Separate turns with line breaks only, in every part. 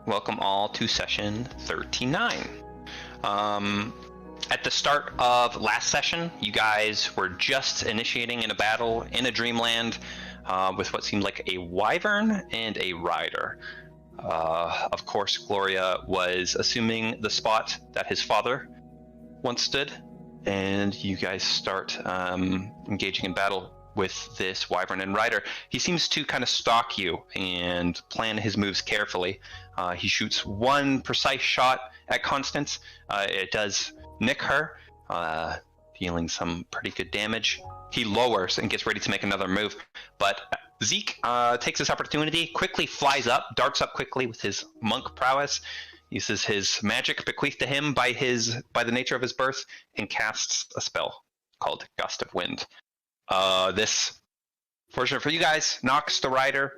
Welcome all to session 39. At the start of last session, you guys were just initiating in a battle in a dreamland with what seemed like a wyvern and a rider. Of course, Gloria was assuming the spot that his father once stood, and you guys start engaging in battle with this wyvern and rider. He seems to kind of stalk you and plan his moves carefully. He shoots one precise shot at Constance. It does nick her, dealing some pretty good damage. He lowers and gets ready to make another move, but Zeke takes this opportunity, quickly flies up, darts up quickly with his monk prowess, uses his magic bequeathed to him by the nature of his birth, and casts a spell called Gust of Wind. This, fortunate for you guys, knocks the rider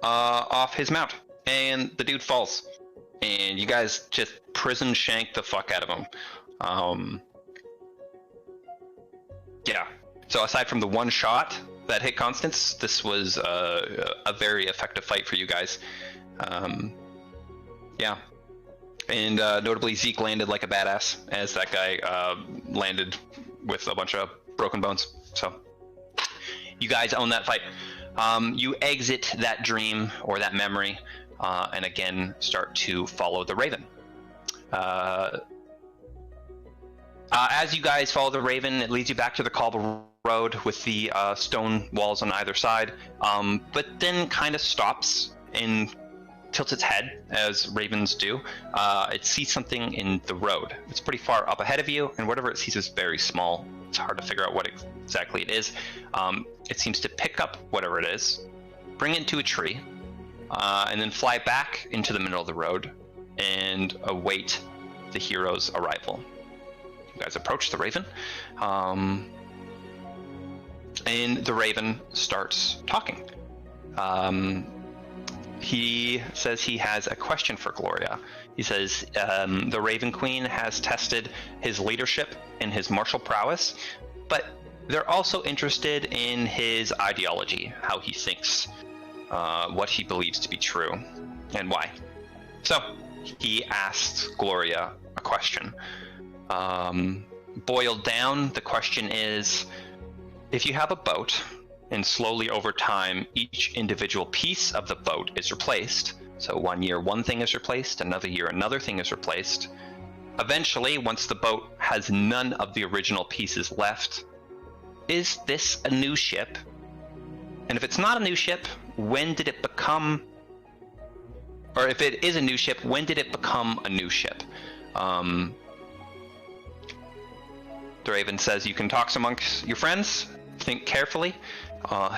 off his mount, and the dude falls. And you guys just prison shank the fuck out of him. Yeah. So aside from the one shot that hit Constance, this was a very effective fight for you guys. Yeah. And notably, Zeke landed like a badass, as that guy landed with a bunch of broken bones. So you guys own that fight. You exit that dream or that memory, and again start to follow the raven. As you guys follow the raven, it leads you back to the cobble road with the stone walls on either side, but then kind of stops and tilts its head, as ravens do. It sees something in the road. It's pretty far up ahead of you, and whatever it sees is very small. It's hard to figure out what exactly it is. It seems to pick up whatever it is, bring it to a tree, and then fly back into the middle of the road and await the hero's arrival. You guys approach the raven, and the raven starts talking. He says he has a question for Gloria. He says the Raven Queen has tested his leadership and his martial prowess, but they're also interested in his ideology, how he thinks, what he believes to be true, and why. So he asks Gloria a question. Boiled down, the question is, if you have a boat, and slowly over time, each individual piece of the boat is replaced. So 1 year, one thing is replaced, another year, another thing is replaced. Eventually, once the boat has none of the original pieces left, is this a new ship? And if it's not a new ship, when did it become, or if it is a new ship, when did it become a new ship? The Raven says you can talk amongst your friends, think carefully.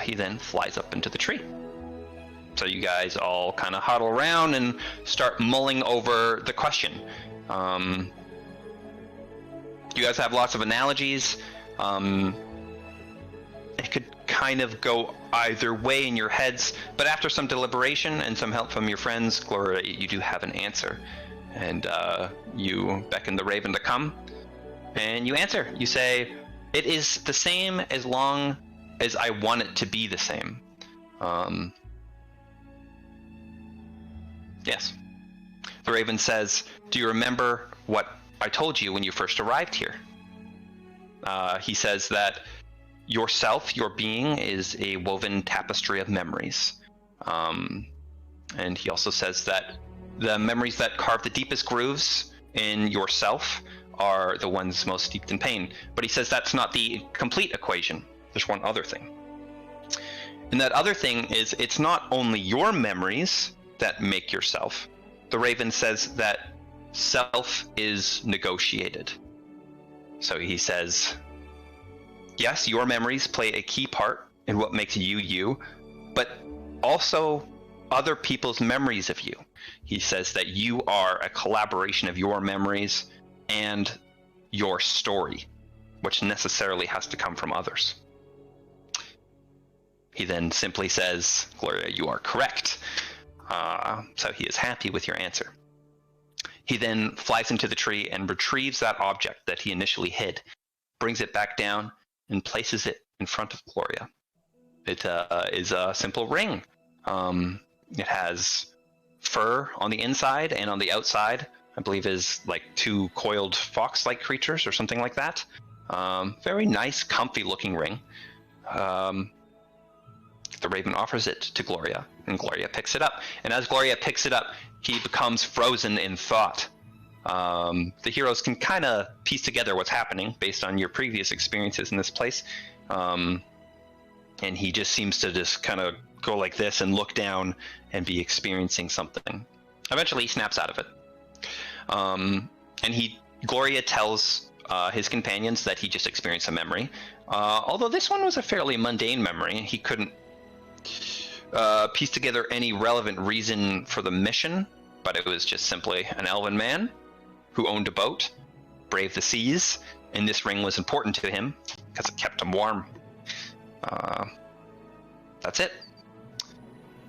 He then flies up into the tree. So you guys all kind of huddle around and start mulling over the question. You guys have lots of analogies. It could kind of go either way in your heads, but after some deliberation and some help from your friends, Gloria, you do have an answer. And you beckon the Raven to come, and you answer. You say, it is the same as long as I want it to be the same. Yes. The Raven says, do you remember what I told you when you first arrived here? He says that yourself, your being, is a woven tapestry of memories. And he also says that the memories that carve the deepest grooves in yourself are the ones most steeped in pain. But he says that's not the complete equation. There's one other thing. And that other thing is, it's not only your memories that make yourself. The Raven says that self is negotiated. So he says, yes, your memories play a key part in what makes you you, but also other people's memories of you. He says that you are a collaboration of your memories and your story, which necessarily has to come from others. He then simply says, Gloria, you are correct. So he is happy with your answer. He then flies into the tree and retrieves that object that he initially hid, brings it back down, and places it in front of Gloria. It is a simple ring. It has fur on the inside, and on the outside, I believe, is like two coiled fox-like creatures or something like that. Very nice, comfy-looking ring. The Raven offers it to Gloria, and Gloria picks it up. And as Gloria picks it up, he becomes frozen in thought. The heroes can kind of piece together what's happening based on your previous experiences in this place. And he just seems to just kind of go like this and look down and be experiencing something. Eventually, he snaps out of it. And Gloria tells his companions that he just experienced a memory. Although this one was a fairly mundane memory, he couldn't piece together any relevant reason for the mission, but it was just simply an elven man who owned a boat, braved the seas, and this ring was important to him because it kept him warm. That's it.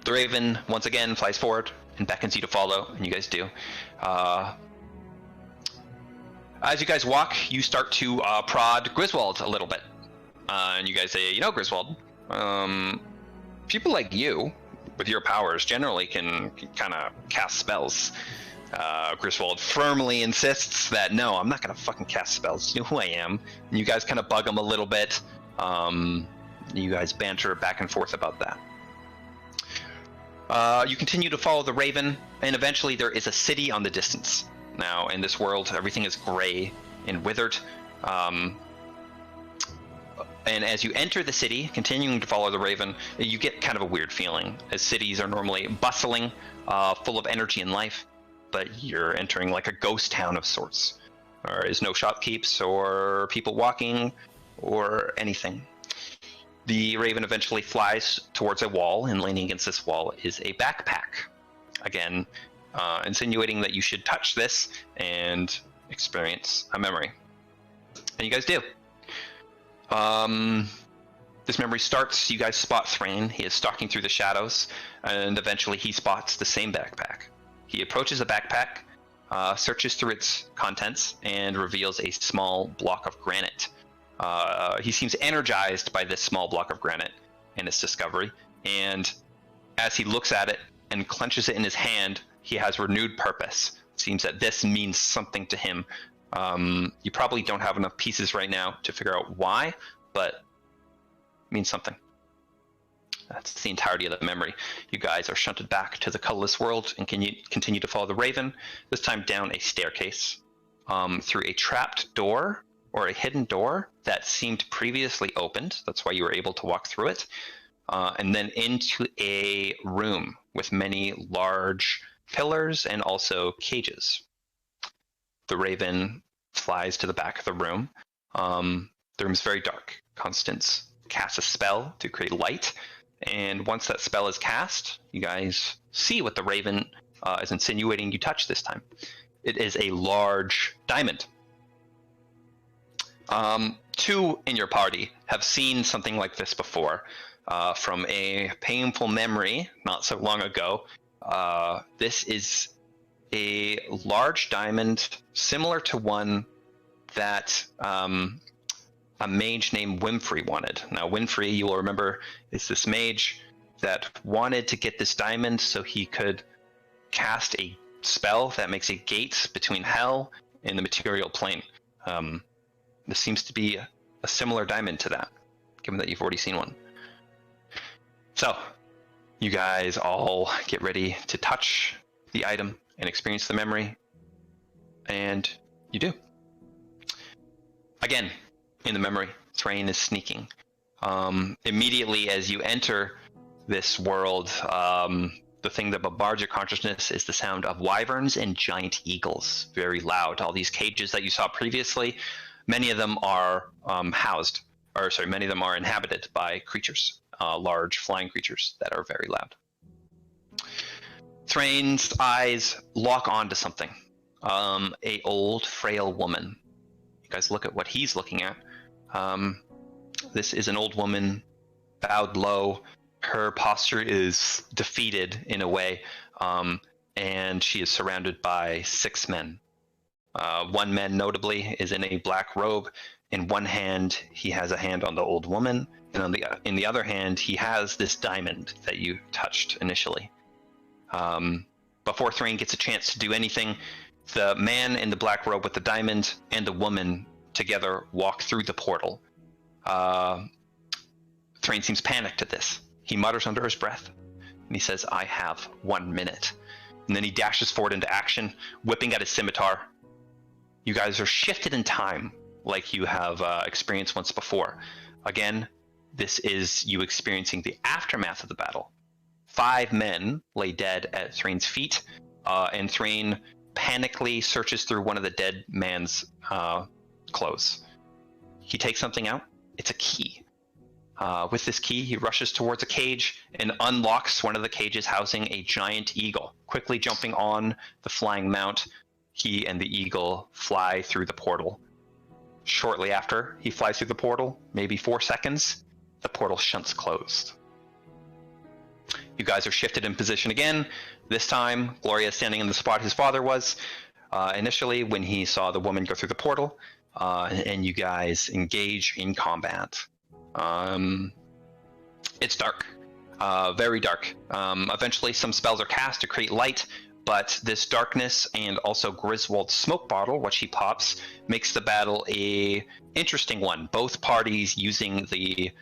The Raven once again flies forward and beckons you to follow, and you guys do. As you guys walk, you start to prod Griswold a little bit. And you guys say, you know, Griswold, people like you, with your powers, generally can kind of cast spells. Griswold firmly insists that, no, I'm not going to fucking cast spells. You know who I am. And you guys kind of bug him a little bit. You guys banter back and forth about that. You continue to follow the Raven, and eventually there is a city on the distance. Now, in this world, everything is gray and withered. And as you enter the city, continuing to follow the Raven, you get kind of a weird feeling, as cities are normally bustling, full of energy and life, but you're entering like a ghost town of sorts. There is no shopkeepers or people walking or anything. The Raven eventually flies towards a wall, and leaning against this wall is a backpack. Again, insinuating that you should touch this and experience a memory. And you guys do. This memory starts, you guys spot Thrain. He is stalking through the shadows, and eventually he spots the same backpack. He approaches the backpack, searches through its contents, and reveals a small block of granite. He seems energized by this small block of granite and its discovery, and as he looks at it and clenches it in his hand, he has renewed purpose. It seems that this means something to him. You probably don't have enough pieces right now to figure out why, but it means something. That's the entirety of the memory. You guys are shunted back to the colorless world and can continue to follow the Raven, this time down a staircase, through a trapped door or a hidden door that seemed previously opened. That's why you were able to walk through it. And then into a room with many large pillars and also cages. The Raven flies to the back of the room. The room is very dark. Constance casts a spell to create light, and once that spell is cast, you guys see what the Raven is insinuating you touch this time. It is a large diamond. Two in your party have seen something like this before, from a painful memory not so long ago. This is a large diamond similar to one that a mage named Winfrey wanted. Now, Winfrey, you will remember, is this mage that wanted to get this diamond so he could cast a spell that makes a gate between hell and the material plane. This seems to be a similar diamond to that, given that you've already seen one. So, you guys all get ready to touch the item and experience the memory, and you do. Again, in the memory, Thrain is sneaking. Immediately as you enter this world, the thing that bombards your consciousness is the sound of wyverns and giant eagles, very loud. All these cages that you saw previously, many of them are many of them are inhabited by creatures, large flying creatures that are very loud. Thrain's eyes lock onto something. A old, frail woman. You guys look at what he's looking at. This is an old woman, bowed low. Her posture is defeated in a way, and she is surrounded by 6 men. One man, notably, is in a black robe. In one hand, he has a hand on the old woman, and in the other hand, he has this diamond that you touched initially. before Thrain gets a chance to do anything, the man in the black robe with the diamond and the woman together walk through the portal. Thrain seems panicked at this. He mutters under his breath, and he says, "I have 1 minute." And then he dashes forward into action, whipping out his scimitar. You guys are shifted in time, like you have experienced once before. Again, this is you experiencing the aftermath of the battle. 5 men lay dead at Thrain's feet, and Thrain panically searches through one of the dead man's clothes. He takes something out. It's a key. With this key, he rushes towards a cage and unlocks one of the cages housing a giant eagle. Quickly jumping on the flying mount, he and the eagle fly through the portal. Shortly after he flies through the portal, maybe 4 seconds, the portal shuts closed. You guys are shifted in position again. This time, Gloria is standing in the spot his father was initially when he saw the woman go through the portal, and you guys engage in combat. It's dark, very dark. Eventually some spells are cast to create light, but this darkness and also Griswold's smoke bottle, which he pops, makes the battle a interesting one. Both parties using the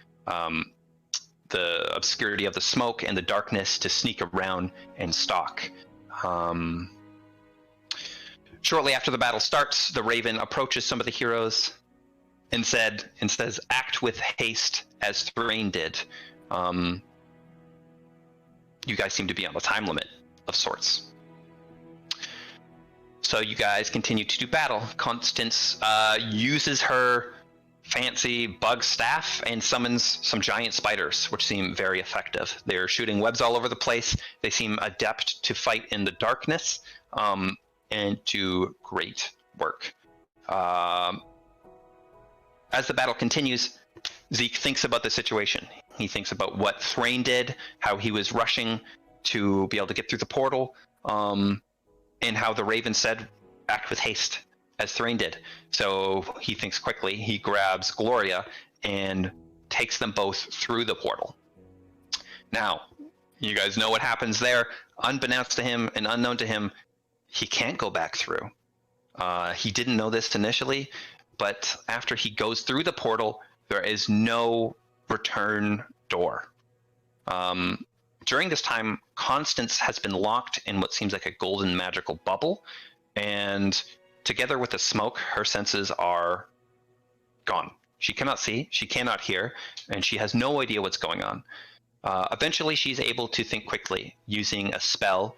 obscurity of the smoke and the darkness to sneak around and stalk. Shortly after the battle starts, the Raven approaches some of the heroes and says, "Act with haste as Thrain did." You guys seem to be on a time limit of sorts. So you guys continue to do battle. Constance uses her fancy bug staff and summons some giant spiders, which seem very effective. They're shooting webs all over the place. They seem adept to fight in the darkness, and do great work. As the battle continues, Zeke thinks about the situation. He thinks about what Thrain did, how he was rushing to be able to get through the portal, and how the Raven said, "Act with haste," as Thrain did. So he thinks quickly. He grabs Gloria and takes them both through the portal. Now, you guys know what happens there. Unbeknownst to him and unknown to him, he can't go back through. He didn't know this initially, but after he goes through the portal, there is no return door. During this time, Constance has been locked in what seems like a golden magical bubble, and together with the smoke, her senses are gone. She cannot see, she cannot hear, and she has no idea what's going on. Eventually, she's able to think quickly using a spell,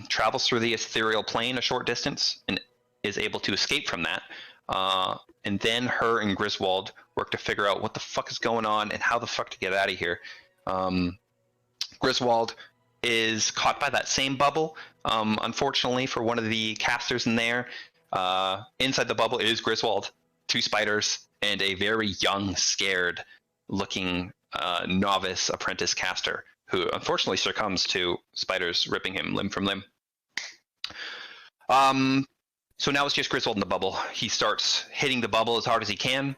travels through the ethereal plane a short distance, and is able to escape from that. And then her and Griswold work to figure out what the fuck is going on and how the fuck to get out of here. Griswold is caught by that same bubble. Unfortunately for one of the casters in there, inside the bubble is Griswold, 2 spiders, and a very young, scared-looking novice apprentice caster who unfortunately succumbs to spiders ripping him limb from limb. So now it's just Griswold in the bubble. He starts hitting the bubble as hard as he can.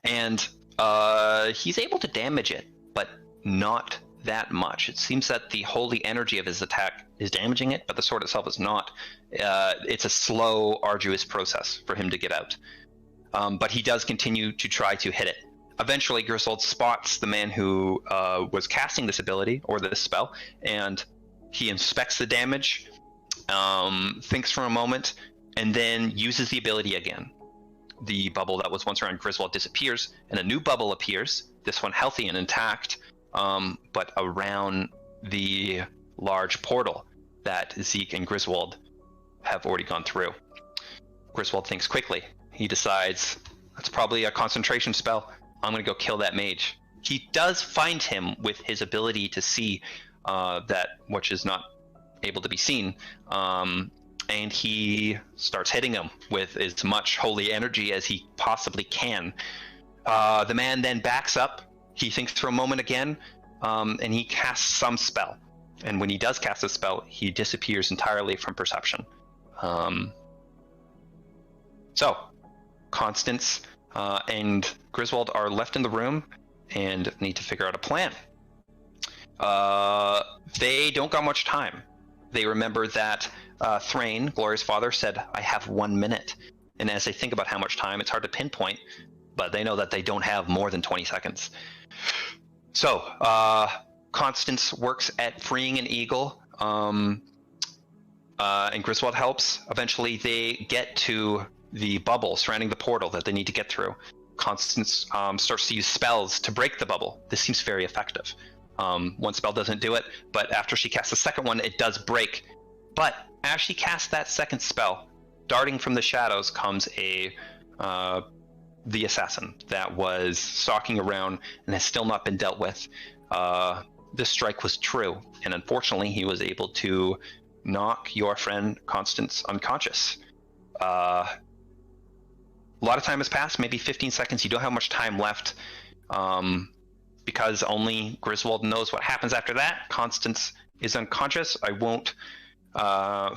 And he's able to damage it, but not that much. It seems that the holy energy of his attack is damaging it, but the sword itself is not. It's a slow, arduous process for him to get out. But he does continue to try to hit it. Eventually, Griswold spots the man who was casting this ability, or this spell, and he inspects the damage, thinks for a moment, and then uses the ability again. The bubble that was once around Griswold disappears, and a new bubble appears, this one healthy and intact, but around the large portal that Zeke and Griswold have already gone through. Griswold thinks quickly. He decides, that's probably a concentration spell. I'm going to go kill that mage. He does find him with his ability to see that which is not able to be seen, and he starts hitting him with as much holy energy as he possibly can. The man then backs up. He thinks for a moment again, and he casts some spell. And when he does cast a spell, he disappears entirely from perception. So, Constance and Griswold are left in the room and need to figure out a plan. They don't got much time. They remember that Thrain, Gloria's father, said, "I have 1 minute." And as they think about how much time, it's hard to pinpoint, but they know that they don't have more than 20 seconds. So, Constance works at freeing an eagle, and Griswold helps. Eventually, they get to the bubble surrounding the portal that they need to get through. Constance starts to use spells to break the bubble. This seems very effective. One spell doesn't do it, but after she casts the second one, it does break. But as she casts that second spell, darting from the shadows comes the assassin that was stalking around and has still not been dealt with. This strike was true, and unfortunately, he was able to knock your friend Constance unconscious. A lot of time has passed, maybe 15 seconds. You don't have much time left. Because only Griswold knows what happens after that. Constance is unconscious. I won't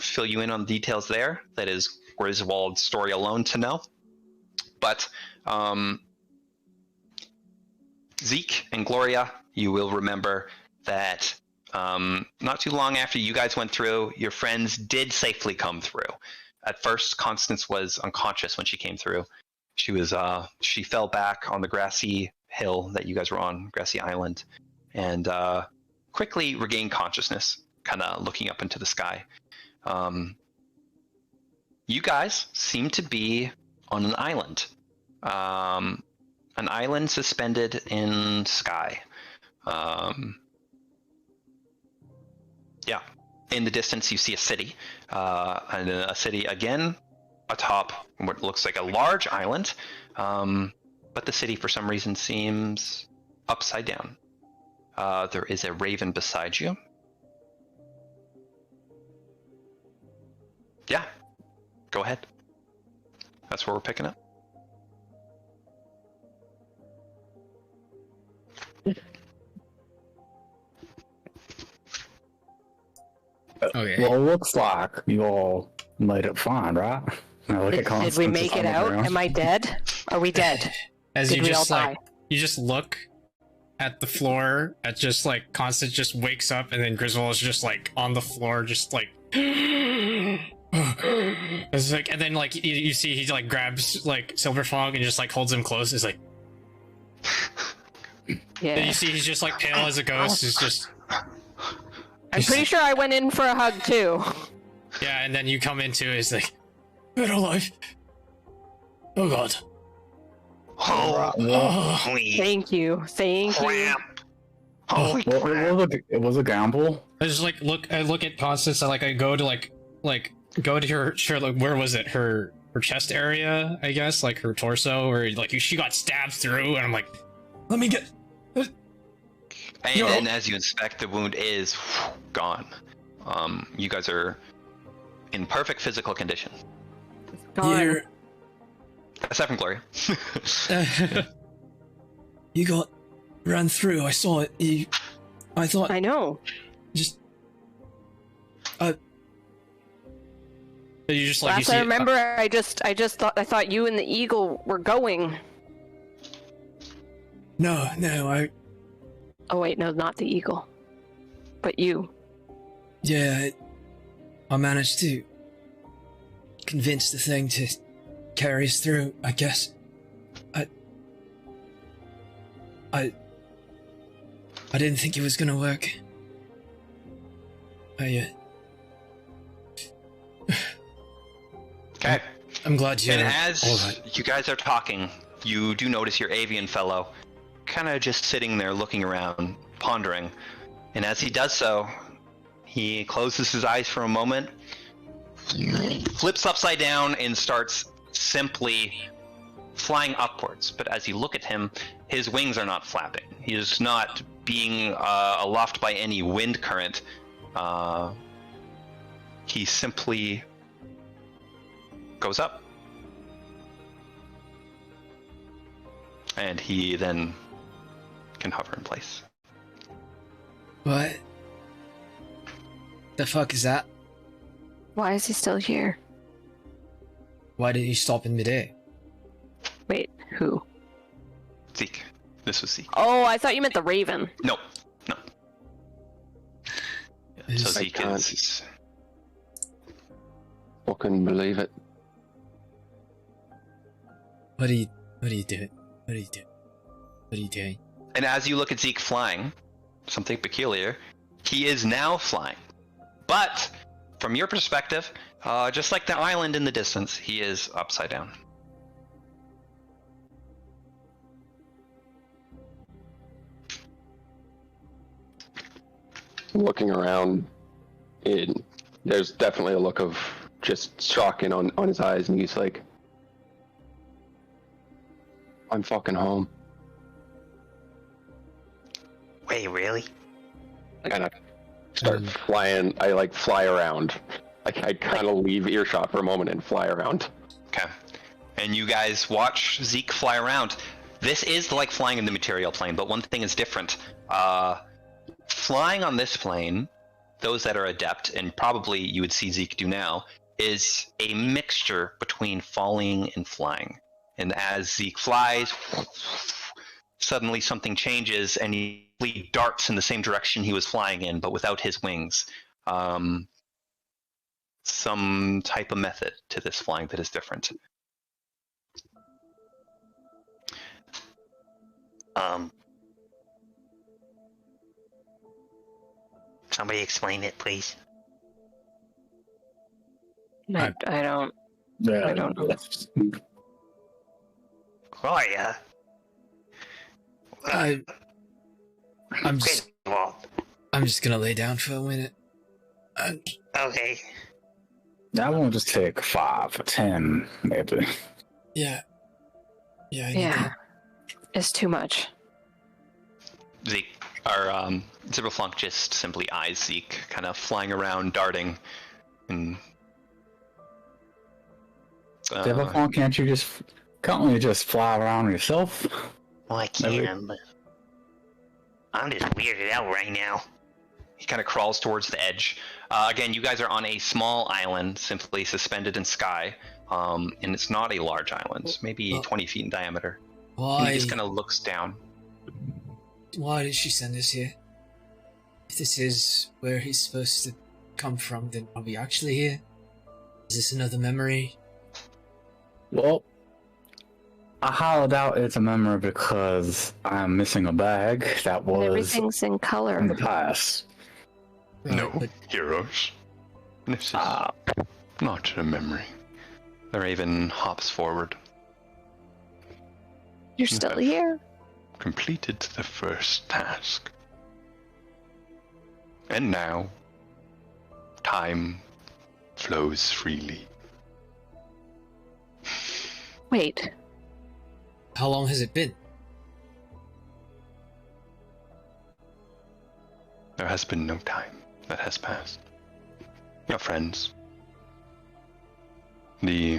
fill you in on the details there. That is Griswold's story alone to know. But Zeke and Gloria, you will remember that not too long after you guys went through, your friends did safely come through. At first, Constance was unconscious when she came through. She fell back on the grassy hill that you guys were on, grassy island, and quickly regained consciousness, kind of looking up into the sky. You guys seem to be on an island suspended in sky. Yeah, in the distance you see a city, and a city again atop what looks like a large island. But the city, for some reason, seems upside down. There is a raven beside you. Yeah, go ahead. That's where we're picking up.
Okay.
Well, it looks like you all made it fine, right? Now look at
Did
Constance
we make
on
it
the
out?
ground.
Am I dead? Are we dead?
As
Did
you
we all
just like,
die?
you just look at the floor, at just like Constance just wakes up, and then Griswold is just like on the floor, just like. It's like, and then like you see he like grabs like Silverfog and just like holds him close. It's like.
Yeah.
Then you see he's just like pale as a ghost. He's just.
I'm pretty sure I went in for a hug too.
Yeah, and then you come into it. It's like, better life. Oh God.
Holy
Thank you. Thank you.
crap! Holy
Well,
crap!
it was a gamble.
I just like look at Constance. I go to like go to her like, where was it? Her chest area, I guess, like her torso, or like she got stabbed through, and I'm like, let me get.
And as you inspect, the wound is gone. You guys are in perfect physical condition.
God.
Aside from Gloria.
You got ran through. I saw it. I thought
I know.
just. You just like
Last
you see.
I remember, I thought you and the eagle were going.
No, I.
Oh wait, no, not the eagle, but you.
Yeah, I managed to convince the thing to carry us through, I guess. I didn't think it was gonna work.
Okay.
I'm glad you.
And as you guys are talking, you do notice your avian fellow kind of just sitting there looking around, pondering. And as he does so, he closes his eyes for a moment, flips upside down, and starts simply flying upwards. But as you look at him, his wings are not flapping. He is not being aloft by any wind current. He simply goes up. And he then can hover in place.
What? The fuck is that?
Why is he still here?
Why did you stop in midair?
Wait, who?
Zeke. This was Zeke.
Oh, I thought you meant the raven.
No. So
I
Zeke
can't.
is...
Fucking believe it.
What are you doing? What are you doing? What are you doing?
And as you look at Zeke flying, something peculiar, he is now flying. But, from your perspective, just like the island in the distance, he is upside down.
Looking around, there's definitely a look of just shock on his eyes, and he's like, I'm fucking home.
Wait, really?
And I start flying. I like fly around. I kind of leave earshot for a moment and fly around.
Okay. And you guys watch Zeke fly around. This is like flying in the material plane, but one thing is different. Flying on this plane, those that are adept, and probably you would see Zeke do now, is a mixture between falling and flying. And as Zeke flies, suddenly something changes and he darts in the same direction he was flying in, but without his wings. Some type of method to this flying that is different.
Somebody explain it, please.
I don't.
Yeah,
I don't know.
Gloria.
I'm just
Grindelwald.
gonna lay down for a minute.
Okay.
That won't just take 5 or 10, maybe.
Yeah. Yeah. I need
Yeah.
that.
It's too much.
Zeke, or Zibberflunk just simply eyes Zeke, kind of flying around, darting, and
Temporal, can't you just fly around yourself?
Well, I can, but I'm just weirded out right now.
he kind of crawls towards the edge. Again, you guys are on a small island, simply suspended in sky, and it's not a large island, maybe 20 feet in diameter. And
Why?
he just kind of looks down.
Why did she send us here? If this is where he's supposed to come from, then are we actually here? Is this another memory?
Well, I highly doubt it's a memory because I'm missing a bag that
And
was
everything's in color.
in the past.
No,
But
heroes. This is
Ah,
not a memory. The raven hops forward.
You're still
Okay.
here.
Completed the first task. And now, time flows freely.
Wait.
how long has it been?
There has been no time that has passed. Your friends. The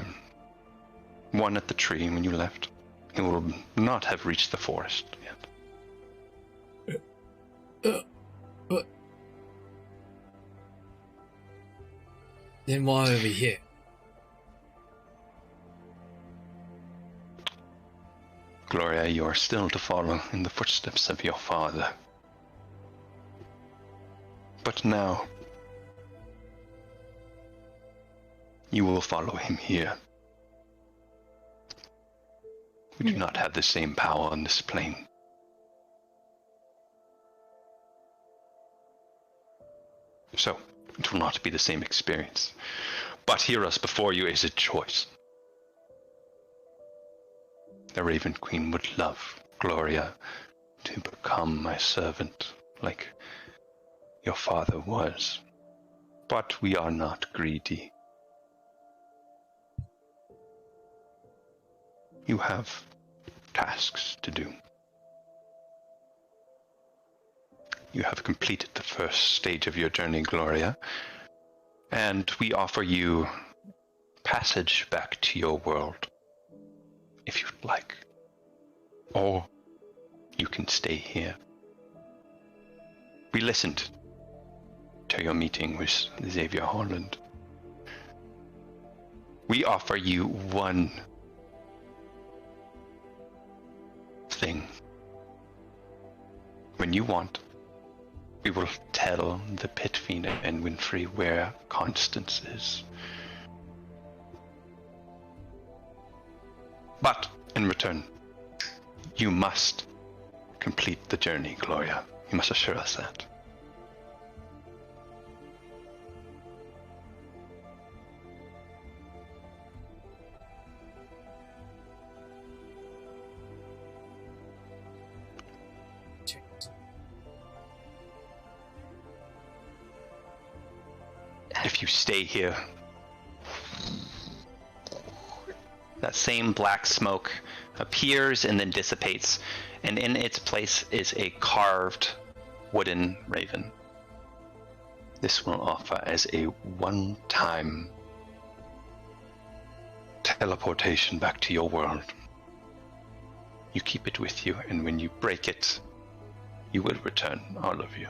one at the tree when you left, he will not have reached the forest yet.
Then why are we here?
Gloria, you are still to follow in the footsteps of your father. But now, you will follow him here. We do not have the same power on this plane. So, it will not be the same experience. But here us before you is a choice. The Raven Queen would love Gloria to become my servant like your father was. But we are not greedy. You have tasks to do. You have completed the first stage of your journey, Gloria, and we offer you passage back to your world, if you'd like. Or you can stay here. We listened to your meeting with Xavier Holland. We offer you one thing. When you want, We will tell the Pit Fiend and Winfrey where Constance is. But, in return, you must complete the journey, Gloria. You must assure us that. If you stay here, that same black smoke appears and then dissipates, and in its place is a carved wooden raven. This will offer as a one-time teleportation back to your world. You keep it with you, and when you break it, you will return, all of you.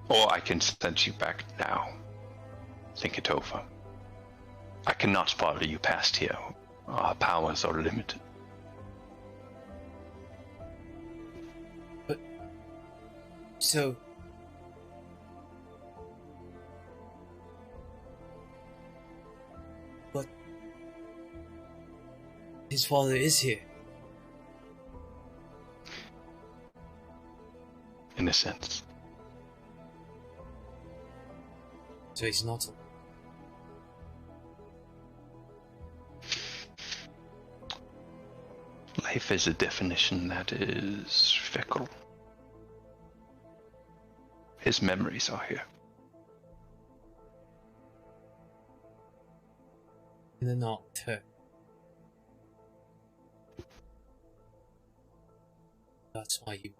Or I can send you back now. Think it over. I cannot follow you past here. Our powers are limited.
But... So... But... His father is here.
In a sense.
So he's not...
Life is a definition that is fickle. His memories are here.
And they're not her. That's why you...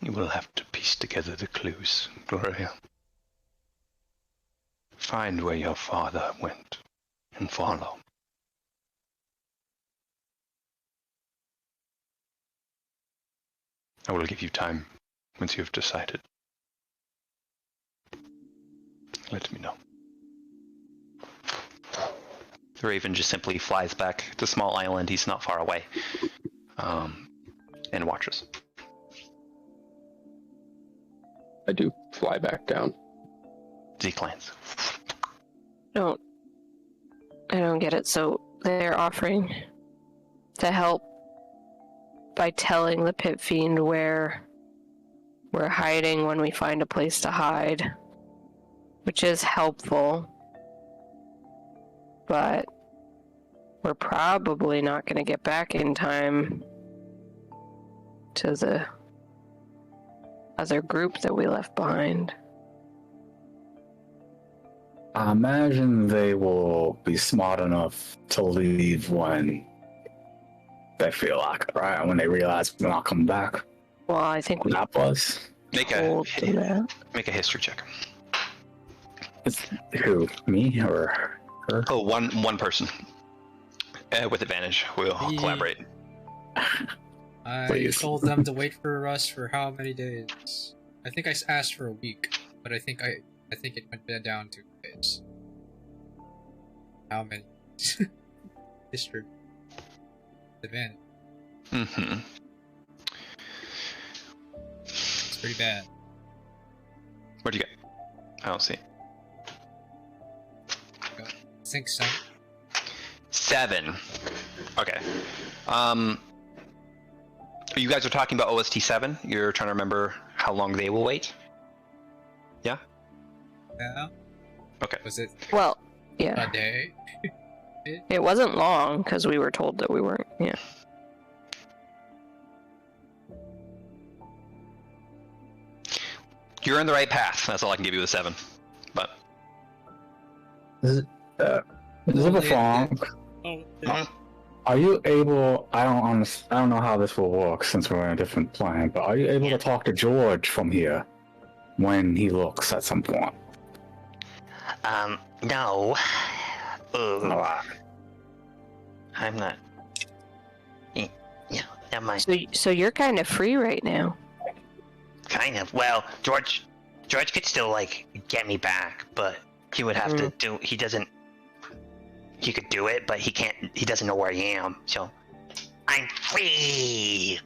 You will have to piece together the clues, Gloria. Find where your father went and follow. I will give you time once you have decided. Let me know. The raven just simply flies back to Small Island. He's not far away. And watches.
I do fly back down.
Zeke lands.
I don't get it. So they're offering to help by telling the Pit Fiend where we're hiding when we find a place to hide, which is helpful, but we're probably not going to get back in time to the other group that we left behind.
I imagine they will be smart enough to leave when they feel like it, right? When they realize we're not coming back.
Well, I think we
That was.
Make
told them that.
a history check.
It's who? Me or her?
Oh, one person. With advantage, we'll collaborate.
I
Please.
told them to wait for us for how many days? I think I asked for a week, but I think it went down to days. How many? History. Advantage.
Mm-hmm.
It's pretty bad.
What'd you get? I don't see.
I think so.
7. Okay. You guys are talking about OST 7? You're trying to remember how long they will wait? Yeah?
Yeah.
Okay.
Was it
Well, yeah.
a day?
It wasn't long because we were told that we weren't. Yeah.
You're in the right path. That's all I can give you with 7. But
Is it a phone?
Oh,
Are you able? I don't know how this will work since we're in a different plane. But are you able to talk to George from here when he looks at some point?
No.
Alright.
I'm not. Yeah, never mind.
So you're kind of free right now.
Kind of. Well, George could still, get me back, but he would have to do... He doesn't... He could do it, but he can't... He doesn't know where I am, so... I'm free!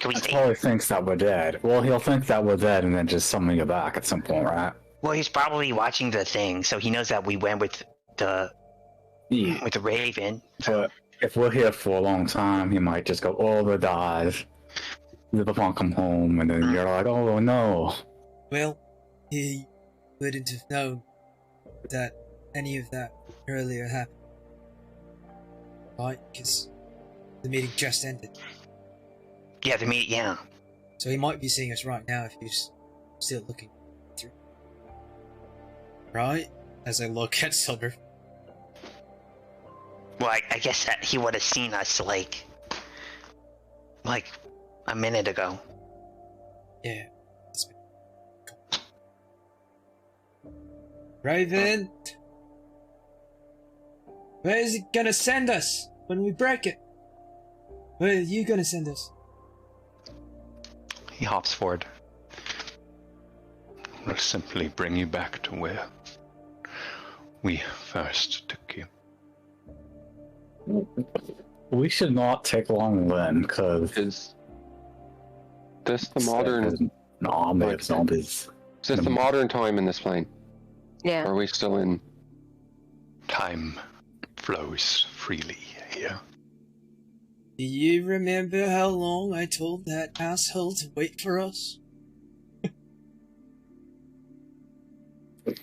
Can we
He
stay?
probably thinks that we're dead. Well, he'll think that we're dead and then just summon you back at some point, right?
Well, he's probably watching the thing, so he knows that we went with the
Yeah.
Raven.
But if we're here for a long time, he might just go, "Oh, they died. Never want to come home," and then you're like, "Oh no."
Well, he wouldn't have known that any of that earlier happened. Right? Because the meeting just ended.
Yeah, the meet. Yeah.
So he might be seeing us right now if he's still looking through. Right? As I look at Silver.
Well, I guess that he would have seen us like a minute ago.
Yeah. Raven! Where is it gonna send us when we break it? Where are you gonna send us?
He hops forward. We'll simply bring you back to where we first took you.
We should not take long then, because
Is this the modern?
an army of zombies.
Is this the modern time in this plane?
Yeah.
Or are we still in?
Time flows freely here.
Do you remember how long I told that asshole to wait for us?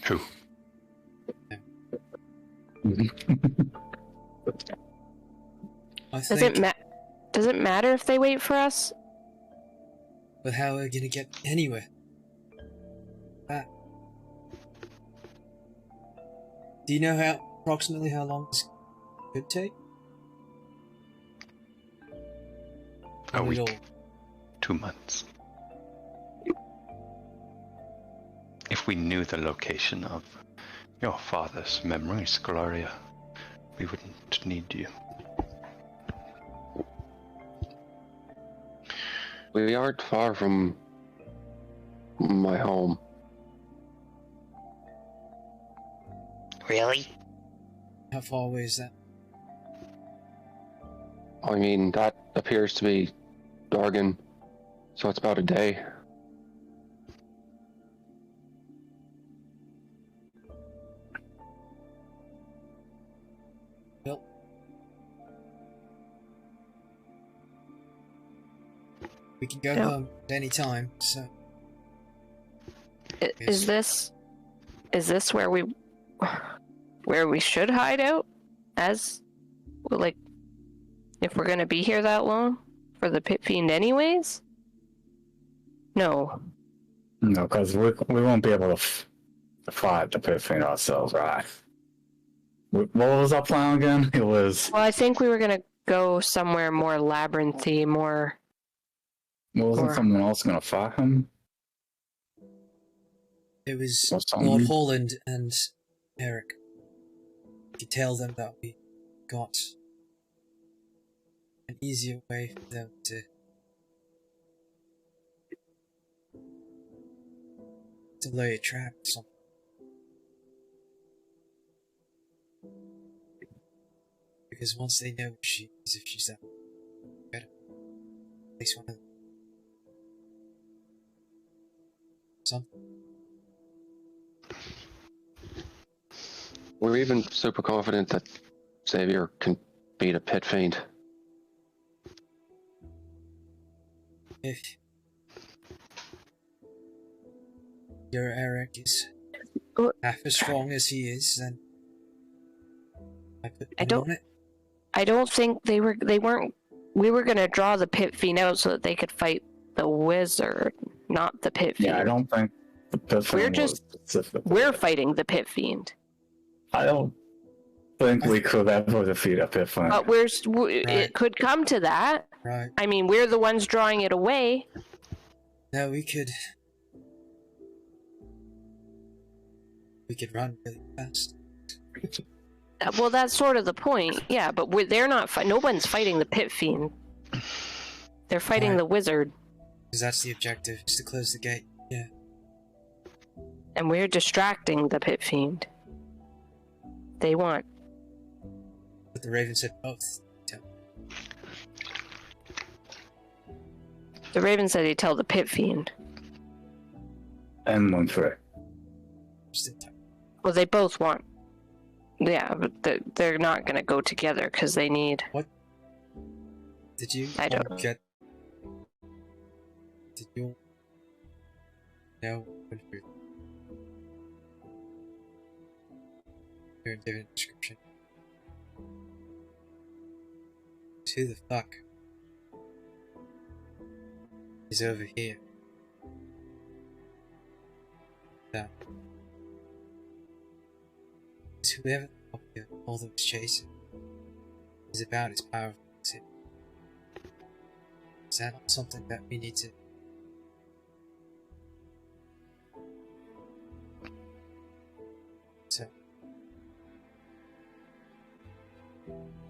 Who?
I
Does
think.
does it matter if they wait for us?
But how are we gonna get anywhere? Do you know approximately how long this could take?
A
Not at
week.
all.
2 months. If we knew the location of your father's memories, Gloria, we wouldn't need you.
We aren't far from my home.
Really?
How far away is that?
I mean, that appears to be Dargan, so it's about a day.
Well, we can go
Yeah.
home at any time, so
Is this where we should hide out? As like, if we're gonna be here that long for the pit fiend, anyways? No.
No, because we won't be able to fight the pit fiend ourselves, right? What was our plan again? It was.
Well, I think we were gonna go somewhere more labyrinthy, more.
Wasn't
Or-
someone else gonna fight him?
it was
Or something?
Lord Holland and Eric. You could tell them that we got an easier way for them to lay a trap or something. Because once they know she is, if she's that better, at least one of them. Something.
We're even super confident that Xavier can beat a pit fiend.
If your Eric is
Well-
half as strong as he is, then I put
I
money
don't-
on it.
I don't think they weren't. We were gonna draw the pit fiend out so that they could fight the wizard, not the pit fiend.
Yeah, I don't think the pit fiend
We're
was
just-
specifically-
We're fighting the pit fiend.
I don't think we could ever defeat a pit fiend.
But it could come to that.
Right.
I mean, we're the ones drawing it away.
Now we could run really fast.
Well, that's sort of the point. Yeah, but they're not. No one's fighting the pit fiend. They're fighting
Right.
the wizard,
Because that's the objective, is to close the gate. Yeah.
and we're distracting the pit fiend. They want.
But the Raven said both.
The Raven said he'd tell the Pit Fiend.
And Moonfrey.
Well, they both want. Yeah, but they're not gonna go together because they need.
What? Did you
I don't know.
get? Did you know when you're given a description? Who the fuck is over here? That is whoever the fuck all that was chasing is about as powerful as him. Is that not something that we need to? So,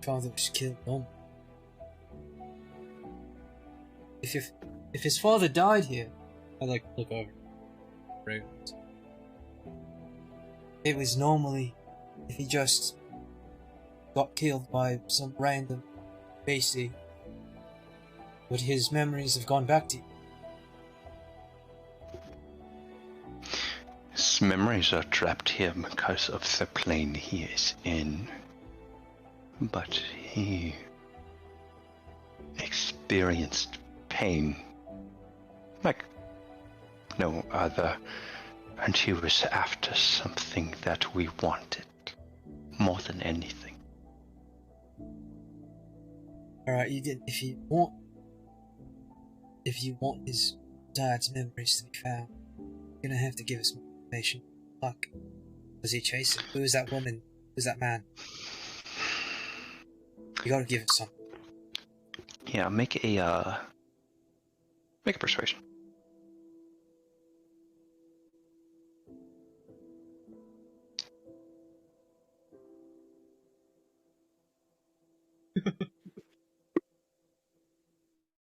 father was killed on. If his father died here, I'd like to look over. Ravens. It was normally if he just got killed by some random beastie, would his memories have gone back to you?
His memories are trapped here because of the plane he is in. But he experienced pain like no other, and he was after something that we wanted more than anything.
Alright, you did. If you want his dad's memories to be found, you're gonna have to give us more information. Fuck. Was he chasing? Who was that woman? Who was that man? You gotta give us something.
Yeah, make a persuasion.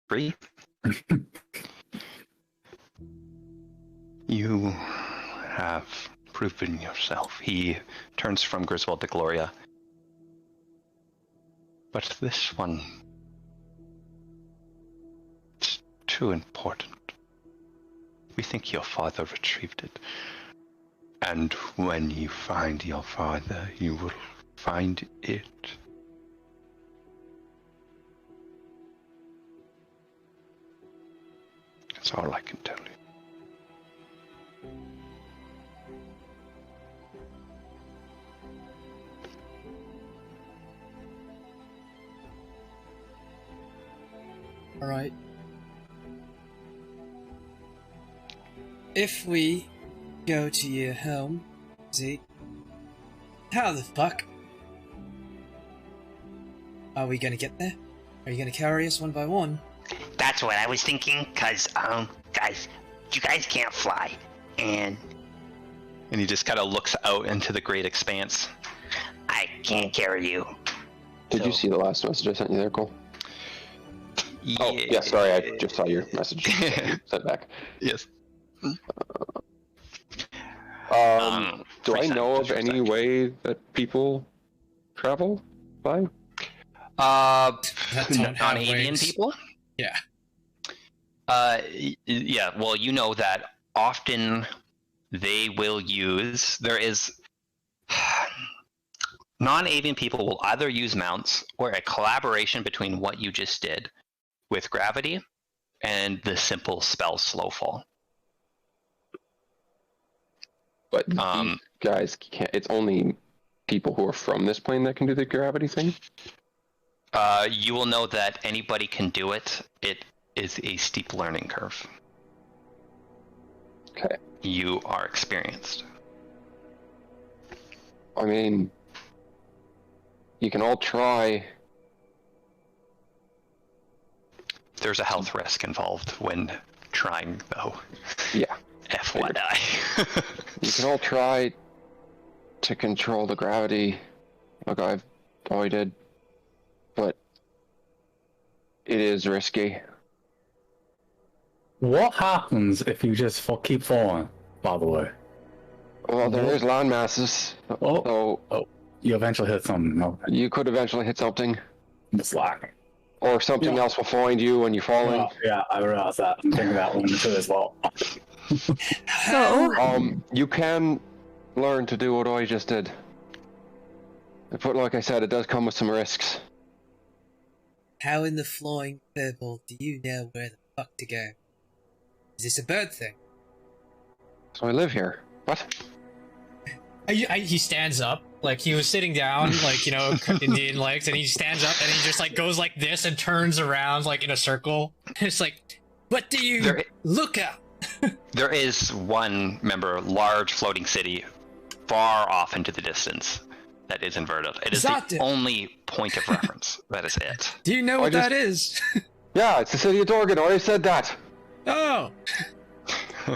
Three. You have proven yourself. He turns from Griswold to Gloria. But this one, it's too important. We think your father retrieved it. And when you find your father, you will find it. That's all I can tell you.
Alright. If we go to your home, Zeke, how the fuck are we gonna get there? Are you gonna carry us one by one?
That's what I was thinking, cause, guys, you guys can't fly, and
he just kind of looks out into the great expanse.
I can't carry you.
Did you see the last message I sent you there, Cole? Oh, yeah, sorry, I just saw your message sent back.
Yes.
Do I know of any way that people travel by?
Non-avian people?
Yeah.
Yeah, well, you know that often they will use, there is, non-avian people will either use mounts or a collaboration between what you just did with gravity and the simple spell Slowfall.
But these guys can't, it's only people who are from this plane that can do the gravity thing?
You will know that anybody can do it. It is a steep learning curve.
Okay.
You are experienced.
I mean, you can all try.
There's a health risk involved when trying, though.
Yeah.
FYI.
You can all try to control the gravity like I've always did, but it is risky.
What happens if you just keep falling, by the way?
Well, there is land masses, so
you eventually hit something. No,
you could eventually hit something.
it's lacking.
or something else will find you when you're falling.
Oh, yeah, I realize that. I'm thinking that one too as well.
So,
You can learn to do what I just did. But like I said, it does come with some risks.
How in the flying purple do you know where the fuck to go? Is this a bird thing?
So I live here. What?
He stands up, like he was sitting down, like, you know, Indian legs, and he stands up and he just like goes like this and turns around like in a circle. It's like, what do you look at?
There is one, remember, large floating city far off into the distance that is inverted. It is the only point of reference. That is it.
Do you know what that is?
Yeah, it's the city of Dorgan. I said that.
Oh,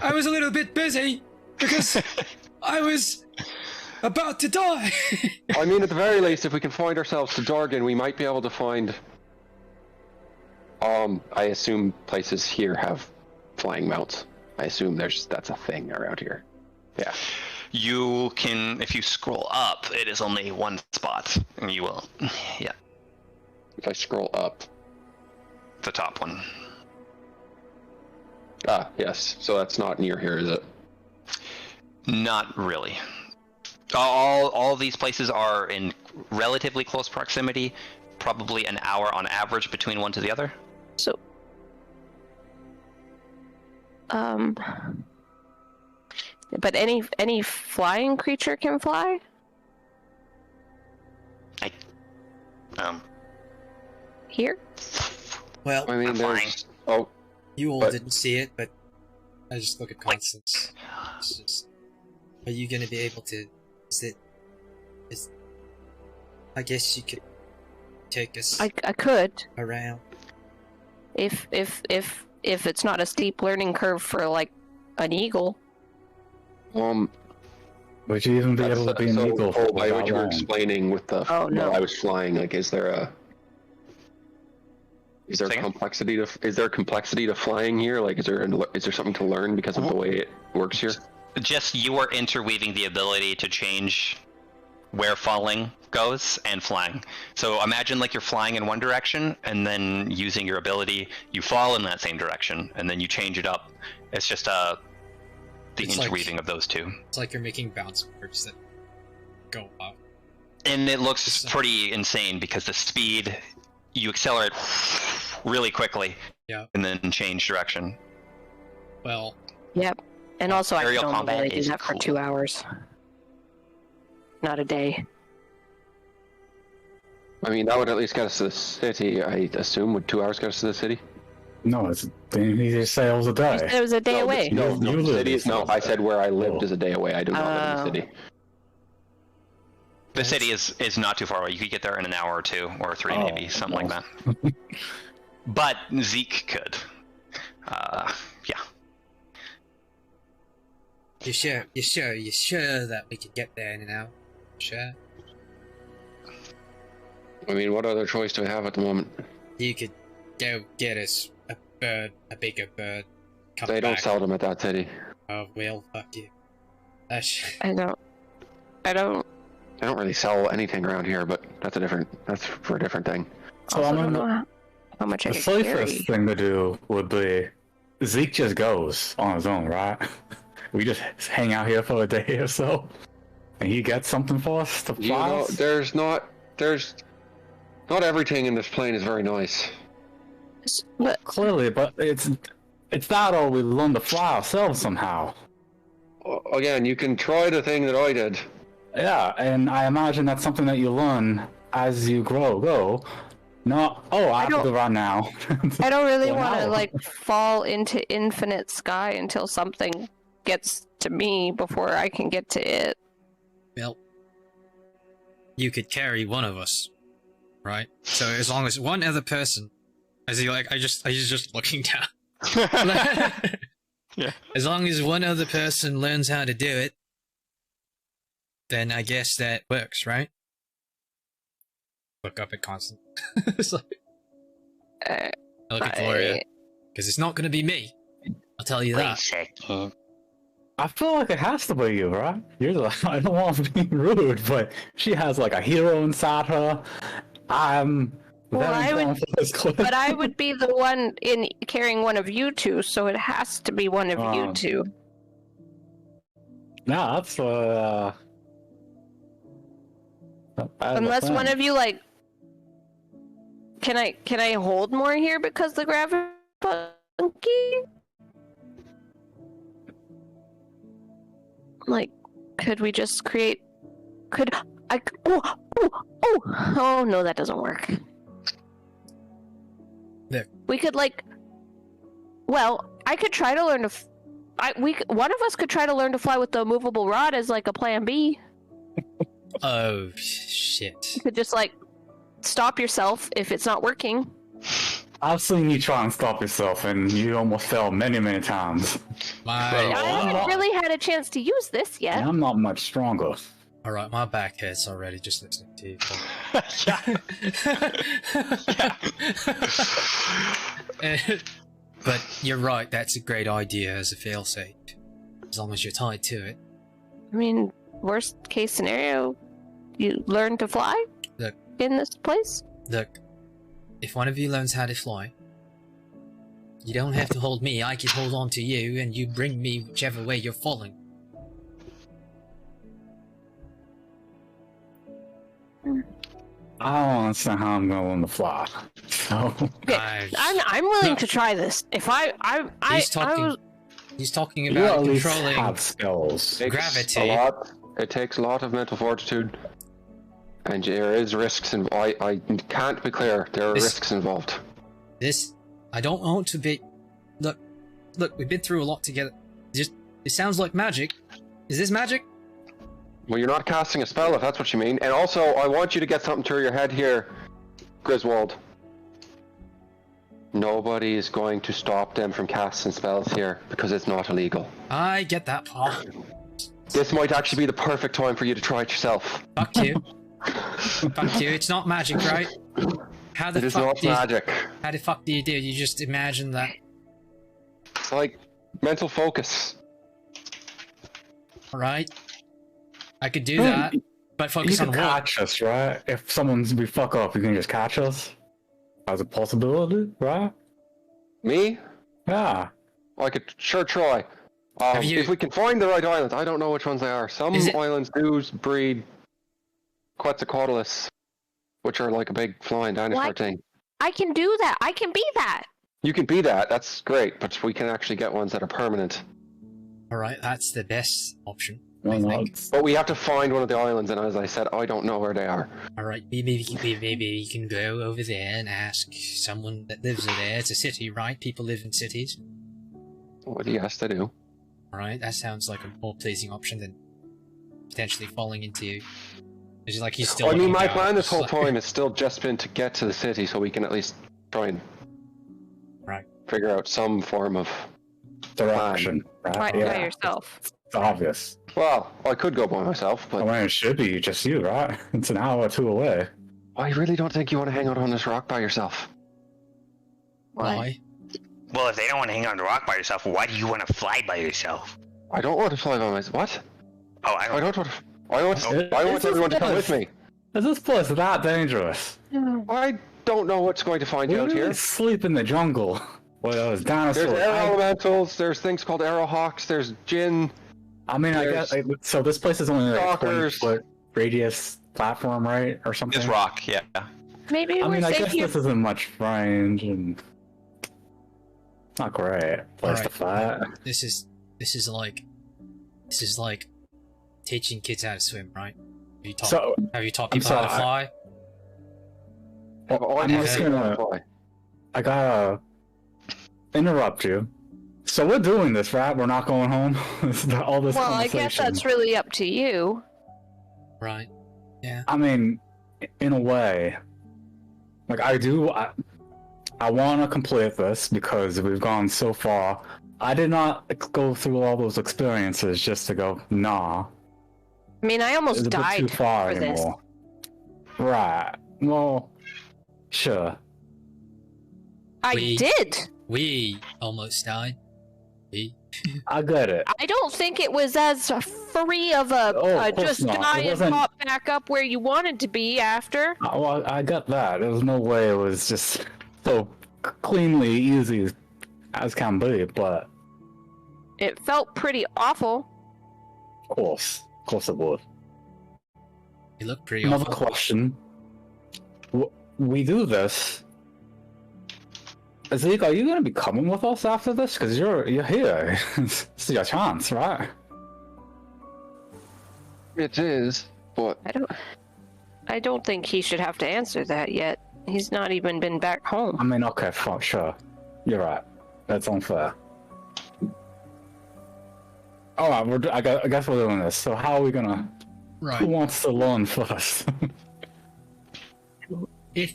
I was a little bit busy because I was about to die.
I mean, at the very least, if we can find ourselves to Dorgan, we might be able to find... I assume places here have flying mounts. I assume that's a thing around here. Yeah.
You can, if you scroll up, it is only one spot, and you will, yeah.
If I scroll up.
The top one.
Ah, yes. So that's not near here, is it?
Not really. All these places are in relatively close proximity, probably an hour on average between one to the other.
So, but any flying creature can fly? Here?
Well,
I mean, there's... Oh,
you all didn't see it, but I just look at Constance. It's just, are you gonna be able to? I guess you could take us.
I could.
Around.
If it's not a steep learning curve for like an eagle.
Would you even be able to be an eagle?
By what you were explaining with the
no.
I was flying, like, is there complexity to flying here? Like, is there something to learn because of the way it works here?
Just you are interweaving the ability to change where falling goes and flying. So imagine like you're flying in one direction, and then using your ability, you fall in that same direction, and then you change it up. It's just the interweaving of those two.
It's like you're making bounce words that go up.
And it looks pretty insane because the speed, you accelerate really quickly, and then change direction.
Well.
Yep. And also I
aerial
can only
combat
really do
is
that for
cool.
2 hours. Not a day.
I mean, that would at least get us to the city, I assume. Would 2 hours get us to the city?
No, he just said it was a day.
It was a day away.
No, the city is... No, I said where I lived is a day away. I do not live in the city.
The city is not too far away. You could get there in an hour or 2 or 3, maybe, something like that. But Zeke could. Yeah.
You sure that we could get there in an hour? Sure.
I mean, what other choice do we have at the moment?
You could go get us a bigger bird.
They don't sell them at that city.
Oh, well, fuck you.
I don't
They don't really sell anything around here, but that's for a different thing.
So
I don't know how much I
the
could carry.
safest thing to do would be Zeke just goes on his own, right? We just hang out here for a day or so, and he gets something for us to fly.
There's not everything in this plane is very nice.
But
Clearly, but it's that, or we learn to fly ourselves somehow.
Again, you can try the thing that I did.
Yeah, and I imagine that's something that you learn as you grow. No, I have to go right now.
I don't really
Well,
want to
now-
like fall into infinite sky until something gets to me before I can get to it.
Well, you could carry one of us, right? So as long as one other person, he's just looking down.
Yeah.
As long as one other person learns how to do it, then I guess that works, right? Look up at Constant. It's like, look at Gloria, because it's not going to be me. I'll tell you
Wait a
that.
second.
I feel like it has to be you, right? I don't want to be rude, but she has like a hero inside her. I'm
Well, I would,
for this clip?
but I would be the one in carrying one of you two, so it has to be one of you two.
No, that's
Unless one of you like, can I hold more here because the gravity funky? Like, could we just create? Could I? Oh no, that doesn't work.
There.
We could like. Well, I could try to learn to. One of us could try to learn to fly with the movable rod as like a plan B.
Oh shit!
You could just like stop yourself if it's not working.
I've seen you try and stop yourself, and you almost fell many, many times.
My
I haven't really had a chance to use this yet.
And I'm not much stronger.
all right, my back hurts already just listening to you. But you're right. That's a great idea as a failsafe, as long as you're tied to it.
I mean, worst case scenario, you learn to fly
Look.
in this place.
Look, if one of you learns how to fly, you don't have to hold me. I can hold on to you, and you bring me whichever way you're falling.
I don't understand how I'm going to fly. So
Okay, I'm willing to try this. If
He's talking. He's talking
you
about
at least
controlling.
have skills.
Gravity.
It takes a lot of mental fortitude, and there is risks. And I can't be clear. There are risks involved.
This, I don't want to be. Look, we've been through a lot together. It sounds like magic. Is this magic?
Well, you're not casting a spell, if that's what you mean. And also, I want you to get something through your head here, Griswold. Nobody is going to stop them from casting spells here because it's not illegal.
I get that part.
This might actually be the perfect time for you to try it yourself.
Fuck you. Fuck you. It's not magic, right? How the
It is
fuck
not
do you,
magic.
How the fuck do you do? You just imagine that.
It's like mental focus.
All right. I could do that, but
You
focus on
can
what?
catch us, right? If we fuck up, you can just catch us. As a possibility, right?
Me?
Yeah.
I could sure try.
Have you-
If we can find the right islands, I don't know which ones they are. Some
Is it-
islands do breed Quetzalcoatlus, which are like a big flying dinosaur
What?
thing.
I can do that. I can be that.
You can be that, that's great, but we can actually get ones that are permanent.
All right, that's the best option.
Well,
I
no,
think.
it's-
But we have to find one of the islands, and as I said, I don't know where they are.
All right, maybe you can go over there and ask someone that lives there. It's a city, right? People live in cities.
Well, yes, they do.
All right, that sounds like a more pleasing option than potentially falling into. It's like he's still.
I mean,
looking
my
down.
plan this whole
It's like-
time has still just been to get to the city so we can at least try and
Right.
figure out some form of
Direction. Right?
Right
Yeah.
by yourself.
It's obvious.
Well, I could go by myself,
I
but
mean, it should be just you, right? It's an hour or two away.
I really don't think you want to hang out on this rock by yourself.
Why?
Well, if they don't want to hang on the rock by yourself, why do you want to fly by yourself?
I don't want to fly by myself. What?
Oh,
I don't want to. I want
This is
everyone to come with
this.
me.
Is this place that dangerous?
I don't know what's going to find you
We
out here.
really sleep in the jungle. Well, those dinosaurs.
There's air elementals, there's things called arrowhawks, there's Jinn.
I mean, I guess so. This place is only like a
Stalkers.
20-foot radius platform, right, or something.
It's rock, yeah.
Maybe
I
we're
mean, I
safe
guess
here.
this isn't much range, and not great place to
Alright.
fight.
This is like teaching kids how to swim, right?
So,
Have you taught
I'm
people how to
sorry.
fly?
I'm just gonna. I gotta interrupt you. So we're doing this, right? We're not going home. All this
Well, I
conversation.
guess that's really up to you.
Right. Yeah.
I mean, in a way, like I want to complete this because we've gone so far. I did not go through all those experiences just to go, nah.
I mean, I
It's
almost
a bit
died
too far
for this.
anymore. Right. Well, sure.
I
We-
did.
We almost died. We.
I get it.
I don't think it was as free of a
of course
just
not.
die
It
and
wasn't-
pop back up where you wanted to be after.
Well, I got that. There was no way it was just so cleanly easy as can be, but
It felt pretty awful.
of course it would.
You look pretty
Another
awful.
question. We do this. Zeke, are you gonna be coming with us after this? Because you're here. This is your chance, right?
It is, but
I don't think he should have to answer that yet. He's not even been back
I
home.
mean, okay, sure. You're right. That's unfair. Alright, I guess we're doing this. So how are we gonna...
Right.
Who wants to learn first?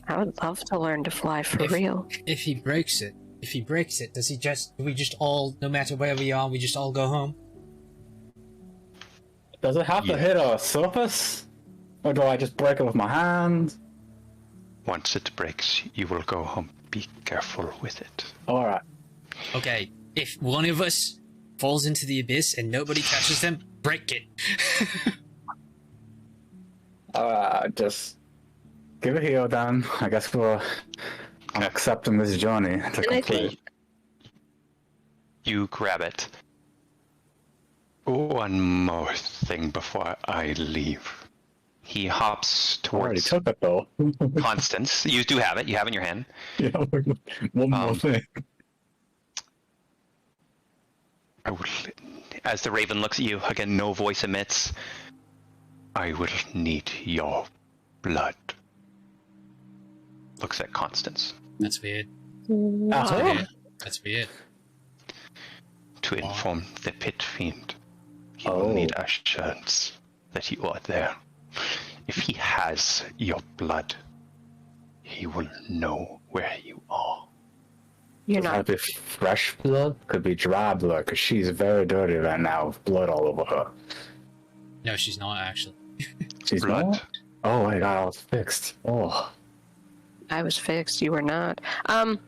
I would love to learn to fly for real.
If he breaks it, do we just all, no matter where we are, we just all go home?
Does it have to hit a surface? Or do I just break it with my hand?
Once it breaks, you will go home. Be careful with it.
Alright.
Okay, if one of us falls into the abyss and nobody catches them, break it.
Just give it here then. I guess I'm accepting this journey to
And I
complete.
think
You grab it. One more thing before I leave. He hops
I already
towards
took it though.
Constance. You do have it. You have it in your hand.
Yeah, one more thing.
I will, as the raven looks at you, again, no voice emits. I will need your blood. Looks at Constance.
That's weird.
At all?
Weird. That's weird.
To inform the pit fiend. He
Oh.
will need assurance that you are there. If he has your blood, he will know where you are.
you're
Could
not.
be fresh blood, could be dry blood, because she's very dirty right now with blood all over her.
No, she's not actually.
She's
Blood.
not? Oh my god, I was fixed. Oh.
I was fixed. You were not.
I'm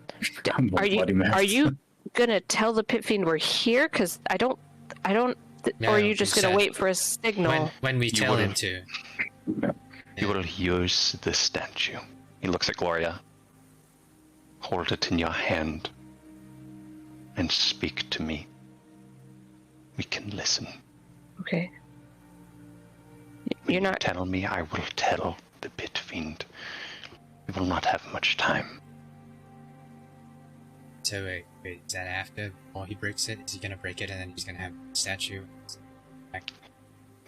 a
Are you
bloody mess.
are you gonna tell the pit fiend we're here? Because I don't.
No,
or are you just
he
gonna
said
wait for a signal?
When we tell him to.
You will use the statue. He looks at Gloria. Hold it in your hand and speak to me. We can listen.
Okay.
When
You're
you
not.
tell me, I will tell the pit fiend. We will not have much time.
So wait, is that after? Before he breaks it? Is he gonna break it and then he's gonna have the statue?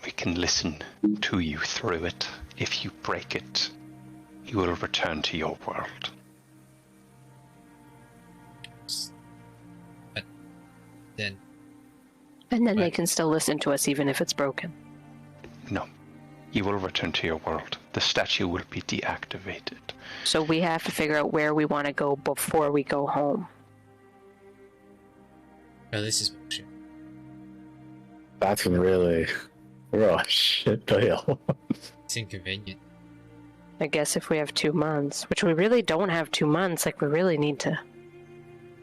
We can listen to you through it. If you break it, you will return to your world.
But then,
And then they
Right.
can still listen to us even if it's broken.
No. You will return to your world. The statue will be deactivated.
So we have to figure out where we want to go before we go home.
oh, this is bullshit.
That's really shit deal.
It's inconvenient.
I guess if we have 2 months, which we really don't have 2 months, like we really need to.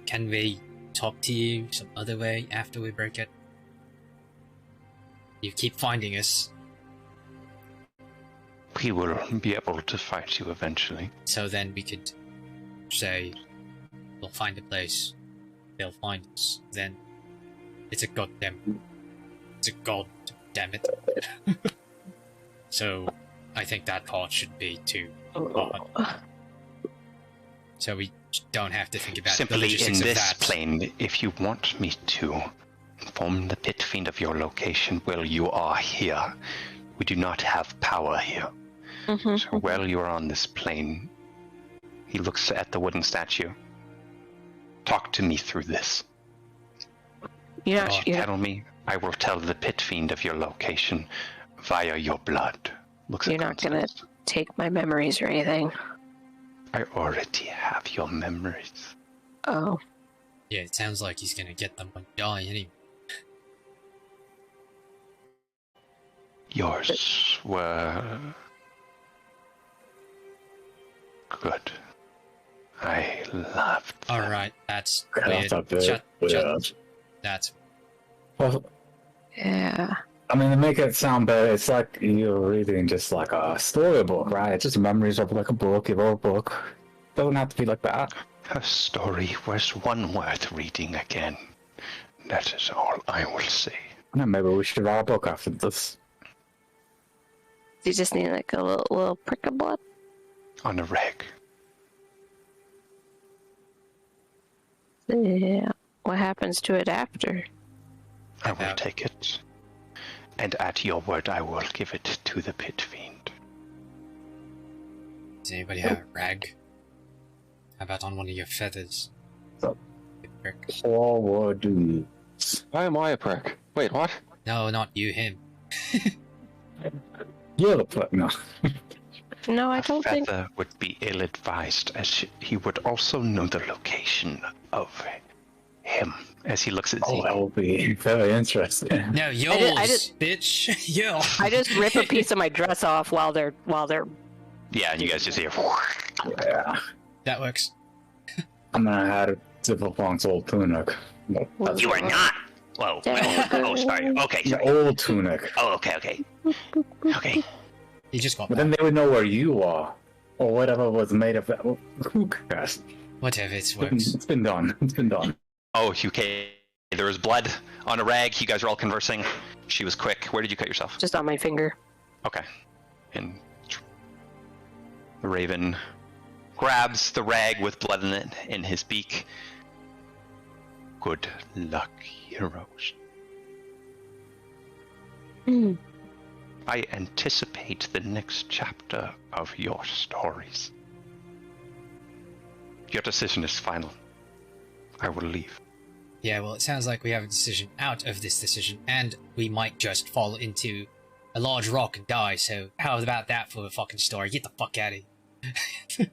Can we talk to you some other way after we break it? You keep finding us,
We will be able to fight you eventually.
so then we could say, we'll find a place, they'll find us, then it's a god damn it. So, I think that part should be too hard. So we don't have to think about the
Simply in
logistics of
this
that.
plane, if you want me to inform the pit fiend of your location while you are here, we do not have power here.
Mhm.
So while you are on this plane, he looks at the wooden statue. Talk to me through this.
You're
Oh,
not. You're not,
Tell me, I will tell the pit fiend of your location via your blood. Looks
you're
at
not gonna
Constance.
take my memories or anything.
I already have your memories.
Oh.
Yeah, it sounds like he's gonna get them when you die anyway.
Yours were good. I loved them.
Alright, that's
That's
weird.
a bit
Shut,
weird.
that's
Well,
Yeah.
I mean, to make it sound better, it's like you're reading just like a storybook, right? It's just memories of like a book. You wrote a book. Doesn't have to be like that.
Her story was one worth reading again. That is all I will say.
Yeah, maybe we should write a book after this.
You just need like a little prick of blood.
On a reg.
Yeah. What happens to it after?
I will take it. And at your word, I will give it to the pit fiend.
Does anybody have a rag? How about on one of your feathers?
So-
You prick.
Forward dudes.
Why am I a prick? Wait, what?
No, not you, him.
You're the prick, no.
No, I
A
don't think.
feather would be ill-advised, as he would also know the location of him. As he looks at
Oh,
Zeke.
that will be very interesting.
No, yours,
I just-
bitch. Yo.
I just rip a piece of my dress off while they're.
Yeah, and you guys just hear.
Yeah.
That works.
I'm gonna have to zip up on old tunic. That's
You are not. Whoa. Oh, sorry. Okay,
the
sorry.
old tunic.
Oh, okay. Okay.
You just got
But then they would know where you are. Or whatever was made of that. Who cares?
whatever, it works.
It's been done. It's been done.
Oh, okay. There was blood on a rag. You guys were all conversing. She was quick. Where did you cut yourself?
Just on my finger.
Okay. And the raven grabs the rag with blood in it in his beak.
Good luck, heroes.
Mm.
I anticipate the next chapter of your stories. Your decision is final. I will leave.
Yeah, well, it sounds like we have a decision out of this decision, and we might just fall into a large rock and die, so how about that for a fucking story? Get the fuck out of here.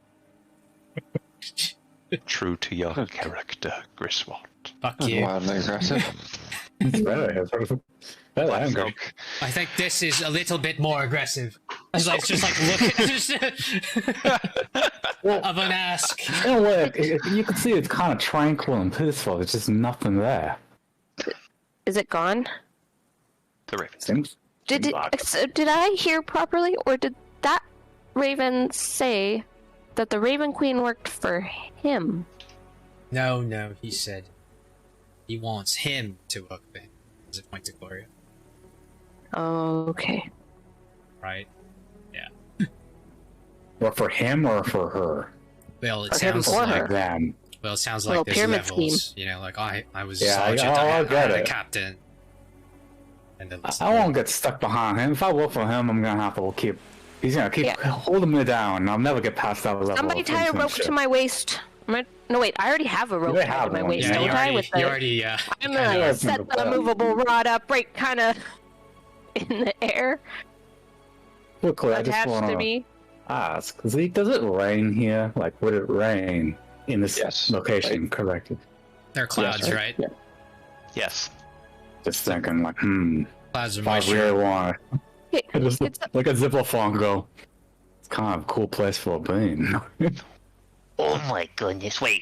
True to your character, Griswold.
Fuck
That's
you.
wildly aggressive.
It's very angry.
I think this is a little bit more aggressive. It's like, just like, look at of an ask.
In a way, you can see it's kind of tranquil and peaceful. There's just nothing there.
Is it gone?
The raven.
Seems
Did
like
did I hear properly, or did that raven say that the Raven Queen worked for him?
No, he said he wants him to work for him. As a point to Gloria,
Okay.
right?
Or for him or for her?
Well, it
For him
sounds
or
like
her.
Like them.
well, it sounds
Little
like there's
pyramid
levels. You know, like I was a
Yeah,
sergeant,
I
I
get
had a
it.
captain, and then
I won't get stuck behind him. If I work for him, I'm gonna have to keep. He's gonna keep holding me down. I'll never get past that level.
Somebody
of
tie a rope
internship.
to my waist. No, wait. I already have a rope
already
tied
have
to my
one,
waist,
Yeah,
don't
you
I?
already,
With
you
the,
already,
I'm
kinda-
gonna set the movable rod up right kind of in the air,
Quickly, I just
attached
wanna
to me.
ask, Zeke, does it rain here? Like, would it rain in this
Yes.
location? Correct.
They're clouds,
Yes,
right?
Yeah.
Yes.
Just thinking, like,
Clouds are
if I
moisture.
really want
It-
to just
it's
like a ziplophone go. It's kind of a cool place for a bean.
Oh my goodness. Wait.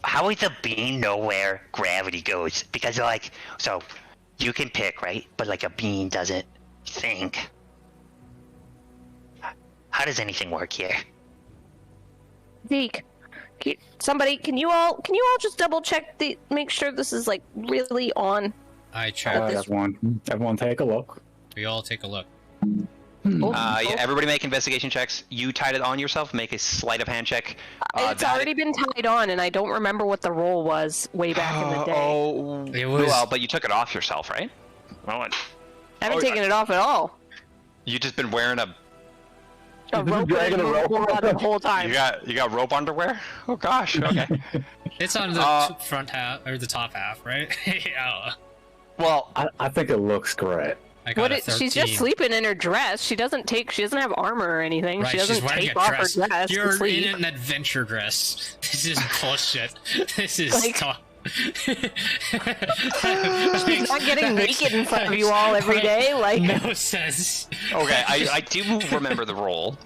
How would the bean know where gravity goes? Because like, so you can pick, right? But like a bean doesn't think. How does anything work here?
Zeke, can you all just double check make sure this is like really on?
I check.
Everyone take a look.
We all take a look.
Yeah, everybody make investigation checks. You tied it on yourself. Make a sleight of hand check.
It's already been tied on, and I don't remember what the roll was way back in the day.
Oh,
It was-
well, but you took it off yourself, right?
Oh,
I haven't taken it off at all.
You just been wearing a.
A rope
dragging
and
a rope.
movable rod the whole time.
You got rope underwear? Oh gosh. Okay.
It's on the front half or the top half, right? Yeah.
Well,
I think it looks great.
I got a 13.
She's just sleeping in her dress. She doesn't have armor or anything.
Right,
She
she's
doesn't
wearing
take
a
off
dress.
her dress to
You're
sleep.
in an adventure dress. This is bullshit. This is
Like-
She's
She's not getting naked in front of you all every day. Like,
no sense.
okay. I do remember the roll,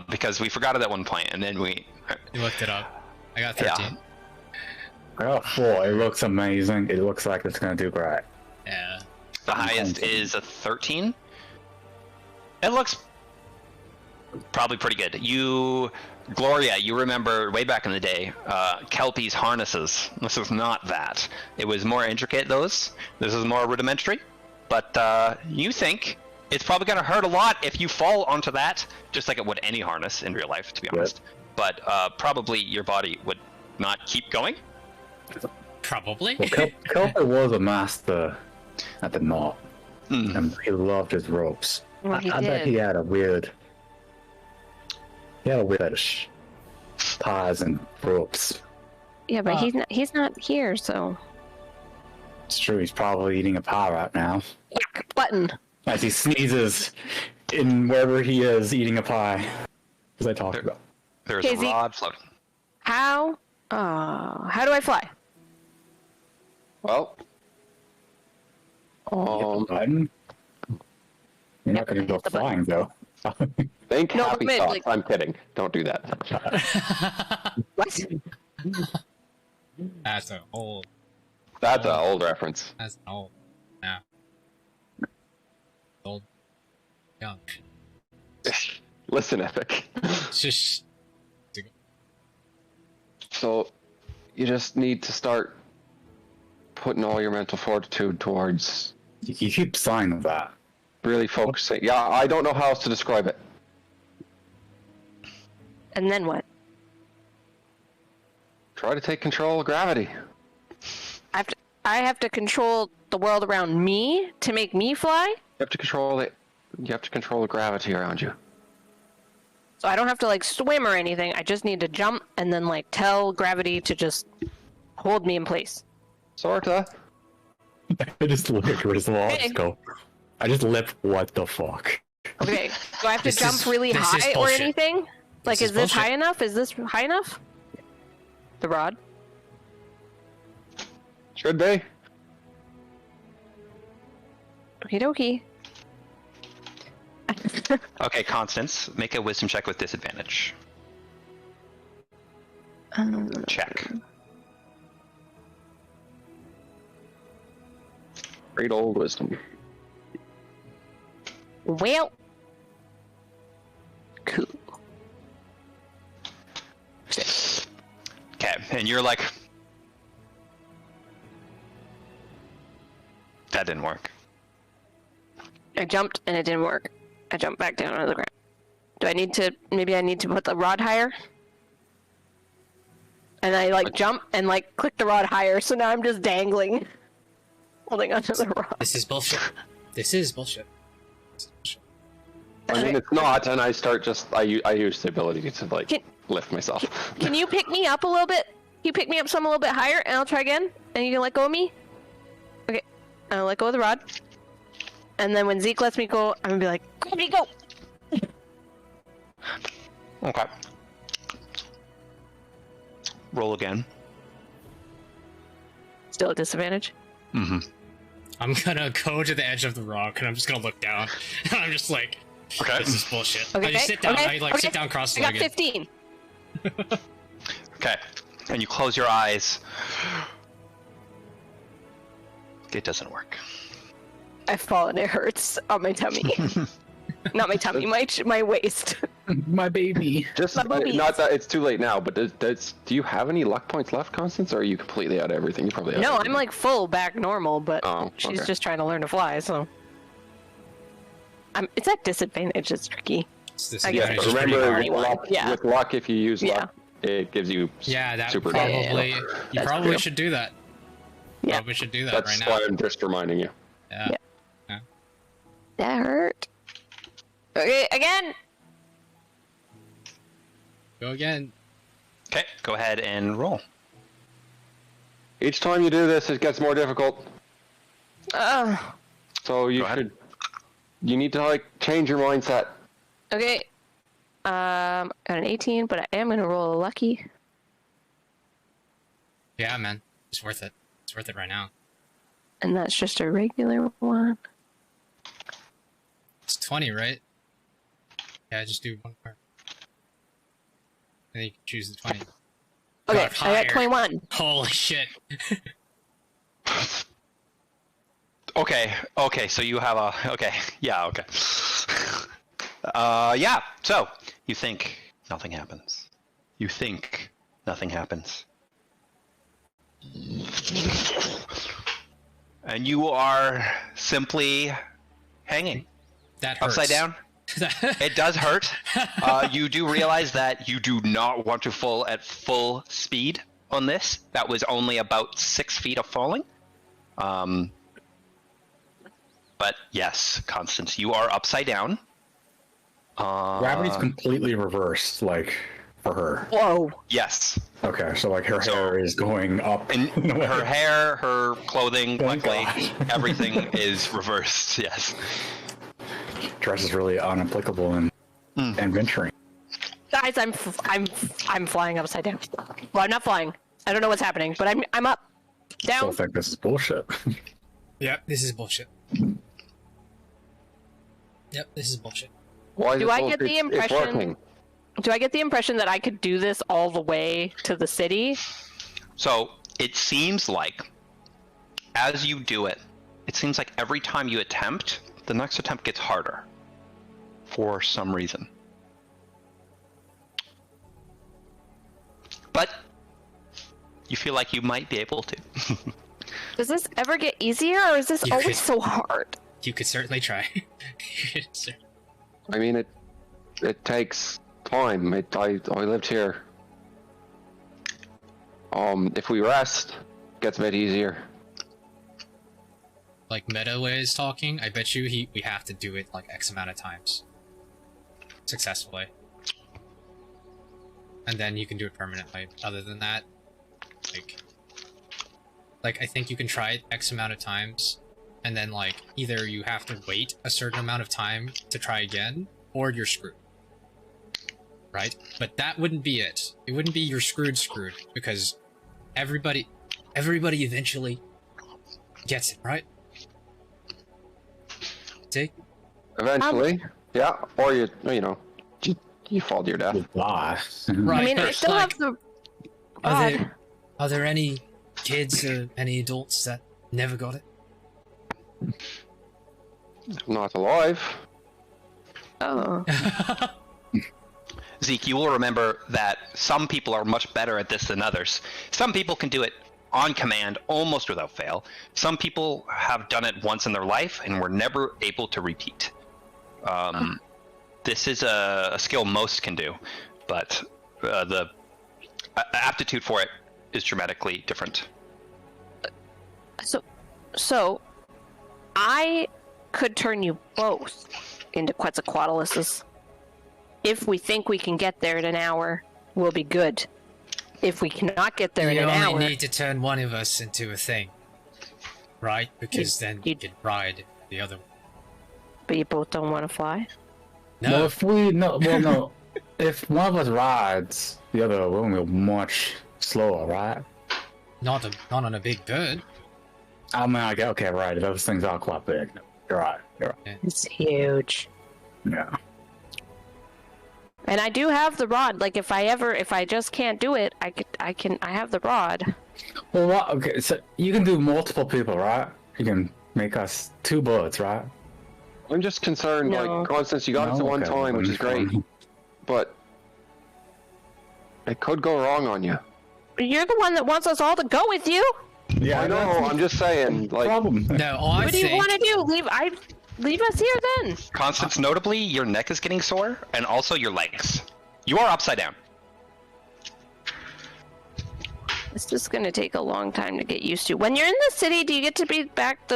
because we forgot it at one point, and then we.
You looked it up. I got
Yeah.
13.
I got 4. It looks amazing. It looks like it's gonna do great.
Yeah.
The highest is a 13. It looks probably pretty good. Gloria, you remember way back in the day, Kelpie's harnesses. This is not that. It was more intricate, those. This is more rudimentary. But you think it's probably going to hurt a lot if you fall onto that, just like it would any harness in real life, to be honest. But probably your body would not keep going.
Probably.
Well, Kelpie was a master at the knot, and he loved his ropes.
Well,
I bet he had a weird fetish. Ties and ropes.
Yeah, but he's not here, so.
It's true, he's probably eating a pie right now.
Yuck, button.
As he sneezes in wherever he is eating a pie. As I talked about.
There's a rod floating.
How do I fly?
Well,
Button. You're not going to go
hit the
flying, though.
think
No,
happy
but,
thoughts.
like-
I'm kidding. Don't do that.
What?
That's an old.
That's an old reference.
That's an old. Yeah. Old. Young.
Listen, Epic.
It's just.
So, you just need to start putting all your mental fortitude towards
You keep saying that.
really focusing. Yeah, I don't know how else to describe it.
And then what?
Try to take control of gravity.
I have to control the world around me to make me fly?
You have to control it. You have to control the gravity around you.
So I don't have to like swim or anything. I just need to jump and then like tell gravity to just hold me in place.
Sorta.
I just look at his
Okay.
go. I just lip, what the fuck?
Okay. Do I have to
This
jump
is-
really
this is
high or
bullshit.
anything? Like,
This
is
is
this high
bullshit.
enough? Is this high enough? The rod?
Should be.
Okie dokie.
Okay, Constance, make a wisdom check with disadvantage. Check.
Great old wisdom.
Well. Cool.
Okay, and you're like, that didn't work.
I jumped and it didn't work. I jumped back down on the ground. Do I need to, maybe I need to put the rod higher? And I like jump and like click the rod higher, so now I'm just dangling. Holding onto the rod.
This is bullshit. This is bullshit.
I mean, it's not, and I start just. I use the ability to like lift myself.
Can you pick me up a little bit? Can you pick me up some a little bit higher and I'll try again? And you can let go of me? Okay. I'll let go of the rod. And then when Zeke lets me go, I'm gonna be like, gravity, go!
Okay. Roll again.
Still at disadvantage?
Mm-hmm.
I'm gonna go to the edge of the rock and I'm just gonna look down. And I'm just like,
Okay.
this is bullshit.
Okay,
I just sit down.
okay,
I like
okay.
sit down
I got
cross-legged.
15.
Okay. And you close your eyes. It doesn't work.
I've fallen. It hurts on my tummy. Not my tummy, my waist.
My baby.
Just
My boobies.
not that it's too late now, but do you have any luck points left, Constance, or are you completely out of everything? You probably have
No,
everything.
I'm like full back normal, but
Oh,
she's
okay.
just trying to learn to fly, so. It's at disadvantage, it's tricky.
This
I
is
guess
pretty
it's
Remember,
hard.
with luck,
Yeah.
with luck, if you use
Yeah.
luck, it gives you
Yeah, that
super
probably.
damage.
You
That's
probably
true.
should do that.
Yeah.
Probably should do that
That's
right now.
why I'm just reminding you.
Yeah.
That hurt. Okay, again!
Go again.
Okay, go ahead and roll.
Each time you do this, it gets more difficult. So you
Go ahead.
should. You need to like change your mindset.
Okay. Got an 18, but I am gonna roll a lucky.
Yeah, man. It's worth it. It's worth it right now.
And that's just a regular one.
It's 20, right? Yeah, just do one more. And you can choose the 20.
Okay,
God,
I
higher.
got 21.
Holy shit.
Okay, so you have a... Okay, yeah, okay. Yeah, so you think nothing happens. You think nothing happens. And you are simply hanging.
That hurts.
Upside down. It does hurt. You do realize that you do not want to fall at full speed on this. That was only about 6 feet of falling. But yes, Constance, you are upside down.
Gravity's completely reversed, like, for her.
Whoa.
Yes.
Okay, so like her hair is going up.
And her hair, her clothing,
Thank
luckily,
God.
everything is reversed. Yes.
Dress is really unapplicable in venturing.
Guys, I'm flying upside down. Well, I'm not flying. I don't know what's happening, but I'm up. Down.
Still think this is bullshit.
Yep, this is bullshit. Yep, this is bullshit.
Why is
Do
it
I
both-
get the
it's
impression-
working.
Do I get the impression that I could do this all the way to the city?
So it seems like as you do it, it seems like every time you attempt, the next attempt gets harder for some reason. But you feel like you might be able to.
Does this ever get easier, or is this
You
always
could-
so hard?
You could certainly try.
I mean, it takes time. I lived here. If we rest, it gets a bit easier.
Like Meta is talking, I bet you we have to do it like X amount of times. Successfully. And then you can do it permanently. Other than that, like I think you can try it X amount of times, and then like either you have to wait a certain amount of time to try again, or you're screwed. Right? But that wouldn't be it. It wouldn't be you're screwed, because everybody eventually gets it, right? Zeke?
Eventually, yeah. Or you fall to your death.
Blah.
Right.
I mean, I
but,
still
like,
have the
Are
rod.
there any kids or any adults that never got it?
Not alive.
Oh.
Zeke, you will remember that some people are much better at this than others. Some people can do it on command almost without fail. Some people have done it once in their life and were never able to repeat. This is a skill most can do, but the aptitude for it is dramatically different.
So, I could turn you both into Quetzalcoatluses. If we think we can get there in an hour, we'll be good. If we cannot get there in
You
an hour,
only need to turn one of us into a thing, right? Because then you
you-
can ride the other one.
but you both don't want to fly.
No,
Well, if we no, if one of us rides, the other will go much slower, right?
not on a big bird.
I mean, I get okay, right? Those things are quite big. You're right.
It's huge.
Yeah.
And I do have the rod. Like if I just can't do it, I have the rod.
Well, what? Okay, so you can do multiple people, right? You can make us 2 birds, right?
I'm just concerned,
No.
like, Constance, you got it to one
Okay,
time, which is great, but it could go wrong on you.
You're the one that wants us all to go with you.
Yeah,
I know, I'm just saying, like,
problem.
No, I
What do you want to do? Leave us here then.
Constance, notably, your neck is getting sore, and also your legs. You are upside down.
It's just gonna take a long time to get used to. When you're in the city, do you get to be back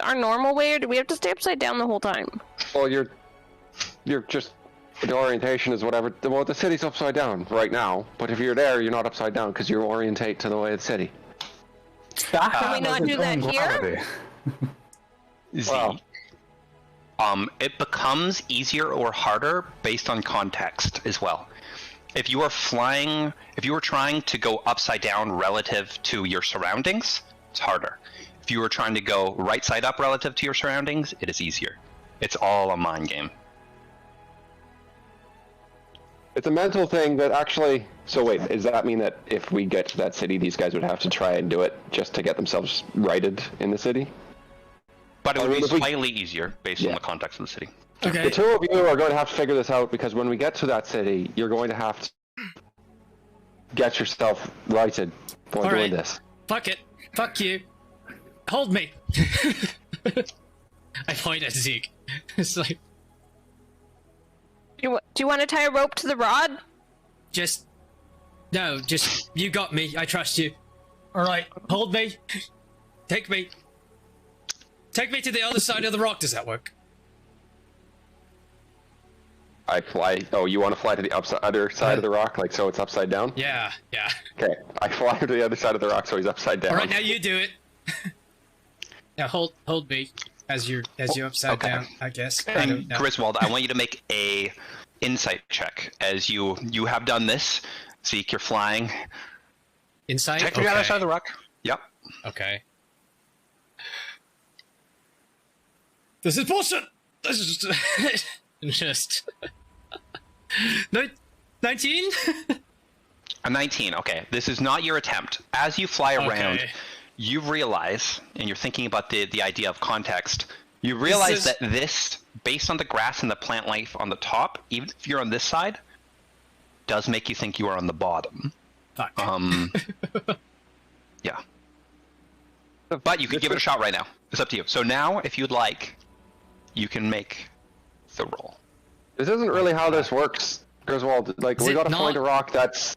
our normal way, or do we have to stay upside down the whole time?
well, you're just, the orientation is whatever. Well, the city's upside down right now, but if you're there, you're not upside down because you orientate to the way of the city.
Can we not do that here?
Z.
Wow.
It becomes easier or harder based on context as well. If you are trying to go upside down relative to your surroundings, it's harder. If you were trying to go right side up relative to your surroundings, it is easier. It's all a mind game.
It's a mental thing that actually. So wait, does that mean that if we get to that city, these guys would have to try and do it just to get themselves righted in the city?
But it would be
If we-
slightly easier based on the context of the city.
Okay.
The two of you are going to have to figure this out because when we get to that city, you're going to have to get yourself righted for
All
doing
right.
this.
Fuck it. Fuck you. Hold me. I point at Zeke. It's like,
Do you want to tie a rope to the rod?
just you got me. I trust you. All right, hold me. Take me to the other side of the rock. Does that work?
I fly. Oh, you want to fly to the other side of the rock, like so it's upside down?
Yeah.
Okay. I fly to the other side of the rock so he's upside down.
All right, now you do it. Now hold me as you're upside down. I guess. I
And
don't know.
Griswold, I want you to make a insight check as you have done this. Zeke, you're flying.
Insight.
Check the other side of the rock. Yep.
Okay. This is bullshit. This is just 19.
A 19. Okay. This is not your attempt. As you fly around,
Okay.
you realize, and you're thinking about the idea of context, you realize that this, based on the grass and the plant life on the top, even if you're on this side, does make you think you are on the bottom.
Fuck.
Yeah. But you could give it a shot right now. It's up to you. So now, if you'd like, you can make the roll.
This isn't really how this works, Griswold. Like,
Is
we
it
gotta
not?
find a rock that's...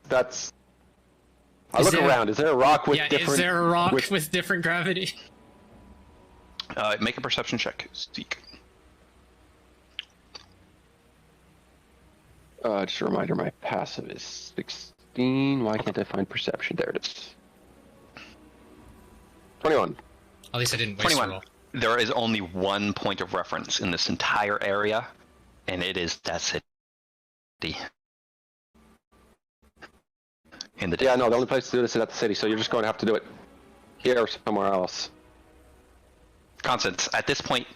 I
Is
look
there-
around. Is there a rock with
Yeah,
different...
is there a rock
with-
with different gravity?
Make a perception check, Zeke.
Just a reminder, my passive is 16. Why can't I find perception? There it is. 21.
At least I didn't waste a
21.
roll.
There is only one point of reference in this entire area, and it is that city. In the
Yeah, no, the only place to do this is at the city, so you're just going to have to do it here or somewhere else.
Constance, at this point,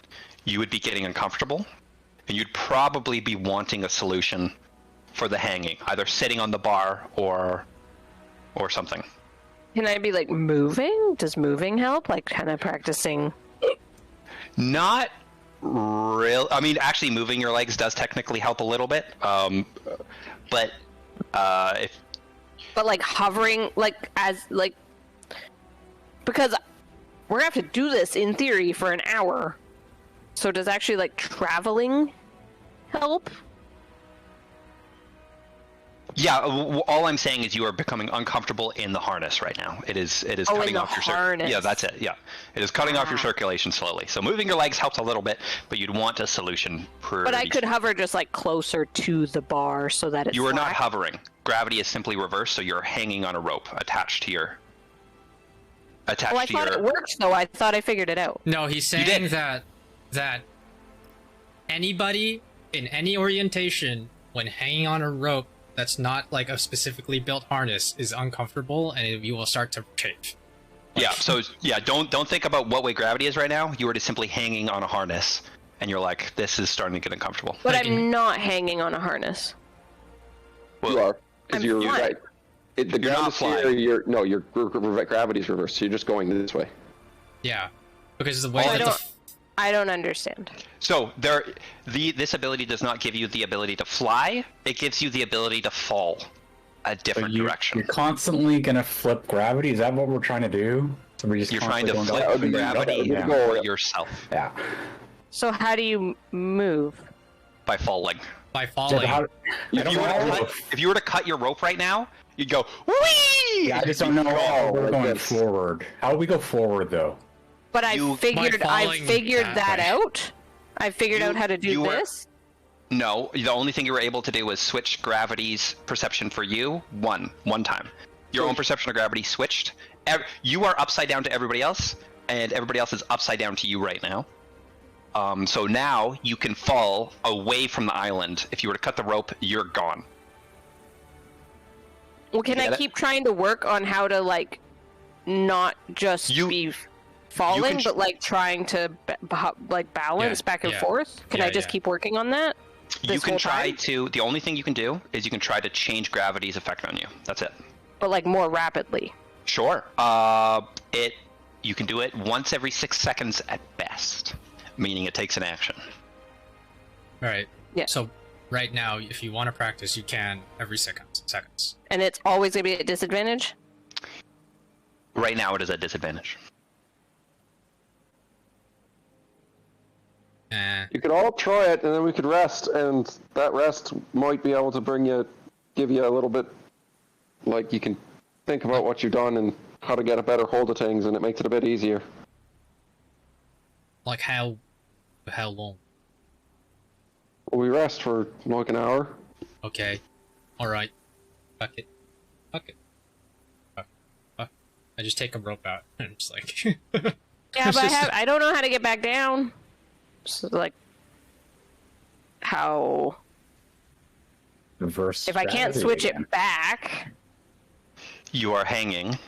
you would be getting uncomfortable, and you'd probably be wanting a solution for the hanging, either sitting on the bar or something.
Can I be like moving? Does moving help? Like kind of practicing?
Not real. I mean, actually, moving your legs does technically help a little bit. But if
But like hovering, like because we're gonna have to do this in theory for an hour. So does actually like traveling help?
yeah, all I'm saying is you are becoming uncomfortable in the harness right now. It is
Oh, in
cutting
the
off your
harness.
Yeah, that's it. Yeah, it is cutting off your circulation slowly. So moving your legs helps a little bit, but you'd want a solution.
But I could hover just like closer to the bar so that it's
You are not
flat.
hovering. Gravity is simply reversed, so you're hanging on a rope attached to your.
Oh, I thought it worked though. I thought I figured it out.
No, he's saying
did.
that anybody in any orientation when hanging on a rope that's not like a specifically built harness is uncomfortable, and you will start to chafe.
Yeah. So yeah, don't think about what way gravity is right now. You are just simply hanging on a harness, and you're like, this is starting to get uncomfortable.
But
Like
I'm not hanging on a harness.
You are, because
I'm
you're
flying.
right. The
You're
ground
not
is here,
flying.
your gravity's reversed, so you're just going this way.
Yeah, because the way
Oh,
that the
I don't understand.
So this ability does not give you the ability to fly. It gives you the ability to fall a different direction.
You're constantly gonna flip gravity. Is that what we're trying to do? So we're just
You're trying to
constantly
flip
going up and
gravity
down.
for yourself
Yeah.
So how do you move?
by falling.
by
So
falling.
how, I
If
don't
you, were to
know.
cut, if you were to cut your rope right now, you'd go whee!
Yeah, I just don't know how we're
like
going
this.
forward. How do we go forward though?
But I
You-
figured
By falling
that
that way.
out. I figured out how to do
you were-
this.
No, the only thing you were able to do was switch gravity's perception for you one time. Your own perception of gravity switched. You are upside down to everybody else, and everybody else is upside down to you right now. So now you can fall away from the island. If you were to cut the rope, you're gone.
Well, can
Get
I
it?
keep trying to work on how to like not just
You-
be falling,
can-
but like trying to like balance
Yeah,
back and
yeah.
forth? Can
Yeah,
I just
yeah.
keep working on that?
You
This
can
whole
try
time?
to. The only thing you can do is you can try to change gravity's effect on you. That's it.
But like more rapidly.
Sure. You can do it once every 6 seconds at best, meaning it takes an action.
All right.
Yeah.
So right now, if you want to practice, you can every seconds.
And it's always going to be at disadvantage?
Right now, it is at disadvantage.
You could all try it, and then we could rest, and that rest might be able to give you a little bit, like you can think about what you've done and how to get a better hold of things, and it makes it a bit easier.
Like how long?
Well, we rest for like an hour.
Okay. All right. Fuck it. Fuck. I just take a rope out and I'm just like.
Yeah, but I don't know how to get back down. So, like, how?
Reverse
If I can't
strategy
switch
again.
it back.
You are hanging.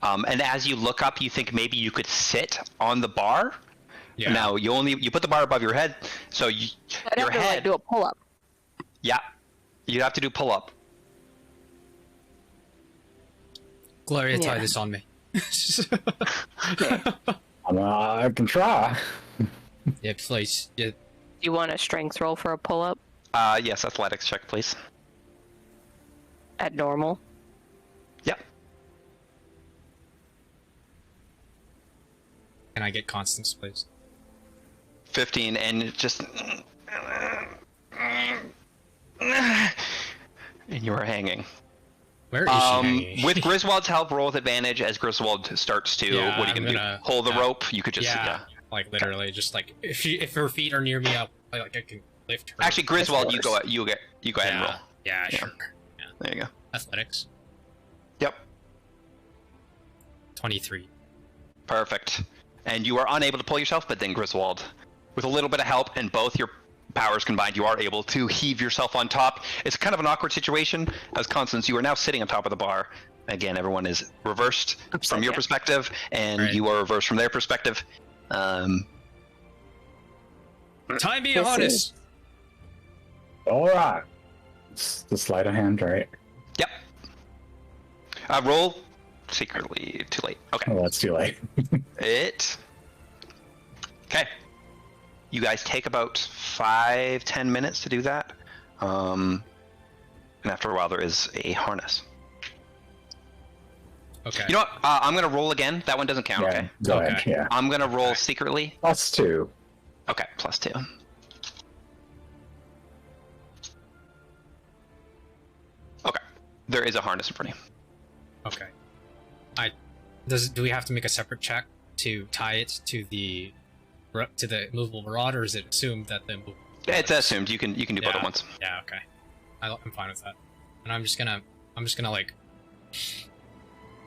And as you look up, you think maybe you could sit on the bar.
Yeah.
Now, you put the bar above your head, so
I'd
your
have to,
head...
like, do a pull-up.
Yeah. You'd have to do pull-up.
Gloria, tie
Yeah.
this on me.
I can try.
Yeah, please. Yeah.
Do you want a strength roll for a pull-up
Yes, athletics check, please.
at normal?
Yep.
Can I get constants, please?
15, and it just... And you are hanging.
Where is she hanging?
With Griswold's help, roll with advantage as Griswold starts to...
Yeah,
what are you
I'm
going to
gonna-
do? Hold the
yeah.
rope? You could just...
Yeah, like literally, just like if her feet are near me, I can lift her.
Actually, Griswold, you
worse.
go ahead and roll.
Yeah,
Yeah.
sure. Yeah.
There you go.
Athletics.
Yep.
23.
Perfect. And you are unable to pull yourself, but then Griswold, with a little bit of help and both your powers combined, you are able to heave yourself on top. It's kind of an awkward situation, as Constance, you are now sitting on top of the bar. Again, everyone is reversed from your perspective, and
Right.
you are reversed from their perspective.
Tie me
This
harness.
All right. It's the sleight of hand, right?
Yep. Roll secretly. Too late. Okay.
Oh, that's too late.
Okay. You guys take about 5-10 minutes to do that. And after a while, there is a harness.
Okay.
You know what? I'm going to roll again. That one doesn't count,
Yeah,
okay?
go ahead.
Okay.
Yeah.
I'm going to roll secretly.
+2.
Okay, +2. Okay. There is a harness in front of you.
Okay. Do we have to make a separate check to tie it to the movable rod, or is it assumed that the movable rod
It's assumed. You can do both
Yeah.
at once.
Yeah, okay. I'm fine with that. And I'm just gonna like.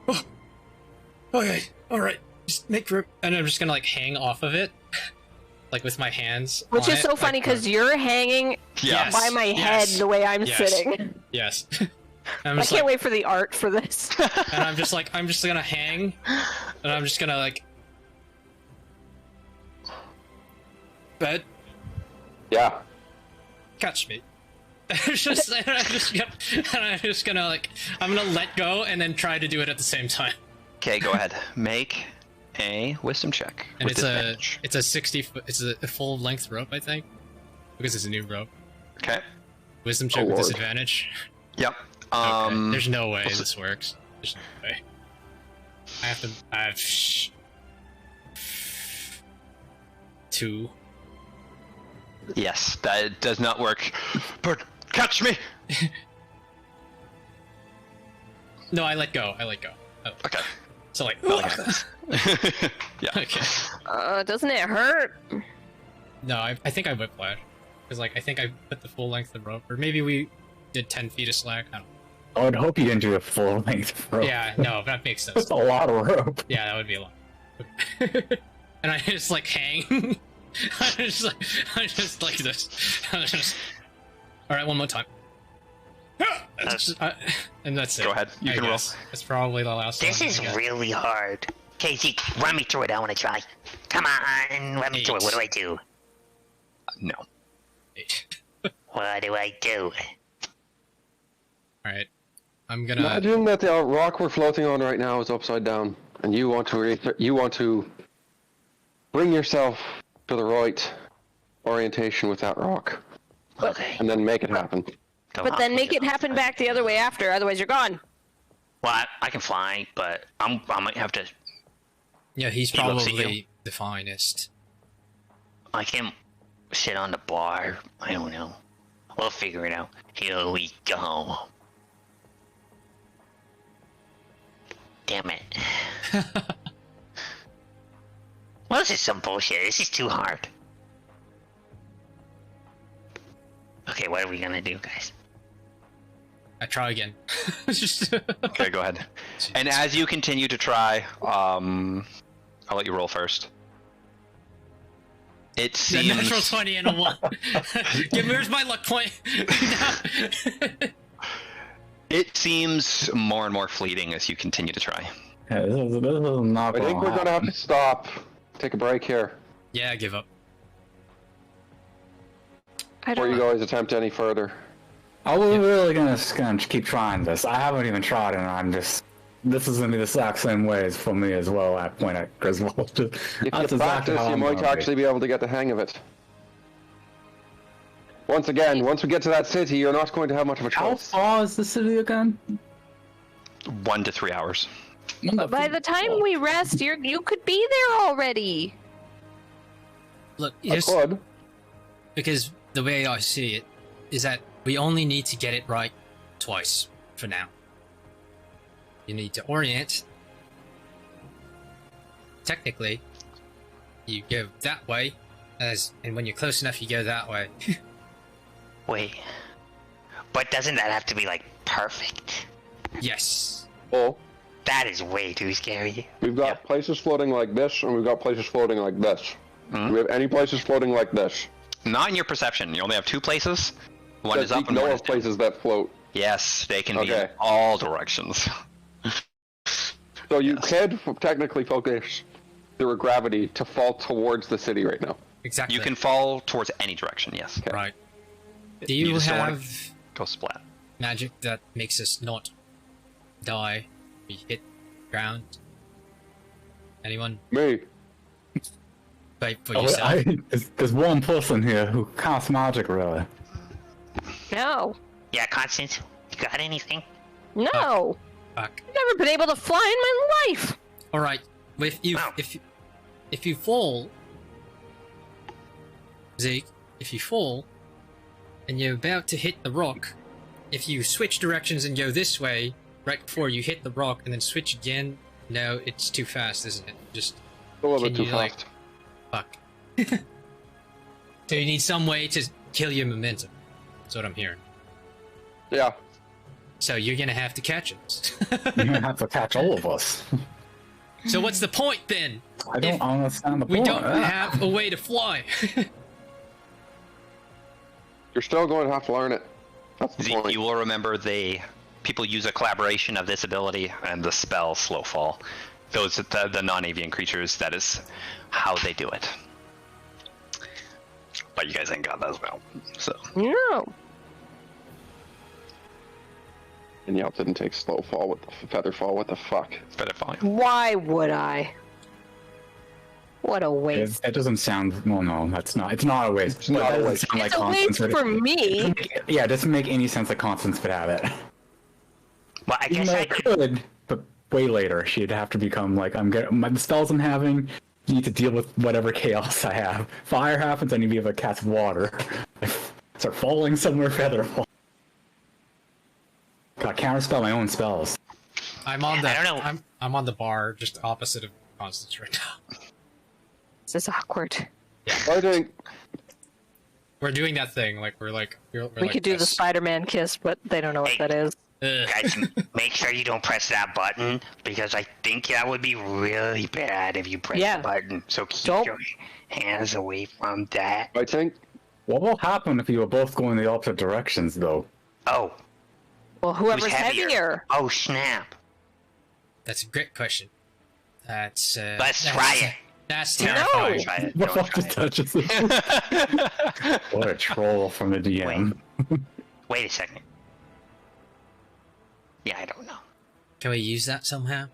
Oh, okay, all right. Just make grip, and I'm just gonna like hang off of it, like with my hands.
Which
on
is
it,
so funny
like,
because you're hanging
Yeah.
Yes.
by my
yes,
head the way I'm
yes.
sitting.
Yes. I'm
I
just
can't
like,
wait for the art for this.
and I'm just gonna hang, and I'm just gonna like. Bed,
Yeah.
catch me. I'm just gonna like, I'm gonna let go and then try to do it at the same time.
Okay, go ahead. Make a wisdom check.
And
with
it's
advantage.
a 60 foot, it's a full length rope, I think, because it's a new rope.
Okay.
Wisdom check with
Lord.
disadvantage.
Yep.
Okay. There's no way
also-
this works. There's no way. I have 2.
Yes, that does not work. But catch me.
No, I let go. Oh.
Okay.
So like,
Yeah.
okay.
Doesn't it hurt?
No, I think I whiplash. Because like, I think I put the full length of rope, or maybe we did 10 feet of slack. I don't know.
I would hope you didn't do a full length rope.
Yeah, no, that makes sense.
That's a lot of rope.
Yeah, that would be a lot. And I just like hang. I'm just like this. All right, one more time. And that's it.
Go ahead. You
I
can roll.
guess. That's probably the last
This
one.
is
I guess.
really hard. Okay, Zeke, run me through it. I want to try. Come on, run me through it. What do I do?
No.
What do I do?
All right, I'm gonna.
Imagine that the rock we're floating on right now is upside down. and you want to bring yourself to the right orientation with that rock,
Okay.
and then make it happen.
But then make it happen back the other way after, otherwise you're gone.
Well, I can fly, but I might have to.
Yeah, he's
He looks at
probably the finest.
I can sit on the bar. I don't know. We'll figure it out. Here we go. Damn it. Well, this is some bullshit. This is too hard. Okay, what are we gonna do, guys?
I try again. Just
Okay, go ahead. And as you continue to try, I'll let you roll first. It
the
seems
natural 20 and a 1. Where's my luck point?
it seems more and more fleeting as you continue to try.
Yeah, this is not
I think we're gonna have to stop. Take a break here
Yeah, I give up.
I
before
don't
you
know.
guys attempt any further.
Are we really gonna keep trying this? I haven't even tried, and I'm just. This is gonna be the exact same way as for me as well. At point at Griswold.
If you practice, you might actually be able to get the hang of it. Once again, once we get to that city, you're not going to have much of a
How
choice.
far is the city again?
1 to 3 hours.
But by the time we rest, you could be there already.
Look,
I
just
could.
because the way I see it is that we only need to get it right twice for now. You need to orient. Technically, you go that way, and when you're close enough, you go that way.
Wait. But doesn't that have to be, like, perfect?
Yes.
Well,
That is way too scary.
we've got places floating like this, and we've got places floating like this. Do we have any places floating like this?
Not in your perception. You only have 2 places. One
Does
is up
Zeke
and
know
one
of
is down.
places that float?
Yes, they can be in
Okay.
all directions.
So you could technically focus through gravity to fall towards the city right now.
Exactly.
You can fall towards any direction, yes.
Right. Do you,
just don't wanna
have
go splat.
magic that makes us not die? We hit ground. Anyone?
Me.
Wait for yourself.
There's one person here who casts magic, really.
No.
Yeah, Constance, you got anything?
No.
Fuck.
I've never been able to fly in my life.
All right. If you
Wow.
if you fall, Zeke, if you fall, and you're about to hit the rock, if you switch directions and go this way right before you hit the rock, and then switch again, no, it's too fast, isn't it? Just
A little bit
Can
too
you, like-
fast.
fuck. So you need some way to kill your momentum. That's what I'm hearing.
Yeah.
So you're gonna have to catch us.
You're gonna have to catch all of us.
So what's the point then?
I don't
If
understand the
We
point.
don't have a way to fly.
You're still going to have to learn it. That's the
Zeke,
point.
you will remember people use a collaboration of this ability and the spell Slow Fall. Those the non-avian creatures, that is how they do it. But you guys ain't got that spell, so
No.
And y'all didn't take slow fall with the feather fall. What the fuck?
better fall.
Why would I? What a waste.
It doesn't sound. Well, no, that's not. It's not a waste.
It's not
That
a
doesn't
waste.
sound
It's a
like
waste
Constance
for
would-
me.
Yeah, it doesn't make any sense that Constance would have it.
Well, I
Even
guess
though
I
it
could.
could, but way later, she'd have to become like, the spells I'm having need to deal with whatever chaos I have. Fire happens, I need to be able to cast water. Start falling somewhere, feather fall. Gotta counterspell my own spells.
I'm on the
I don't know.
I'm on the bar just opposite of Constance right now.
This is awkward.
I think
We're doing that thing like we're
We
like
could do the
this.
Spider-Man kiss, but they don't know what
Hey.
that is.
Ugh.
Guys, make sure you don't press that button because I think that would be really bad if you press
Yeah.
the button. So keep
Don't.
your hands away from that.
I think
What will happen if you were both going the opposite directions, though?
Oh,
Well, whoever's
who's
heavier.
Oh snap!
That's a great question. Let's
Let's try it.
That's
No.
terrifying.
Try it.
What
Don't
fuck
try
just
it.
touches it? What a troll from the DM.
Wait a second. Yeah, I don't know.
Can we use that somehow?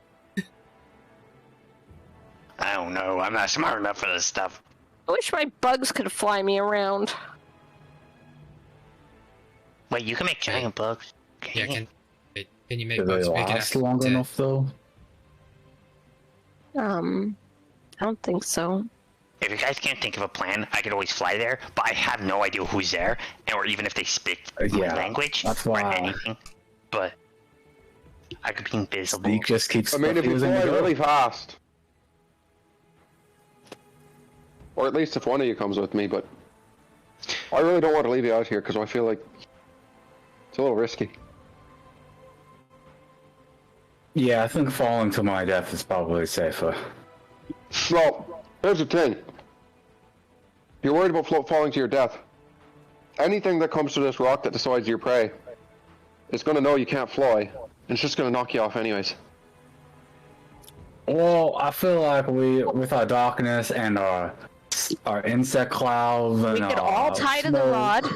I don't know. I'm not smart enough for this stuff.
I wish my bugs could fly me around.
Wait, you can make giant bugs?
Yeah, can you make
Do they
bugs big enough
last long
to...
enough though?
I don't think so.
If you guys can't think of a plan, I could always fly there, but I have no idea who's there, or even if they speak my
Yeah,
language
that's
or
why.
anything. But I could be invisible.
Zeke just keeps.
I mean, if you
refusing to
fly
go.
really fast, or at least if one of you comes with me, but I really don't want to leave you out here because I feel like it's a little risky.
Yeah, I think falling to my death is probably safer.
Well, here's the thing. You're worried about falling to your death. Anything that comes to this rock that decides your prey is going to know you can't fly, and it's just going to knock you off anyways.
Well, I feel like with our darkness and our insect clouds and
We could all tie to the
smoke,
rod.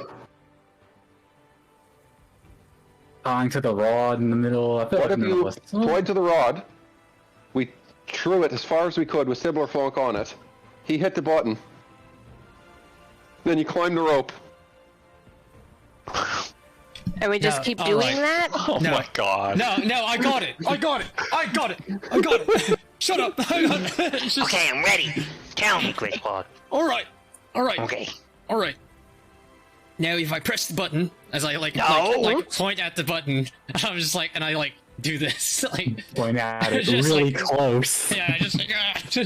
tying to the rod in the middle. I feel
What
like
if
none of
you
us-
tied to the rod, we threw it as far as we could with Sibbler Flunk on it, he hit the button, then you climb the rope.
And we just
No,
keep
all
doing
right.
that?
Oh
No.
my god.
No, I got it. I got it. Shut up. I got it. It's just-
Okay, I'm ready. Tell me, Griswold.
All right.
Okay.
All right. Now, if I press the button, as I like point at the button, I'm just like, and I like do this, like
point at it
Just
really
like-
close.
yeah, I just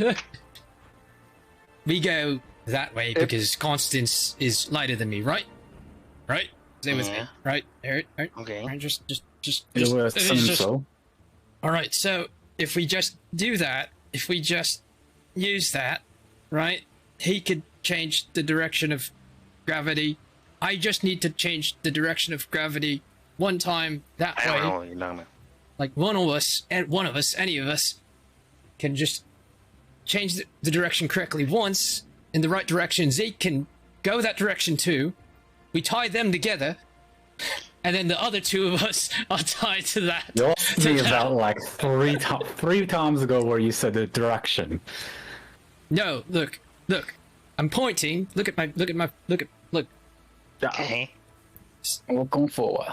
like we go that way because Constance is lighter than me, right? Right? Stay with me,
Yeah.
right? Right?
Okay.
Right? Just.
It would
it's
seem
just-
so.
All right. So if we just do that, if we just use that, right? He could change the direction of gravity. I just need to change the direction of gravity one time that
I don't know
way.
what you're talking about.
Like one of us, any of us, can just change the direction correctly once in the right direction. Zeke can go that direction too. We tie them together, and then the other two of us are tied to that.
You asked me about like three times ago where you said the direction.
No, look. I'm pointing. Look.
Okay.
We're going forward.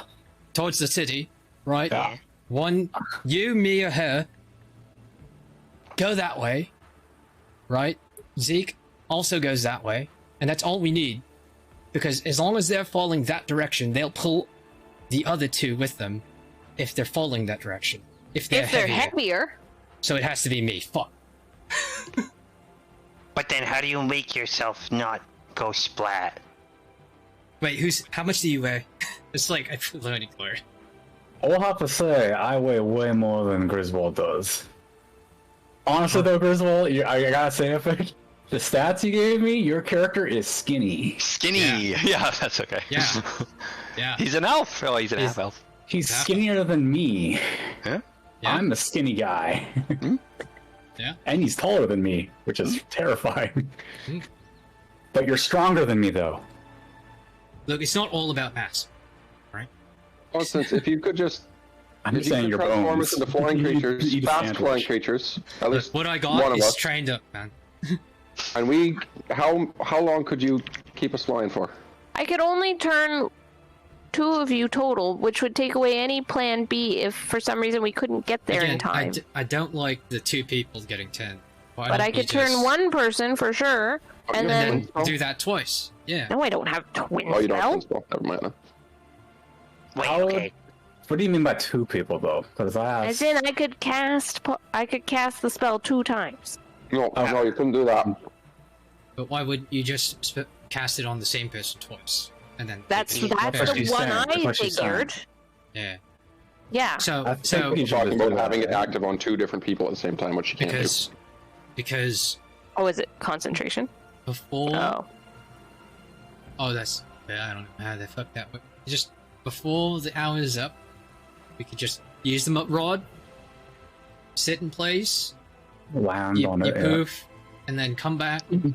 Towards the city, right?
Yeah.
One, you, me, or her, go that way, right? Zeke also goes that way, and that's all we need. Because as long as they're falling that direction, they'll pull the other two with them if they're falling that direction. If they're
heavier.
So it has to be me. Fuck.
But then how do you make yourself not go splat?
Wait, how much do you weigh? It's like, I put learning for it.
I'll have to say, I weigh way more than Griswold does. Honestly though, Griswold, I gotta say it, the stats you gave me, your character is skinny.
Skinny. Yeah, that's okay.
Yeah. Yeah.
He's an elf. Oh, he's an half elf.
He's
Yeah.
skinnier than me.
Yeah.
Yeah.
I'm the skinny guy.
Yeah.
And he's taller than me, which is terrifying.
Mm.
But you're stronger than me though.
Look, it's not all about mass.
Constance, if you could just
I'm
if you
saying
could
your
transform
bones.
us into flying
You
creatures,
eat a
fast
sandwich.
flying creatures, at least
What I
one
got
of
is
us.
trained up, man.
And how long could you keep us flying for?
I could only turn 2 of you total, which would take away any plan B if for some reason we couldn't get there in
Again,
time.
I don't like the 2 people getting 10. Why
But
don't
I
we
could turn
just-
1 person for sure, and
you
and
then...
then do that twice. Yeah.
No, I don't have twin
Oh, you don't
spell.
have spell. Never mind. Then.
Wait,
How would-
okay.
What do you mean by 2 people though? Because I have...
As in, I could cast the spell 2 times.
No,
Okay.
no, you couldn't do that.
But why would you just cast it on the same person twice? And then
That's
take it-
what
the
she's
one
saying. That's
I
what she's saying.
figured.
Yeah.
Yeah.
So
I think
so
we
You're
should
talking
just do
about
that,
having it
right?
active on 2 different people at the same time, which you can't
because
Oh, is it concentration?
before
Oh.
that's I don't know how they fucked that, but just before the hour is up, we could just use the rod, sit in place,
Land
you
on it. yeah.
poof, and then come back.
Mhm.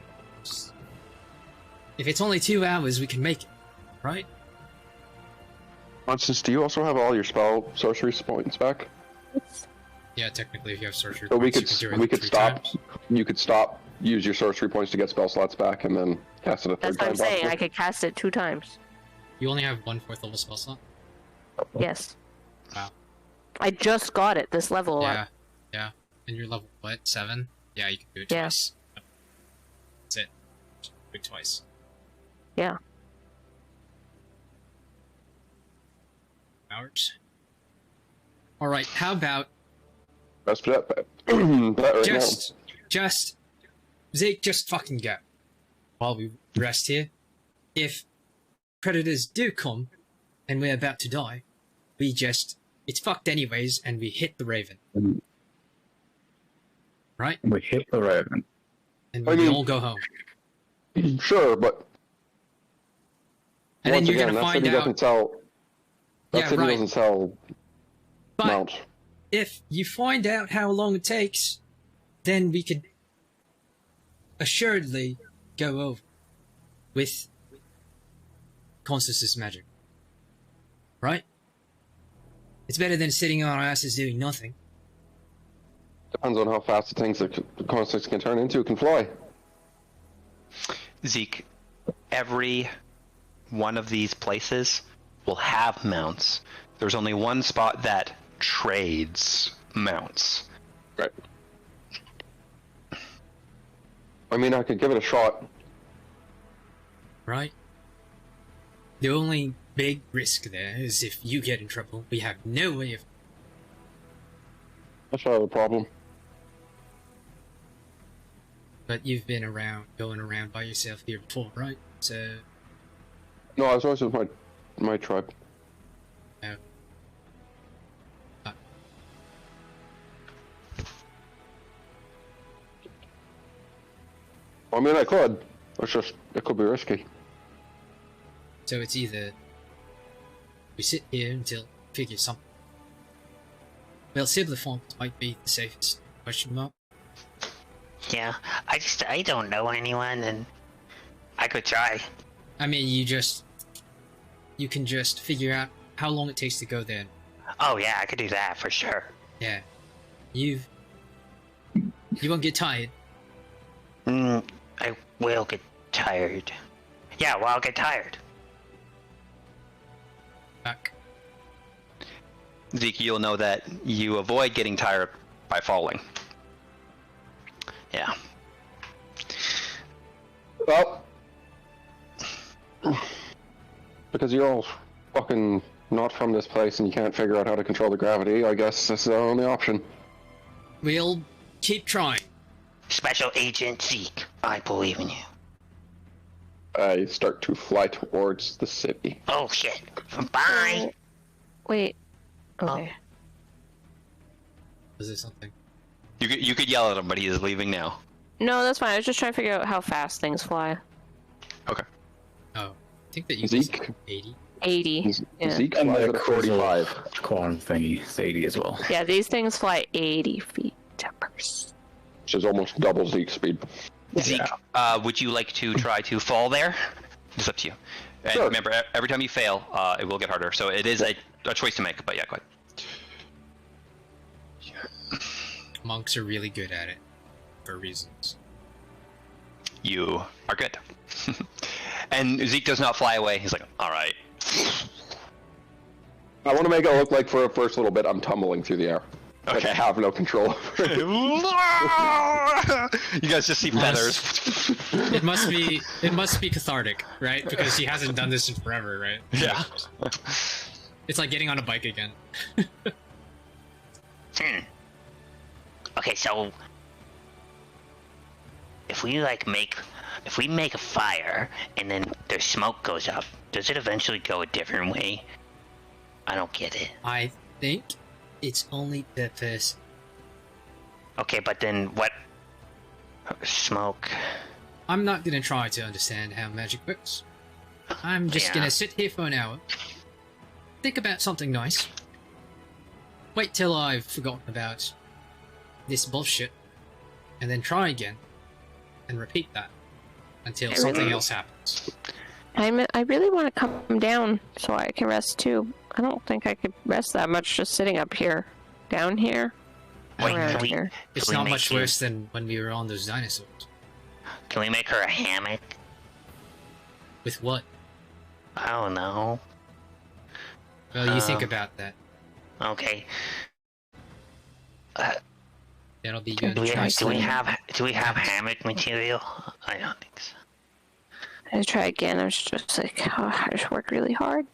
If it's only 2 hours, we can make it, right?
do. Constance, do you also have all your spell sorcery points back?
Yeah, technically, if you have sorcery
So
points, you can do it
we could
3
stop.
times.
You could stop. Use your sorcery points to get spell slots back, and then cast it a third
That's what I'm
time.
saying. I
possibly.
could cast it 2 times.
You only have 1 4th level spell slot?
Yes.
Wow.
I just got it this level.
Yeah, yeah. And you're level, what, 7? Yeah, you can do it
Yeah.
twice. That's it. Just do it twice.
Yeah.
Hours. Alright, how about
Best bet, bet right
just Zeke, just fucking go. While we rest here. If predators do come and we're about to die, it's fucked anyways, and we hit the raven. Right?
We hit the raven.
And
I
we
mean-
all go home.
now. Sure, but
And then
once
you're
again,
gonna
that
find
city
out.
doesn't sell. That
Yeah,
city
right.
doesn't sell
But
mounts.
if you find out how long it takes, then we could assuredly go over with Constance's magic. Right? It's better than sitting on our asses doing nothing.
Depends on how fast the things that the constructs can turn into can fly.
Zeke, every one of these places will have mounts. There's only one spot that trades mounts.
Right. I mean, I could give it a shot.
Right? The only big risk there is if you get in trouble, we have no way of...
That's not a problem.
But you've been going around by yourself here before, right? So,
No, I was always with my tribe. I mean, I could. It's just, it could be risky.
so it's either we sit here until we figure something. Well, Sibliforms might be the safest. Question mark.
Yeah, I don't know anyone, and I could try.
I mean, you can just figure out how long it takes to go there.
Oh yeah, I could do that for sure.
Yeah, you won't get tired.
I will get tired. Yeah, well, I'll get tired.
Back.
Zeke, you'll know that you avoid getting tired by falling. Yeah.
Well, because you're all fucking not from this place and you can't figure out how to control the gravity, I guess this is our only option.
We'll keep trying.
Special Agent Zeke, I believe in you.
I start to fly towards the city.
Oh shit. Bye.
Wait. Okay.
Was there something?
You could yell at him, but he is leaving now.
No, that's fine. I was just trying to figure out how fast things fly.
Okay.
Oh, I think that you
Zeke?
said 80.
80. Yeah.
Zeke
And
flies
the
at a
cruiser
45.
quantum thingy is 80 as well.
Yeah, these things fly 80 feet per second.
Which is almost double Zeke's speed.
Zeke, would you like to try to fall there? It's up to you. And
Sure.
remember, every time you fail, it will get harder. So it is a choice to make. But yeah, go ahead.
Monks are really good at it, for reasons.
You are good. And Zeke does not fly away. He's like, all right.
I want to make it look like for a first little bit I'm tumbling through the air. Like
Okay.
I have no control over it.
You guys just see feathers.
It must be cathartic, right? Because he hasn't done this in forever, right?
Yeah.
It's like getting on a bike again.
Okay, so if we make a fire and then their smoke goes up, does it eventually go a different way? I don't get it.
I think it's only the person.
Okay, but then what? Smoke.
I'm not gonna try to understand how magic works. I'm just
Yeah.
gonna sit here for an hour, think about something nice, wait till I've forgotten about this bullshit, and then try again, and repeat that until something else happens.
I really want to come down so I can rest too. I don't think I could rest that much just sitting up here. Down here?
Wait,
around
can we,
here.
It's
can we
not
make
much
you-
worse than when we were on those dinosaurs.
Can we make her a hammock?
With what?
I don't know.
Well, you think
Um,
about that.
Okay.
That'll be good.
Do we
try
have hammock material? I don't think so.
I try again. I was just like, oh, I just work really hard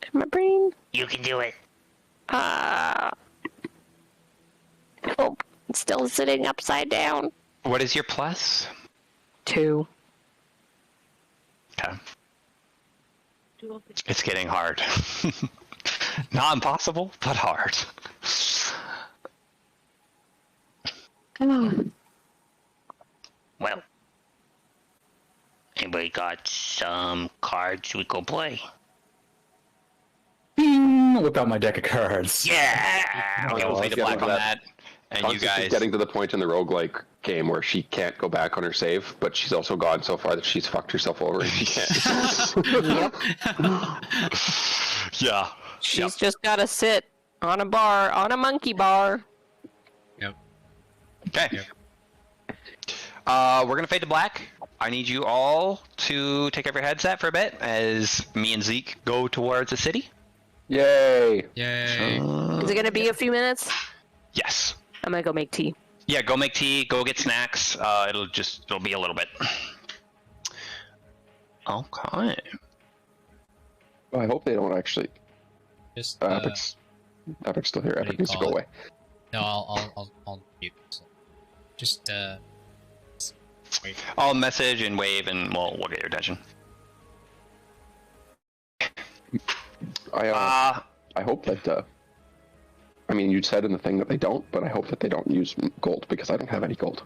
in my brain.
You can do it.
Oh, it's still sitting upside down.
What is your plus?
2.
Okay. It's getting hard. Not impossible, but hard.
Oh.
Well, anybody got some cards we go play?
Whip out my deck of cards.
Yeah.
Okay, we'll
Oh,
fade to
yeah,
black on
that-
that. And you
Constance is
guys.
getting to the point in the roguelike game where she can't go back on her save, but she's also gone so far that she's fucked herself over and she can't.
Yeah.
She's just gotta sit on a bar, on a monkey bar.
Yep.
Okay.
Yep.
We're gonna fade to black. I need you all to take off your headset for a bit as me and Zeke go towards the city.
Yay!
Yay.
Is it gonna be a few minutes?
Yes.
I'm gonna go make tea.
Yeah, go make tea, go get snacks. It'll be a little bit. Okay.
Well, I hope they don't actually.
Just,
Epic's still here.
do
Epic
you
needs to
call
go
it?
away.
no, I'll mute myself. Just, wait.
I'll message and wave and we'll get your attention.
I hope that. I mean, you said in the thing that they don't, but I hope that they don't use gold because I don't have any gold.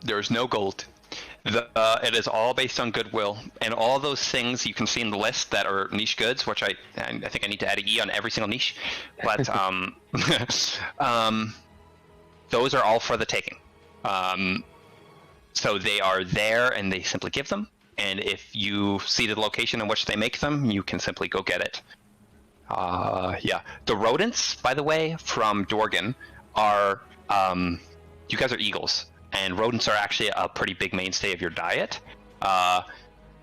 There's no gold. It is all based on goodwill, and all those things you can see in the list that are niche goods, which I think I need to add a E on every single niche, but those are all for the taking. So they are there, and they simply give them. And if you see the location in which they make them, you can simply go get it. Yeah. The rodents, by the way, from Dorgan are, you guys are eagles, and rodents are actually a pretty big mainstay of your diet.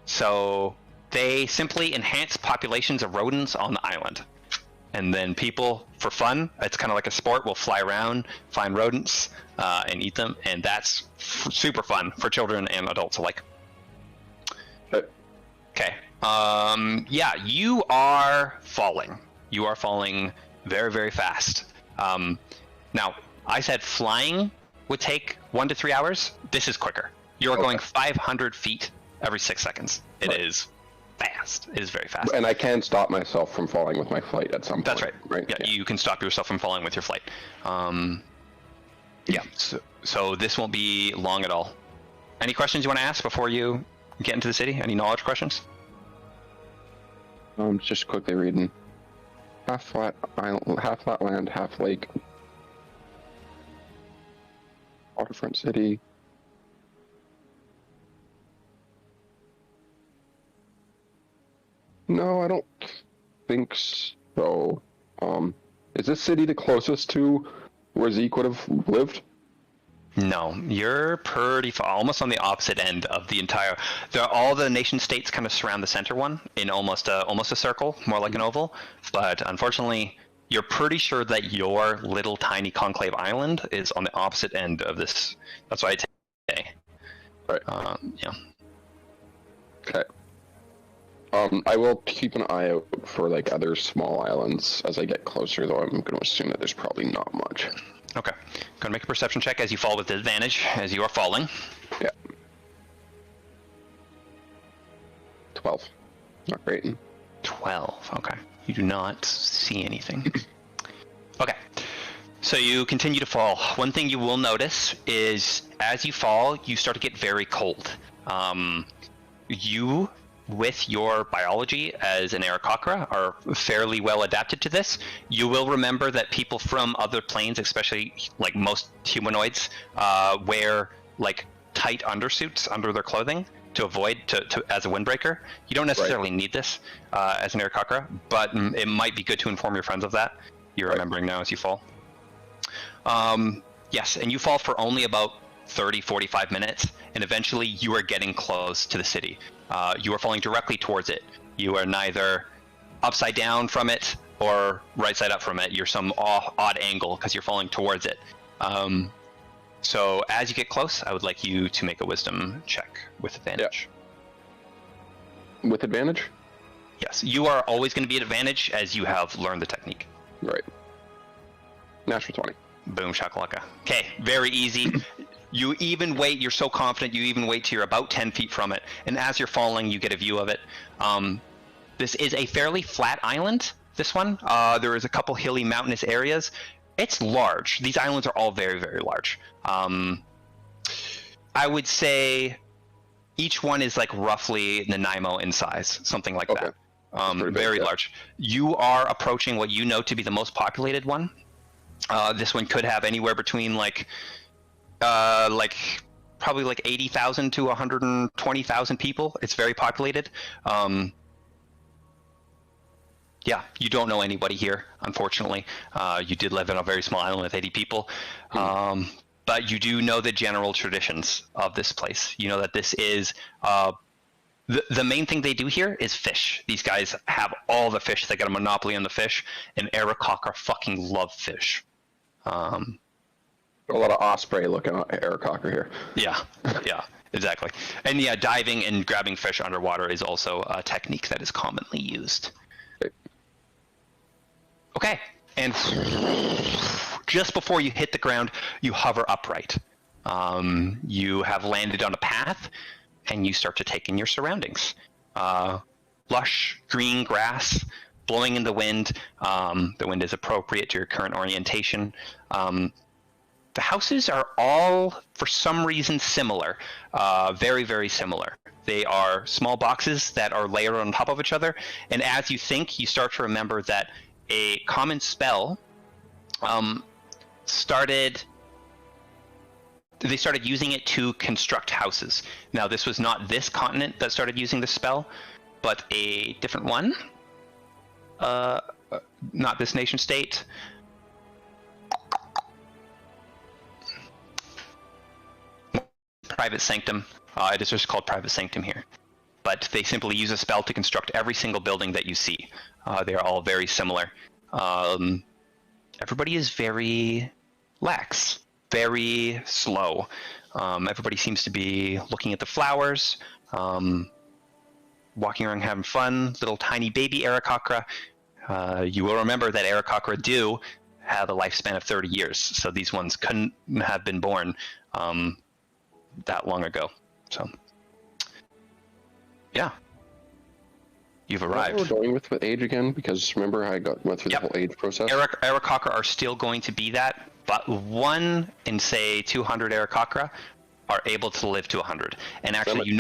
So they simply enhance populations of rodents on the island. And then people, for fun, it's kind of like a sport, will fly around, find rodents, and eat them, and that's super fun for children and adults alike. Okay. Yeah, you are falling. You are falling very, very fast. Now, I said flying would take 1 to 3 hours. This is quicker. You are going 500 feet every 6 seconds. It is fast. It is very fast.
And I can stop myself from falling with my flight at some point.
That's right.
Right.
Yeah, you can stop yourself from falling with your flight. Yeah. So this won't be long at all. Any questions you want to ask before you get into the city? Any knowledge questions?
Just quickly reading. Half flat island, half flat land, half lake. Waterfront city. No, I don't think so. Is this city the closest to where Zeke would have lived?
No, you're pretty far, almost on the opposite end of the entire. All the nation states kind of surround the center one in almost a circle, more like an oval. But unfortunately, you're pretty sure that your little tiny conclave island is on the opposite end of this. That's why I take.
Right.
Yeah.
Okay. I will keep an eye out for like other small islands as I get closer, though I'm going to assume that there's probably not much.
Okay. Go and make a perception check as you fall with advantage as you are falling.
Yeah. 12. Not great.
12. Okay. You do not see anything. Okay. So you continue to fall. One thing you will notice is as you fall, you start to get very cold. You, with your biology as an Aarakocra, are fairly well adapted to this. You will remember that people from other planes, especially like most humanoids, wear like tight undersuits under their clothing to avoid as a windbreaker. You don't necessarily need this as an Aarakocra, but it might be good to inform your friends of that. You're remembering now as you fall. Yes, and you fall for only about 30, 45 minutes, and eventually you are getting close to the city. You are falling directly towards it. You are neither upside down from it or right side up from it. You're some odd angle because you're falling towards it. So as you get close, I would like you to make a wisdom check with advantage.
Yeah. With advantage?
Yes, you are always going to be at advantage as you have learned the technique.
Right. Natural 20.
Boom shakalaka. Okay, very easy. You even wait, you're so confident, you even wait till you're about 10 feet from it, and as you're falling, you get a view of it. This is a fairly flat island, this one. There is a couple hilly mountainous areas. It's large. These islands are all very, very large. I would say each one is like roughly Nanaimo in size, something like that. Very large. You are approaching what you know to be the most populated one. This one could have anywhere between like probably like 80,000 to 120,000 people. It's very populated. Yeah, you don't know anybody here, unfortunately. You did live in a very small island with 80 people. But you do know the general traditions of this place. You know that this is the main thing they do here is fish. These guys have all the fish. They got a monopoly on the fish, and Aarakocra fucking love fish.
A lot of osprey looking at Aarakocra here.
Yeah, yeah, exactly. And yeah, diving and grabbing fish underwater is also a technique that is commonly used. Okay, and just before you hit the ground, you hover upright. You have landed on a path, and you start to take in your surroundings. Lush, green grass, blowing in the wind. The wind is appropriate to your current orientation. The houses are all, for some reason, similar. Very, very similar. They are small boxes that are layered on top of each other, and as you think, you start to remember that a common spell started using it to construct houses. Now, this was not this continent that started using the spell, but a different one. Not this nation state. Private Sanctum. It is just called Private Sanctum here. But they simply use a spell to construct every single building that you see. They are all very similar. Everybody is very lax, very slow. Everybody seems to be looking at the flowers, walking around having fun. Little tiny baby Aarakocra. You will remember that Aarakocra do have a lifespan of 30 years, so these ones couldn't have been born that long ago. So, yeah. You've arrived.
What we're going with age again, because remember I went through the whole age process?
Aarakocra are still going to be that, but 1 in, say, 200 Aarakocra are able to live to 100. And actually, you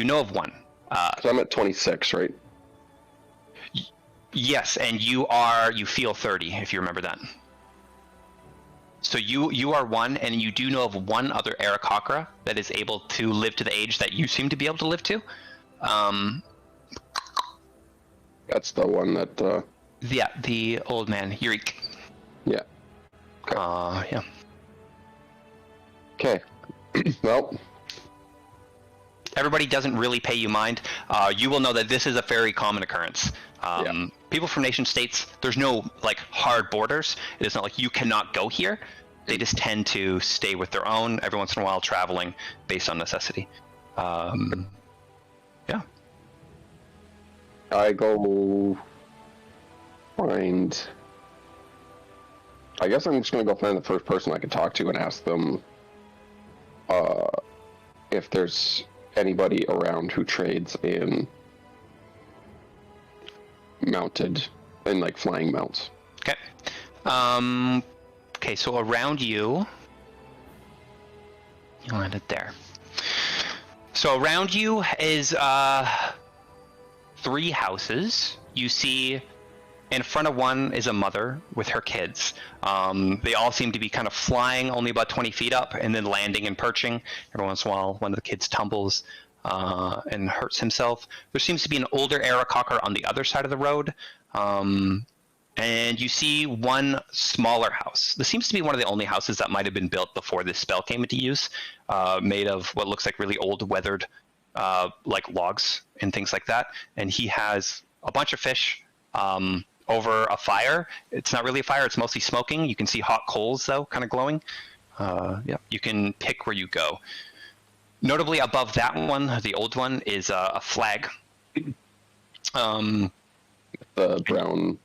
know of one.
So I'm at 26, right?
Yes, and you feel 30, if you remember that. So you are 1, and you do know of one other Aarakocra that is able to live to the age that you seem to be able to live to.
That's the one that...
Yeah, the old man, Yurik.
Yeah.
Okay. Yeah.
Okay. Well...
Everybody doesn't really pay you mind. You will know that this is a very common occurrence. People from nation states, there's no like hard borders. It is not like you cannot go here. They just tend to stay with their own, every once in a while traveling based on necessity. Yeah.
I go find... I guess I'm just going to go find the first person I can talk to and ask them if there's anybody around who trades in like flying mounts.
Okay. Okay, so around you landed there. So around you is 3 houses. You see in front of one is a mother with her kids. They all seem to be kind of flying only about 20 feet up and then landing and perching. Every once in a while, one of the kids tumbles and hurts himself. There seems to be an older Aarakocra on the other side of the road. and you see one smaller house. This seems to be one of the only houses that might have been built before this spell came into use, made of what looks like really old, weathered, like logs and things like that. And he has a bunch of fish over a fire. It's not really a fire; it's mostly smoking. You can see hot coals though, kind of glowing. Yeah, you can pick where you go. Notably, above that one, the old one, is a flag.
The brown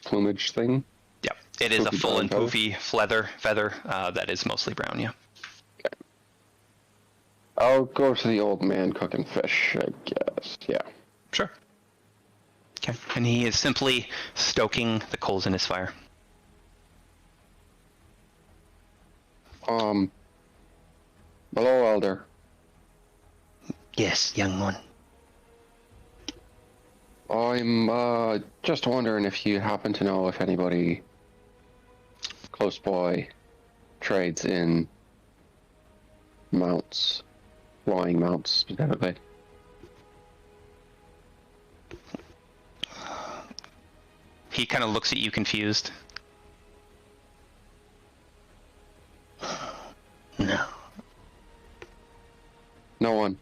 plumage thing.
Yeah, it is a
Poofy
full and
brown
poofy feather that is mostly brown. Yeah.
Okay. I'll go to the old man cooking fish, I guess. Yeah.
Sure. Okay, and he is simply stoking the coals in his fire.
Hello, Elder.
Yes, young one.
I'm just wondering if you happen to know if anybody close by trades in mounts, flying mounts specifically.
He kind of looks at you confused.
No.
No one.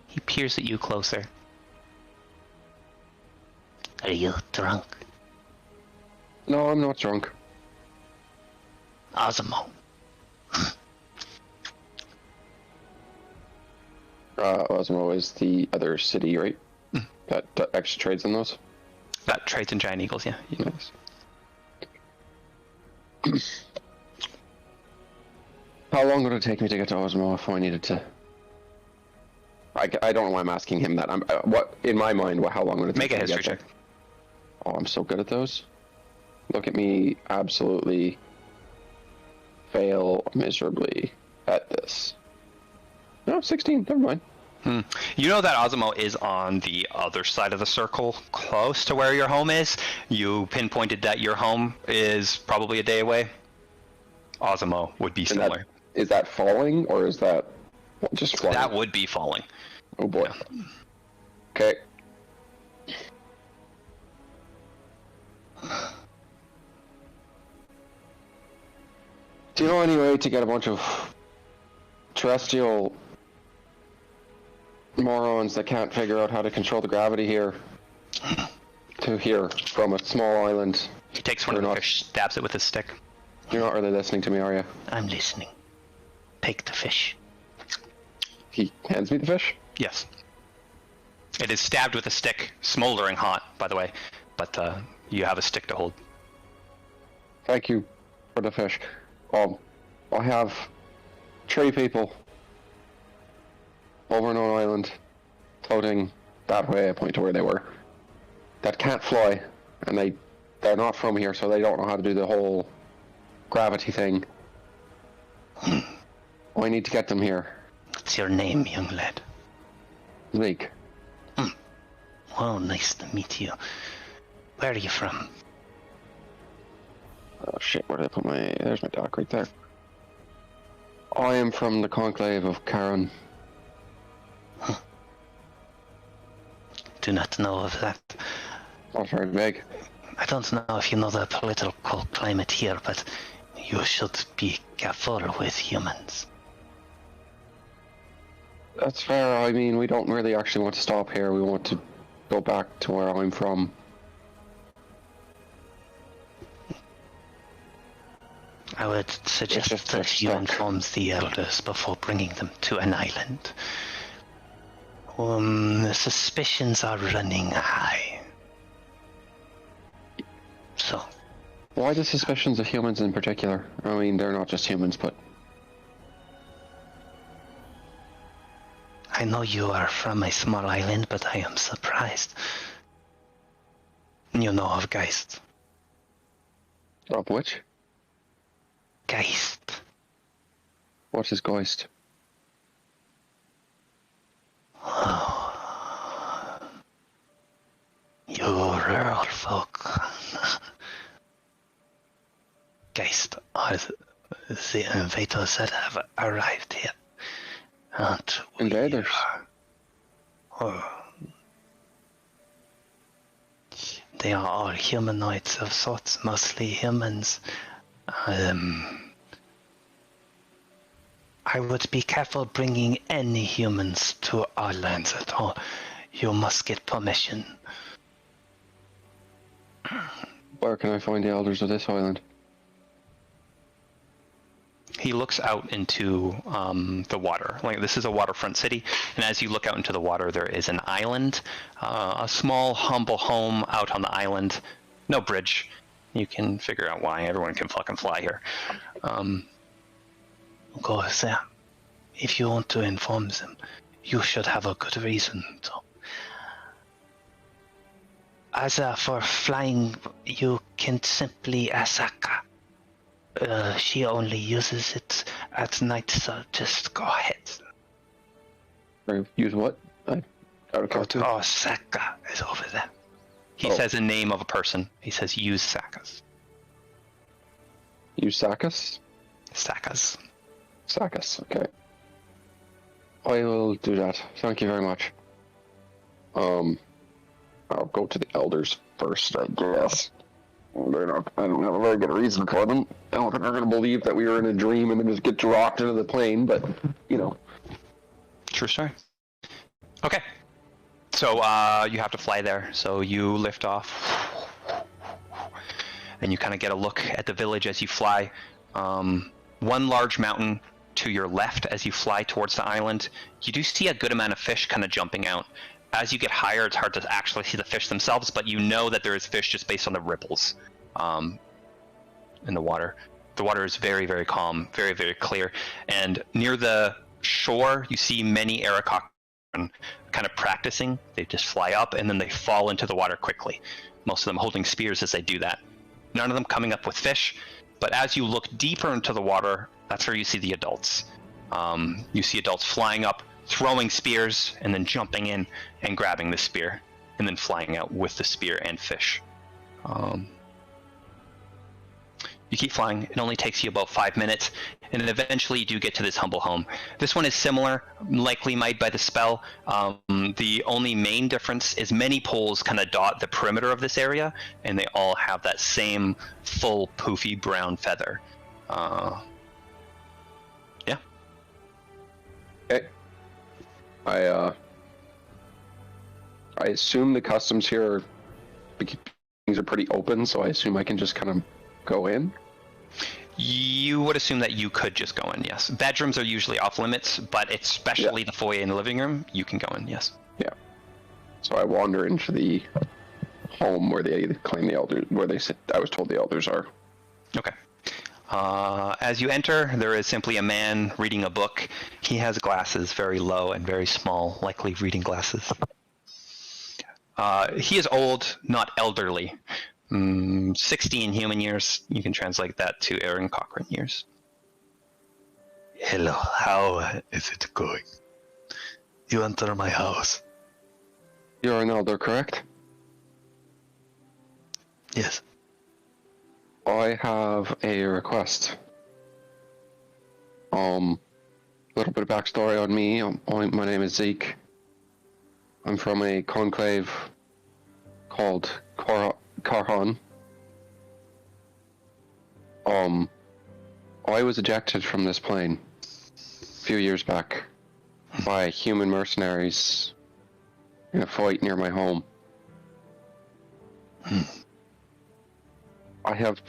He peers at you closer.
Are you drunk?
No, I'm not drunk.
Osmo.
Osmo is the other city, right? That extra trades in those?
That trades in giant eagles, yeah.
Nice. How long would it take me to get to Osmo if I needed to? I don't know why I'm asking him that. What in my mind? How long would it take?
Make a
me to
history
get
check.
there? Oh, I'm so good at those. Look at me, absolutely fail miserably at this. No, 16. Never mind.
You know that Osmo is on the other side of the circle, close to where your home is. You pinpointed that your home is probably a day away. Osmo would be similar.
Is that falling or is that just flying?
That would be falling.
Oh boy.
Yeah.
Okay. Do you know any way to get a bunch of terrestrial morons that can't figure out how to control the gravity here to here from a small island?
He takes one of the fish, stabs it with his stick.
You're not really listening to me, are you?
I'm listening. Take the fish.
He hands me the fish?
Yes. It is stabbed with a stick, smoldering hot, by the way, but you have a stick to hold.
Thank you for the fish. I have 3 people over on an island, floating that way. I point to where they were. That can't fly, and they're not from here, so they don't know how to do the whole gravity thing. I need to get them here.
What's your name, young lad?
Zeke.
Oh, nice to meet you. Where are you from?
Oh shit, where did I put my... There's my dock right there. I am from the Conclave of Karen.
Do not know of that.
Not very big.
I don't know if you know the political climate here, but you should be careful with humans.
That's fair. I mean, we don't really actually want to stop here. We want to go back to where I'm from.
I would suggest that you inform the elders before bringing them to an island. The suspicions are running high. So.
Why the suspicions of humans in particular? I mean, they're not just humans, but...
I know you are from a small island, but I am surprised. You know of Geist.
Of which?
Geist.
What is Geist?
Oh. You rural folk. Geist are the invaders that have arrived here. And
Invaders?
they are all humanoids of sorts, mostly humans. I would be careful bringing any humans to our lands at all. You must get permission.
Where can I find the elders of this island?
He looks out into the water. Like, this is a waterfront city, and as you look out into the water, there is an island, a small, humble home out on the island. No bridge. You can figure out why. Everyone can fucking fly here.
Go there. If you want to inform them, you should have a good reason to. As for flying, you can simply Asaka. She only uses it at night, so just go ahead.
Or use what? Out of
Go to
character.
Osaka is over there.
He
Oh.
says a name of a person. He says, use Sakas.
Use Sakas?
Sakas.
Sakas, okay. I will do that. Thank you very much. I'll go to the elders first, I guess. Well, I don't have a very good reason for them. I don't think they're going to believe that we were in a dream and then just get dropped into the plane, but, you know.
True story. Okay. So you have to fly there. So you lift off. And you kind of get a look at the village as you fly. One large mountain to your left as you fly towards the island. You do see a good amount of fish kind of jumping out. As you get higher, it's hard to actually see the fish themselves, but you know that there is fish just based on the ripples in the water. The water is very, very calm, very, very clear. And near the shore, you see many Arakok kind of practicing. They just fly up and then they fall into the water quickly. Most of them holding spears as they do that. None of them coming up with fish, but as you look deeper into the water, that's where you see the adults. You see adults flying up, throwing spears, and then jumping in and grabbing the spear, and then flying out with the spear and fish. You keep flying. It only takes you about 5 minutes, and then eventually you do get to this humble home. This one is similar, likely made by the spell. The only main difference is many poles kind of dot the perimeter of this area, and they all have that same full poofy brown feather. Yeah.
Okay. I assume the customs here things are pretty open, so I assume I can just kind of go in.
You would assume that you could just go in, yes. Bedrooms are usually off limits, but especially the foyer and the living room, you can go in, yes.
Yeah. So I wander into the home where they claim the elders, where they sit. I was told the elders are.
Okay. As you enter, there is simply a man reading a book. He has glasses, very low and very small, likely reading glasses. He is old, not elderly. 60 in human years. You can translate that to Aaron Cochrane years.
Hello, how is it going? You enter my house.
You're an elder, correct?
Yes.
I have a request. Little bit of backstory on me. My name is Zeke. I'm from a conclave called Karhan. I was ejected from this plane a few years back by human mercenaries in a fight near my home. I have,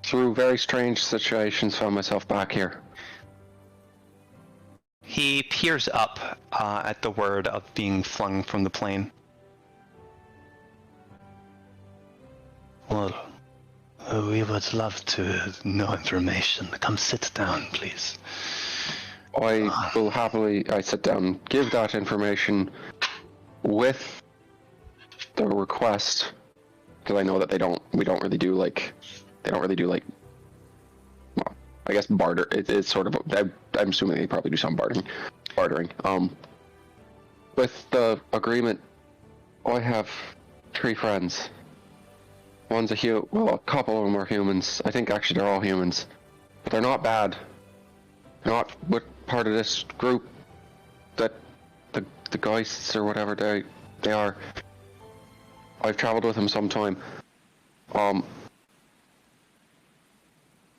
through very strange situations, found myself back here.
He peers up at the word of being flung from the plane.
Well, we would love to know information. Come sit down, please.
I will happily, I sit down, give that information with the request, because I know that they don't really do like, well, I guess barter, it's sort of, I'm assuming they probably do some bartering. With the agreement, I have 3 friends. One's a couple of them are humans. I think actually they're all humans, but they're not bad. They're not with part of this group that the Geists or whatever they are. I've traveled with him some time.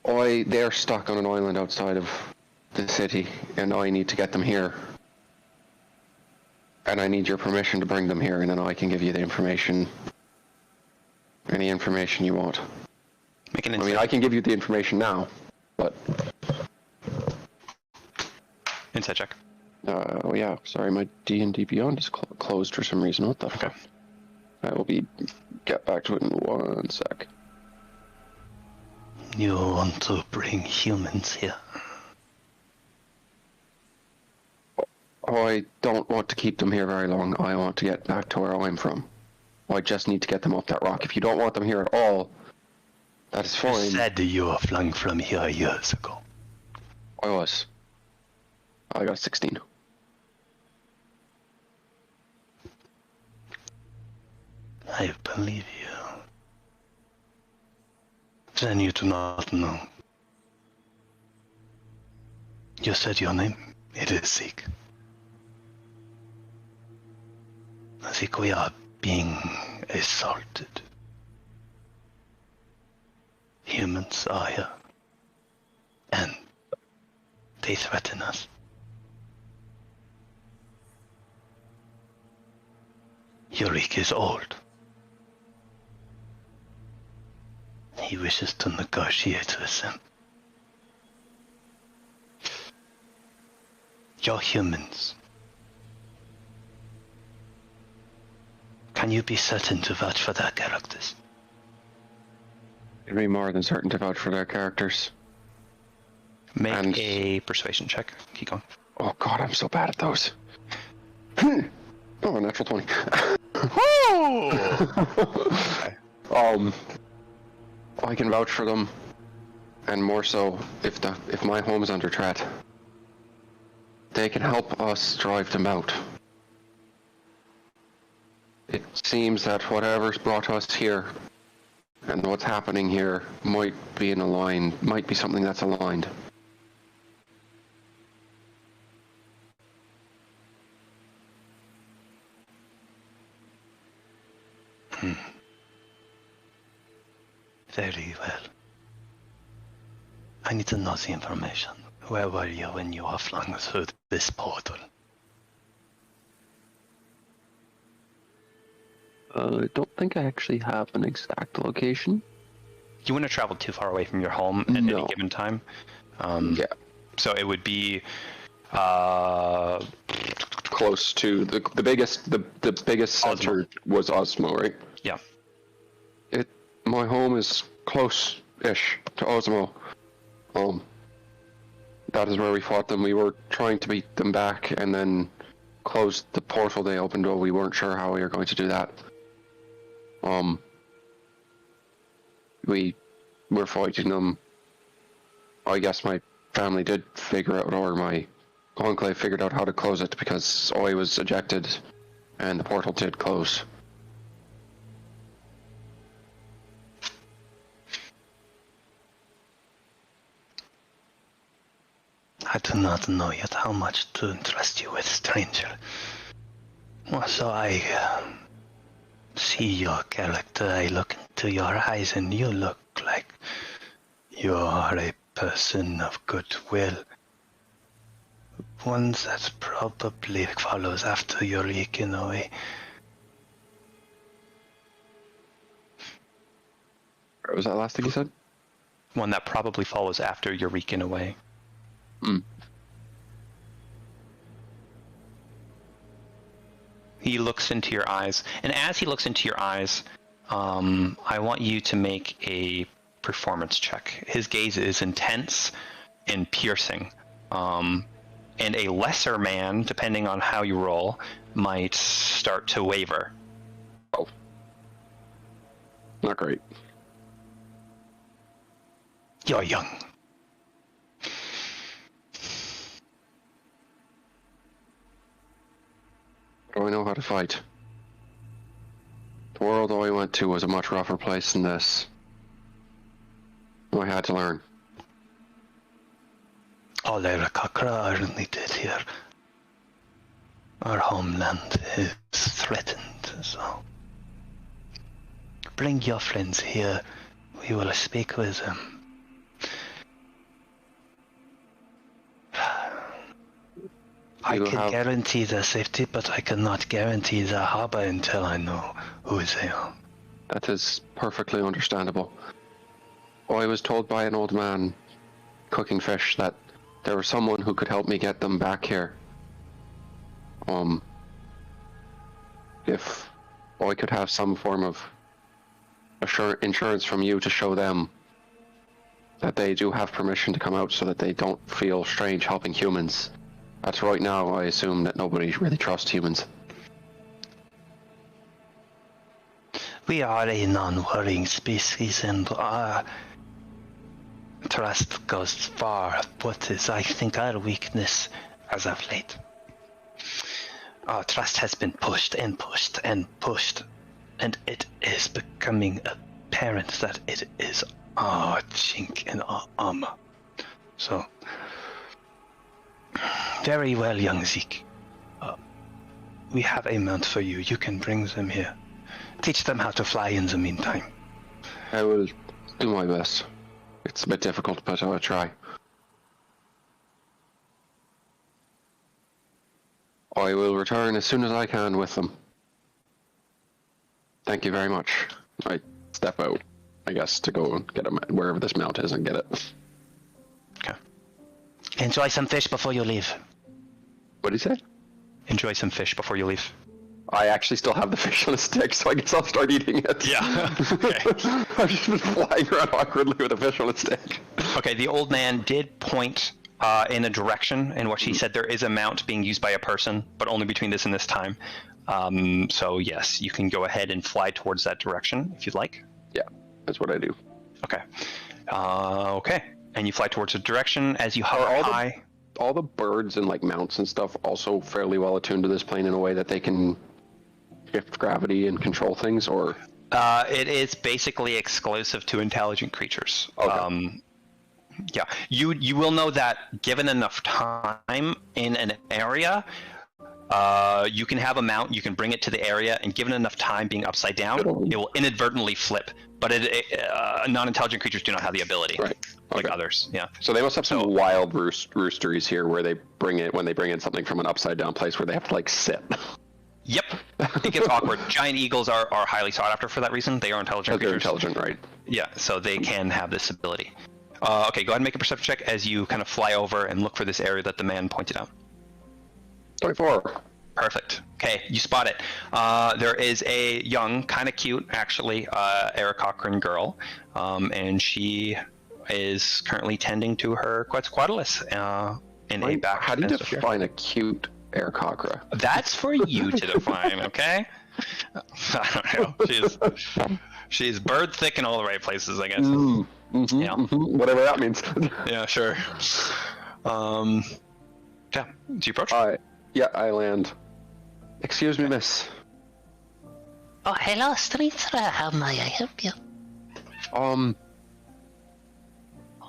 They're stuck on an island outside of the city, and I need to get them here. And I need your permission to bring them here, and then I can give you the information. Any information you want.
Make an
I
insight.
mean, I can give you the information now, but...
Insight check.
Oh yeah, sorry, my D&D Beyond is closed for some reason. What the fuck? I will get back to it in 1 sec.
You want to bring humans here?
I don't want to keep them here very long. I want to get back to where I'm from. I just need to get them up that rock. If you don't want them here at all, that is fine.
You said you were flung from here years ago.
I was. I got 16.
I believe you. Then you do not know. You said your name? It is Zeke. Zeke, we are being assaulted. Humans are here. And they threaten us. Yurik is old. He wishes to negotiate with them. You're humans. Can you be certain to vouch for their characters?
It'd be more than certain to vouch for their characters.
Make a persuasion check. Keep going.
Oh god, I'm so bad at those. Oh, natural 20. I can vouch for them, and more so if my home is under threat. They can help us drive them out. It seems that whatever's brought us here and what's happening here might be something that's aligned.
Very well. I need to know the information. Where were you when you were flung through this portal?
I don't think I actually have an exact location.
You wouldn't have traveled too far away from your home at any given time.
Yeah.
So it would be
close to the biggest center was Osmo, right?
Yeah.
My home is close-ish to Osmo. That is where we fought them. We were trying to beat them back and then closed the portal they opened, but we weren't sure how we were going to do that. We were fighting them. I guess my family did figure out, or my enclave figured out how to close it because I was ejected and the portal did close.
I do not know yet how much to entrust you with, stranger. So I see your character, I look into your eyes, and you look like you are a person of goodwill. One that probably follows after Yurik in a way.
What was that last thing you said?
one that probably follows after Eureka in a way. He looks into your eyes, and as he looks into your eyes, I want you to make a performance check. His gaze is intense and piercing, and a lesser man, depending on how you roll, might start to waver.
Oh. Not great.
You're young.
Do I know how to fight? The world I went to was a much rougher place than this. I had to learn.
All Arakakra only did here. Our homeland is threatened, so bring your friends here. We will speak with them. I can guarantee their safety, but I cannot guarantee their harbor until I know who they are.
That is perfectly understandable. I was told by an old man cooking fish that there was someone who could help me get them back here. If I could have some form of insurance from you to show them that they do have permission to come out so that they don't feel strange helping humans. That's right now, I assume that nobody really trusts humans.
We are a non-worrying species, and our trust goes far. What is, I think, our weakness as of late? Our trust has been pushed and pushed and pushed, and it is becoming apparent that it is our chink in our armor. So, very well, young Zeke. We have a mount for you. You can bring them here. Teach them how to fly in the meantime.
I will do my best. It's a bit difficult, but I will try. I will return as soon as I can with them. Thank you very much. I step out, I guess, to go and get wherever this mount is and get it.
Okay. Enjoy some fish before you leave.
What did he say?
Enjoy some fish before you leave.
I actually still have the fish on a stick, so I guess I'll start eating it.
Yeah. Okay.
I've just been flying around awkwardly with a fish on a stick.
Okay, the old man did point in a direction in which he said there is a mount being used by a person, but only between this and this time. So yes, you can go ahead and fly towards that direction if you'd like.
Yeah, that's what I do.
Okay. Okay. And you fly towards the direction as you hover high.
All the birds and like mounts and stuff also fairly well attuned to this plane in a way that they can shift gravity and control things, or?
It is basically exclusive to intelligent creatures.
Okay.
Yeah, you will know that given enough time in an area, you can have a mount, you can bring it to the area, and given enough time being upside down, it will inadvertently flip. But non-intelligent creatures do not have the ability,
right?
Like others. Yeah.
So they must have some wild roosteries here where they bring in something from an upside down place where they have to like sit.
Yep, it gets awkward. Giant eagles are highly sought after for that reason. They are intelligent creatures.
They're intelligent, right?
Yeah, so they can have this ability. Okay, go ahead and make a perception check as you kind of fly over and look for this area that the man pointed out.
24.
Perfect. Okay, you spot it. There is a young, kind of cute, actually, Eric Cochran girl, and she is currently tending to her Quetzalcoatlus in a back.
How do you define a cute Eric Cochran?
That's for you to define, okay? I don't know. She's bird thick in all the right places, I guess.
Mm-hmm,
yeah.
Mm-hmm. Whatever that means.
Yeah, sure. Yeah. Do you approach?
Yeah, I land. Excuse me, miss.
Oh, hello, stranger. How may I help you?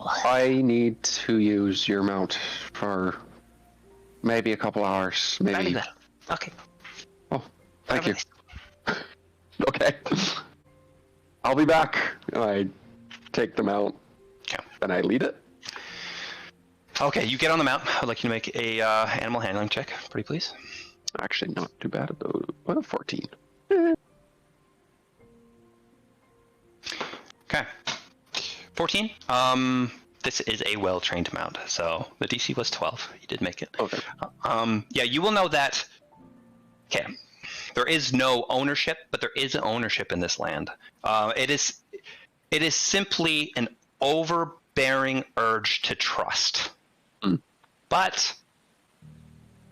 I need to use your mount for maybe a couple hours. Maybe.
Very well. Okay.
Oh, thank you. Okay. I'll be back. And I take the mount.
Okay.
And I lead it.
Okay, you get on the mount. I'd like you to make a animal handling check, pretty please.
Actually, not too bad at those. Well, 14.
Okay. 14. This is a well-trained mount, so the DC was 12. You did make it.
Okay.
Yeah, you will know that. Okay. There is no ownership, but there is ownership in this land. It is simply an overbearing urge to trust. But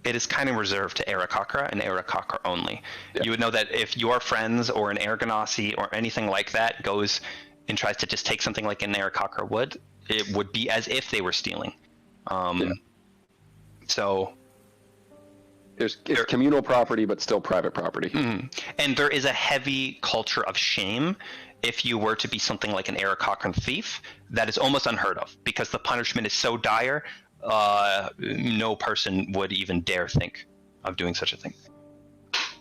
it is kind of reserved to Aarakocra and Aarakocra only. Yeah. You would know that if your friends or an Aragonasi or anything like that goes and tries to just take something like an Aarakocra would, it would be as if they were stealing. So
it's communal property, but still private property.
Mm-hmm. And there is a heavy culture of shame if you were to be something like an Aarakocran thief. That is almost unheard of because the punishment is so dire. No person would even dare think of doing such a thing.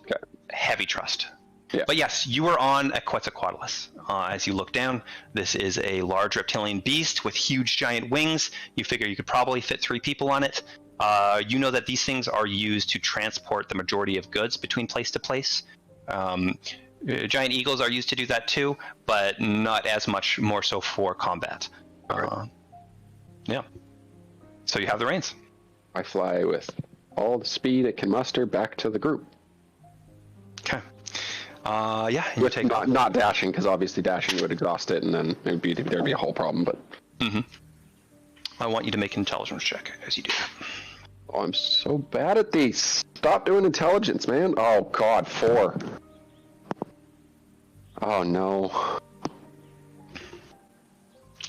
Okay.
Heavy trust.
Yeah.
But yes, you are on a Quetzalcoatlus. As you look down, this is a large reptilian beast with huge giant wings. You figure you could probably fit 3 people on it. You know that these things are used to transport the majority of goods between place to place. Giant eagles are used to do that too, but not as much, more so for combat. Yeah. So you have the reins.
I fly with all the speed it can muster back to the group.
Okay. Yeah, and you
With
take off.
not dashing, because obviously dashing would exhaust it, and then there'd be a whole problem. But
I want you to make an intelligence check as you do that.
oh, I'm so bad at these. Stop doing intelligence, man. Oh God, 4. Oh no.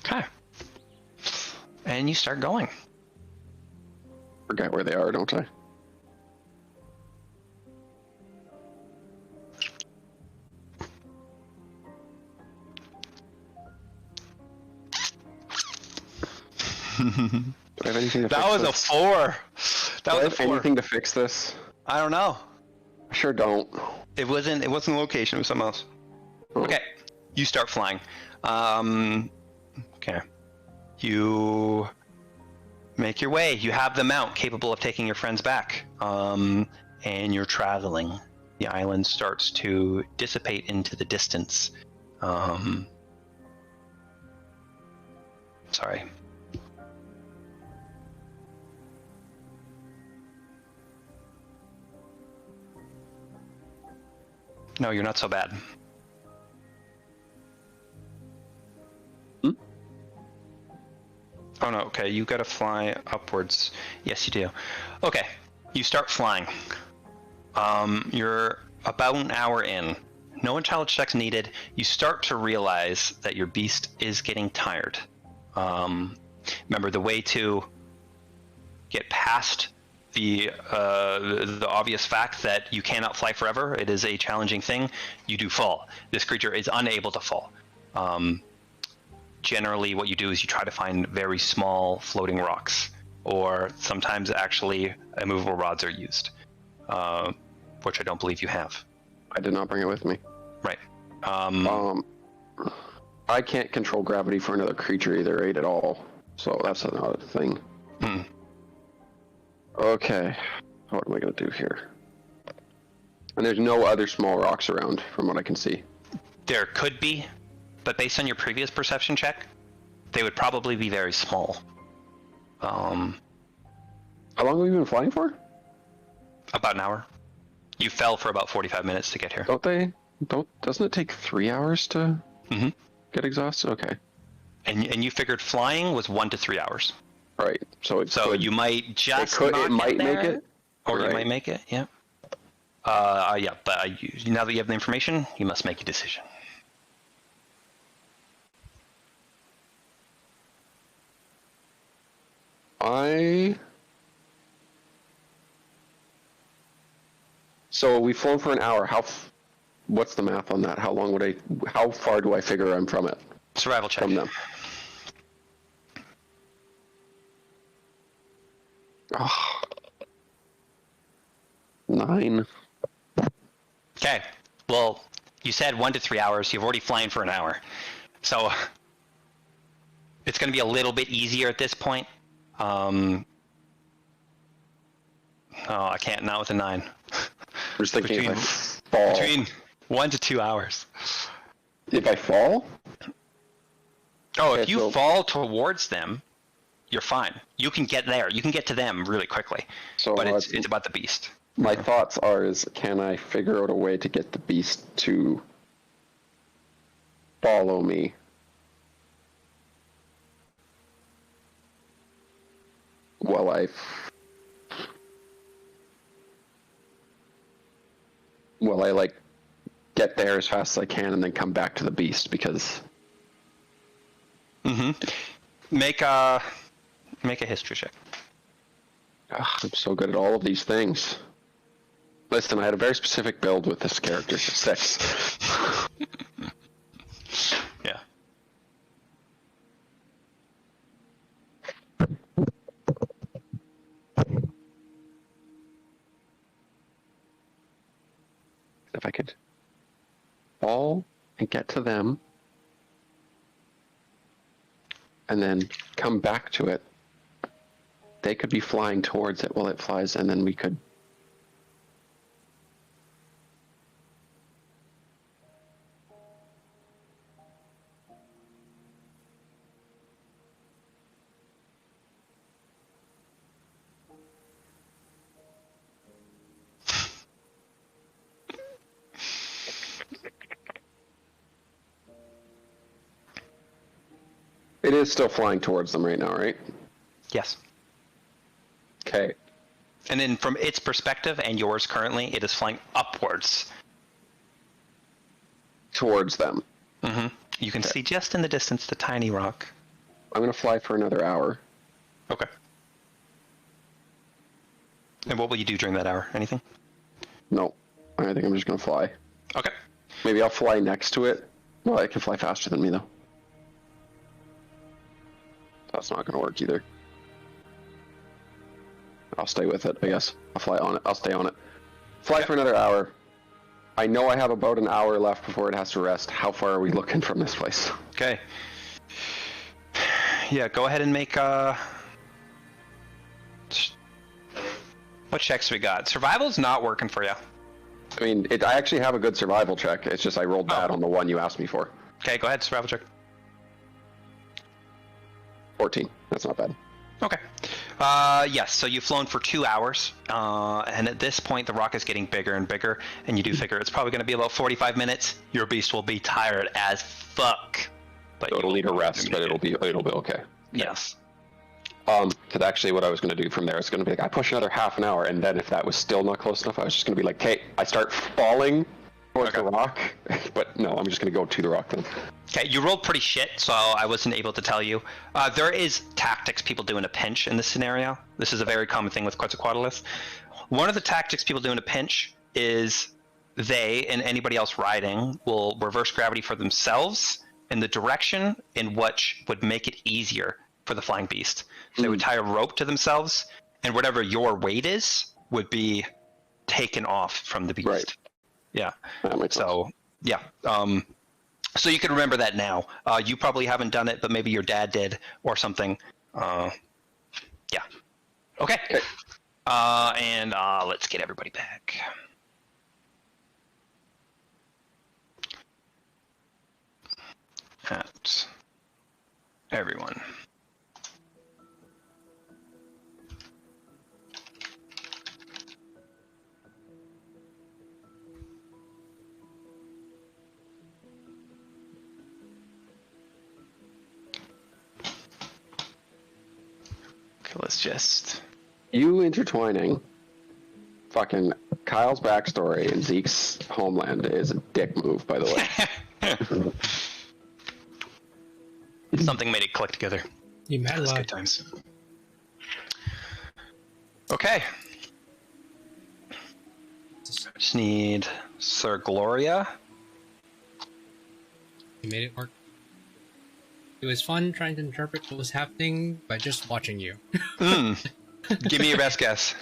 Okay. And you start going.
Forget where they are, don't I? Do I have anything to
That
fix
was a
this?
4. That
Do I
was a
have
4.
anything to fix this?
I don't know.
I sure don't.
It wasn't location, it was something else.
Oh.
Okay. You start flying. Okay. You make your way. You have the mount capable of taking your friends back. And you're traveling. The island starts to dissipate into the distance. Sorry. No, you're not so bad. Oh no, okay, you gotta fly upwards. Yes, you do. Okay, you start flying. You're about an hour in. No intelligence checks needed. You start to realize that your beast is getting tired. Remember, the way to get past the obvious fact that you cannot fly forever, it is a challenging thing, you do fall. This creature is unable to fall. Generally, what you do is you try to find very small floating rocks, or sometimes actually immovable rods are used, which I don't believe you have.
I did not bring it with me.
Right.
I can't control gravity for another creature either, right, at all. So that's another thing. Okay. What am I going to do here? And there's no other small rocks around, from what I can see.
There could be, but based on your previous perception check, they would probably be very small.
How long have we been flying for?
About an hour. You fell for about 45 minutes to get here.
Doesn't it take 3 hours to get exhausted? Okay.
And you figured flying was 1 to 3 hours.
Right. So
you might just
it might make it.
Or you
Right.
might make it, yeah. Yeah, but now that you have the information, you must make a decision.
So we've flown for an hour. What's the math on that? How far do I figure I'm from it?
Survival check.
From them. Oh. 9.
Okay. Well, you said 1 to 3 hours. You've already flown for an hour. So it's going to be a little bit easier at this point. Oh, I can't. Not with a 9.
I'm just thinking
Between-
if I fall.
Between 1 to 2 hours.
If I fall?
Oh,
Okay,
if you
so-
fall towards them, you're fine. You can get there. You can get to them really quickly.
So
But it's about the beast.
my thoughts are: can I figure out a way to get the beast to follow me? While I like get there as fast as I can and then come back to the beast, because
Make a history check.
I'm so good at all of these things. Listen, I had a very specific build with this character. 6.
Yeah.
If I could fall and get to them, and then come back to it. They could be flying towards it while it flies, and then we could... It is still flying towards them right now, right?
Yes.
Okay.
And then from its perspective and yours currently, it is flying upwards.
Towards them.
Mm-hmm. You can see just in the distance the tiny rock.
I'm going to fly for another hour.
Okay. And what will you do during that hour? Anything?
No. I think I'm just going to fly.
Okay.
Maybe I'll fly next to it. Well, it can fly faster than me, though. That's not going to work either. I'll stay with it, I guess. I'll fly on it. I'll stay on it. Fly for another hour. I know I have about an hour left before it has to rest. How far are we looking from this place?
Okay. Yeah, go ahead and make what checks we got? Survival's not working for you.
I mean, I actually have a good survival check. It's just I rolled bad on the one you asked me for.
Okay, go ahead, survival check.
14. That's not bad.
Okay. Yes, so you've flown for 2 hours, and at this point the rock is getting bigger and bigger, and you do figure it's probably going to be about 45 minutes. Your beast will be tired as fuck. But
So it'll need a rest, but it'll be okay.
Yes.
Because actually what I was going to do from there is going to be like, I push another half an hour, and then if that was still not close enough, I was just going to be like, okay, I start falling towards the rock. But no, I'm just going to go to the rock then.
Okay, you rolled pretty shit, so I wasn't able to tell you. There is tactics people do in a pinch in this scenario. This is a very common thing with Quetzalcoatlus. One of the tactics people do in a pinch is they, and anybody else riding, will reverse gravity for themselves in the direction in which would make it easier for the flying beast. So they would tie a rope to themselves, and whatever your weight is would be taken off from the beast.
Right.
Yeah.
That makes sense.
So, yeah. So you can remember that now. You probably haven't done it, but maybe your dad did or something. Yeah. Okay. And let's get everybody back. At everyone. Okay, let's just...
You intertwining fucking Kyle's backstory and Zeke's homeland is a dick move, by the way.
Something made it click together.
You mad
That's
lad.
good times. Okay. Just need Sir Gloria.
You made it work. It was fun trying to interpret what was happening by just watching you.
Give me your best guess.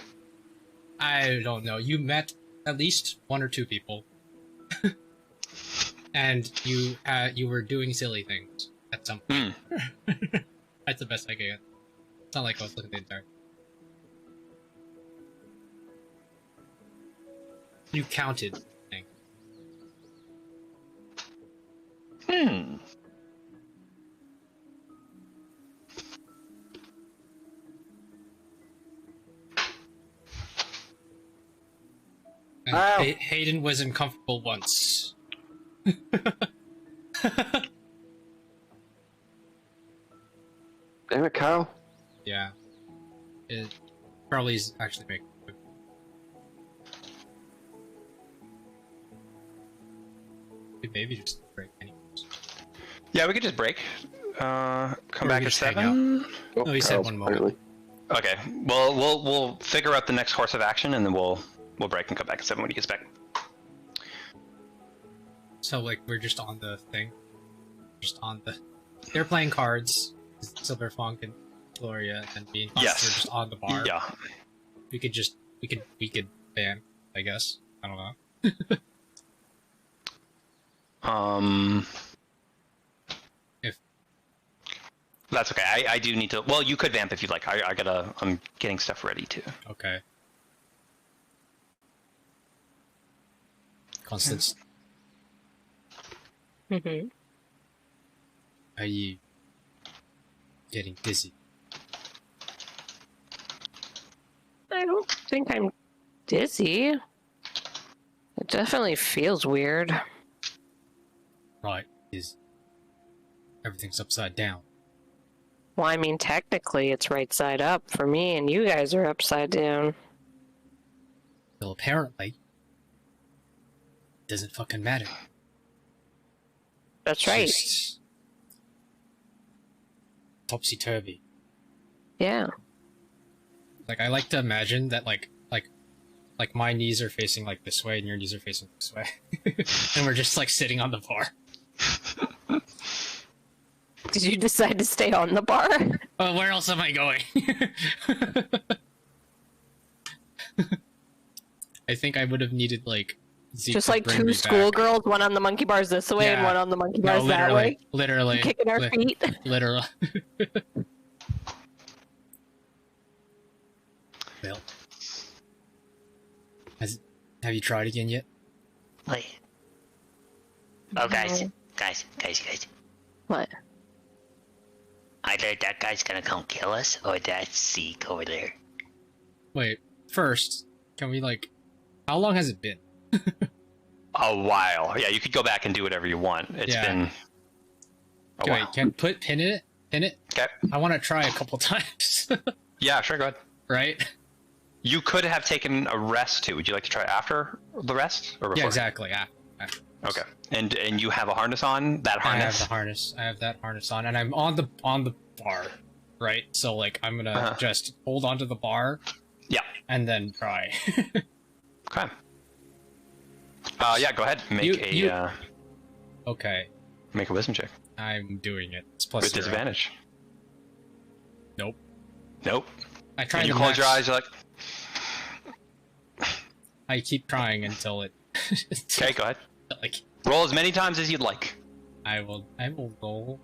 I don't know. You met at least 1 or 2 people, and you were doing silly things at some point. That's the best I can get. It's not like I was looking at the entire. You counted things. And Hayden was uncomfortable once.
Damn it, Kyle.
Yeah. Charlie's actually making. Maybe just break anyways.
Yeah, we could just break. Come
Or
back
we
at
just hang
7.
Oh, he said
Kyle's
1 moment.
apparently-
Okay. Well, we'll figure out the next course of action, and then we'll break and come back at 7 when he gets back.
So, like, we're just on the thing. Just on the... They're playing cards. Silver Funk and Gloria, and me and Foster
Yes.
are just on the bar.
Yeah.
We could ban, I guess. I don't know. If
That's okay. I do need to. Well, you could vamp if you'd like. I'm getting stuff ready too.
okay. Constance,
Mm-hmm.
are you getting dizzy?
I don't think I'm dizzy. It definitely feels weird.
Right, is everything's upside down.
Well, I mean, technically it's right side up for me, and you guys are upside down.
Well, apparently, it doesn't fucking matter.
That's right.
Just topsy-turvy.
Yeah.
Like, I like to imagine that, like my knees are facing, like, this way, and your knees are facing this way. And we're just, like, sitting on the bar.
Did you decide to stay on the bar?
Oh, where else am I going? I think I would have needed, like, Zeke
Just
to
like
bring
two
me back.
schoolgirls, one on the monkey bars this way and
Yeah.
one on the monkey
No,
bars that way.
literally.
Kicking our feet.
Literally. Well, have you tried again yet?
Wait. Oh, guys. Guys.
What?
Either that guy's gonna come kill us, or that's Zeke over there.
Wait, first, can we, like... How long has it been?
A while. Yeah, you could go back and do whatever you want. It's
Yeah.
been a
Okay,
while.
can pin it? Pin it?
Okay.
I want to try a couple times.
Yeah, sure. Go ahead.
Right?
You could have taken a rest too. Would you like to try after the rest or before?
Yeah, exactly. After.
Okay. And you have a harness on that
I have
harness.
the harness. I have that harness on, and I'm on the bar, right? So like, I'm gonna just hold onto the bar.
Yeah.
And then try.
Okay. Yeah. Go ahead. Make
Okay,
make a wisdom check
I'm doing it. It's plus
with
0.
disadvantage.
Nope.
Nope.
I tried.
And you
the
close your
max.
eyes. You're like,
I keep trying until it.
okay. Go ahead.
Like,
Roll as many times as you'd like.
I will roll.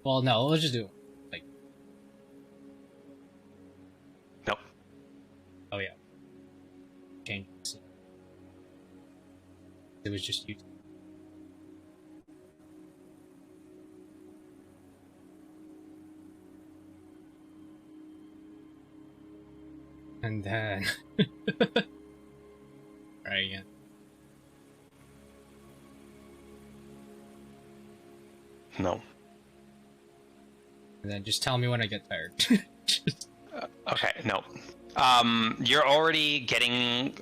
Well, no, let's just do it. Like,
Nope.
oh yeah. Change. It was just you. And then try again.
No.
And then just tell me when I get tired.
Okay. No. You're already getting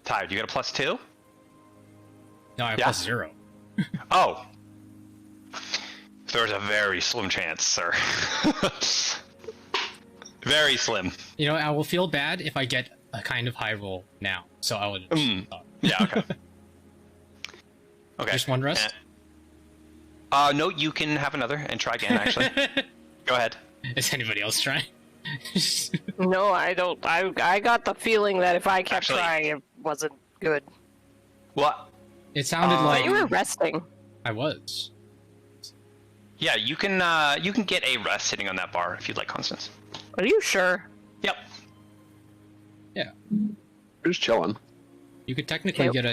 tired. You got a +2?
No, I have
Yeah.
+0.
Oh. There's a very slim chance, sir. Very slim.
You know, I will feel bad if I get a kind of high roll now. So I will just stop.
Yeah, okay. Okay.
Just one rest?
No, you can have another and try again, actually. Go ahead.
Is anybody else trying?
No, I don't. I got the feeling that if I kept
Actually-
trying, it wasn't good.
What?
It sounded
But
But
like
you were resting.
I was.
Yeah, you can get a rest sitting on that bar if you'd like, Constance.
Are you sure?
Yep.
Yeah.
Just chilling.
You could technically
Yep.
get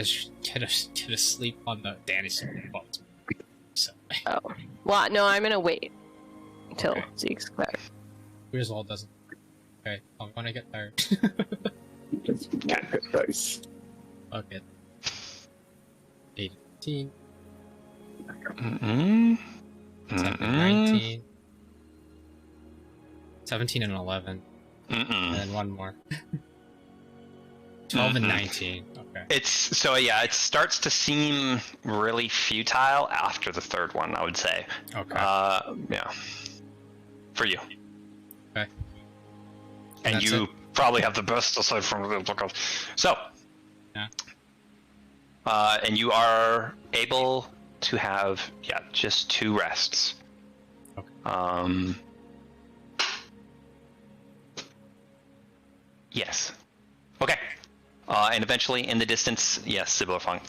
a sleep on the Danny's boat. So
Oh. Well, no, I'm gonna wait until
Okay.
Zeke's back.
Griswold doesn't. Okay, I'm gonna get tired.
Nice.
Okay. 18,
Mm-mm.
19, 17 and 11, and
Mm-mm.
then one more. 12 and
Mm-mm.
19. Okay.
It starts to seem really futile after the third one, I would say.
Okay.
Yeah. For you.
Okay.
And
That's
you
it?
probably have the best aside from the book of. So.
Yeah.
And you are able to have just 2 rests.
Okay.
Yes. Okay. And eventually, in the distance, yes, Sibyl Funk.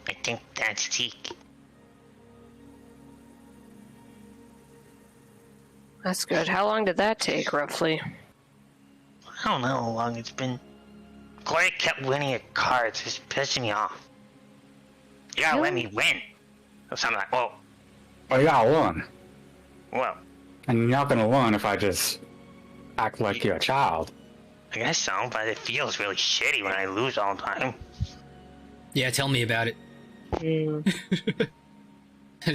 I think that's Zeke.
That's good. How long did that take, roughly?
I don't know how long it's been. Gloria kept winning at cards. It's pissing me off. You gotta let me win. Or something like, well,
Oh, you gotta learn.
well,
And you're not gonna learn if I just act like you're a child.
I guess so, but it feels really shitty when I lose all the time.
Yeah, tell me about it.
Mm.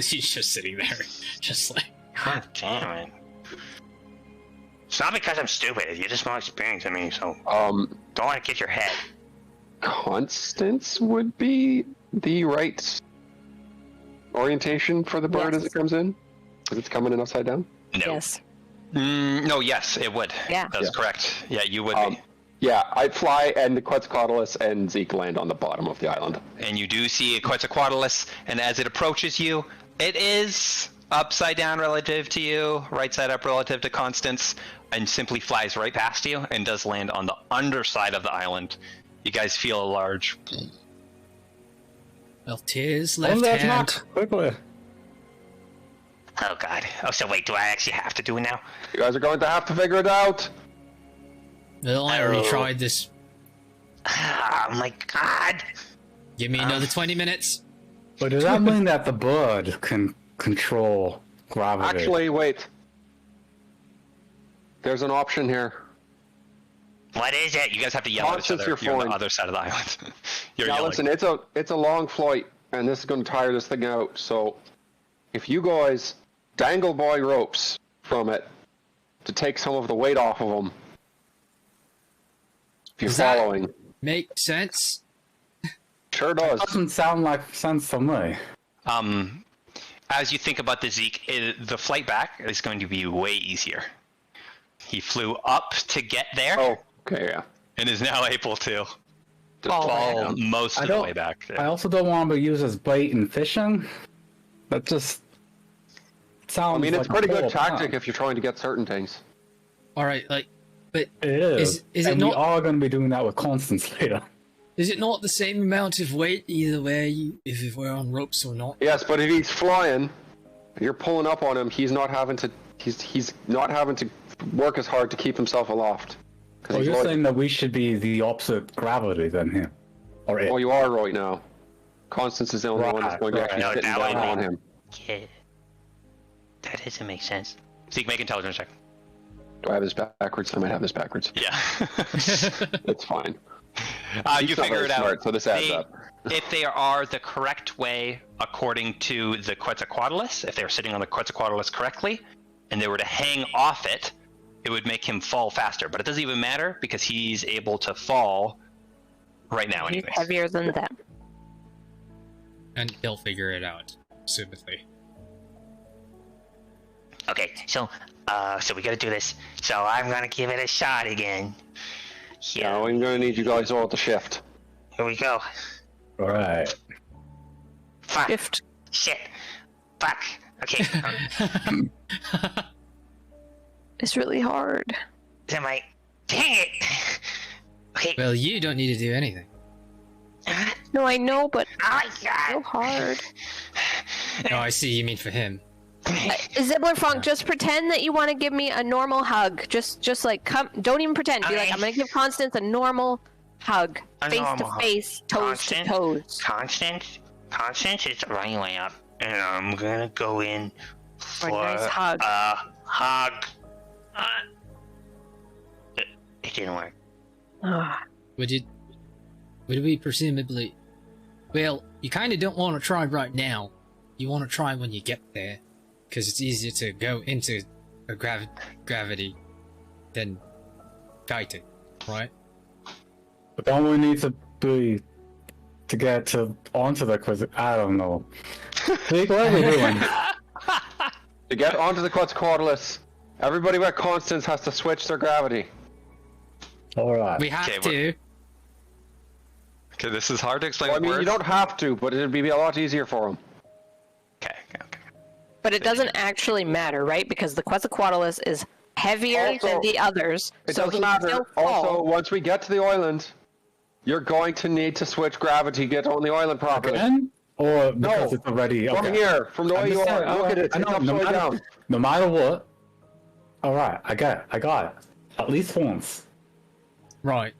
She's just sitting there, just like.
God damn it. It's not because I'm stupid, you're just more experienced than me, so don't let it get your head.
Constance would be the right orientation for the bird as it comes in? If it's coming in upside down?
No.
Yes.
No, yes, it would.
Yeah.
That's correct. Yeah, you would be.
Yeah, I'd fly, and the Quetzalcoatlus and Zeke land on the bottom of the island.
And you do see a Quetzalcoatlus, and as it approaches you, it is upside down relative to you, right side up relative to Constance, and simply flies right past you and does land on the underside of the island. You guys feel a large...
Well, tears left hand.
Quickly.
Oh god. Oh, so wait, do I actually have to do it now?
You guys are going to have to figure it out.
Well, I already tried this.
Oh my god.
Give me another 20 minutes.
But does that mean that the bird can control gravity?
Actually, wait. There's an option here.
What is it?
You guys have to yell at each
Constance,
other.
you're
You're on the
fine.
other side of the island. You're
Now
yelling.
listen, it's a long flight, and this is going to tire this thing out. So, if you guys dangle boy ropes from it to take some of the weight off of them, if you're
Does that-
following,
Make sense?
sure does.
Doesn't sound like sense to me.
As you think about the Zeke, the flight back is going to be way easier. He flew up to get there
Oh, okay, yeah.
and is now able to
Fall
fall most
I
of the
don't-
way back.
I also don't want to be used as bait in fishing. That just sounds.
I mean, it's
like
pretty
a
good
poor
tactic
plan.
if you're trying to get certain things.
Alright, like, but
It is.
Is it
and
not-
we are going to be doing that with Constance later.
is it not the same amount of weight either way, if we're on ropes or not?
Yes, but if he's flying, you're pulling up on him. He's not having to. He's not having to work as hard to keep himself aloft. 'Cause
Oh,
he's
you're
loaded.
saying that we should be the opposite gravity than him, or it?
Oh, you are right now. Constance is the only one that's
Right,
going to
right.
actually
No,
sit
that
down
way
on him.
Yeah. That doesn't make sense.
Zeke, make intelligence check.
Do I have this backwards? I might have this backwards.
Yeah.
It's fine.
You
He's not
figure
very
it out.
smart, so this adds up.
If they are the correct way according to the Quetzalcoatlus, if they're sitting on the Quetzalcoatlus correctly, and they were to hang off it, it would make him fall faster. But it doesn't even matter because he's able to fall right now
He's
anyways.
heavier than them.
And they'll figure it out, assumedly.
Okay, so we gotta do this. So I'm gonna give it a shot again.
Yeah,
Here,
I'm going to need you guys all to shift.
here we go.
All right.
Fuck.
Shift.
Shit. Fuck. Okay.
It's really hard.
Am I? Dang it. Okay.
Well, you don't need to do anything.
No, I know, but
Oh my
so
god.
hard.
Oh, I see, you mean for him.
Zibbler Funk, just pretend that you want to give me a normal hug. Just like come. Don't even pretend. Be like,
Okay.
I'm gonna give Constance a normal hug,
A
face
normal
to
hug.
face, toes to
Constance?
toes.
Constance is running way up, and I'm gonna go in
For
for
a nice hug.
a hug. It didn't work.
Ah,
Would we presumably... Well, you kind of don't want to try right now. You want to try when you get there. Because it's easier to go into a gravity than fight it, right?
But don't we need to be to get to onto the quiz? I don't know. Zeke, what are we doing?
To get onto the Quetzalcoatlus, everybody but Constance has to switch their gravity.
All right.
We have
Okay,
to.
Okay, this is hard to explain
Well, I
with
mean,
words.
you don't have to, but it'd be a lot easier for them.
Okay.
but it doesn't actually matter, right? Because the Quetzalcoatlus is heavier
Also,
than the others,
It
so
doesn't
he
matter.
still fall.
Also, once we get to the island, you're going to need to switch gravity to get on the island properly.
Again? Or because
No,
it's already
From
okay.
here, from the way you are, look at it. It's
I know,
upside down.
no matter what. All right, I got it. At least once.
Right.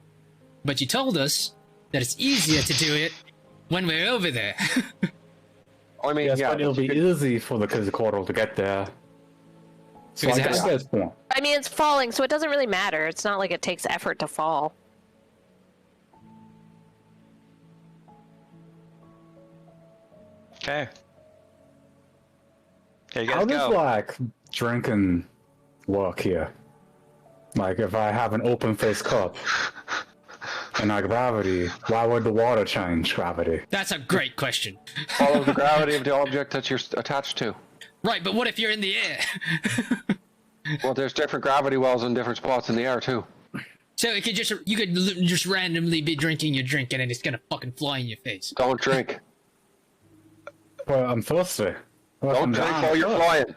But you told us that it's easier to do it when we're over there.
I mean,
Yes,
yeah,
but it'll be easy for the Quetzalcoatl to get there. So
Because
I
it has-
guess there's point.
I mean, it's falling, so it doesn't really matter. It's not like it takes effort to fall.
Okay. There you
How
guys
does
go.
like drinking work here? Like if I have an open face cup and like gravity, why would the water change gravity?
That's a great question.
follow the gravity of the object that you're attached to.
Right, but what if you're in the air?
Well, there's different gravity wells in different spots in the air too.
So you could just randomly be drinking your drink and then it's gonna fucking fly in your face.
Don't drink.
Well, I'm thirsty. Well,
Don't
I'm
drink
down.
while you're flying.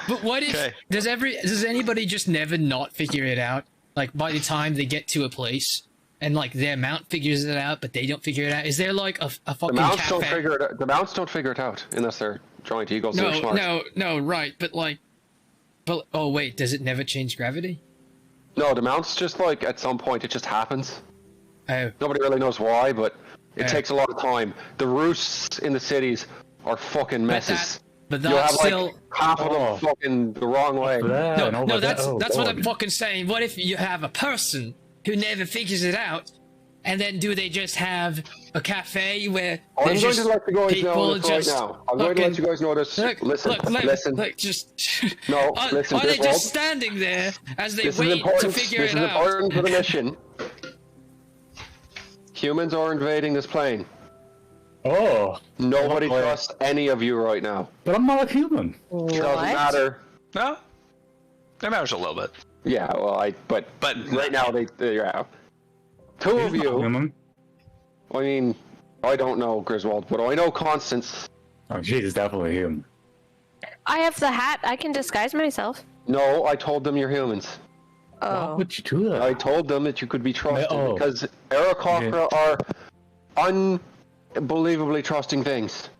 But what if
Okay.
does anybody just never not figure it out? Like by the time they get to a place and like their mount figures it out, but they don't figure it out. Is there like a
The
fucking
mounts don't
cafe?
figure it out. The mounts don't figure it out unless they're joint eagles. They're smart.
No, right, but oh wait, does it never change gravity?
No, the mounts just like at some point it just happens.
Oh,
Nobody really knows why, but it
Yeah.
takes a lot of time. The roosts in the cities are fucking messes.
but
You'll have
that's still
like half of
Oh.
them fucking the wrong way.
There and
no,
over there.
that's
Oh,
what I'm
God.
fucking saying. What if you have a person who never figures it out, and then do they just have a cafe where
I'm
there's
going
just
to let you guys know
people
this right
just
now. I'm going to let you guys know this. Listen.
Look, just
No,
are,
listen,
are they
Griswold.
just standing there as they
This is
wait to
important.
figure
This
it
is
out?
important for the mission. Humans are invading this plane.
Oh,
Nobody
Okay.
trusts any of you right now.
but I'm not a human.
Doesn't matter.
No? That matters a little bit.
Yeah, well, but
But
right now they're out. Two
He's
of
not
you.
human.
I mean, I don't know Griswold, but I know Constance.
Oh, she's definitely human.
I have the hat. I can disguise myself.
No, I told them you're humans.
Why
Oh.
would you do that?
I told them that you could be trusted
Oh.
because Aarakocra are unbelievably trusting things.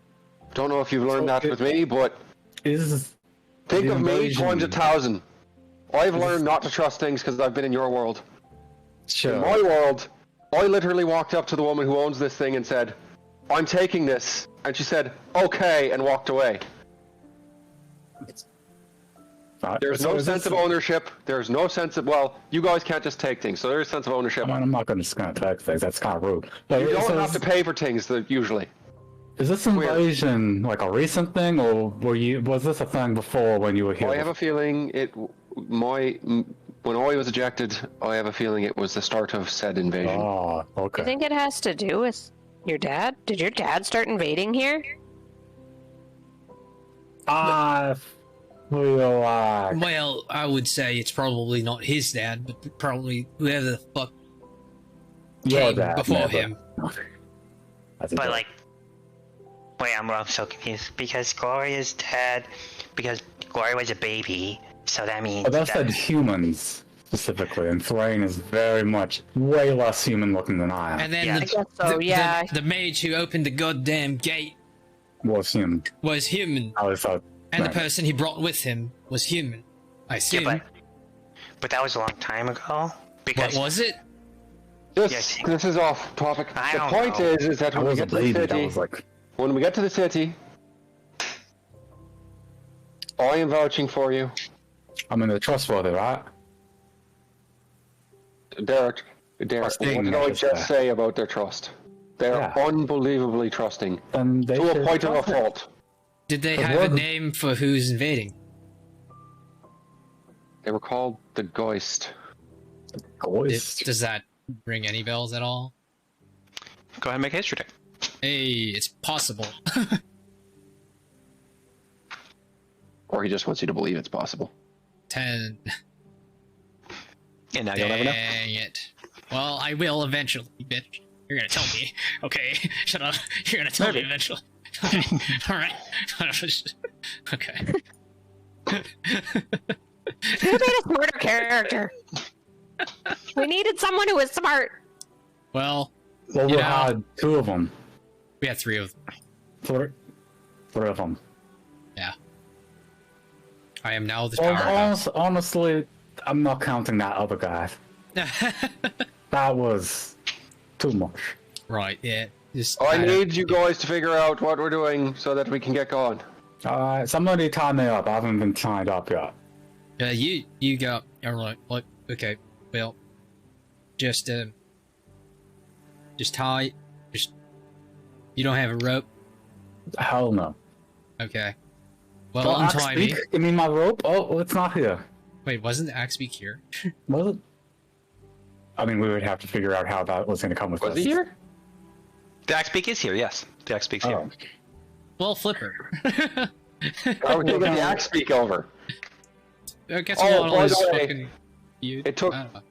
Don't know if you've learned that with me, but
Is
think
the
of me
invasion-
times 1,000. I've learned not to trust things because I've been in your world.
Sure.
In my world, I literally walked up to the woman who owns this thing and said, "I'm taking this," and she said, "Okay," and walked away. There's no sense of ownership. There's no sense of, well, you guys can't just take things, so there's a sense of ownership.
I mean, I'm not going to take things. That's kind of rude. But
You don't
so
have to pay for things usually.
Is this invasion like a recent thing, or was this a thing before when you were here?
I have a feeling when I was ejected, I have a feeling it was the start of said invasion.
Oh,
You
okay.
think it has to do with your dad? Did your dad start invading here?
I feel like
Well, I would say it's probably not his dad, but probably whoever the fuck
your
came
dad
before
never-
him.
That's a
But
joke.
like, wait, I'm so confused because Gloria's dad, because Gloria was a baby, so that means
But that said humans specifically, and Thrain is very much way less human looking than I am.
And then
Yeah.
the,
I
guess so, yeah.
the mage who opened the goddamn gate
Was human.
was human,
I was thought.
and the
right.
person he brought with him was human. I assume.
yeah, but that was a long time ago.
What
Because
was it?
This is off topic.
I
The
don't
point
know.
is that
I
when we
was a
get to the
baby. That
city,
was like,
when we get to the city, I am vouching for you.
I mean, they're trustworthy, right?
Derek, what
Trusting,
did
I
I
should
just
say.
say about their trust? They're
Yeah.
unbelievably trusting.
Then they
To a
should
point of a
trust it.
fault.
Did they
But
have a
what-
name for who's invading?
They were called the Geist.
Boys.
Does that ring any bells at all?
Go ahead and make a history check.
Hey, it's possible.
Or he just wants you to believe it's possible.
10.
And now you'll never know.
Dang it. Well, I will eventually, bitch. You're gonna tell me. Okay, shut up. You're gonna tell me eventually. Alright. Okay.
Who made a smarter character? We needed someone who was smart.
Well,
Well,
You
we
know-
had 2 of them.
We had 3 of them.
3 of them.
Yeah. I am now the
Well,
powerhouse.
honestly, I'm not counting that other guy. That was too much.
Right, yeah. Just,
I
don't-
need you guys to figure out what we're doing so that we can get going.
Somebody tie me up. I haven't been tied up yet.
You got. Alright, like, okay. Well, just tie. You don't have a rope?
Hell no.
Okay. Well,
Well,
untie me.
Axbeak, give me my rope. Oh, it's not here.
Wait, wasn't the Axbeak here?
Was it? I mean, we would have to figure out how that was going to come with
Was
us.
he here?
The Axbeak is here, yes. The Axbeak's here.
Oh.
Well, Flipper.
I would take the axe speak over.
I guess
Oh,
we want all
by
this
the way,
fucking feud.
it took-
I don't know.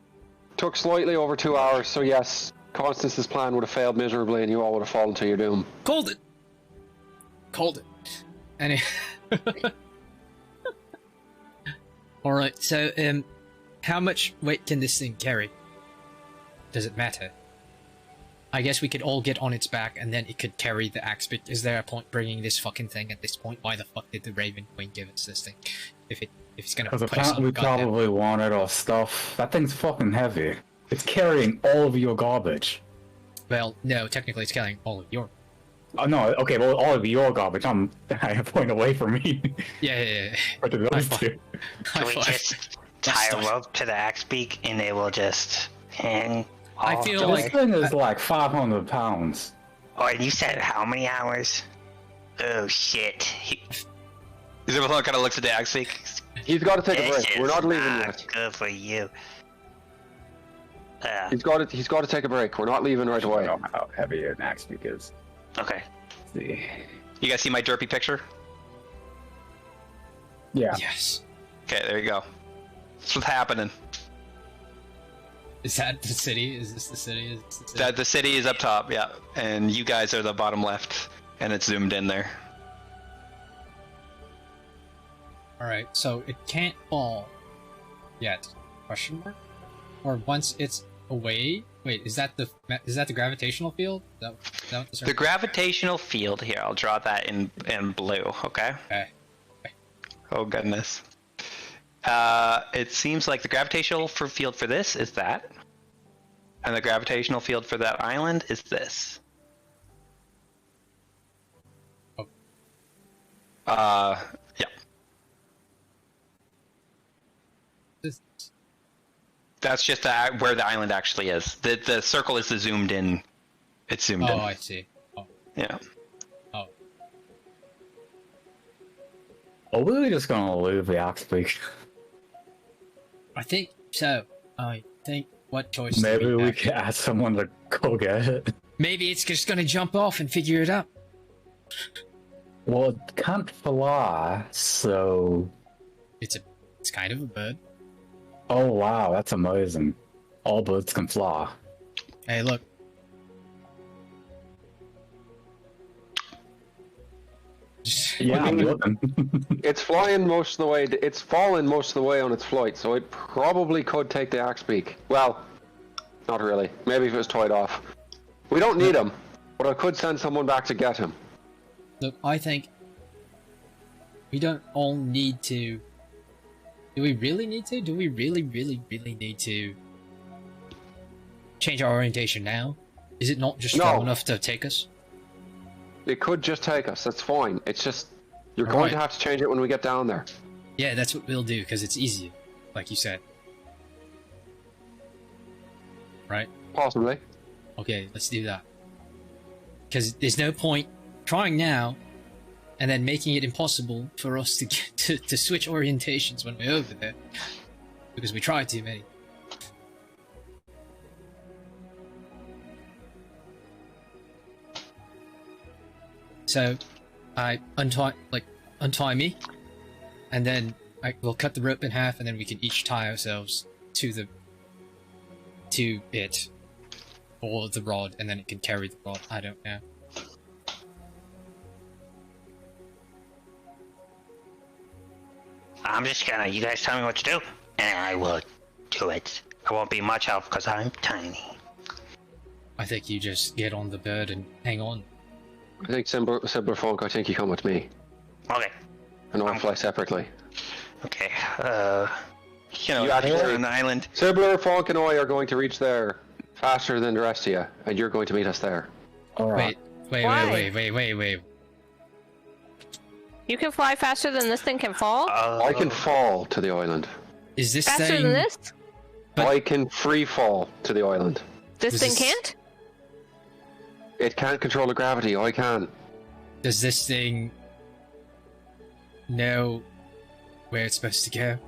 Took slightly over 2 hours, so yes, Constance's plan would have failed miserably and you all would have fallen to your doom.
Called it. Called it. Any. All right. So, how much weight can this thing carry? Does it matter? I guess we could all get on its back, and then it could carry the axe. But is there a point bringing this fucking thing at this point? Why the fuck did the Raven Queen give us this thing? If it's gonna
Because
put us on
we
goddamn.
probably wanted our stuff. That thing's fucking heavy. It's carrying all of your garbage.
Well, no, technically it's carrying all of your.
Oh, no, okay, well, all of your garbage. I'm a point away from me.
Yeah.
What are those two?
Can we just tie a rope to the axe beak and they will just hang?
I
all
feel
the
This
like-
way?
thing is like 500 pounds.
Oh, and you said how many hours? Oh shit!
Zebulon kind of looks at the Axbeak.
He's got to take a
This
break.
is
We're not leaving
not
yet.
good for you.
He's got to take a break. We're not leaving right
I
away.
don't know how heavy an axe beak is.
Okay.
Let's see.
You guys see my derpy picture?
Yeah.
Yes.
Okay, there you go. That's what's happening.
Is that the city? Is this the city? Is this the city?
The city is up top, yeah. And you guys are the bottom left, and it's zoomed in there.
Alright, so it can't fall yet. Question mark? Or once it's away? Wait, is that the gravitational field? Is that what
The gravitational field here, I'll draw that in blue, okay?
Okay.
Oh goodness. It seems like the gravitational field for this is that. And the gravitational field for that island is this.
Oh.
Yeah.
This-
That's just where the island actually is. The circle is the zoomed in. It's zoomed in.
Oh, I see. Oh,
Yeah.
oh.
Are we really just gonna leave the axe beak?
I think so. I think what choice do
Maybe we
have?
could ask someone to go get it.
Maybe it's just gonna jump off and figure it out.
Well, it can't fly, so...
It's kind of a bird.
Oh wow, that's amazing. All birds can fly.
Hey, look.
Yeah, I'm looking.
It's flying most of the way. It's fallen most of the way on its flight, so it probably could take the axe beak. Well, not really. Maybe if it was tied off. We don't need him, but I could send someone back to get him.
Look, I think we don't all need to. Do we really need to? Do we really need to change our orientation now? Is it not just strong
No.
enough to take us?
It could just take us. That's fine. It's just you're going
Alright.
to have to change it when we get down there.
Yeah, that's what we'll do because it's easier, like you said. Right?
Possibly.
Okay, let's do that. Because there's no point trying now and then making it impossible for us to get to switch orientations when we're over there. Because we tried too many. So, I untie me, and then we'll cut the rope in half, and then we can each tie ourselves to it, or the rod, and then it can carry the rod. I don't know.
I'm just gonna, you guys tell me what to do, and I will do it. I won't be much help because I'm tiny.
I think you just get on the bird and hang on.
I think Cyberfolk, I think you come with me.
Okay.
I know I'll fly separately.
Okay.
You
actually-
you're on the island.
Cyberfolk and I are going to reach there faster than the rest of you, and you're going to meet us there.
Alright.
Wait.
You can fly faster than this thing can fall?
I can fall to the island.
Is this
Faster
thing...
than this?
But-
I can free fall to the island.
This
Is
thing
this-
can't?
It can't control the gravity. I can.
Does this thing know where it's supposed to go?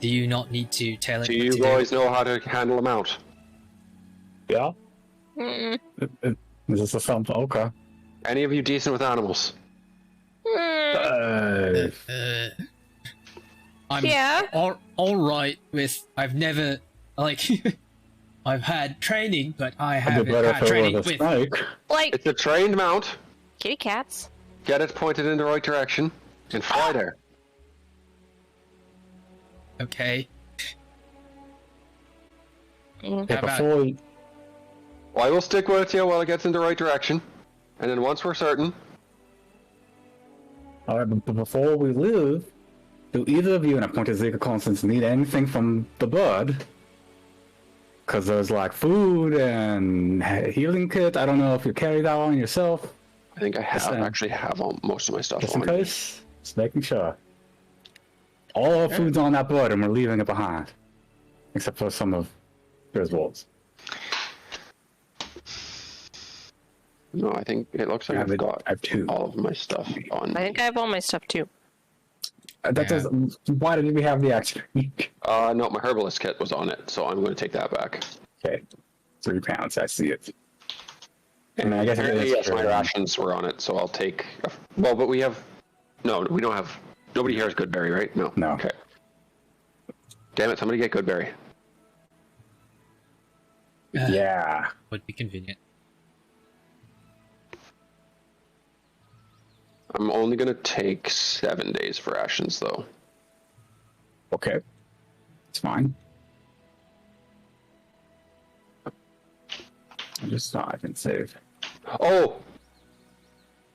Do you not need to tell it
Do
what
you
to
guys know how to handle a mount?
Yeah?
Mm-mm.
Is this a something? Okay.
Any of you decent with animals?
Mm,
I'm
yeah.
all right with... I've never... Like... I've had training, but I
I'd be
haven't
better
had
if it
training
was a
with...
snake.
Like
It's a trained mount.
kitty cats.
Get it pointed in the right direction and fly there.
Okay.
Mm.
Yeah,
How about-
before we...
I will stick with you while it gets in the right direction, and then once we're certain,
Alright, but before we leave, do either of you, and I point to Zeke Constance, need anything from the bird? Because there's like food and healing kit. I don't know if you carry that on yourself.
I think I actually have most of my stuff
Just in
on.
case. Just making sure. All our food's on that bird and we're leaving it behind. Except for some of Griswold's.
No, I think it looks like I've got
I have two.
all of my stuff on.
I think I have all my stuff too.
That
Yeah.
doesn't... Why did we have the extra?
No, my herbalist kit was on it, so I'm going to take that back.
Okay. 3 pounds, I see it. And I guess it
Apparently,
is
yes, my
true.
rations were on it, so I'll take. Well, but we have. No, we don't have. Nobody here has Goodberry, right? No.
No.
Okay. Damn it! Somebody get Goodberry.
Yeah.
Would be convenient.
I'm only going to take 7 days for rations, though.
Okay. It's fine. I just thought I can save.
Oh!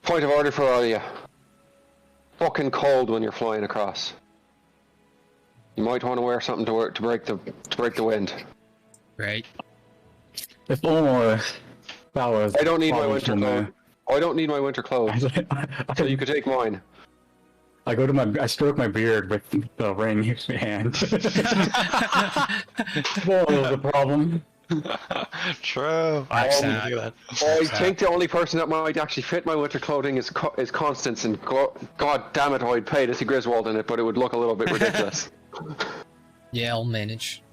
Point of order for all of you. Fucking cold when you're flying across. You might want to wear something to break the wind.
Right?
If only that was...
I don't need my winter clothes. I don't need my winter clothes, so you could take mine.
I go to I stroke my beard with the ring in my hand. Well, the problem.
True.
I
I
can
do that.
I think the only person that might actually fit my winter clothing is Constance, and God damn it, I'd pay to see Griswold in it, but it would look a little bit ridiculous.
Yeah, I'll manage.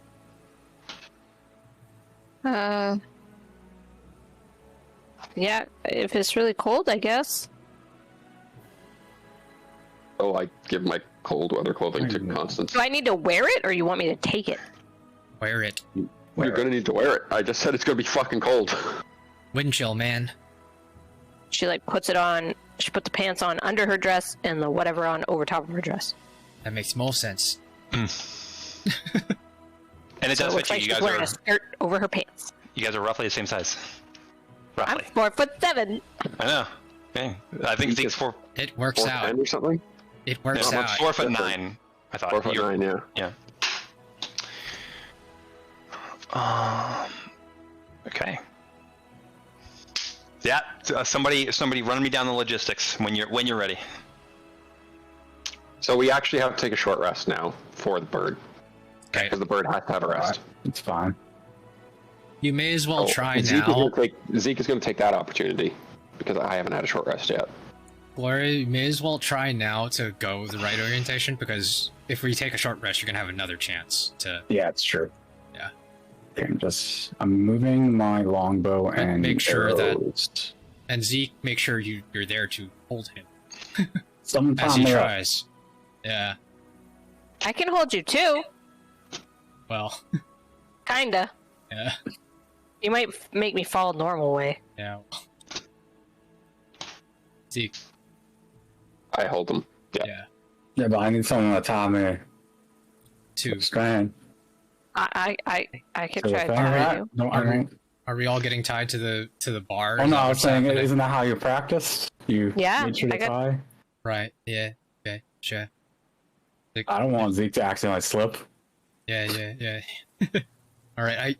Yeah, if it's really cold, I guess.
So I give my cold weather clothing to Constance.
Do I need to wear it, or you want me to take it?
Wear it.
You're gonna need to wear it. I just said it's gonna be fucking cold.
Wind chill, man.
She like puts it on. She put the pants on under her dress and the whatever on over top of her dress.
That makes more sense.
And it
So it
does
looks
fit
like
you.
she's
You
wearing a
guys
skirt over her pants.
are roughly the same size.
I'm
Roughly.
4'7".
I know. Okay. I think Zeke's 4.
It works out.
4'10" or something.
It works
No,
out.
4'9". I thought.
4'9", yeah.
Yeah. Okay. Yeah. Somebody, run me down the logistics when you're ready.
So we actually have to take a short rest now for the bird,
Okay.
because the bird has to have a rest.
It's fine.
You may as well try
Zeke
now.
Zeke is going to take that opportunity, because I haven't had a short rest yet.
Gloria, you may as well try now to go the right orientation, because if we take a short rest, you're gonna have another chance to...
Yeah, it's true.
Yeah.
Okay, I'm moving my longbow
But
and
make sure that-
arrows.
And Zeke, make sure you're there to hold him as
Sometime
he
there.
tries. Yeah.
I can hold you too.
Well,
Kinda.
yeah.
You might make me fall normal way.
Yeah. Zeke,
I hold them. Yeah.
yeah.
Yeah, but I need someone to tie me.
Two.
Strand.
I can
So the
try
thing
to
that,
you.
no, I mean,
Are we all getting tied to the bar?
oh
Is
no,
that
I was
what's
saying,
happening?
isn't that how you practiced? You
Yeah,
made sure to
I got-
tie?
Right. Yeah. Okay. Sure.
I don't want Zeke to accidentally slip.
Yeah. All right.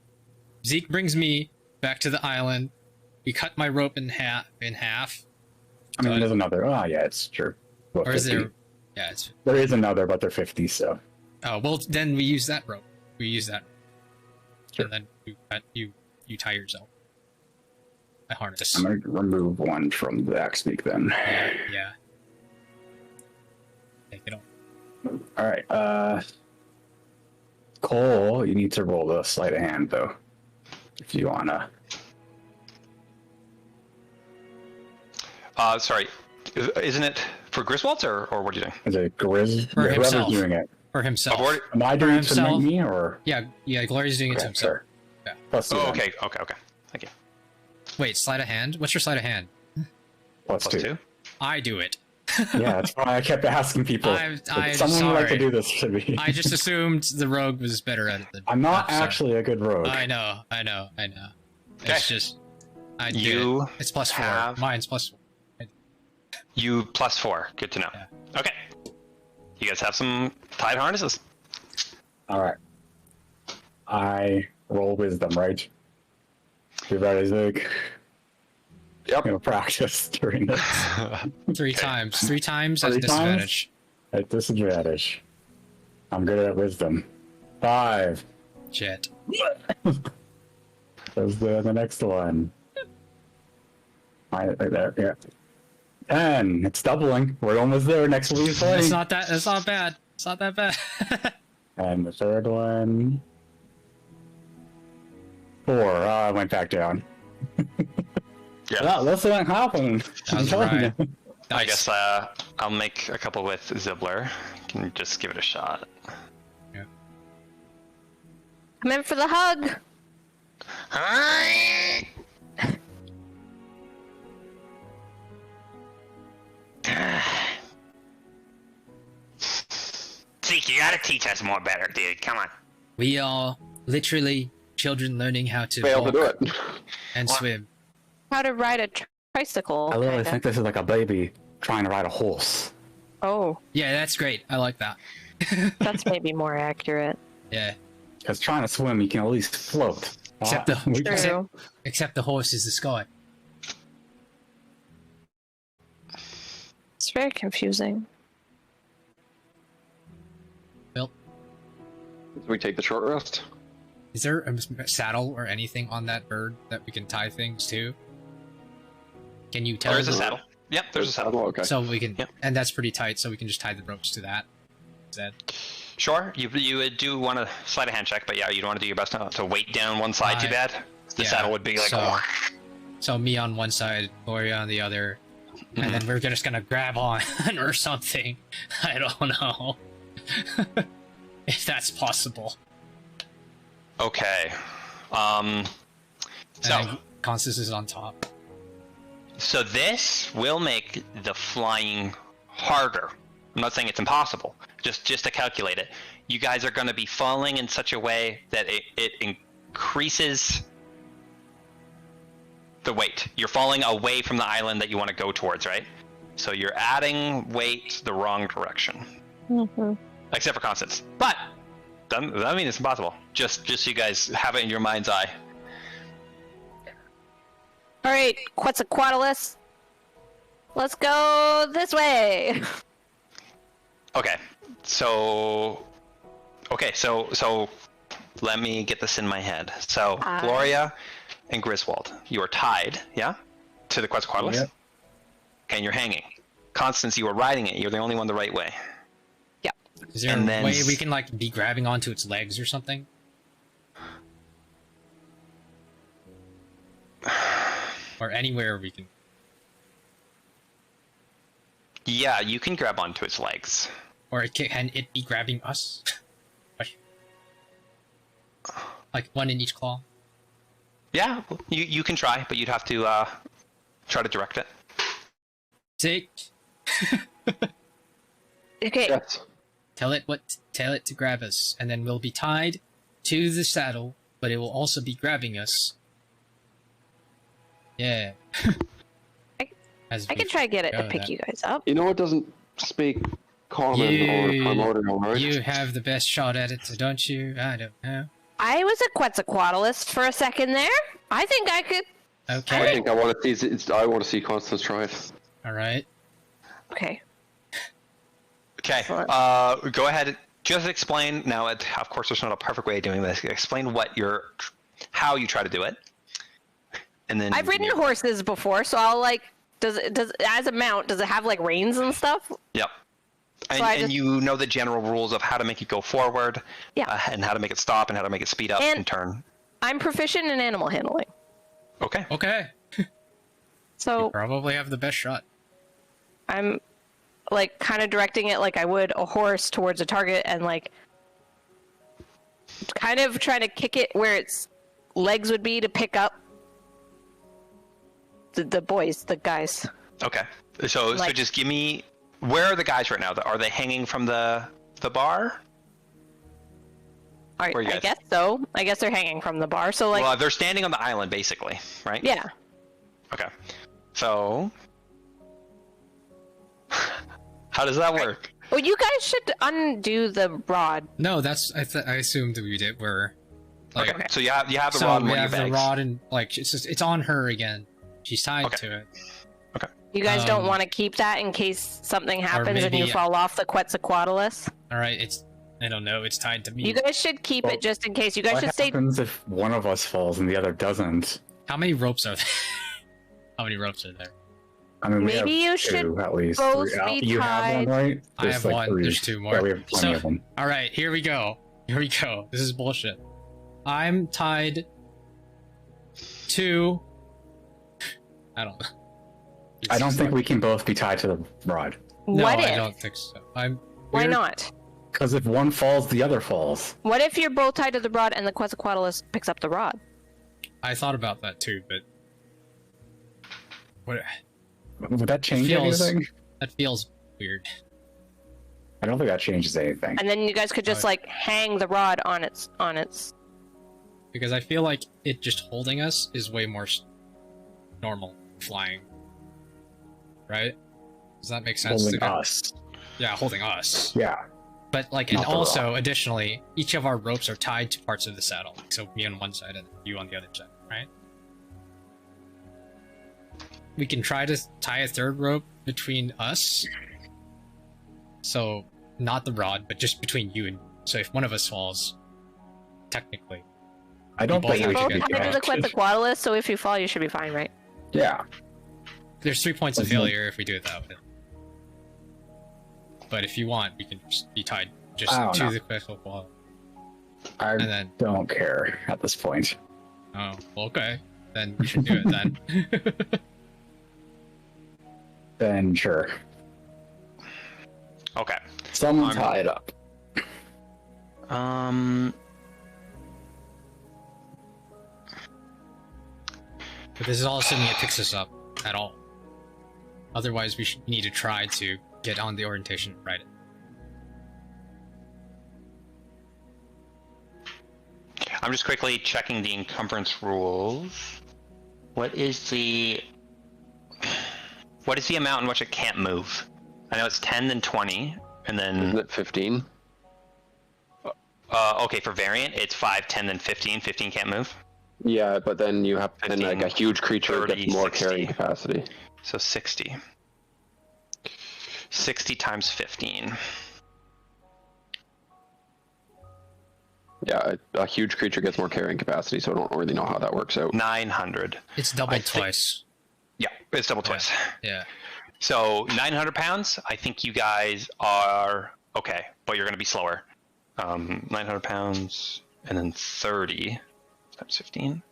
Zeke brings me back to the island. We cut my rope in half.
I mean,
So-
there's another. Oh, yeah, it's true. Well,
Or is
50.
there? Yeah. It's.
There is another, but they're 50, so.
Oh well, then we use that rope. We use that.
Sure.
And then you tie yourself. I harness.
I'm going to remove one from the axe speak then.
Yeah. Take it off.
Alright, Cole, you need to roll the sleight of hand, though. If you wanna.
Sorry, isn't it for Griswolds or what are you doing?
Is it Grizz?
For
Yeah, whoever's
himself.
doing it.
For himself.
I've already-
Am I
For
doing it to
himself.
me, or?
Yeah. Gloria's doing it to
Okay,
himself.
sure.
Yeah.
Plus 2
Oh,
then.
okay. Thank you.
Wait, sleight of hand? What's your sleight of hand?
Plus
Plus
2.
2.
I do it.
Yeah, that's why I kept asking people.
I'm
Someone would like to
sorry.
do this to me.
I just assumed the rogue was better at it than
I'm not
sorry.
actually a good rogue.
I know.
Okay.
It's just I do
You
it. It's plus 4.
have-
Mine's plus 4.
You plus 4. Good to know.
Yeah.
Okay. You guys have some tied harnesses.
Alright. I roll wisdom, right? You ready, Zeke?
Yep.
I'm gonna practice during this
3 times. 3 times at
3 times?
disadvantage.
at disadvantage. I'm good at wisdom. 5.
Shit.
That's the next one. Right there, yeah. 10. It's doubling. We're almost there next week.
That's not bad. It's not that bad.
And the third one. 4. I went back down.
Yeah.
Yeah, that's what happened. I'm
That's
telling
right.
you.
I guess I'll make a couple with Zibbler. Can you just give it a shot?
I'm in for the hug.
Zeke, you gotta teach us more better, dude. Come on.
We are literally children learning how to
Fail to
walk
do it.
and swim.
How to ride a tricycle.
I literally
kinda.
think this is like a baby trying to ride a horse.
Oh,
Yeah, that's great. I like that.
that's maybe more accurate.
Yeah.
Because trying to swim, you can at least float.
Except the-
We can-
True.
Except the horse is the sky.
It's very confusing.
Well,
Do we take the short rest?
is there a saddle or anything on that bird that we can tie things to? Can you tell?
There's a saddle. Yep, there's a saddle.
Okay.
So we can,
Yep.
and that's pretty tight. So we can just tie the ropes to that. Instead.
Sure, you do want to slide a hand check, but yeah, you don't want to do your best to weight down one side too bad. The
yeah,
saddle would be like,
So me on one side, Gloria on the other, and then we're just gonna grab on or something. I don't know if that's possible.
okay.
And
So
then Constance is on top.
so this will make the flying harder. I'm not saying it's impossible. Just to calculate it, you guys are going to be falling in such a way that it increases the weight. You're falling away from the island that you want to go towards, right? So you're adding weight the wrong direction,
Mm-hmm.
except for Constance. But that mean it's impossible. Just so you guys have it in your mind's eye.
All right, Quetzalcoatlus. Let's go this way.
Okay, so let me get this in my head. So Gloria and Griswold, you are tied, yeah, to the Quetzalcoatlus.
Yep.
And you're hanging. Constance, you are riding it. You're the only one the right way.
Is there
And
a
then
way we can like be grabbing onto its legs or something? Or anywhere we can.
Yeah, you can grab onto its legs.
Or can it be grabbing us? Like one in each claw?
Yeah, you can try, but you'd have to try to direct it.
Zeke,
Okay.
Yes.
tell it to grab us, and then we'll be tied
to the saddle, but it will also be grabbing us. Yeah.
I can try to get it to pick you guys up.
You know it doesn't speak common or primordial, right?
You have the best shot at it, don't you? I don't know.
I was a Quetzalcoatlist for a second there. I think I could.
Okay.
I think I want to see. I want to see Constance try it.
All right.
Okay.
Okay. Go ahead. Just explain. Now, of course, there's not a perfect way of doing this. Explain how you try to do it, and then.
I've ridden horses before, so I'll like. Does as a mount? Does it have like reins and stuff?
Yep. And you know the general rules of how to make it go forward, and how to make it stop, and how to make it speed up and turn.
I'm proficient in animal handling.
Okay.
Okay.
So
you probably have the best shot.
I'm like kind of directing it like I would a horse towards a target, and like kind of trying to kick it where its legs would be to pick up the guys.
Okay. So just give me. Where are the guys right now? Are they hanging from the bar?
I guess so. I guess they're hanging from the bar. So like.
Well, they're standing on the island, basically, right?
Yeah.
Okay. So. How does that work?
Well, you guys should undo the rod.
No, that's I assumed that we did. Like,
okay. So you have the
so
rod.
We have the rod, and like it's on her again. She's tied to it.
Okay.
You guys don't want to keep that in case something happens and you fall off the Quetzalcoatlus?
All right, I don't know. It's tied to me.
You guys should keep it just in case. You guys should stay.
What happens if one of us falls and the other doesn't?
How many ropes are there? How many ropes are there?
I mean,
maybe you should
at least
both be
you
tied.
have one, right?
I have one.
Three.
There's two more.
Yeah, we have plenty of them.
All right, here we go. This is bullshit. I'm tied to. I don't know.
I don't think we can both be tied to the rod.
No,
What
I
if?
don't think so.
Why not?
Because if one falls, the other falls.
What if you're both tied to the rod and the Quetzalcoatlus picks up the rod?
I thought about that too, but what?
Would that change anything?
That feels weird.
I don't think that changes anything.
And then you guys could just like hang the rod on its.
Because I feel like it just holding us is way more normal flying. Right? Does that make sense?
Holding us.
Yeah, holding us.
Yeah.
But like, and also additionally, each of our ropes are tied to parts of the saddle. So me on one side and you on the other side, right? We can try to tie a third rope between us. So not the rod, but just between you and. So if one of us falls, technically.
I don't think
You're
we
both
should be
tied to the Quetzalcoatlus, so if you fall, you should be fine, right?
Yeah.
There's 3 points of failure if we do it that way. But if you want, we can just be tied just to the Quetzalcoatlus.
I don't care at this point.
Oh, well, okay. Then we should do it then.
Then sure.
Okay.
Someone tie it up.
But this is all assuming it picks us up at all. Otherwise, we need to try to get on the orientation and ride it.
I'm just quickly checking the encumbrance rules. What is the amount in which it can't move? I know it's 10 then 20, and then...
Isn't it 15?
Okay, for variant, it's 5, 10, then 15. 15 can't move?
Yeah, but then you have 15, like a huge creature
30,
gets more
60.
carrying capacity.
So 60. 60 times 15.
Yeah, a huge creature gets more carrying capacity, so I don't really know how that works out.
900.
It's doubled twice.
Yeah, it's double twice.
Yeah.
So 900 pounds, I think you guys are okay, but you're going to be slower. 900 pounds, and then 30 times 15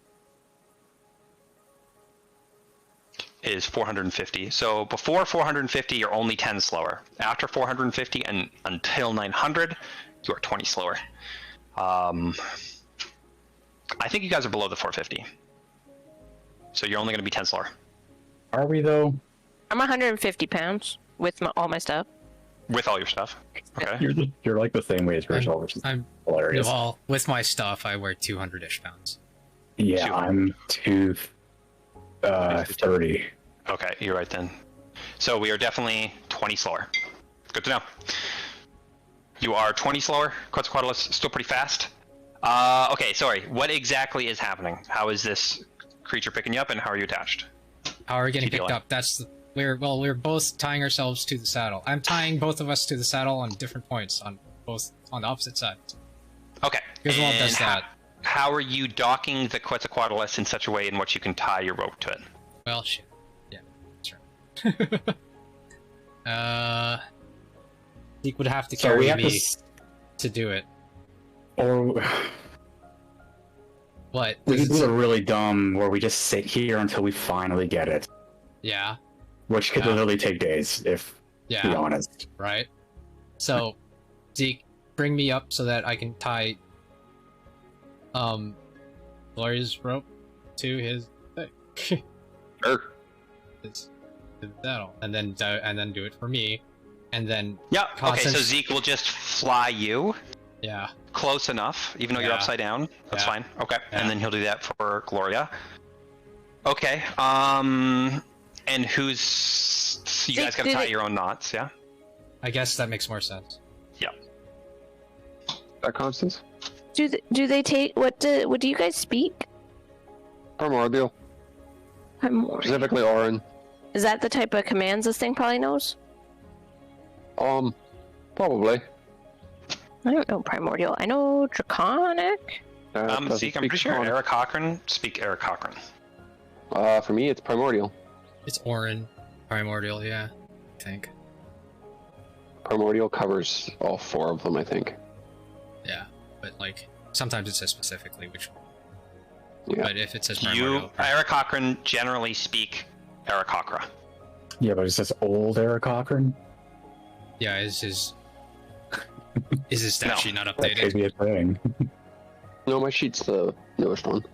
is 450. So before 450, you're only 10 slower. After 450 and until 900, you are 20 slower. I think you guys are below the 450. So you're only going to be 10 slower.
Are we though?
I'm 150 pounds with all my stuff.
With all your stuff. Okay.
You're like the same way as Rachel, which is
I'm
hilarious.
Well, with my stuff, I weigh 200-ish pounds.
Yeah, I'm 230.
Okay, you're right then. So we are definitely 20 slower. Good to know. You are 20 slower. Quetzalcoatlus still pretty fast. Okay, sorry. What exactly is happening? How is this creature picking you up, and how are you attached?
How are we getting
Keep
picked
going.
up? We're both tying ourselves to the saddle. I'm tying both of us to the saddle on different points on the opposite sides.
Okay.
Griswold
and
does that.
How are you docking the Quetzalcoatlus in such a way in which you can tie your rope to it?
Well, shit. Yeah, that's right. Zeke would have to
So
carry
we have
me to do it.
Or
What?
we could
Does
do
it-
a really dumb where we just sit here until we finally get it,
Yeah,
which could
Yeah.
literally take days, if to be
yeah,
honest.
right. So, Zeke, bring me up so that I can tie Gloria's rope to his thing.
Sure.
his saddle, and then do it for me, and then
Yeah. Okay, so
Constance-
Zeke will just fly you
yeah,
close enough, even though you're
Yeah.
upside down. That's
Yeah.
fine. Okay.
Yeah.
And then he'll do that for Gloria. Okay. And who's... So you
Zeke,
guys gotta
do
tie
they-
your own knots, yeah?
I guess that makes more sense.
That Constance?
Do they take what do you guys speak?
Primordial. Specifically Orin.
Is that the type of commands this thing probably knows?
Probably.
I don't know primordial. I know draconic.
Doesn't
Zeke, I'm
speak
pretty sure
Draconic.
Eric Cochran speak Eric Cochran.
For me, it's Primordial.
It's Orin, primordial, yeah, I think.
Primordial covers all four of them, I think.
Yeah, but like sometimes it says specifically which one.
Yeah.
But if it says
You,
primordial,
Eric Cochran, generally speak Eric Cochran.
Yeah, but it's this old Eric Cochran.
yeah, is his stat
No.
sheet not
That
updated?
could be a thing.
No, my sheet's the newest one.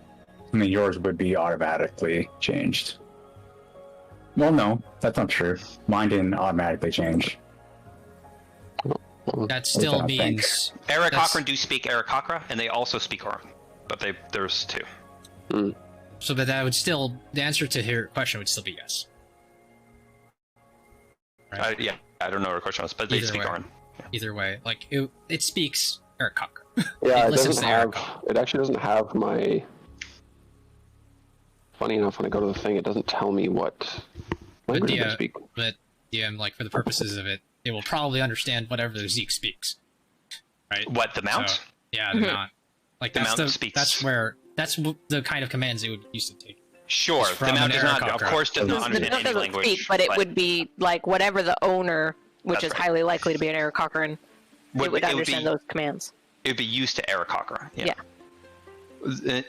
I mean, yours would be automatically changed. Well, no, that's not true. Mine didn't automatically change.
That still
I think.
means
Eric
That's-
Cochran do speak Eric Cochran, and they also speak Orin. But there's two.
so that would still the answer to your question would still be yes. Right.
Yeah, I don't know what her question was, but they
Either
speak
way.
Orin.
Either way, like it speaks Eric Cochran.
Yeah,
It
it
listens
doesn't
to Eric.
have. It actually doesn't have my. Funny enough, when I go to the thing, it doesn't tell me what language
yeah,
they speak.
But DM, like for the purposes of it, it will probably understand whatever Zeke speaks. Right?
What, the mount?
So, yeah, the
Mhm.
mount. Like
The
that's
mount speaks.
that's the kind of commands it would use to take.
Sure,
It's
the
from
mount
an
does not,
Eric
of
Cochran.
course, does not
The
understand
note
any
doesn't
language.
speak, but it would be like whatever the owner, which
That's
is
right.
highly likely to be an Eric Cochran, it would understand those commands.
It would be used to Eric Cochran. Yeah.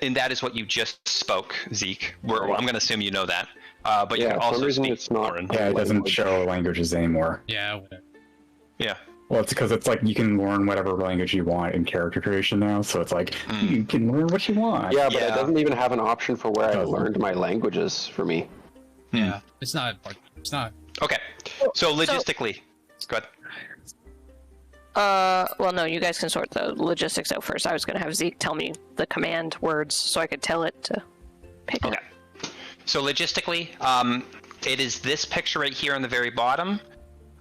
And that is what you just spoke, Zeke. I'm going to assume you know that. But you
Yeah,
can
for some
also
reason
speak
it's not.
Orin.
Yeah, it doesn't
Language.
show languages anymore.
Yeah, whatever.
Yeah.
Well, it's because it's like you can learn whatever language you want in character creation now, so it's like you can learn what you want.
Yeah, but
Yeah.
it doesn't even have an option for where I
Doesn't.
learned my languages for me.
Yeah, it's not important. It's not.
Okay. So logistically, go ahead.
Well, no, you guys can sort the logistics out first. I was going to have Zeke tell me the command words so I could tell it to pick
Okay.
up.
So logistically, it is this picture right here on the very bottom.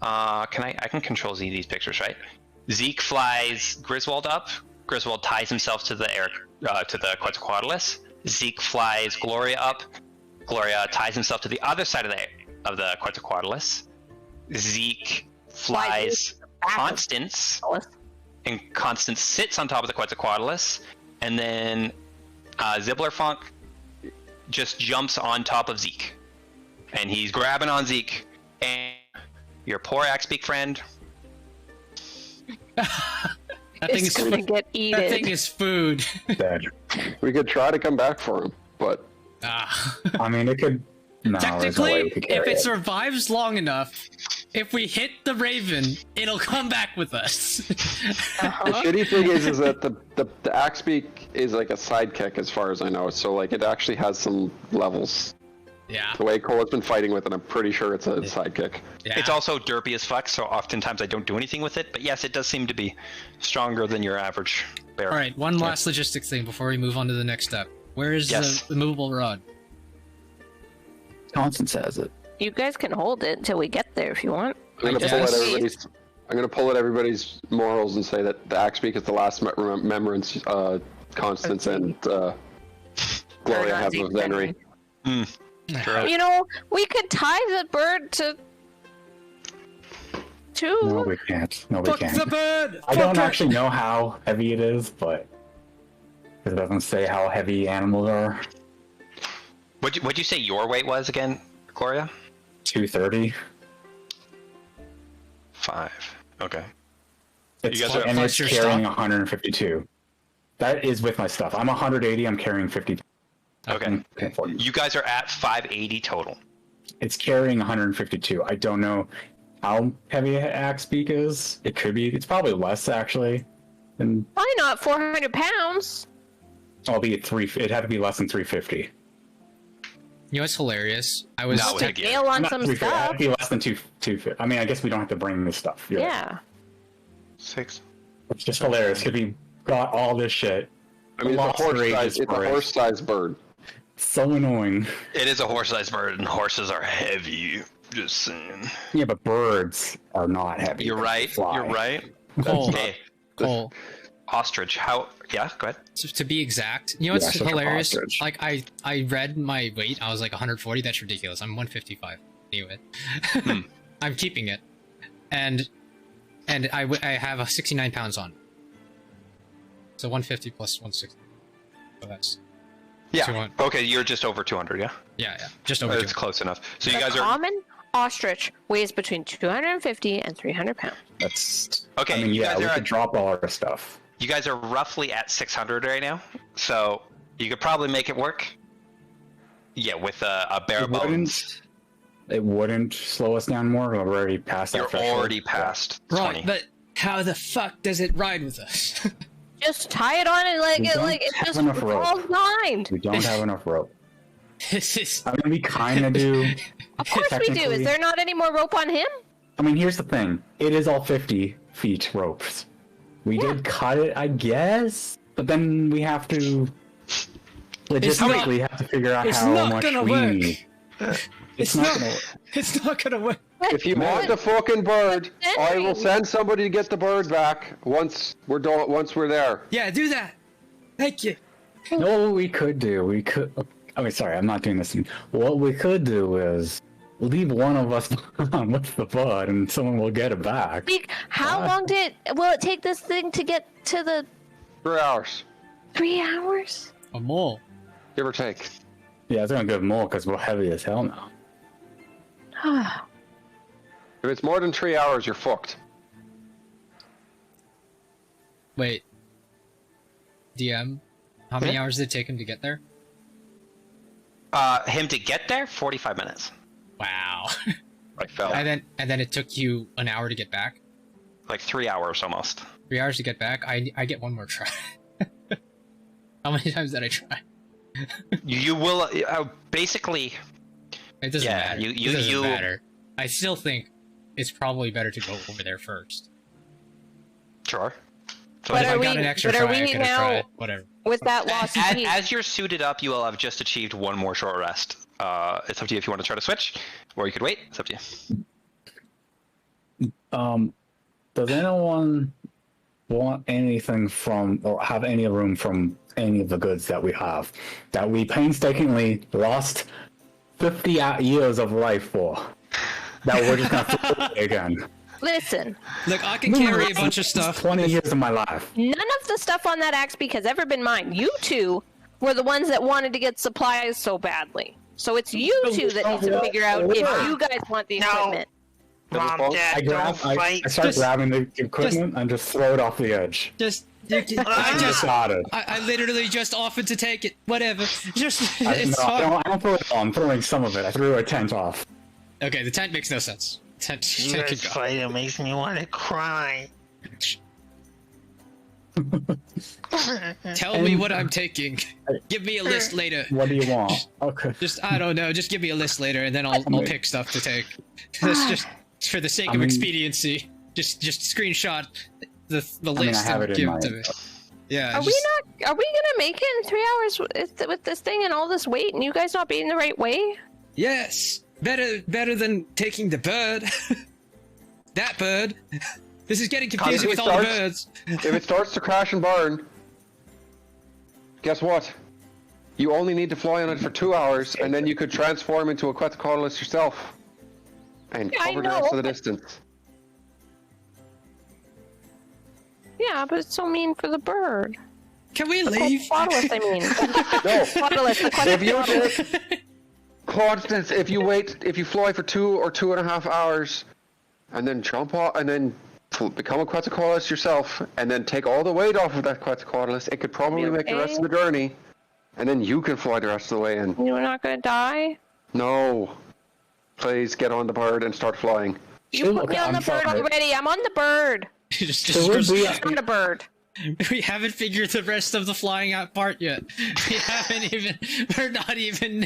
I can control these pictures, right? Zeke flies Griswold up. Griswold ties himself to the Quetzalcoatlus. Zeke flies Gloria up. Gloria ties himself to the other side of the Quetzalcoatlus. Zeke flies Constance, and Constance sits on top of the Quetzalcoatlus, and then Zibblerfunk just jumps on top of Zeke, and he's grabbing on Zeke, and your poor Axbeak friend.
That thing
It's
is
going to get
that thing
eaten.
is food.
Dead.
We could try to come back for him, but
Ah.
I mean, it could. No, there's no way
Technically,
we could
if
carry
it
it.
survives long enough, if we hit the Raven, it'll come back with us.
the
Uh-huh.
shitty thing is that the Axbeak is like a sidekick as far as I know. So like it actually has some levels.
yeah.
The way Cole has been fighting with it, I'm pretty sure it's a sidekick.
Yeah.
It's also derpy as fuck, so oftentimes I don't do anything with it. But yes, it does seem to be stronger than your average. bear.
All right, one last logistic thing before we move on to the next step. Where is the movable rod?
Constance has it.
You guys can hold it until we get there if you want.
I'm gonna pull at everybody's morals and say that the axe beak is the last remembrance Constance and Gloria have of Henry.
You know, we could tie the bird to.
No, we can't. No, we
Fuck
can't.
the bird!
I don't actually know how heavy it is, but it doesn't say how heavy animals are.
What'd you say your weight was again, Gloria?
230.
5. Okay.
It's,
You guys are
and it's
your
carrying
stuff?
152. That is with my stuff. I'm 180. I'm carrying 50.
Okay.
For you.
You guys are at 580 total.
It's carrying 152. I don't know how heavy an axe beak is. It could be. It's probably less actually. And
Probably not 400 pounds.
I'll be at 3. It'd have to be less than 350.
You know what's hilarious? I was
Not with
To
a gear.
bail on
Not
some
350. It'd have
stuff.
to be less than 250. I mean, I guess we don't have to bring this stuff. You're right.
Yeah.
6.
It's just hilarious because we got all this shit.
I mean,
Lots of rages
it's a
for it.
horse-sized bird.
So annoying.
It is a horse-sized bird, and horses are heavy. Just saying.
Yeah, but birds are not heavy.
You're
They
right.
fly.
You're right.
Cole.
Okay.
Cole.
Ostrich. How? Yeah. Go ahead.
To be exact, you know what's
Yeah, such a
hilarious?
ostrich.
Like I read my weight. I was like 140. That's ridiculous. I'm 155. Anyway, I'm keeping it, and I have 69 pounds on. So 150 plus 160. So that's
Yeah.
200.
Okay. You're just over 200. Yeah.
Yeah, just over.
It's
200.
close enough. So
The
you guys are.
common ostrich weighs between 250 and 300 pounds.
That's
Okay,
I mean,
you
yeah,
guys
we
are
could
at-
drop all our stuff.
You guys are roughly at 600 right now, so you could probably make it work. Yeah, with a bare bones.
It wouldn't slow us down more. We're already past that
You're
threshold.
already past
Right,
20.
but how the fuck does it ride with us?
Just tie it on and
We don't
it
have
just
enough rope.
falls behind.
We don't have enough rope.
This is
I mean, we kind of do.
Of course we do. Is
Technically-
there not any more rope on him?
I mean, here's the thing. It is all 50 feet ropes. We did cut it, I guess, but then we have to logistically have to figure out
it's
how
not
much
gonna
we
work.
need.
It's
not
not.
gonna work.
It's not gonna work.
If you want the fucking bird, I will send somebody to get the bird back once we're done. Once we're there.
Yeah, do that. Thank you.
No, what we could do, we could. I mean, sorry, I'm not doing this. What we could do is leave one of us on with the bud, and someone will get it back.
How long will it take this thing to get to the
3 hours,
3 hours?
A mole.
give or take.
Yeah, it's gonna go more because we're heavy as hell now.
If it's more than 3 hours, you're fucked.
Wait. DM, how many hours did it take him to get there?
Him to get there, 45 minutes.
Wow.
I fell.
and then it took you an hour to get back.
Like 3 hours almost.
3 hours to get back. I get one more try. How many times did I try?
You will basically.
It doesn't
Yeah,
matter.
you-
It doesn't
you-
matter. I still think it's probably better to go over there first.
Sure. So
But
if
are
I
we-
got an extra
but are
try, I
we
could have
now-
tried. Whatever.
With that lost speed.
as you're suited up, you will have just achieved one more short rest. It's up to you if you want to try to switch, or you could wait. It's up to you.
Does anyone want anything from, or have any room from any of the goods that we have that we painstakingly lost 50 years of life for? That we're just gonna throw away again.
Listen,
Look, I can carry a bunch of
It's
stuff.
20 years of my life.
none of the stuff on that axe beak has ever been mine. You two were the ones that wanted to get supplies so badly. So it's you two that need to figure out if you guys want the
No.
equipment.
Mom,
I
Dad, don't fight.
I start
Just-
grabbing the equipment and just throw it off the edge.
Just,
I
I literally just offered to take it. Whatever. Just, it's
no,
fine.
I don't throw it all. I'm throwing some of it. I threw a tent off.
Okay, the tent makes no sense. Tent
You
can
guys
go.
fighting makes me want to cry.
Tell me what I'm taking. Give me a list later.
What do you want? Okay.
Just, I don't know. Just give me a list later, and then I'll pick stuff to take. That's just for the sake of
mean-
expediency. Just screenshot the
I mean,
list
I have
and
it in
give
my.
it to me.
Yeah.
Are we gonna make it in 3 hours with this thing and all this weight, and you guys not being the right way?
Yes. Better than taking the bird. That bird. This is getting confusing with all the birds.
If it starts to crash and burn, guess what? You only need to fly on it for 2 hours, and then you could transform into a Quetzalcoatlus yourself and cover the rest of the distance.
Yeah, but it's so mean for the bird.
Can we leave?
Quetzalcoatlus, I mean.
No.
Quetzalcoatlus, the Quetzalcoatlus.
Constance, if you fly for 2 or 2.5 hours, and then jump off, and then become a Quetzalcoatlus yourself, and then take all the weight off of that Quetzalcoatlus, it could probably make the rest of the journey, and then you can fly the rest of the way in.
You're not gonna die?
No. Please get on the bird and start flying.
You put me on the bird already. I'm on the bird.
just
on the bird.
We haven't figured the rest of the flying out part yet. We're not even.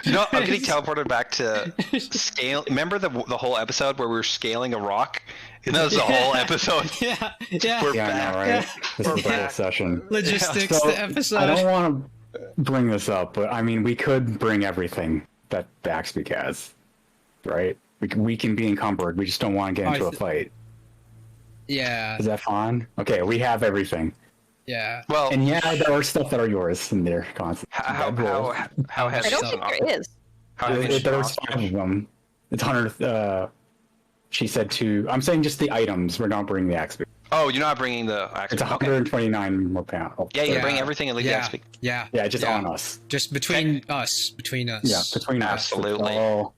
No, I'm getting teleported back to scale. Remember the whole episode where we were scaling a rock? And that was the whole episode.
Yeah.
We're
Yeah,
back.
I know, right?
Yeah.
This is the whole session.
Logistics,
So,
the episode.
I don't want to bring this up, but I mean, we could bring everything that the Axpeak has, right? We can be encumbered. We just don't want to get into a fight.
Yeah.
Is that fine? Okay, we have everything.
Yeah.
Well,
And yeah, there are stuff that are yours in there constantly.
how heavy?
I don't think there is.
How heavy is
There's
the
5 of them. It's 100. She said 2. I'm saying just the items. We're not bringing the Axpeak.
Oh, you're not bringing the
It's
actual.
129 more pounds.
Yeah, you
Yeah.
bring everything and leave the XP.
Yeah.
Yeah, just on us.
Just between us.
Yeah, between us.
Absolutely.
Oh,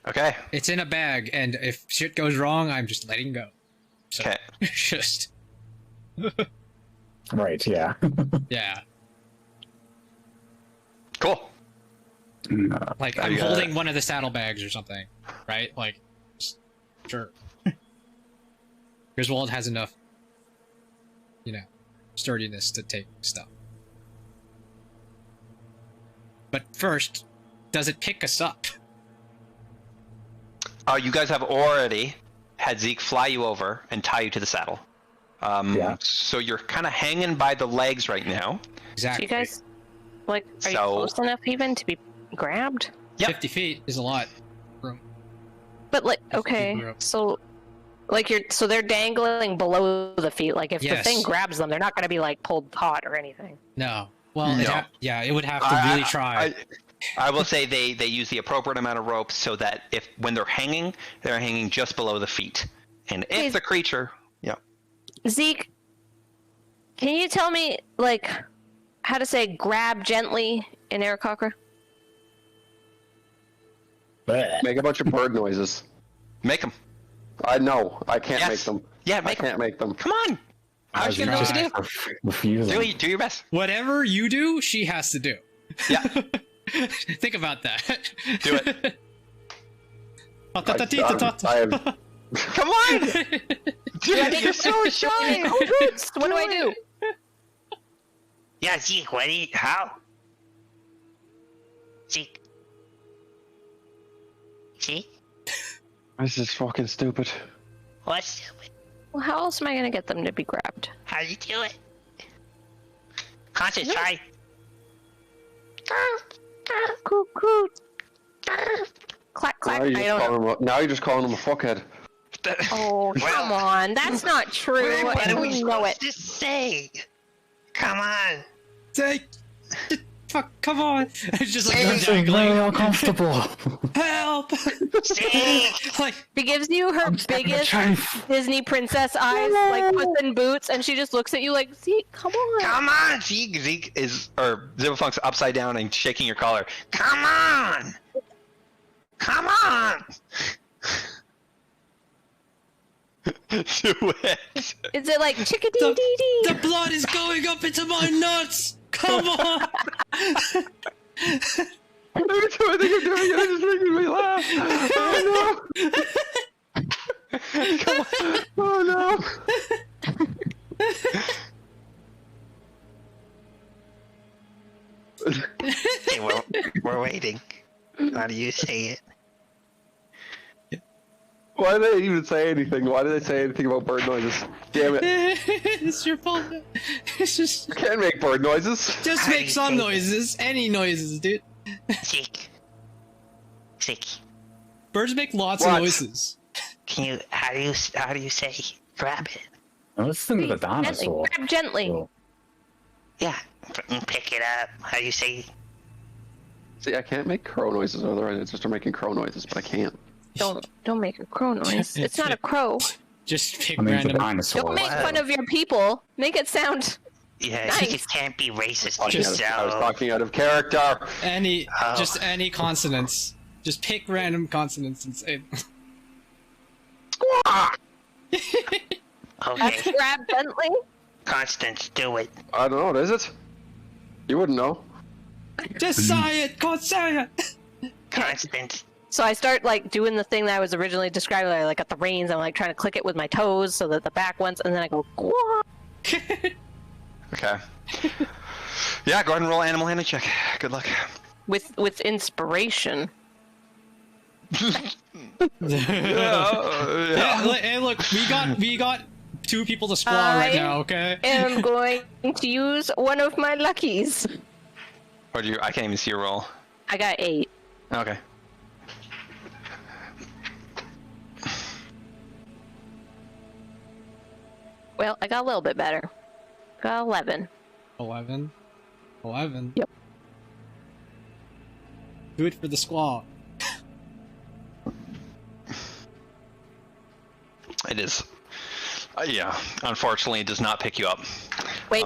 Okay.
It's in a bag, and if shit goes wrong, I'm just letting go. So,
Okay.
just.
right, yeah.
Yeah.
Cool.
Like,
I
I'm
got
holding
it.
one of the saddlebags or something, right? Like, just, sure. Griswold has enough, sturdiness to take stuff. But first, does it pick us up?
You guys have already had Zeke fly you over and tie you to the saddle.
Yeah.
So you're kind of hanging by the legs right now.
Do
Exactly.
you guys, are you
So-
close enough even to be grabbed?
Yep.
50 feet is a lot. Room.
But
If
okay,
you grew up.
so they're dangling below the feet. Like if the
Yes.
thing grabs them, they're not gonna be like pulled taut or anything.
No. Well,
No.
it would have to really try.
I will say they use the appropriate amount of rope so that when they're hanging just below the feet. And if
Please.
the creature, yeah.
Zeke, can you tell me how to say grab gently in Aarakocra?
Make a bunch of bird noises.
Make them.
I know. I can't
Yes.
make them.
Yeah,
I
make them.
can't make them.
Come on. How's you gonna know what to do?
Refusing.
Do your best.
Whatever you do, she has to do.
Yeah.
Think about that.
Do it.
I have
Come on. Dude, you're so shy.
What do I do?
Yeah, Zeke, how? Zeke? Zeke?
This is fucking stupid.
What's...
Well, how else am I gonna get them to be grabbed?
How do you do it? Constance, try.
Cuckoo. Clack clack. I don't know.
Now you're just calling him a fuckhead.
Oh, come on. That's not true.
What
I
are we
know
supposed
it.
to say? Come on.
Take. Fuck, come on. It's just like
This is
dangling.
very uncomfortable.
Help!
Zeke!
Like,
She gives you her biggest Disney princess eyes, like Puss in Boots, and she just looks at you like, Zeke, come on.
Come on!
Zeke is, or Zibafunk's upside down and shaking your collar.
Come on! Come on!
Do it.
Is it like chickadee-dee-dee?
the blood is going up into my nuts! Come on!
Every time I think I'm doing it, it's just making me laugh. Oh no! Come on. Oh no!
Okay, we're waiting. How do you say it?
Why did they even say anything? Why did they say anything about bird noises? Damn it.
It's your fault. It's just
You can't make bird noises.
make some noises. Any noises, dude.
Zeke. Zeke.
Birds make lots
What?
of noises.
Can you? How do you say grab it?
I was thinking of the dinosaur.
Grab gently.
So,
Yeah. Pick it up. How do you say?
See, I can't make crow noises. Otherwise, I just start making crow noises, but I can't.
Don't make a crow noise. It's not a crow.
Just pick
I mean, it's a
random.
dinosaur.
Don't make fun of your people. Make it sound.
Yeah,
Nice.
you can't be racist
I was
yourself.
talking out of character.
Just any consonants. Just pick random consonants and say.
Okay,
Grab gently.
Constance, do it.
I don't know. Is it? You wouldn't know.
Just say it. Can't say it.
Constance.
So I start like doing the thing that I was originally describing. I like got the reins. I'm like trying to click it with my toes so that the back ones, and then I go.
Okay. Yeah, go ahead and roll animal handling check. Good luck.
With inspiration.
Hey, look, we got 2 people to squaw right now. Okay.
am going to use one of my luckies.
Or do you? I can't even see your roll.
I got 8.
Okay.
Well, I got a little bit better. Got 11.
11.
Yep.
Do it for the squaw.
It is. Yeah. Unfortunately, it does not pick you up.
Wait.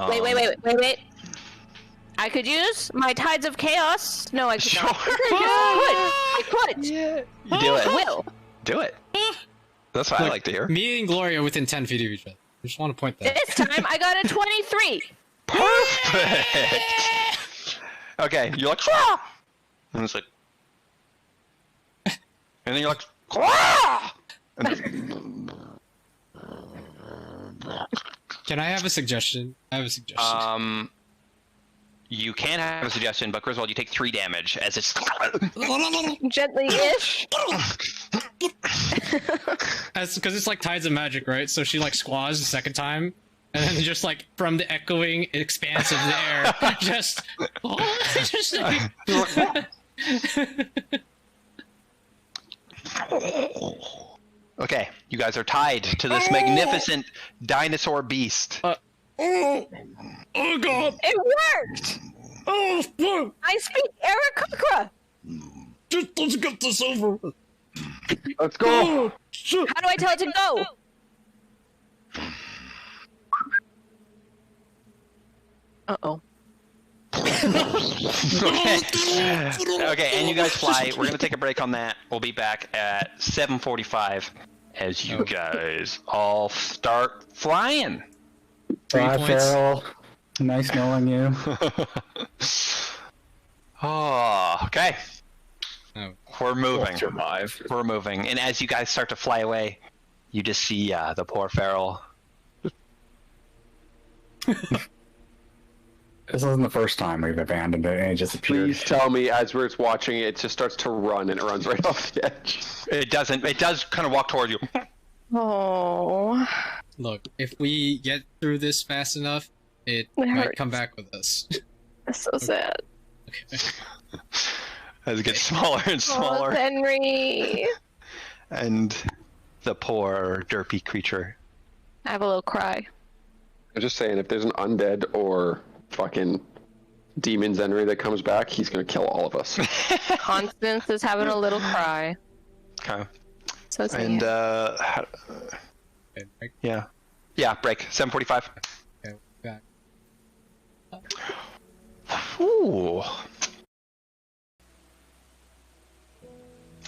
I could use my Tides of Chaos. No, I could
Sure.
not. I could.
Yeah. You do it.
I will.
Do it. That's what I like to hear.
Me and Gloria within 10 feet of each other. I just want to point that.
This time I got a 23.
Perfect. Okay, you're like, ah! And it's like, and then you're like, ah! And
Can I have a suggestion? I have a suggestion.
you can have a suggestion, but Griswold, you take 3 damage as it's.
Gently-ish.
Because it's like Tides of Magic, right? So she like squaws the second time, and then just like from the echoing expanse of the air, just like,
Okay, you guys are tied to this magnificent dinosaur beast.
oh god!
It worked.
Oh,
I speak Aarakocra.
just let's get this over.
Let's go.
How do I tell it to go? Uh-oh.
Okay, and you guys fly. We're gonna take a break on that. We'll be back at 7:45 as you guys all start flying.
3
Bye,
points.
Farrell. Nice knowing you.
Oh, okay.
Oh.
We're moving.
Survive.
We're moving, and as you guys start to fly away, you just see the poor feral.
This isn't the first time we've abandoned it and it just appeared.
Please tell me, as we're watching it, just starts to run and it runs right off the edge.
It doesn't. It does kind of walk toward you.
Oh.
Look, if we get through this fast enough, it
It
might
hurts.
come back with us.
That's so sad.
Okay.
As it gets smaller and
Oh,
smaller,
Henry.
and the poor derpy creature.
I have a little cry.
I'm just saying, if there's an undead or fucking demon Zenry that comes back, he's gonna kill all of us.
Constance is having a little cry.
Okay.
So sad.
And
Okay, break.
yeah, break 7:45.
Okay, back.
Ooh.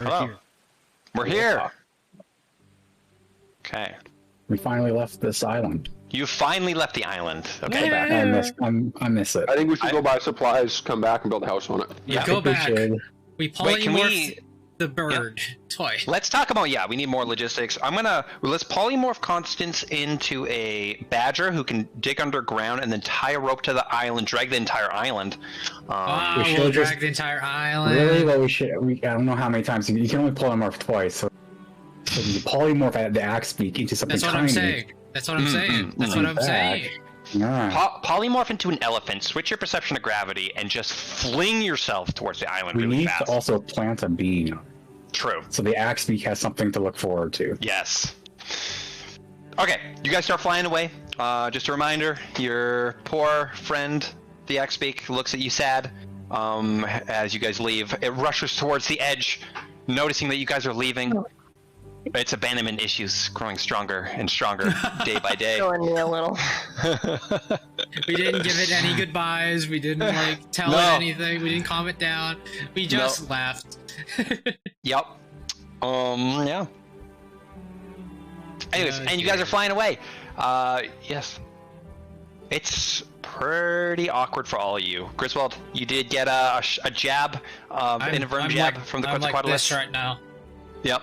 We're
Hello.
here.
We're here. Okay.
We finally left this island.
You finally left the island. Okay.
I miss it.
I think we should go buy supplies, come back, and build a house on it.
Yeah.
Go
We
back.
should.
We
Wait, can
polymorphed
we?
the bird toy.
Let's talk about we need more logistics. Let's polymorph Constance into a badger who can dig underground and then tie a rope to the island, drag the entire island.
we should
We'll
just-
drag the entire island.
Really? But we should. I don't know how many times. You can only pull them off twice. So So you polymorph the axe beak into something
That's what
tiny.
I'm saying. That's what I'm saying. That's what I'm
Back.
saying.
Yeah.
Polymorph into an elephant, switch your perception to gravity, and just fling yourself towards the island
We
really
need
fast.
to also plant a beam,
True.
so the axe beak has something to look forward to.
Yes. Okay, you guys start flying away. Just a reminder, your poor friend, the X-Beak, looks at you sad as you guys leave. It rushes towards the edge, noticing that you guys are leaving. Its abandonment issues growing stronger and stronger day by day.
Throwing me a little.
We didn't give it any goodbyes. We didn't like tell
No.
it anything. We didn't calm it down. We just left.
Yep. Yeah. Anyways,
Oh,
and you guys are flying away. Yes. It's pretty awkward for all of you. Griswold, you did get a jab, an inverted jab from the
I'm like
Quetzalcoatlus.
this right now.
Yep.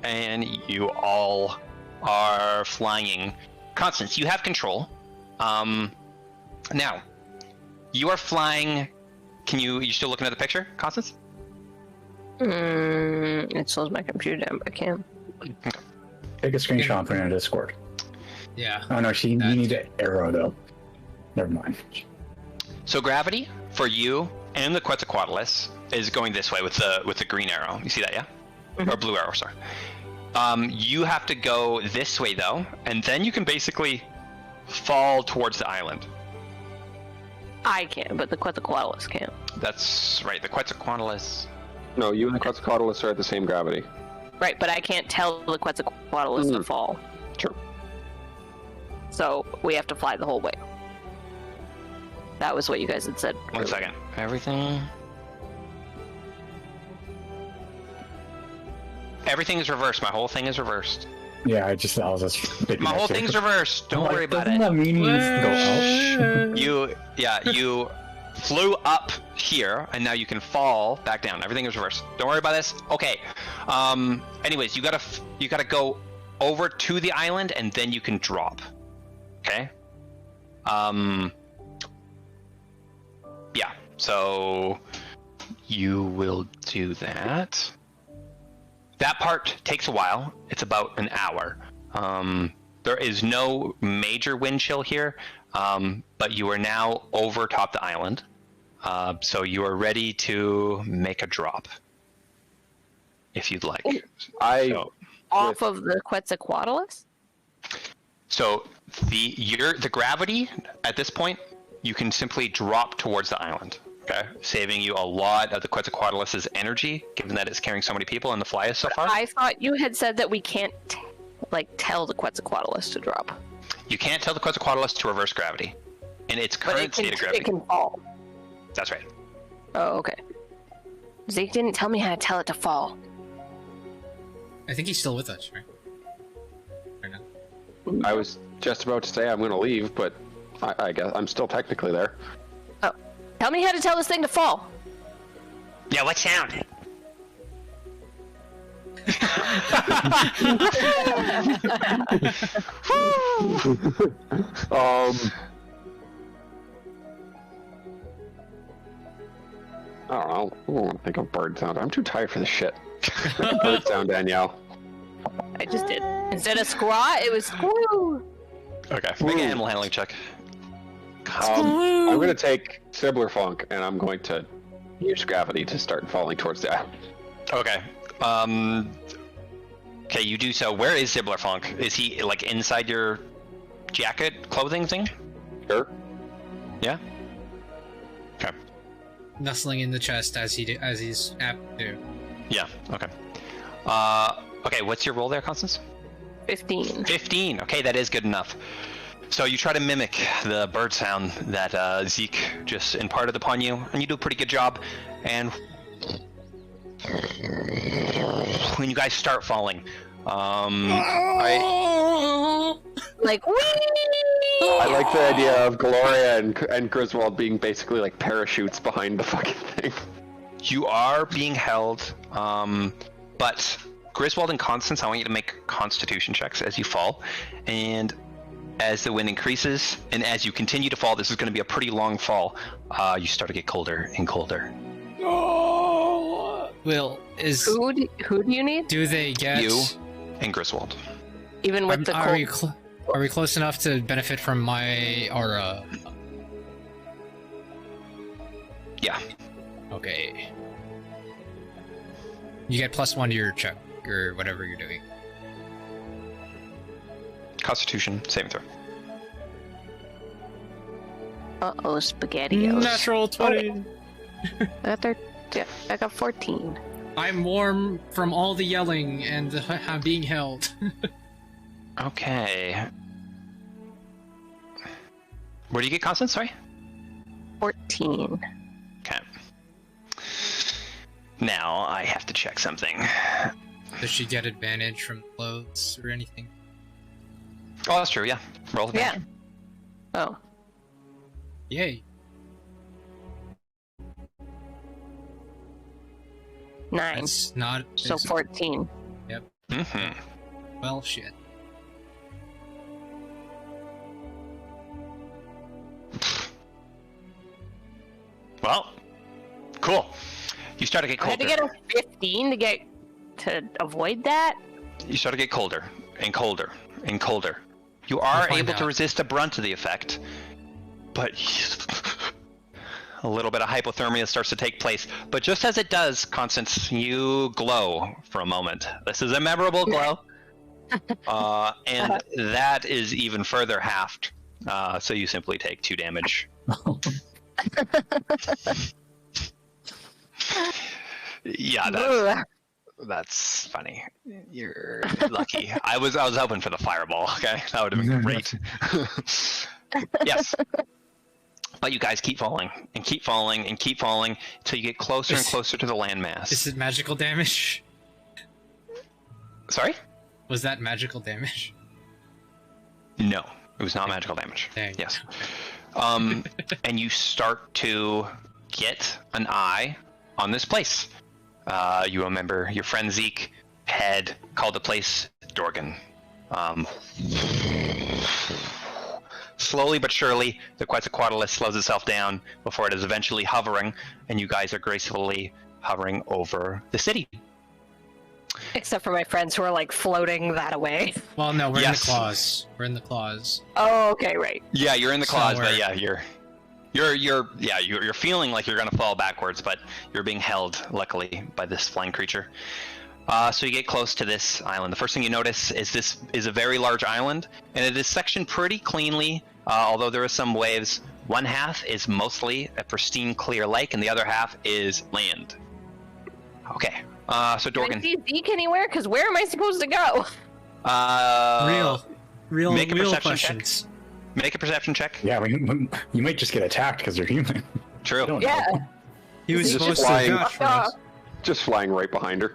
And you all are flying. Constance, you have control. Now, you are flying. You still looking at the picture, Constance?
It slows my computer down, but I can.
Take a screenshot and put it in Discord.
Yeah.
Oh no, you need an arrow though. Never mind.
So gravity for you and the Quetzalcoatlus is going this way with the green arrow. You see that, yeah? Or blue arrow, sorry. You have to go this way though, and then you can basically fall towards the island.
I can, but the Quetzalcoatlus can't.
That's right. The Quetzalcoatlus.
No, you and the Quetzalcoatlus are at the same gravity.
Right, but I can't tell the Quetzalcoatlus to fall.
Sure.
So we have to fly the whole way. That was what you guys had said.
One second. Everything is reversed. My whole thing is reversed.
Yeah, I was just
My whole thing's reversed. Don't worry about
Doesn't
it.
that mean you go up?
You flew up here, and now you can fall back down. Everything is reversed. Don't worry about this. Okay. Anyways, you gotta go over to the island, and then you can drop. Okay. Yeah. So you will do that. That part takes a while. It's about an hour. There is no major wind chill here, but you are now over top the island. So you are ready to make a drop, if you'd like.
Off of the Quetzalcoatlus?
So the gravity at this point, you can simply drop towards the island. Okay, saving you a lot of the Quetzalcoatlus's energy, given that it's carrying so many people and the fly is so far.
I thought you had said that we can't, tell the Quetzalcoatlus to drop.
You can't tell the Quetzalcoatlus to reverse gravity in its current state of gravity.
It can fall.
That's right.
Oh, okay. Zeke didn't tell me how to tell it to fall.
I think he's still with us, right? Right now.
I was just about to say I'm going to leave, but I guess I'm still technically there.
Oh. Tell me how to tell this thing to fall.
Yeah, what sound?
I don't know. I don't think of bird sound. I'm too tired for this shit. Make a bird sound, Danielle.
I just did. Instead of squat, it was squoo.
Okay, make an animal handling check.
I'm going to take Sibblerfunk, and I'm going to use gravity to start falling towards the island.
Okay. Okay, you do so. Where is Zibblerfunk? Is he like inside your jacket clothing thing?
Sure.
Yeah. Okay.
Nestling in the chest as he's apt to.
Yeah. Okay. Okay. What's your roll there, Constance?
15.
15. Okay, that is good enough. So you try to mimic the bird sound that Zeke just imparted upon you, and you do a pretty good job. And when you guys start falling,
Like, whee!
I like the idea of Gloria and Griswold being basically like parachutes behind the fucking thing.
you are being held, but Griswold and Constance, I want you to make Constitution checks as you fall, and as the wind increases, and as you continue to fall, this is going to be a pretty long fall, you start to get colder and colder.
Will,
Who do you need?
do they get
You. and Griswold.
Even with the cold.
Are we close enough to benefit from my aura?
Yeah.
Okay. You get +1 to your check, or whatever you're doing.
Constitution saving throw.
Uh-oh, SpaghettiOs.
Natural 20!
I got 14.
I'm warm from all the yelling and I'm being held.
Okay. Where do you get Constance, sorry?
14.
Okay. Now I have to check something.
Does she get advantage from clothes or anything?
Oh, that's true, yeah. Roll advantage.
Yeah. Oh.
Yay.
9.
That's not...
So 14.
Yep.
Mm-hmm.
Well, shit.
Well, cool. You start to get
I had
colder.
to get a 15 to avoid that?
You start to get colder and colder and colder. You are able to resist the brunt of the effect, but a little bit of hypothermia starts to take place. But just as it does, Constance, you glow for a moment. This is a memorable glow. And that is even further halved. So you simply take 2 damage. Yeah, that's funny. You're lucky. I was hoping for the fireball. Okay, that would have been great. Yes, but you guys keep falling and keep falling and keep falling until you get closer and closer to the landmass.
Is it magical damage?
Sorry?
Was that magical damage?
No, it was not magical damage.
Dang.
Yes. And you start to get an eye on this place. You remember your friend Zeke had called the place Dorgan. Slowly but surely, the Quetzalcoatlus slows itself down before it is eventually hovering, and you guys are gracefully hovering over the city.
Except for my friends who are like floating that away.
Well, no, we're
Yes.
in the claws. We're in the claws.
Oh, okay, right.
Yeah, you're in the claws,
Somewhere.
but yeah, you're feeling like you're gonna fall backwards, but you're being held, luckily, by this flying creature. So you get close to this island. The first thing you notice is this is a very large island, and it is sectioned pretty cleanly, although there are some waves. One half is mostly a pristine, clear lake, and the other half is land. Okay, so
Can I
Dorgan.
see Zeke anywhere? Because where am I supposed to go?
Real
make a perception
questions.
Make a perception check.
Yeah, you might just get attacked because you're human.
True.
You don't know.
Yeah.
He was
Just
supposed
flying.
to vouch for us.
Just flying right behind her.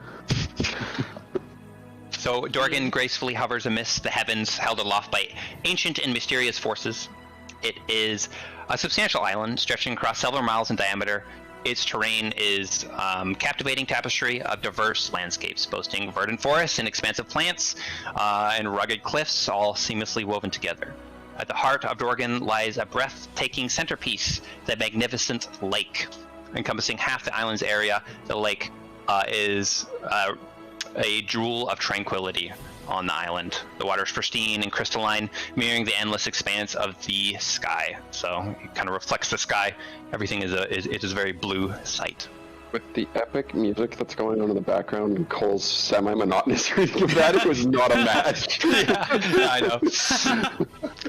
So Dorgan gracefully hovers amidst the heavens, held aloft by ancient and mysterious forces. It is a substantial island stretching across several miles in diameter. Its terrain is captivating tapestry of diverse landscapes, boasting verdant forests and expansive plants and rugged cliffs, all seamlessly woven together. At the heart of Dorgan lies a breathtaking centerpiece, the magnificent lake. Encompassing half the island's area, the lake is a jewel of tranquility on the island. The water is pristine and crystalline, mirroring the endless expanse of the sky. So it kind of reflects the sky. Everything is a very blue sight.
With the epic music that's going on in the background and Cole's semi-monotonous reading of that, it was not a match.
Yeah, I know.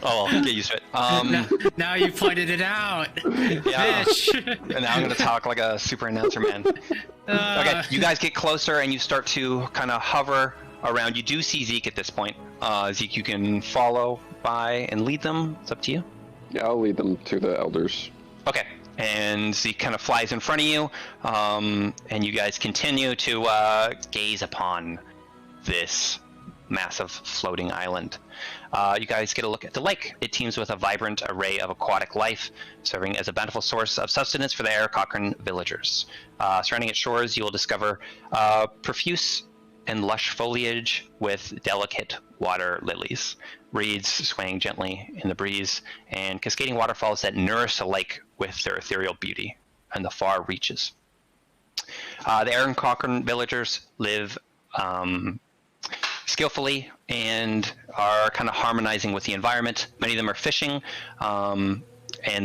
Oh, well, get used to it.
Now you pointed it out.
Yeah.
Bitch.
And now I'm going to talk like a super announcer, man. Okay, you guys get closer and you start to kind of hover around. You do see Zeke at this point. Zeke, you can follow by and lead them. It's up to you.
Yeah, I'll lead them to the elders.
Okay, and Zeke kind of flies in front of you, and you guys continue to gaze upon this massive floating island. You guys get a look at the lake. It teems with a vibrant array of aquatic life, serving as a bountiful source of sustenance for the Air Cochrane villagers. Surrounding its shores, you will discover profuse and lush foliage with delicate water lilies, reeds swaying gently in the breeze, and cascading waterfalls that nourish the lake with their ethereal beauty and the far reaches. The Air Cochrane villagers live skillfully and are kind of harmonizing with the environment. Many of them are fishing, and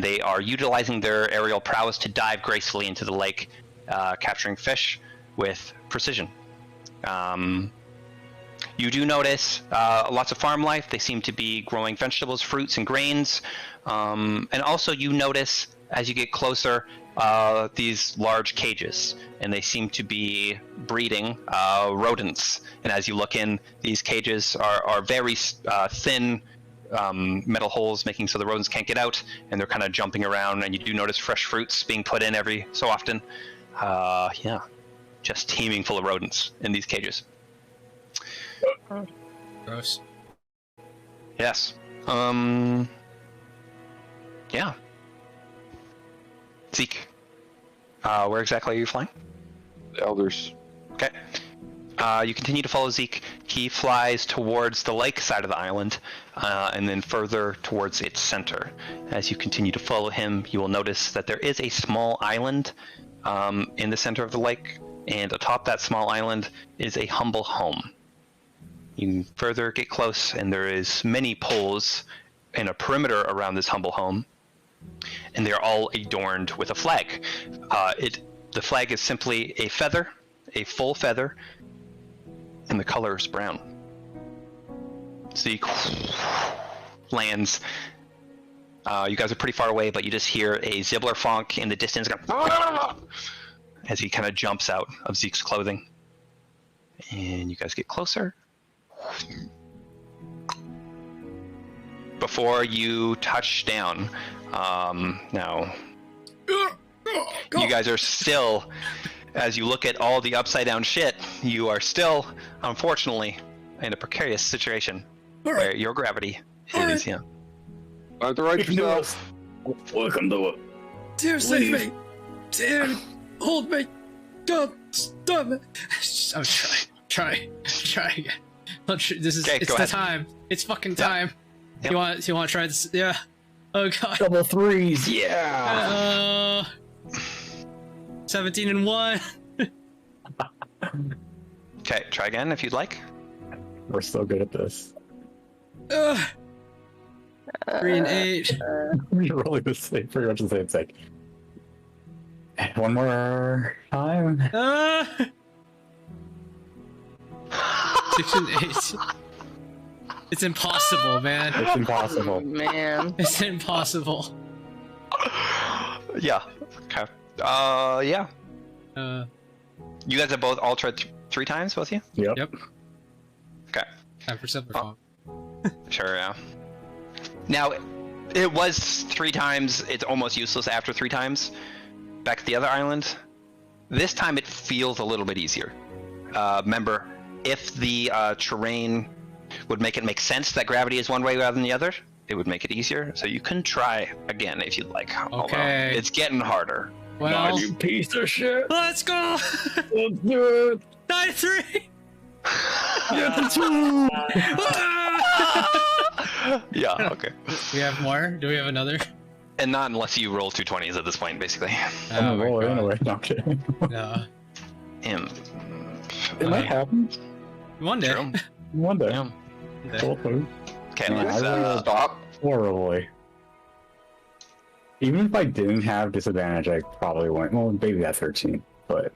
they are utilizing their aerial prowess to dive gracefully into the lake, capturing fish with precision. You do notice lots of farm life. They seem to be growing vegetables, fruits, and grains. And also you notice, as you get closer, these large cages, and they seem to be breeding rodents. And as you look in, these cages are very thin metal holes, making so the rodents can't get out, and they're kind of jumping around. And you do notice fresh fruits being put in every so often. Yeah, just teeming full of rodents in these cages.
Gross.
Yes. Yeah. Zeke, where exactly are you flying?
The elders.
Okay. You continue to follow Zeke. He flies towards the lake side of the island, and then further towards its center. As you continue to follow him, you will notice that there is a small island in the center of the lake, and atop that small island is a humble home. You further get close, and there is many poles in a perimeter around this humble home, and they're all adorned with a flag. The flag is simply a feather, a full feather, and the color is brown. Zeke lands. You guys are pretty far away, but you just hear a Zibbler Fonk in the distance as he kind of jumps out of Zeke's clothing. And you guys get closer. Before you touch down, now, you guys are still, as you look at all the upside down shit, you are still, unfortunately, in a precarious situation where your gravity is, yeah.
I have to write yourself.
Welcome to it.
Dude, save me! Dude, hold me! Don't stop it! I'm trying again. This is
Okay,
it's
go
the
ahead.
time. It's fucking
Yep.
time.
Yep.
You want to try this? Yeah. Oh god.
Double threes, yeah.
17 and 1.
Okay, try again if you'd like.
We're so good at this.
3 and 8.
We're really the same, pretty much the same thing. One more time.
6 and 8. It's impossible, man.
It's impossible.
Man.
It's impossible.
Yeah. Okay. Yeah. You guys have both all tried 3 times, both of you?
Yep.
Okay.
Time for supper phone.
Sure, yeah. Now, it was 3 times. It's almost useless after 3 times. Back at the other island. This time it feels a little bit easier. Remember, if the terrain would make it make sense that gravity is one way rather than the other, it would make it easier. So you can try again if you'd like.
Okay.
Although it's getting harder.
Well,
You piece of shit.
let's go!
Let's do it.
9-3!
Yeah, okay.
We have more? Do we have another?
And not unless you roll 2 20s at this point, basically.
I'm gonna
my
roll it
God.
anyway. No, I'm kidding.
No.
It might happen
One day.
True.
one day.
Yeah.
One day.
Hopefully.
Okay,
Man,
let's,
I really
Stop.
horribly. Even if I didn't have disadvantage, I probably wouldn't. Well, maybe at 13, but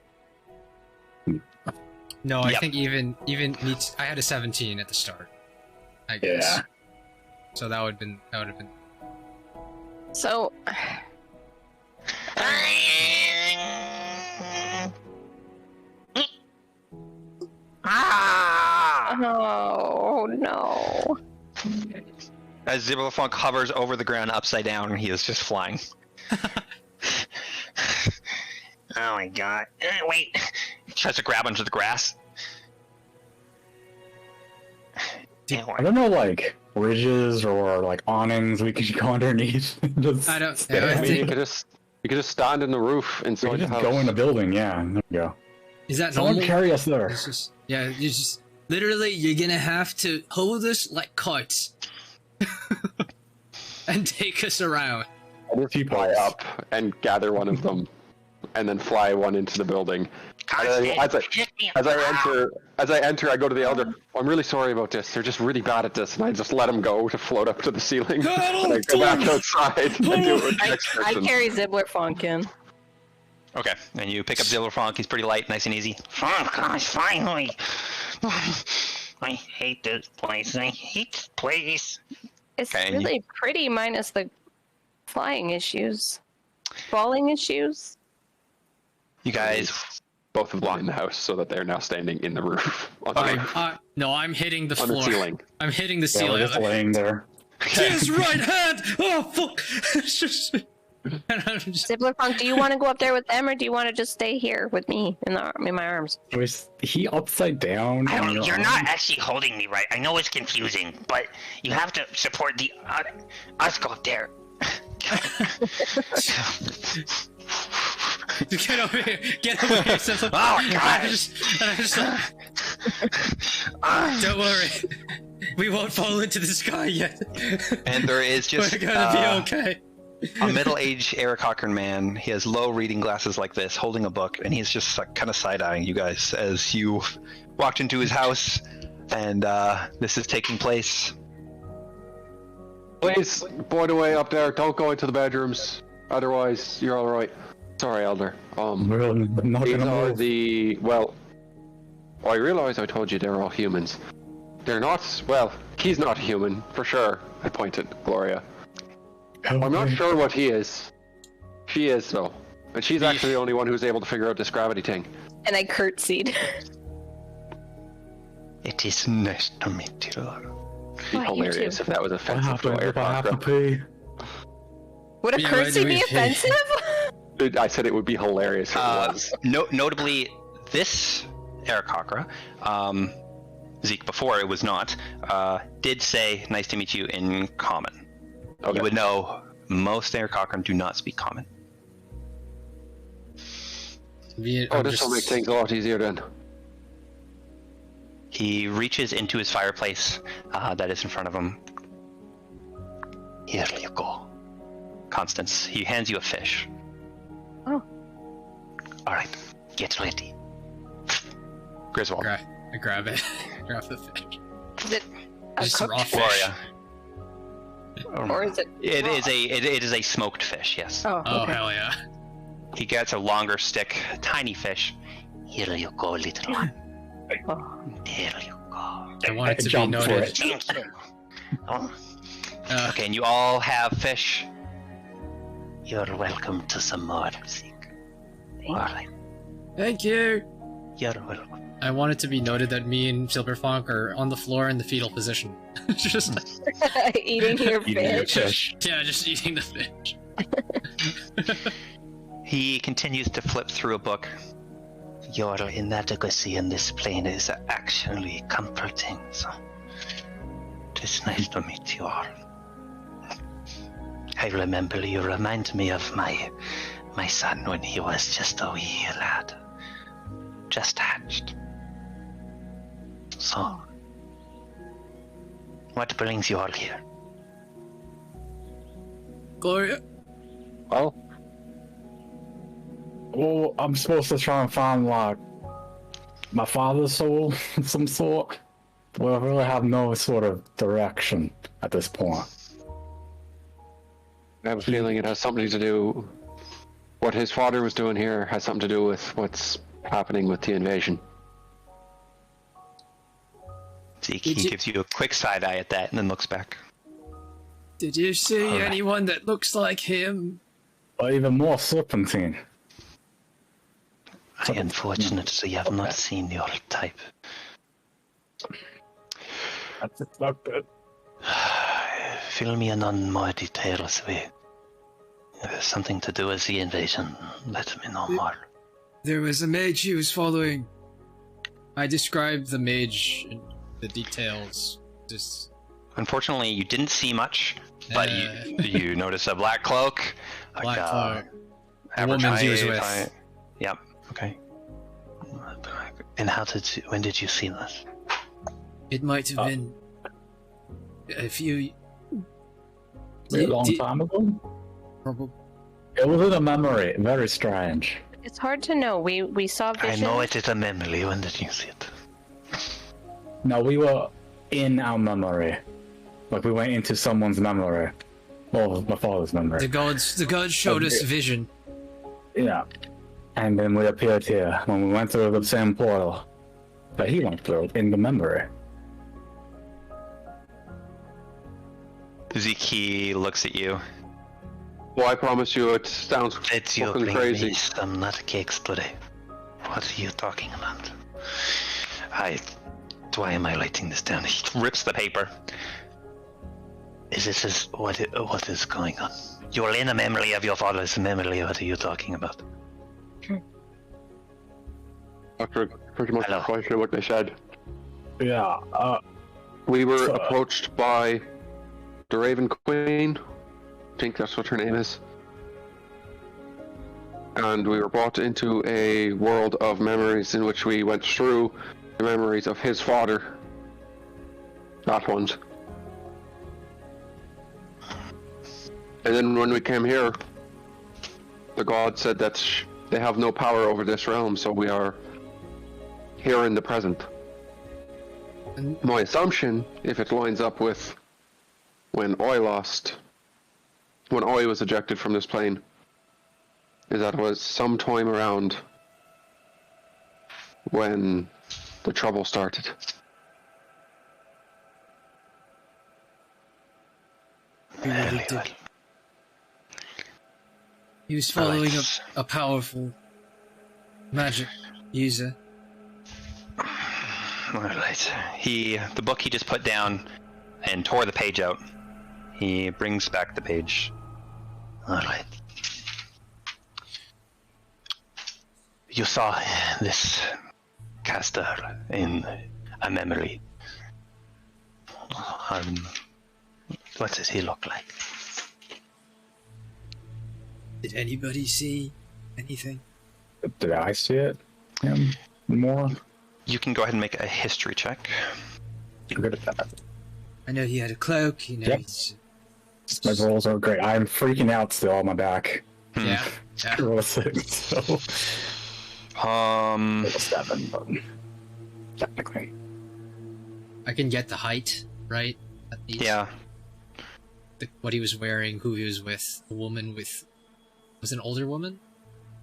No, I
Yep.
think even needs. I had a 17 at the start. I guess.
yeah.
So that would have been.
So, oh no.
as Zibblerfunk hovers over the ground upside down, he is just flying.
Oh my god. Wait.
Tries to grab onto the grass.
I don't know, like ridges or like awnings we could go underneath. Just
I don't-
stay.
I
I mean,
think-
you could just stand in the roof
we
inside
could
the
just
house.
go in the building. Yeah, there we go.
Is that
Someone
normal?
carry us there.
It's just you just literally you're gonna have to hold us like carts and take us around.
I just fly up and gather one of them, and then fly one into the building. As I enter, I go to the elder. I'm really sorry about this. They're just really bad at this, and I just let them go to float up to the ceiling. And I go back outside and do it with the next
I
person.
carry Zibbler Funk in.
Okay, and you pick up Zilverfunk. He's pretty light, nice and easy.
Oh gosh, finally! I hate this place. I hate this place.
It's
Okay,
really pretty, minus the flying issues, falling issues.
You guys,
Both have lined the house so that they're now standing in the roof. On the,
No, I'm hitting the
on
floor.
the ceiling.
I'm hitting the
Yeah, we're
ceiling.
just laying there.
His right hand! Oh, fuck! It's just... And I'm just...
Zibbler Funk, do you want to go up there with them, or do you want to just stay here with me in my arms?
Was he upside down?
You're not actually holding me right. I know it's confusing, but you have to support the us go up there.
Get over here! Get over here! Simple.
Oh, God.
Don't worry. We won't fall into the sky yet.
and there is just
We're gonna be okay.
a middle-aged Eric Cochran man. He has low reading glasses like this, holding a book, and he's just like, kind of side-eyeing you guys as you walked into his house, and this is taking place.
Please, boy away up there. Don't go into the bedrooms. Otherwise, you're all right. Sorry, Elder.
We're not
These
gonna
are
move.
the I realize I told you they're all humans. They're not. Well, he's not human for sure. I pointed at Gloria. I'm not sure what he is. She is though, and she's actually the only one who's able to figure out this gravity thing.
And I curtsied.
It is nice to meet you.
It'd be
Oh, you
hilarious
too.
if that was
What
offensive to
happens
Air
if I have to
Cochran.
pee?
Would a
Yeah,
curtsy
why do
be
we-
offensive?
I said it would be hilarious if it was.
Notably, this Eric Cochran, Zeke before it was not, did say "nice to meet you" in common.
Okay.
You would know most Eric Cochran do not speak common.
Oh, this will make things a lot easier then.
He reaches into his fireplace that is in front of him. Here you go, Constance. He hands you a fish.
Oh.
All right,
Get ready.
Griswold,
I grab it. Grab the fish.
Is it a
Just
cooked
raw
fish?
fish.
Gloria.
Or is it?
It
raw?
is it is a smoked fish. Yes.
Oh,
Oh,
okay.
hell yeah.
He gets a longer stick, tiny fish.
Here you go, little one.
Oh.
Here you go.
I want it to be
Jump for
noted.
it.
Thank you. Oh,
Okay, and you all have fish.
you're welcome to some more, Zeke. All right.
Thank you.
You're welcome.
I want it to be noted that me and Silverfunk are on the floor in the fetal position. Just,
Eating your
Eating your
fish.
fish.
yeah, just eating the fish.
He continues to flip through a book.
Your inadequacy in this plane is actually comforting, so it is nice to meet you all. I remember you remind me of my son when he was just a wee lad, just hatched. So, what brings you all here?
Gloria?
Well,
Well, I'm supposed to try and find, like, my father's soul of some sort. Well, I really have no sort of direction at this point.
I have a feeling it has something to do. What his father was doing here has something to do with what's happening with the invasion.
Zeke,
Did
he
you-
gives you a quick side eye at that and then looks back.
Did you see
Alright.
anyone that looks like him?
Or even more serpentine.
I unfortunately have not seen your type.
That's not good.
Fill me in on more details. Something to do with the invasion. Let me know more.
There was a mage he was following. I described the mage in the details. Just
Unfortunately, you didn't see much, but you notice a black cloak.
black cloak. The
average
woman he was
height,
with.
Yep. Okay.
And when did you see this?
It might have been a few.
A long time ago?
Probably.
It was in a memory. Very strange.
It's hard to know. We saw
I
visions.
know it is a memory. When did you see it?
No, we were in our memory. Like we went into someone's memory. Well, my father's memory.
The gods showed us vision.
Yeah. And then we appeared here when we went through the same portal that he went through in the memory.
Zeke looks at you.
Well, I promise you, it sounds
Did you
fucking
bring
crazy.
me some nutcakes today? What are you talking about? Why am I writing this down?
He rips the paper.
What is going on? You're in a memory of your father's memory. What are you talking about?
After pretty much
Hello.
questioning what they said,
Yeah,
we were
So-
approached by the Raven Queen. I think that's what her name is. And we were brought into a world of memories in which we went through the memories of his father. That ones. And then when we came here, the god said that they have no power over this realm, so we are here in the present.
And
My assumption, if it lines up with when Oi was ejected from this plane, is that it was sometime around when the trouble started.
Very well.
he was following
Alright.
a powerful magic user.
All right. The book he just put down and tore the page out. He brings back the page.
All right. You saw this caster in a memory. What does he look like?
Did anybody see anything?
did I see it? Him more?
You can go ahead and make a history check.
Good at that.
I know he had a cloak. You know.
Yep.
He's,
My rolls are great. I'm freaking out still on my back.
yeah. Yeah.
Roll a 6, so roll a 7, but technically.
I can get the height right. At least.
Yeah.
What he was wearing, who he was with, a woman with, was it an older woman?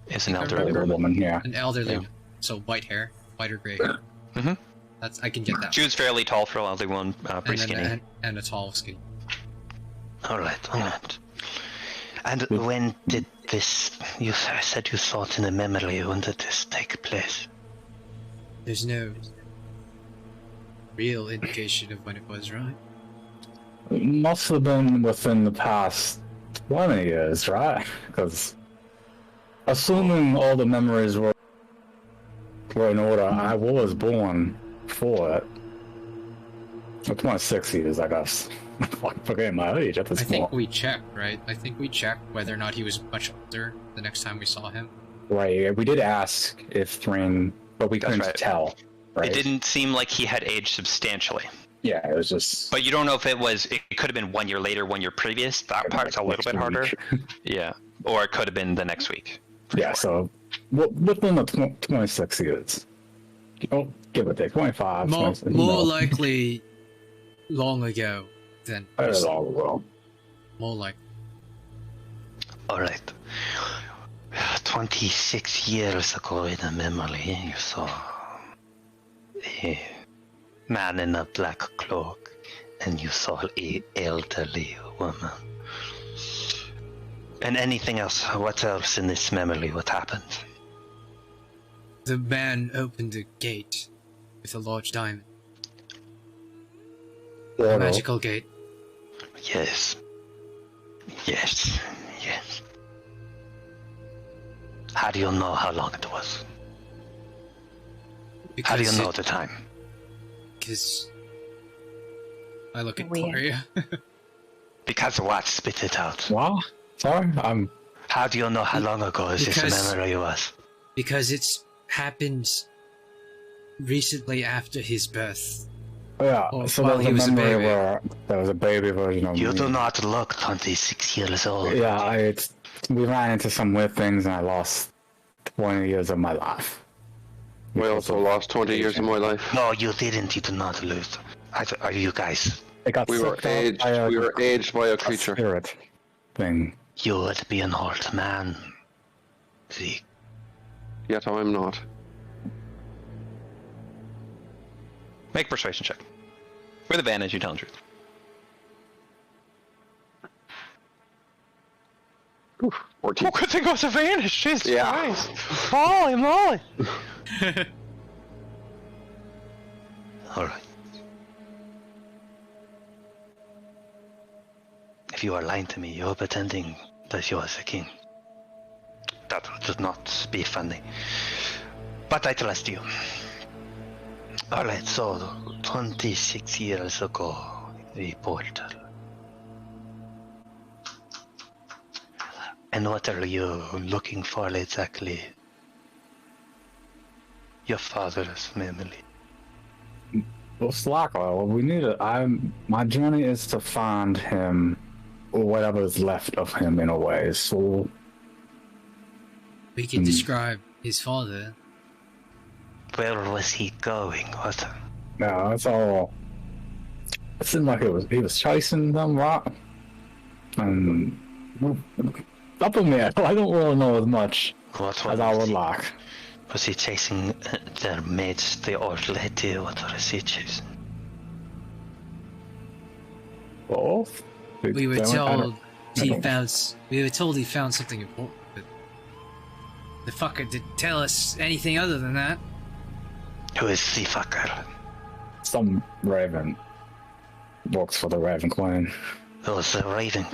Is an
I
elderly
remember.
Older woman, yeah.
An elderly,
Yeah.
so white hair, white or gray hair.
Mhm.
That's I can get that.
She was fairly tall for an elderly one, pretty
and,
skinny.
and a tall skin.
All right, all right. And when did this? You said you saw it in a memory. When did this take place?
There's no real indication of when it was, right?
It must have been within the past 20 years, right? Because assuming all the memories were in order, I was born for it. Or 26 years, I guess. I'm forgetting my age at this
I think
point.
we checked, right? I think we checked whether or not he was much older the next time we saw him.
Right, we did ask if Thrain, but we
That's
couldn't
right.
tell. Right?
It didn't seem like he had aged substantially.
Yeah, it was just.
But you don't know if it could have been 1 year later, 1 year previous. That part's a little bit harder. Yeah. Or it could have been the next week.
Yeah, so within the 26 years. Oh, give or take 25.
More
26,
likely long ago than
That is all the world.
more like
All right. 26 years ago in a memory, you saw a man in a black cloak, and you saw a elderly woman. And anything else? What else in this memory? What happened?
the man opened a gate with a large diamond. A magical gate.
Yes. Yes. Yes. How do you know how long it was? How do you know the time?
Because I look at
Weird.
Gloria.
Because what? Spit it out.
Wow. Sorry, I'm.
How do you know how long ago this
Because-
memory was?
Because it's happened recently after his birth.
Yeah,
Or
so
while
there was
he
a
was a
memory
baby.
where there was a baby version of
You
me.
do not look 26 years old.
Yeah, we ran into some weird things and I lost 20 years of my life.
I also lost 20 years of my life.
No, you didn't. You did not lose. Are you guys?
It got
We were
sucked up
aged.
by
We were aged by a
a
creature.
spirit thing.
You would be an old man. Zeke.
Yet I'm not.
Make a persuasion check. With advantage, you tell the truth.
Oof, 14.
good thing it was advantage. Jesus
Yeah.
Christ. Holy moly.
All right. If you are lying to me, you're pretending that you are the king. That would not be funny. But I trust you. Alright, so 26 years ago, the portal. And what are you looking for exactly? Your father's memory.
Well, Slacker, we need it. My journey is to find him, or whatever is left of him in a way. So
We can describe his father.
Where was he going? What?
no, that's all. It seemed like he was chasing them, right? And up in there, I don't really know as much
What
as I would like.
Was he chasing their mates, the old lady? What was he chasing?
Both.
We were
I
told
don't-
we were told he found something important, but the fucker didn't tell us anything other than that.
Who is the fucker?
Some raven works for the Raven Queen.
It was the Raven.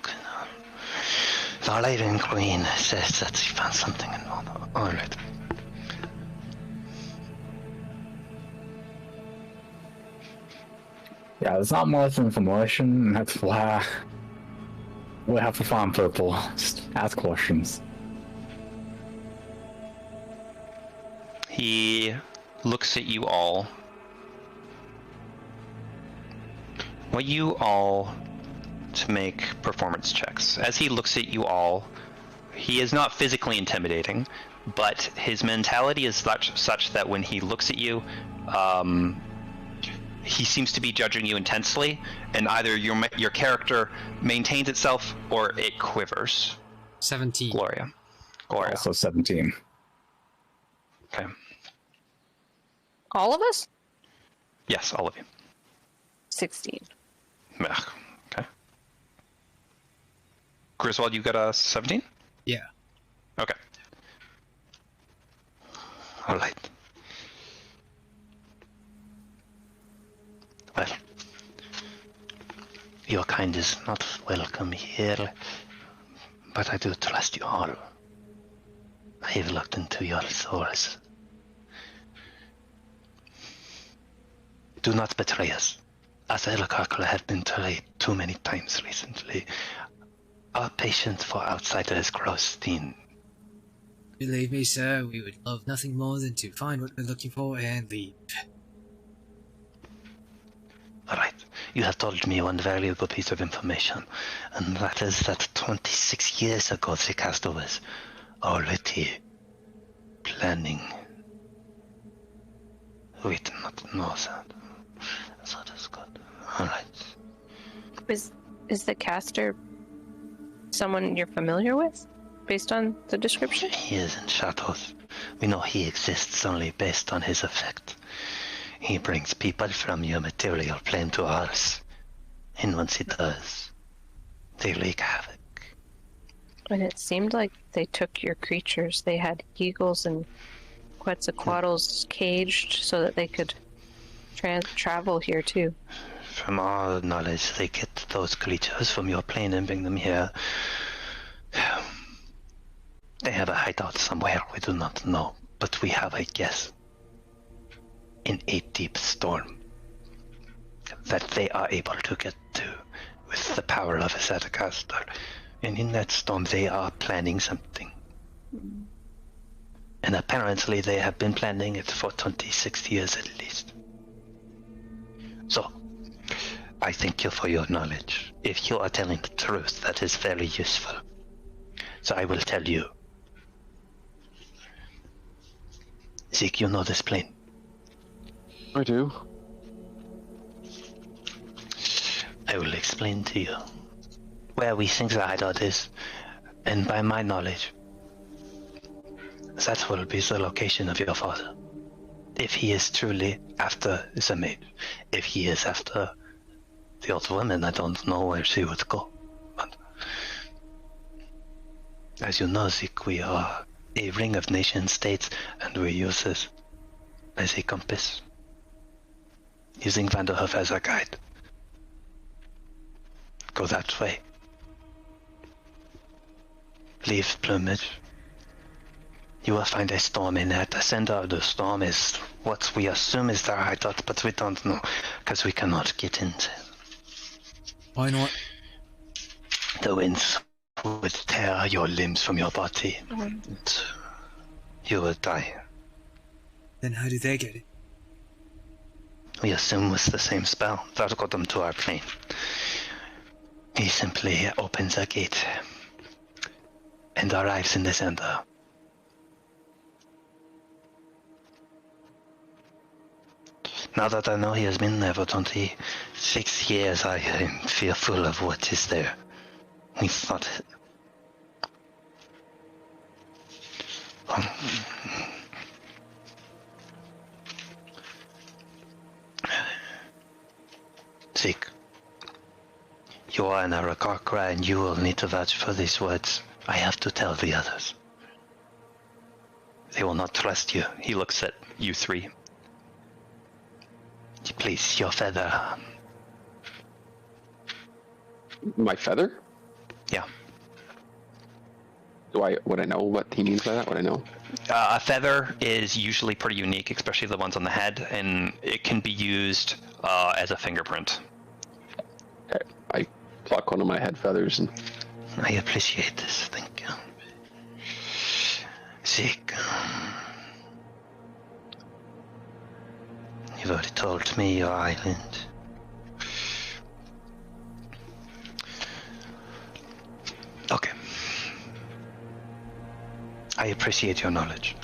The Raven Queen says that she found something in Alright.
Yeah, there's not much information, and that's why we have to find people. Just ask questions.
He looks at you all. Want you all to make performance checks. As he looks at you all, he is not physically intimidating, but his mentality is such that when he looks at you, he seems to be judging you intensely, and either your character maintains itself or it quivers.
17.
Gloria.
Also 17.
Okay.
All of us?
Yes, all of you.
16.
Ugh, okay. Griswold, you got a 17?
Yeah.
Okay.
Alright. Well, your kind is not welcome here, but I do trust you all. I have looked into your souls. Do not betray us. As Elokakla have been betrayed too many times recently. Our patience for outsiders grows thin.
Believe me, sir, we would love nothing more than to find what we're looking for and leave.
Alright, you have told me one valuable piece of information, and that is that 26 years ago the caster was already planning. We did not know that. That is good. Alright.
Is the caster someone you're familiar with, based on the description?
He is in shadows. We know he exists only based on his effect. He brings people from your material plane to ours. And once he does, they wreak havoc.
And it seemed like they took your creatures. They had eagles and quetzalcoatls caged so that they could travel here too.
From our knowledge, they get those creatures from your plane and bring them here. They have a hideout somewhere, we do not know, but we have a guess. In a deep storm that they are able to get to with the power of a Zetacaster. And in that storm, they are planning something. And apparently they have been planning it for 26 years at least. So, I thank you for your knowledge. If you are telling the truth, that is very useful. So I will tell you. Zeke, you know this plane.
I do.
I will explain to you where we think the hideout is, and by my knowledge, that will be the location of your father. If he is truly after the maid, if he is after the old woman, I don't know where she would go. But as you know, Zeke, we are a ring of nation states, and we use this as a compass, using Vanderhoof as a guide. Go that way. Leave Plumage. You will find a storm in there. The center of the storm is what we assume is the hideout, but we don't know, because we cannot get into it.
Why not?
The winds would tear your limbs from your body, and you would die.
Then how do they get it?
We assume it's the same spell that got them to our plane. He simply opens a gate and arrives in the center. Now that I know he has been there for 26 years, I am fearful of what is there. We thought... Zeke, you are in Arakakra and you will need to vouch for these words. I have to tell the others. They will not trust you.
He looks at you three.
Please, your feather.
My feather?
Yeah.
Would I know what he means by that? Would I know?
A feather is usually pretty unique, especially the ones on the head, and it can be used as a fingerprint.
Okay. I pluck one of my head feathers and...
I appreciate this, thank you. Zeke, you've already told me your island. Okay. I appreciate your knowledge.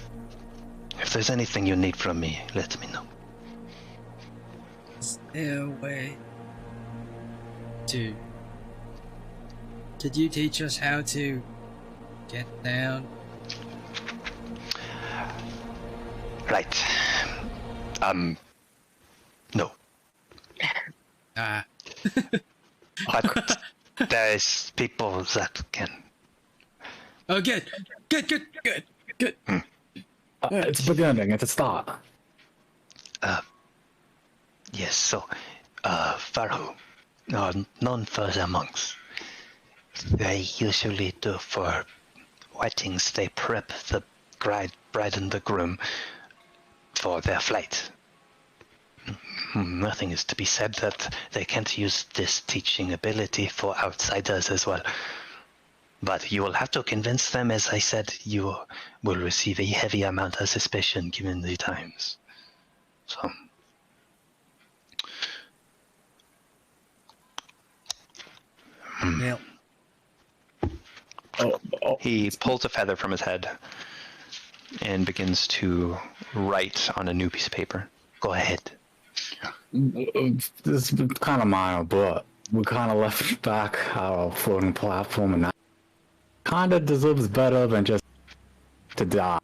If there's anything you need from me, let me know.
Is there a way to... Could you teach us how to get down?
Right. No.
Ah.
But there's people that can.
Oh, good. Good.
It's a beginning. It's a start.
Yes, so, Pharaoh, known for their monks. They usually do for weddings, they prep the bride and the groom for their flight. Nothing is to be said that they can't use this teaching ability for outsiders as well. But you will have to convince them, as I said, you will receive a heavy amount of suspicion given the times. So...
Well,
He pulls a feather from his head and begins to write on a new piece of paper.
Go ahead.
This is kind of minor, but we kind of left back our floating platform, and that kind of deserves better than just to die.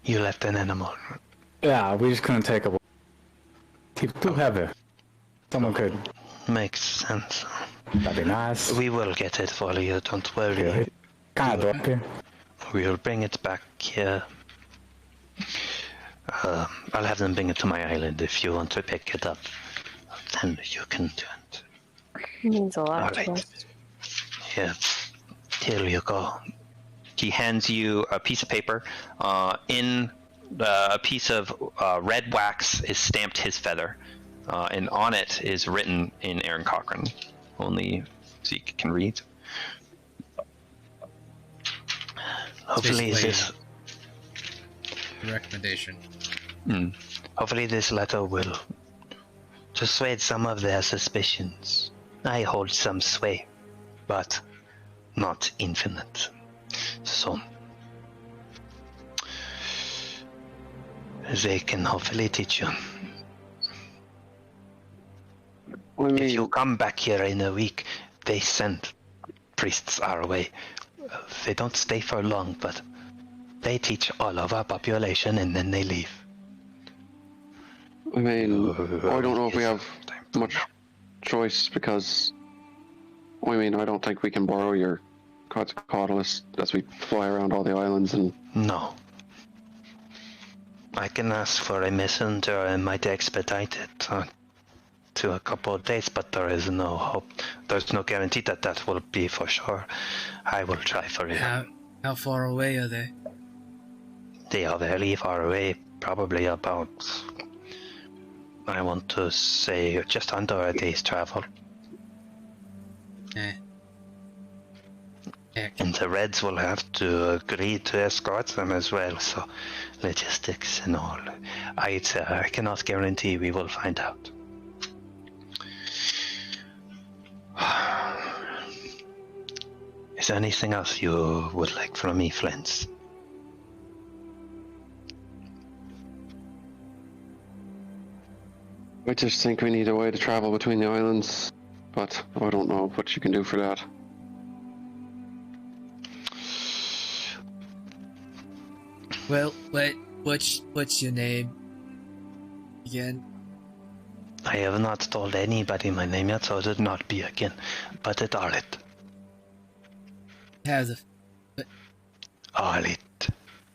You left an animal.
Yeah, we just couldn't take it. Too heavy. Someone could.
Makes sense.
That'd be nice.
We will get it for you, don't worry.
Okay. Kind of here.
We'll bring it back here. I'll have them bring it to my island if you want to pick it up. Then you can do it.
It means a lot
All
to
right.
us.
Yeah. Here you go.
He hands you a piece of paper. In a piece of red wax is stamped his feather, and on it is written in Aaron Cochran. Only Zeke can read.
Hopefully
basically-
this.
recommendation.
Hopefully this letter will dissuade some of their suspicions. I hold some sway, but not infinite. So, they can hopefully teach you.
I mean,
If you come back here in a week, they send priests our way. They don't stay for long, but they teach all of our population and then they leave.
I don't know if we have much choice because, I don't think we can borrow your Quetzalcoatlus as we fly around all the islands and...
No. I can ask for a messenger and might expedite it to a couple of days, but there is no hope. There's no guarantee that that will be for sure. I will try for you.
How far away are they?
They are very far away, probably about, I want to say, just under a day's travel. And the Reds will have to agree to escort them as well, so logistics and all. I cannot guarantee we will find out. Is there anything else you would like from me, friends?
I just think we need a way to travel between the islands, but I don't know what you can do for that.
Well, what's your name again?
I have not told anybody my name yet, so it would not be again. But it's Arlit.
How the
Arlit.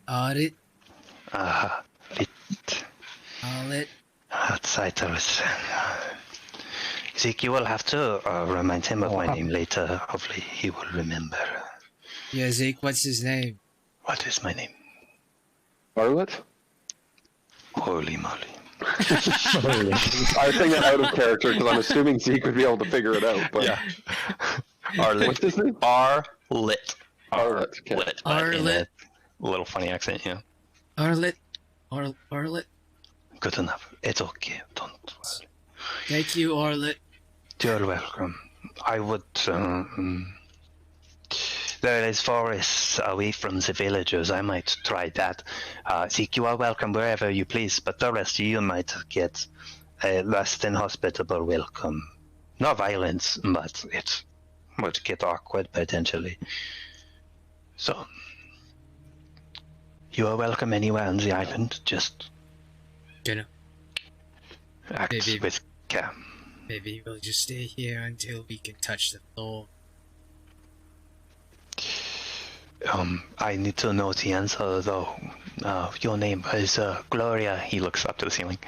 Audit?
Lit.
Audit?
Outside I was... Zeke, you will have to remind him of my name later. Hopefully he will remember.
Yeah, Zeke, what's his name?
What is my name?
Arlet?
Holy moly.
I was saying that out of character because I'm assuming Zeke would be able to figure it out. But
Yeah. Arlit.
What's his name?
Arlit.
Arlet. Okay.
Arlit.
Arlit.
A little funny accent, yeah.
Arlet? Arlet?
Good enough. It's okay. Don't worry.
Thank you, Arlet.
You're welcome. I would... there is forests away from the villagers. I might try that. Zeke, you are welcome wherever you please, but the rest of you might get a less than hospitable welcome. Not violence, but it would get awkward potentially. So, you are welcome anywhere on the island. Just act
Maybe.
with care.
Maybe we'll just stay here until we can touch the floor.
I need to know the answer though. Your name is Gloria.
He looks up to the ceiling.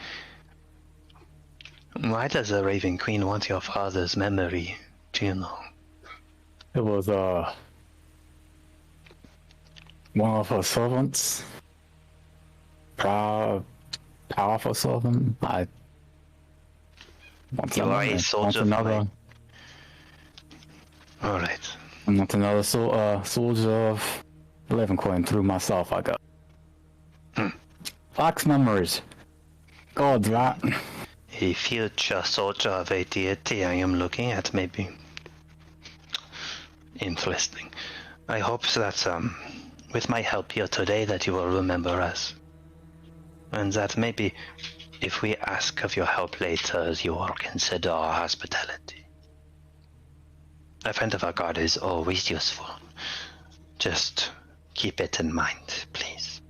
Why does the Raven Queen want your father's memory? Do you know?
It was one of her servants. Powerful servant. I want
You are a soldier. Alright.
I want another soldier of Raven Queen through myself. I got. Fox memories. God, right?
A future soldier of a deity I am looking at, maybe. Interesting. I hope that, with my help here today, that you will remember us. And that maybe, if we ask of your help later, you will consider our hospitality. A friend of our god is always useful. Just keep it in mind, please.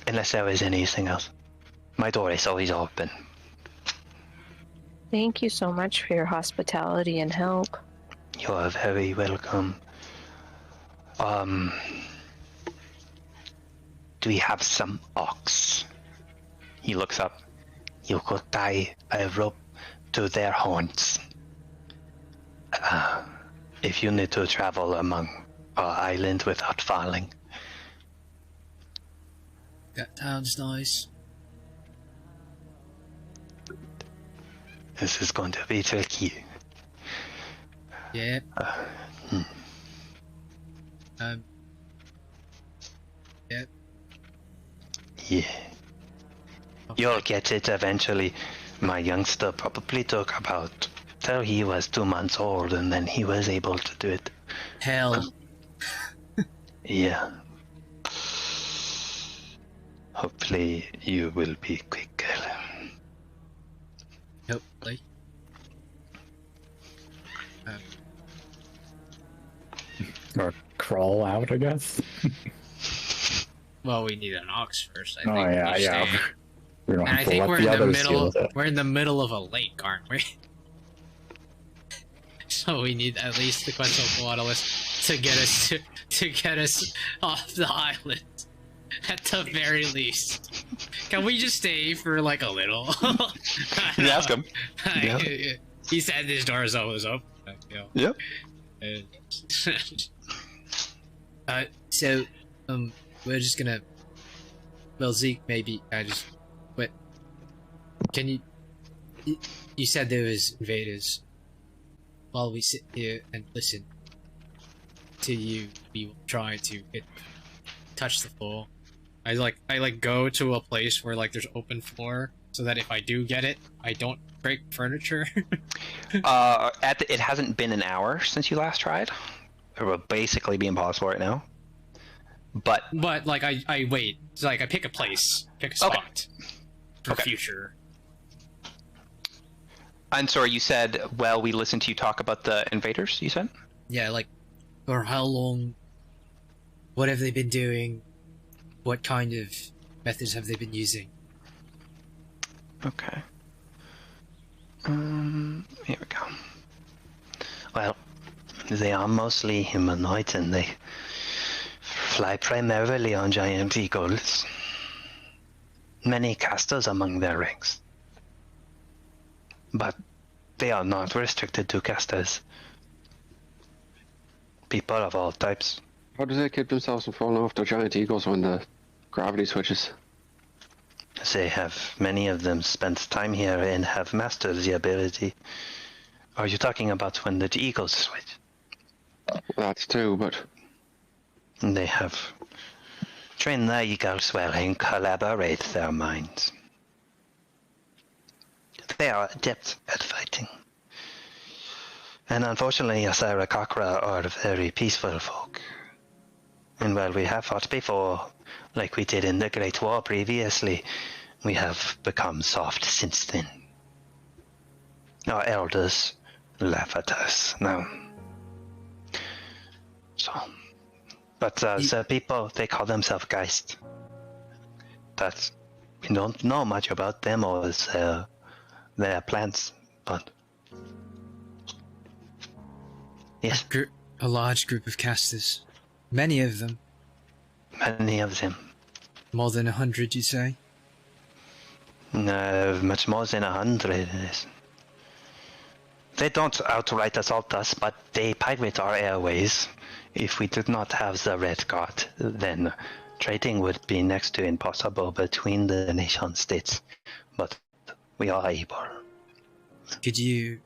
Unless there is anything else. My door is always open.
Thank you so much for your hospitality and help.
You are very welcome. Do we have some ox?
He looks up.
You could tie a rope to their horns. If you need to travel among our island without falling.
That sounds nice.
This is going to be tricky.
Yeah. Yeah.
Yeah. You'll get it eventually. My youngster probably took about till he was 2 months old, and then he was able to do it.
Hell.
Yeah. Hopefully you will be quicker.
Hopefully.
Or crawl out, I guess.
Well, we need an ox first. I
Oh
think.
yeah,
each
yeah.
day.
We don't
And I
have to
think
let
we're
the
in the
others deal
middle.
with it.
We're in the middle of a lake, aren't we? So we need at least the Quetzalcoatlus to get us off the island. At the very least. Can we just stay for like a little?
You ask him.
Yeah. He said his door is always open.
Yep.
So, we're just gonna. Well, Zeke, maybe but can you? You said there was invaders. While we sit here and listen to you, we will try to touch the floor. I go to a place where like there's open floor, so that if I do get it, I don't break furniture.
It hasn't been an hour since you last tried. It will basically be impossible right now. But
like I wait. So, like I pick a place, pick a spot for future.
I'm sorry, you said, well, we listened to you talk about the invaders, you said?
Yeah, like, for how long? What have they been doing? What kind of methods have they been using?
Okay. Here we go.
Well, they are mostly humanoid and they fly primarily on giant eagles. Many casters among their ranks. But they are not restricted to casters. People of all types.
How do they keep themselves from falling off their giant eagles when the gravity switches?
They have, many of them spent time here and have mastered the ability. Are you talking about when the eagles switch?
That's too, but...
They have trained their eagles well and collaborate their minds. They are adept at fighting. And unfortunately, Asara Kakra are very peaceful folk. And while we have fought before, like we did in the Great War previously, we have become soft since then. Our elders laugh at us now. So, but the people, they call themselves Geist. But we don't know much about them or their plans, but... Yes,
A large group of casters. Many of them.
many of them.
More than 100, you say?
Much more than 100. Yes. They don't outright assault us, but they pirate our airways. If we did not have the Red Guard, then trading would be next to impossible between the nation states. But we are able.
Could you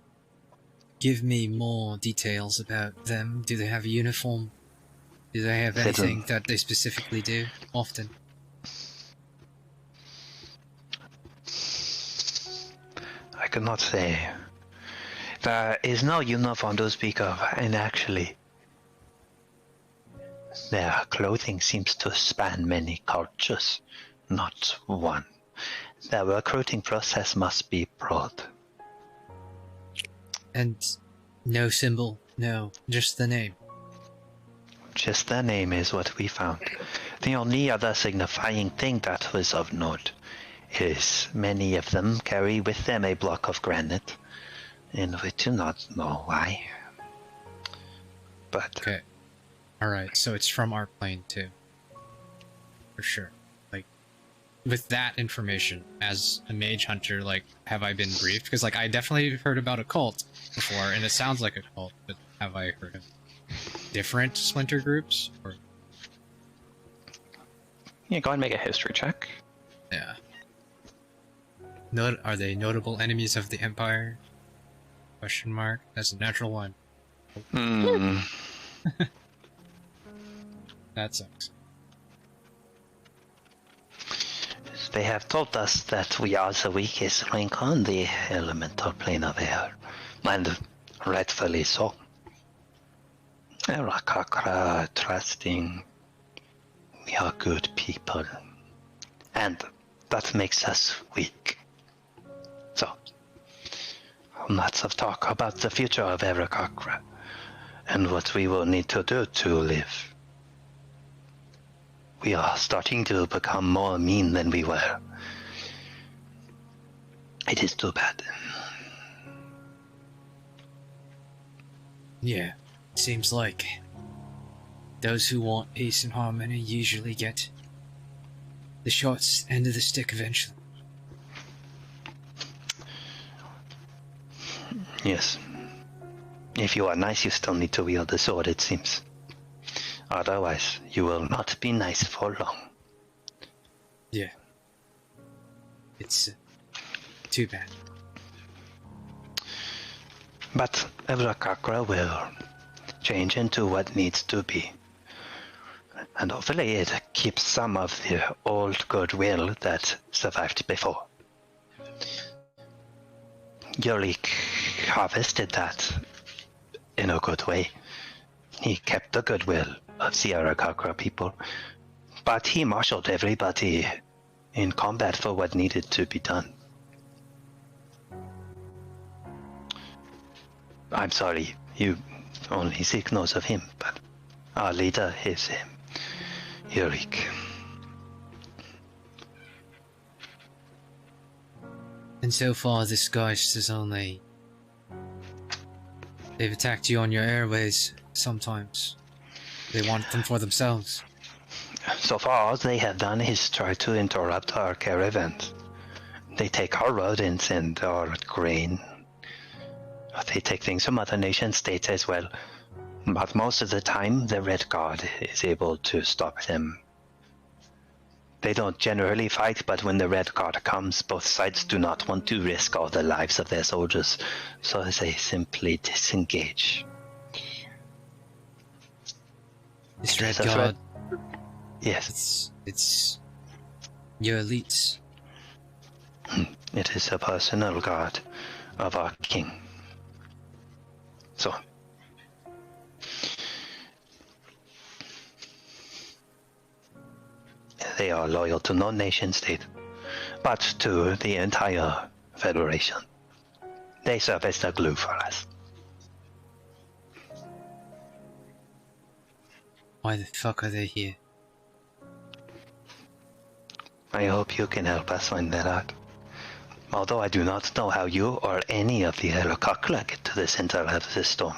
give me more details about them? Do they have a uniform? Do they have anything that they specifically do often?
I could not say. There is no uniform to speak of, and actually, their clothing seems to span many cultures, not one. Their recruiting process must be broad.
And no symbol? No, just the name.
Just their name is what we found. The only other signifying thing that was of note is many of them carry with them a block of granite, and we do not know why. But
Okay. Alright, so it's from our plane too. For sure. Like, with that information, as a mage hunter, like, have I been briefed? Because, like, I definitely heard about a cult before, and it sounds like a cult, but have I heard of different splinter groups? Or...
Yeah, go ahead and make a history check.
Yeah. Are they notable enemies of the Empire? Question mark. That's a natural one.
Hmm.
That sucks.
they have told us that we are the weakest link on the elemental plane of air, and rightfully so. Arakakra trusting We are good people. And that makes us weak. So, lots of talk about the future of Aarakocra and what we will need to do to live. We are starting to become more mean than we were. It is too bad.
Yeah, seems like those who want peace and harmony usually get the short end of the stick eventually.
Yes. If you are nice, you still need to wield the sword, it seems. Otherwise, you will not be nice for long.
Yeah. It's too bad.
But Aarakocra will change into what needs to be. And hopefully it keeps some of the old goodwill that survived before. Yurik harvested that in a good way. He kept the goodwill of the Aarakocra people, but he marshaled everybody in combat for what needed to be done. I'm sorry, only Zeke knows of him, but our leader is him, Yurik.
And so far, this ghost is only... They've attacked you on your airways sometimes. They want them for themselves.
So far, all they have done is try to interrupt our caravans. They take our rodents and our grain. They take things from other nation states as well. But most of the time, the Red Guard is able to stop them. They don't generally fight, but when the Red Guard comes, both sides do not want to risk all the lives of their soldiers, so they simply disengage.
This Red
That's
Guard,
right. Yes.
it's your elites.
It is a personal guard of our king. So, they are loyal to no nation state, but to the entire Federation. They serve as the glue for us.
Why the fuck are they here?
I hope you can help us find that out. Although I do not know how you or any of the Aarakocra get to the center of the storm.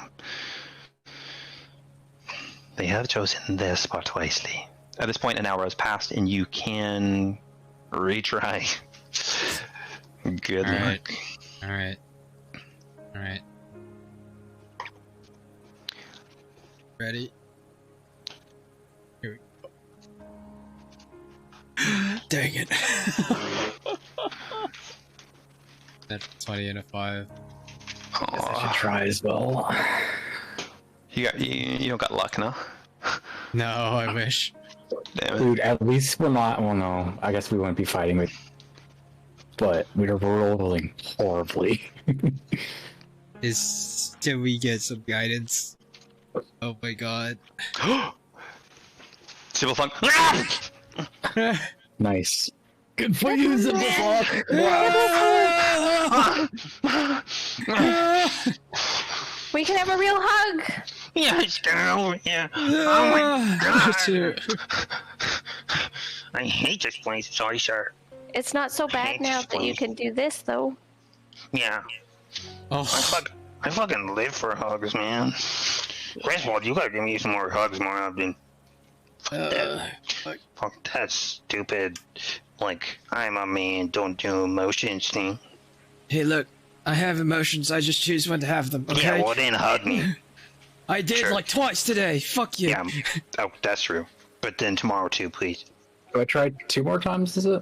They have chosen their spot wisely.
At this point, an hour has passed, and you can retry. Good luck.
Alright. Ready? Here we go. Dang it. That's 20 and a 5.
I should try as well.
You don't got luck, no?
No, I wish.
Damn it.
Dude, at least we're not. Well, no, I guess we wouldn't be fighting with. But we're rolling horribly.
Can we get some guidance? Oh my god.
Civil Funk.
Nice. Good for you, Zipperfuck!
We can have a real hug.
Yes, get over here. Oh my god. I hate this place. Sorry, sir.
It's not so bad now that you can do this, though.
Yeah.
Oh,
I fucking live for hugs, man. Griswold, you gotta give me some more hugs more often. Fuck that stupid, like, I'm a man, don't do emotions thing.
hey, look. I have emotions. I just choose when to have them. Okay.
Yeah, well then hug me.
I did
Sure.
like twice today. Fuck you.
Yeah. Oh, that's true. But then tomorrow too, please.
Do I try 2 more times, is it?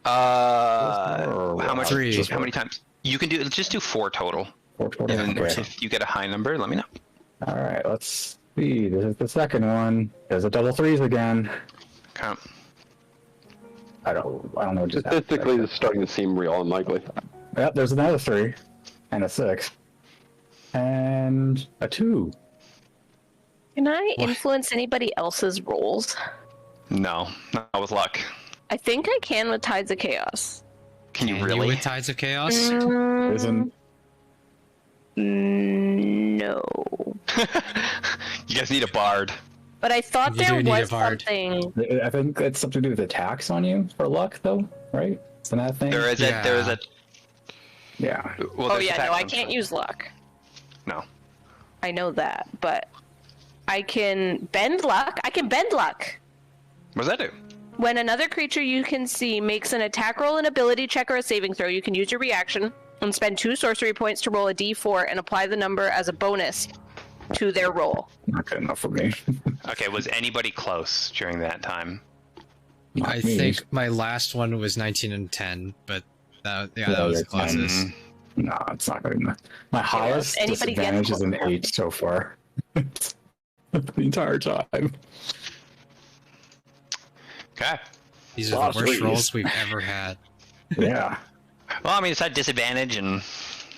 How much?
Three.
How many times? You can do. Just do 4 total.
4 total?
And
Okay.
if you get a high number, let me know.
Alright, let's see. This is the second one. There's a double 3s again.
Okay.
I don't know what just happened.
Statistically, this is starting to seem real unlikely.
Yep, there's another 3. And a 6. And a 2.
Can I influence anybody else's roles?
No, not with luck.
I think I can with Tides of Chaos.
Can you
You
really?
with Tides of Chaos?
Isn't
No.
You guys need a bard.
But I thought
You
there
do need a
was
bard.
something.
I think it's something to do with attacks on you for luck, though, right? Isn't that a thing?
There is a.
Yeah.
Well,
Oh
there's
yeah,
attacks
no, I
on-
can't use luck.
No.
I know that, but I can bend luck. I can bend luck.
What does that do?
When another creature you can see makes an attack roll, an ability check, or a saving throw, you can use your reaction and spend 2 sorcery points to roll a d4 and apply the number as a bonus to their roll.
Not good enough for me.
Okay, was anybody close during that time?
Not
I
me.
think my last one was 19 and 10, but that was the
you're 10.
closest.
No, it's not good enough. My highest
anybody
disadvantage
gets
is an
one.
8 so far. The entire time.
Okay.
These are
Lost
the worst
threes.
rolls we've ever had.
Yeah.
Well, I mean, it's at disadvantage and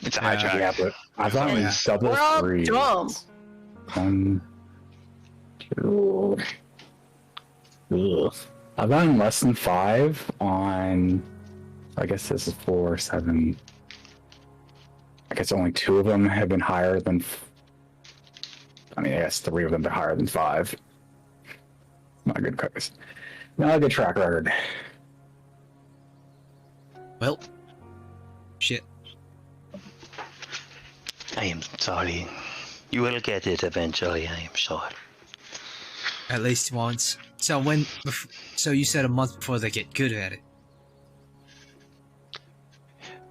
it's a high
Yeah.
check.
Yeah, but I've gotten
Yeah.
double
We're all
threes.
dumb.
1, 2. Ugh. I've gotten less than 5 on. I guess this is 4, 7. I guess only 2 of them have been higher than. I mean, I guess 3 of them are higher than 5. Not a good cookies. Not a good track record.
Well, shit.
I am sorry. You will get it eventually, I am sure.
At least once. So so you said a month before they get good at it.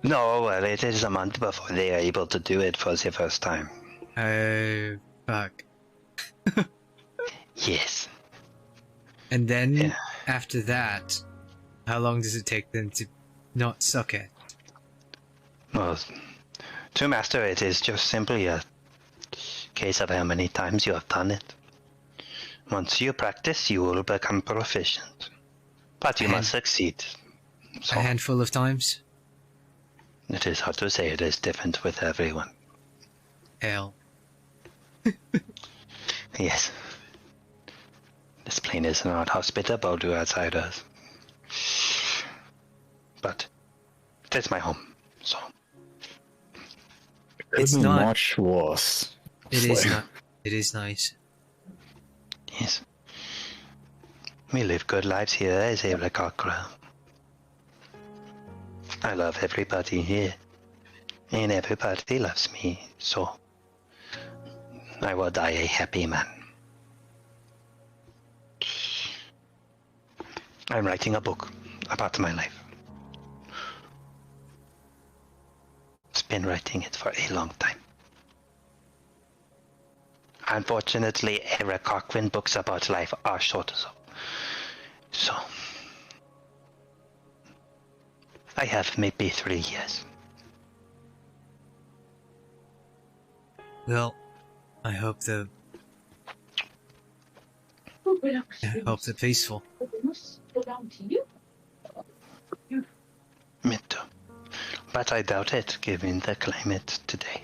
No, well, it is a month before they are able to do it for the first time.
Oh, fuck.
Yes.
And then,
Yeah.
after that, how long does it take them to not suck at?
Well, to master it is just simply a case of how many times you have done it. Once you practice, you will become proficient. But you must succeed. So,
A handful of times?
it is hard to say. It is different with everyone.
Hell.
Yes. This plane is not hospitable to outsiders. But it is my home, so
It's
Could be
not-
much worse.
It is not. It is nice.
yes. We live good lives here as a Rakakra. I love everybody here, and everybody loves me, so I will die a happy man. I'm writing a book about my life. It's been writing it for a long time. Unfortunately, Eric Cochran books about life are short, so I have maybe 3 years.
Well, I hope they're peaceful.
Me too. But I doubt it, given the climate today.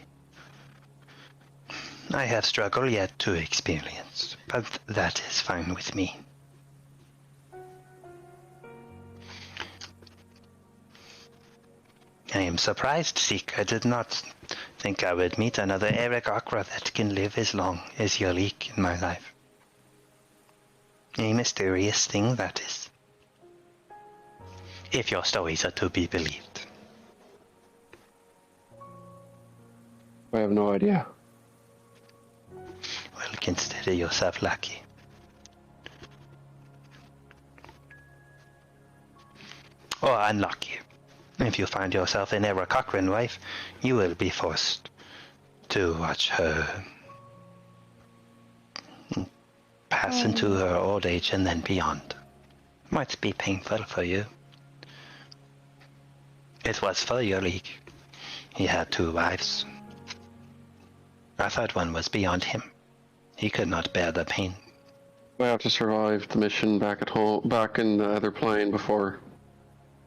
I have struggled yet to experience, but that is fine with me. I am surprised, Zeke. I did not think I would meet another Eric Akra that can live as long as Yalik in my life. A mysterious thing that is. If your stories are to be believed.
I have no idea.
Well, consider yourself lucky. Or unlucky. If you find yourself an Era Cochran wife, you will be forced to watch her pass into her old age and then beyond. Might be painful for you. It was for your league. He had 2 wives. I thought one was beyond him. He could not bear the pain.
I have to survive the mission back at home, back in the other plane before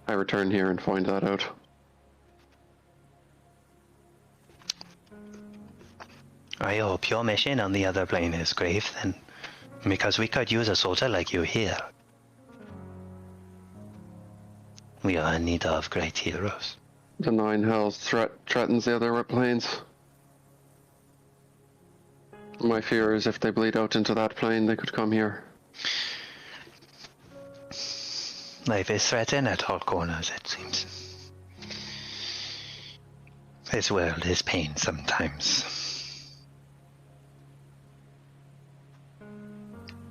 I return here and find that out.
I hope your mission on the other plane is grave then, because we could use a soldier like you here. We are in need of great heroes.
The Nine Hells threatens the other planes. My fear is if they bleed out into that plane, they could come here.
Life is threatened at all corners, it seems. This world is pain sometimes.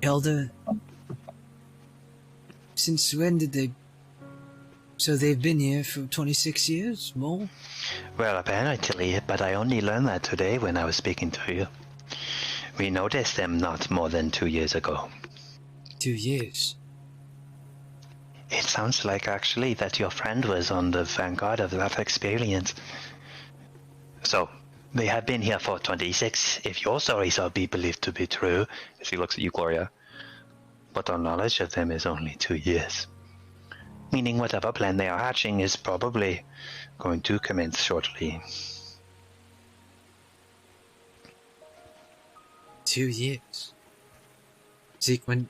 Elder, since when did they... So they've been here for 26 years? More?
Well, apparently, but I only learned that today when I was speaking to you. We noticed them not more than 2 years ago.
2 years?
It sounds like, actually, that your friend was on the vanguard of that experience. So, they have been here for 26, if your stories are be believed to be true.
As he looks at you, Gloria.
But our knowledge of them is only 2 years. Meaning whatever plan they are hatching is probably going to commence shortly.
2 years? Zeke, when...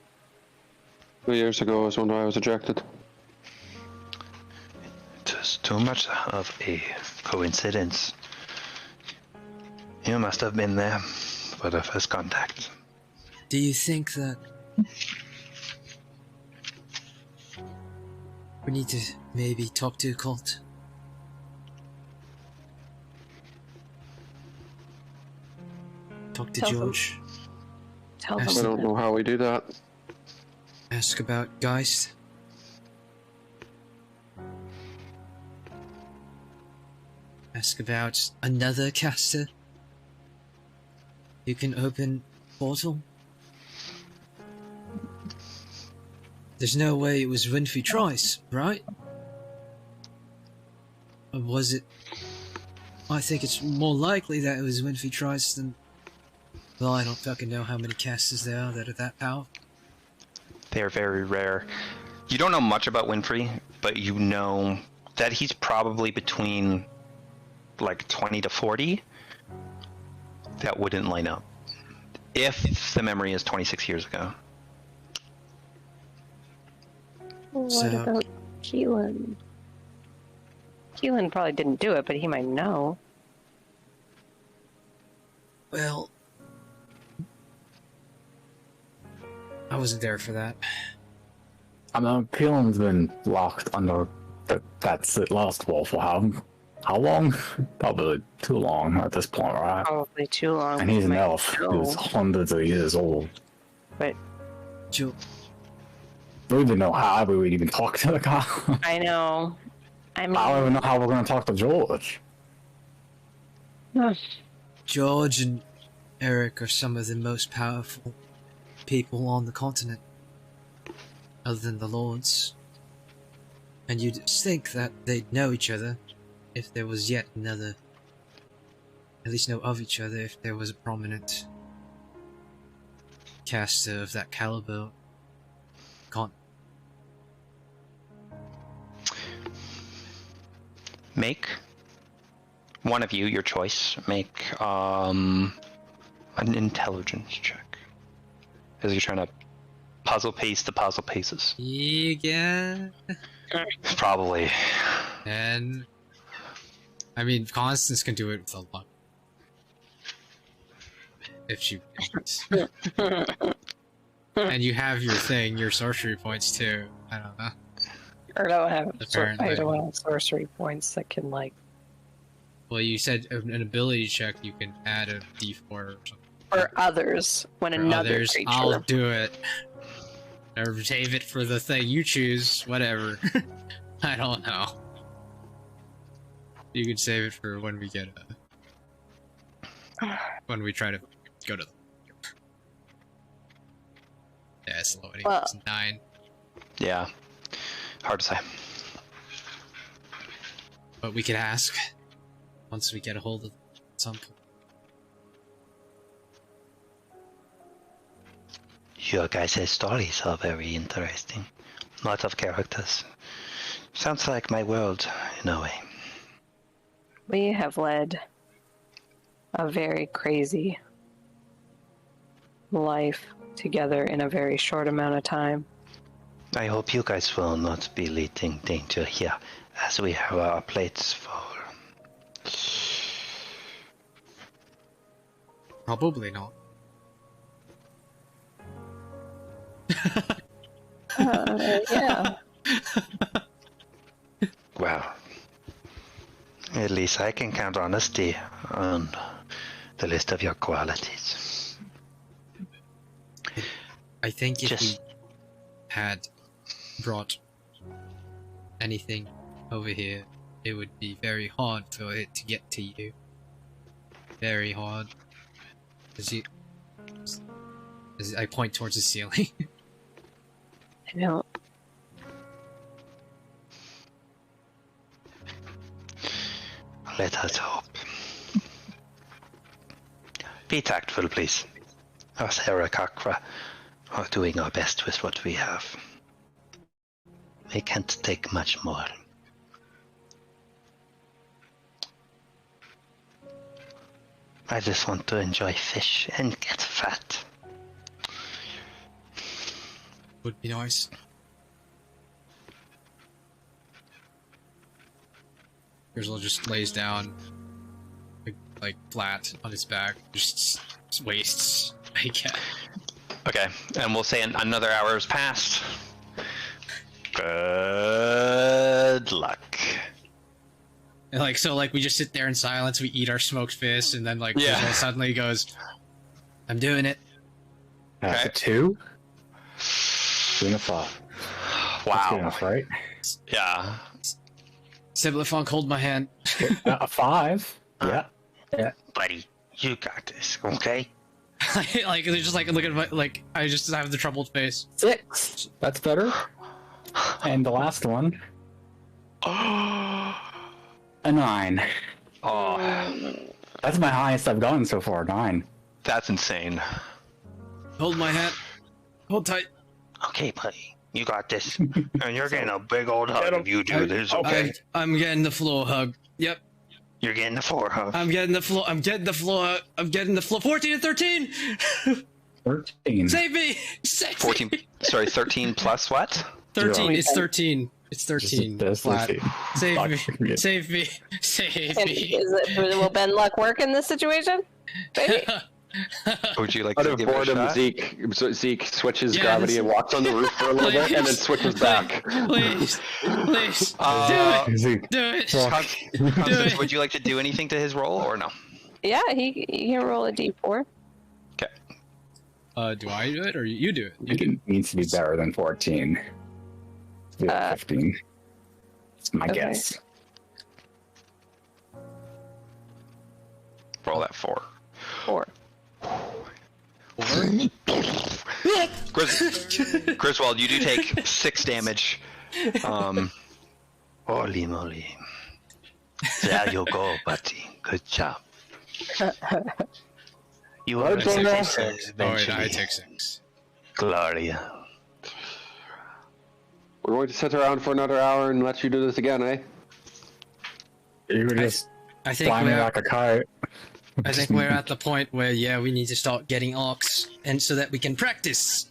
2 years ago is when I was ejected.
It is too much of a coincidence. You must have been there for the first contact.
Do you think that... we need to maybe talk to a cult? Talk to
Tell them.
George.
Tell
Ask
I
them.
don't know how we do that.
Ask about Geist. Ask about another caster who can open portal. There's no way it was Winfrey Trice, right? Or was it? I think it's more likely that it was Winfrey Trice than... Well, I don't fucking know how many casters there are that are that powerful.
They are very rare. You don't know much about Winfrey, but you know that he's probably between like 20 to 40. That wouldn't line up. If the memory is 26 years ago.
What
So-
about Keelan? Keelan probably didn't do it, but he might know.
Well, I wasn't there for that.
I mean, Keelan's been locked under that's it last wall for how long? Probably too long at this point, right?
Probably too long.
And he's
He
an
might
elf
know.
who's hundreds of years old.
But
Joe,
We don't even know how we would even talk to the guy.
I know. I mean,
I don't even know how we're going to talk to George.
George and Eric are some of the most powerful people on the continent, other than the Lords. And you'd think that they'd know each other if there was yet another, at least know of each other if there was a prominent caster of that caliber.
Make one of you, your choice, make an intelligence check. As you're trying to puzzle piece the puzzle pieces.
Yeah.
Probably.
And I mean, Constance can do it with a lot. If she wants. And you have your thing, your sorcery points too. I don't know.
or don't have
Apparently.
I don't have sorcery points that can like
Well, you said an ability check, you can add a d4 or something.
for others when
For
another
others,
creature.
I'll do it. Or save it for the thing you choose, whatever. I don't know. You can save it for when we get when we try to go to the... Yeah, it's low anyway.
Well-
It's 9.
Yeah. Hard to say.
But we could ask once we get a hold of some point.
Your guys' stories are very interesting. Lot of characters. Sounds like my world, in a way.
We have led a very crazy life together in a very short amount of time.
I hope you guys will not be leading danger here, as we have our plates full.
Probably not.
Yeah.
Well, at least I can count honesty on the list of your qualities.
I think if
Just-
we had brought anything over here, it would be very hard for it to get to you. Very hard. As I point towards the ceiling.
I don't.
Let us hope. Be tactful, please. Us Herakakra are doing our best with what we have. We can't take much more. I just want to enjoy fish and get fat.
Would be nice. Grizzle just lays down, like flat on his back, just wastes. I guess.
Okay, and we'll say another hour has passed. Good luck.
And like so, like we just sit there in silence. We eat our smoked fish, and then like
Yeah.
Grizzle suddenly goes, "I'm doing it."
That's
Okay.
a 2. 2 and a 5. That's good
Wow.
enough, right?
Yeah.
Siblifunk, hold my hand.
A 5. Yeah.
Buddy, you got this, okay?
Like they're just like look at my like I just have the troubled face.
6. That's better. And the last one, a 9.
Oh,
That's my highest I've gotten so far. 9.
that's insane.
Hold my hand. Hold tight.
Okay, buddy, you got this. And you're getting a big old hug if you do this, okay?
I'm getting the floor hug. Yep.
You're getting the floor hug.
I'm getting the floor. I'm getting the floor. I'm getting the floor. 14 and 13.
13.
Save me. Save
14.
me.
Sorry, 13 plus what?
13.
Yeah.
It's 13. It's 13. Flat. Save me. Save me. Save
And
me.
will Ben Luck work in this situation? Maybe.
Would you like
Out
to
of
give it a
boredom,
shot?
Zeke switches
Yeah,
gravity
this-
and walks on the roof for a little bit, and then switches back.
Please. Please.
Zeke.
Do it.
Constance, would you like to do anything to his roll or no?
Yeah, he can roll a d4.
Okay.
Do I do it or you do it?
I think it needs to be better than 14. Yeah, 15. That's my
Okay.
guess.
Roll that 4.
4.
Griswold, you do take 6 damage.
Holy moly. There you go, buddy. Good job. You will
Right, Jonah.
Alright,
eventually.
I take 6.
Gloria.
We're going to sit around for another hour and let you do this again, eh?
You were just
I think
flying me
we're
like a kite.
I think we're at the point where we need to start getting arcs and so that we can practice.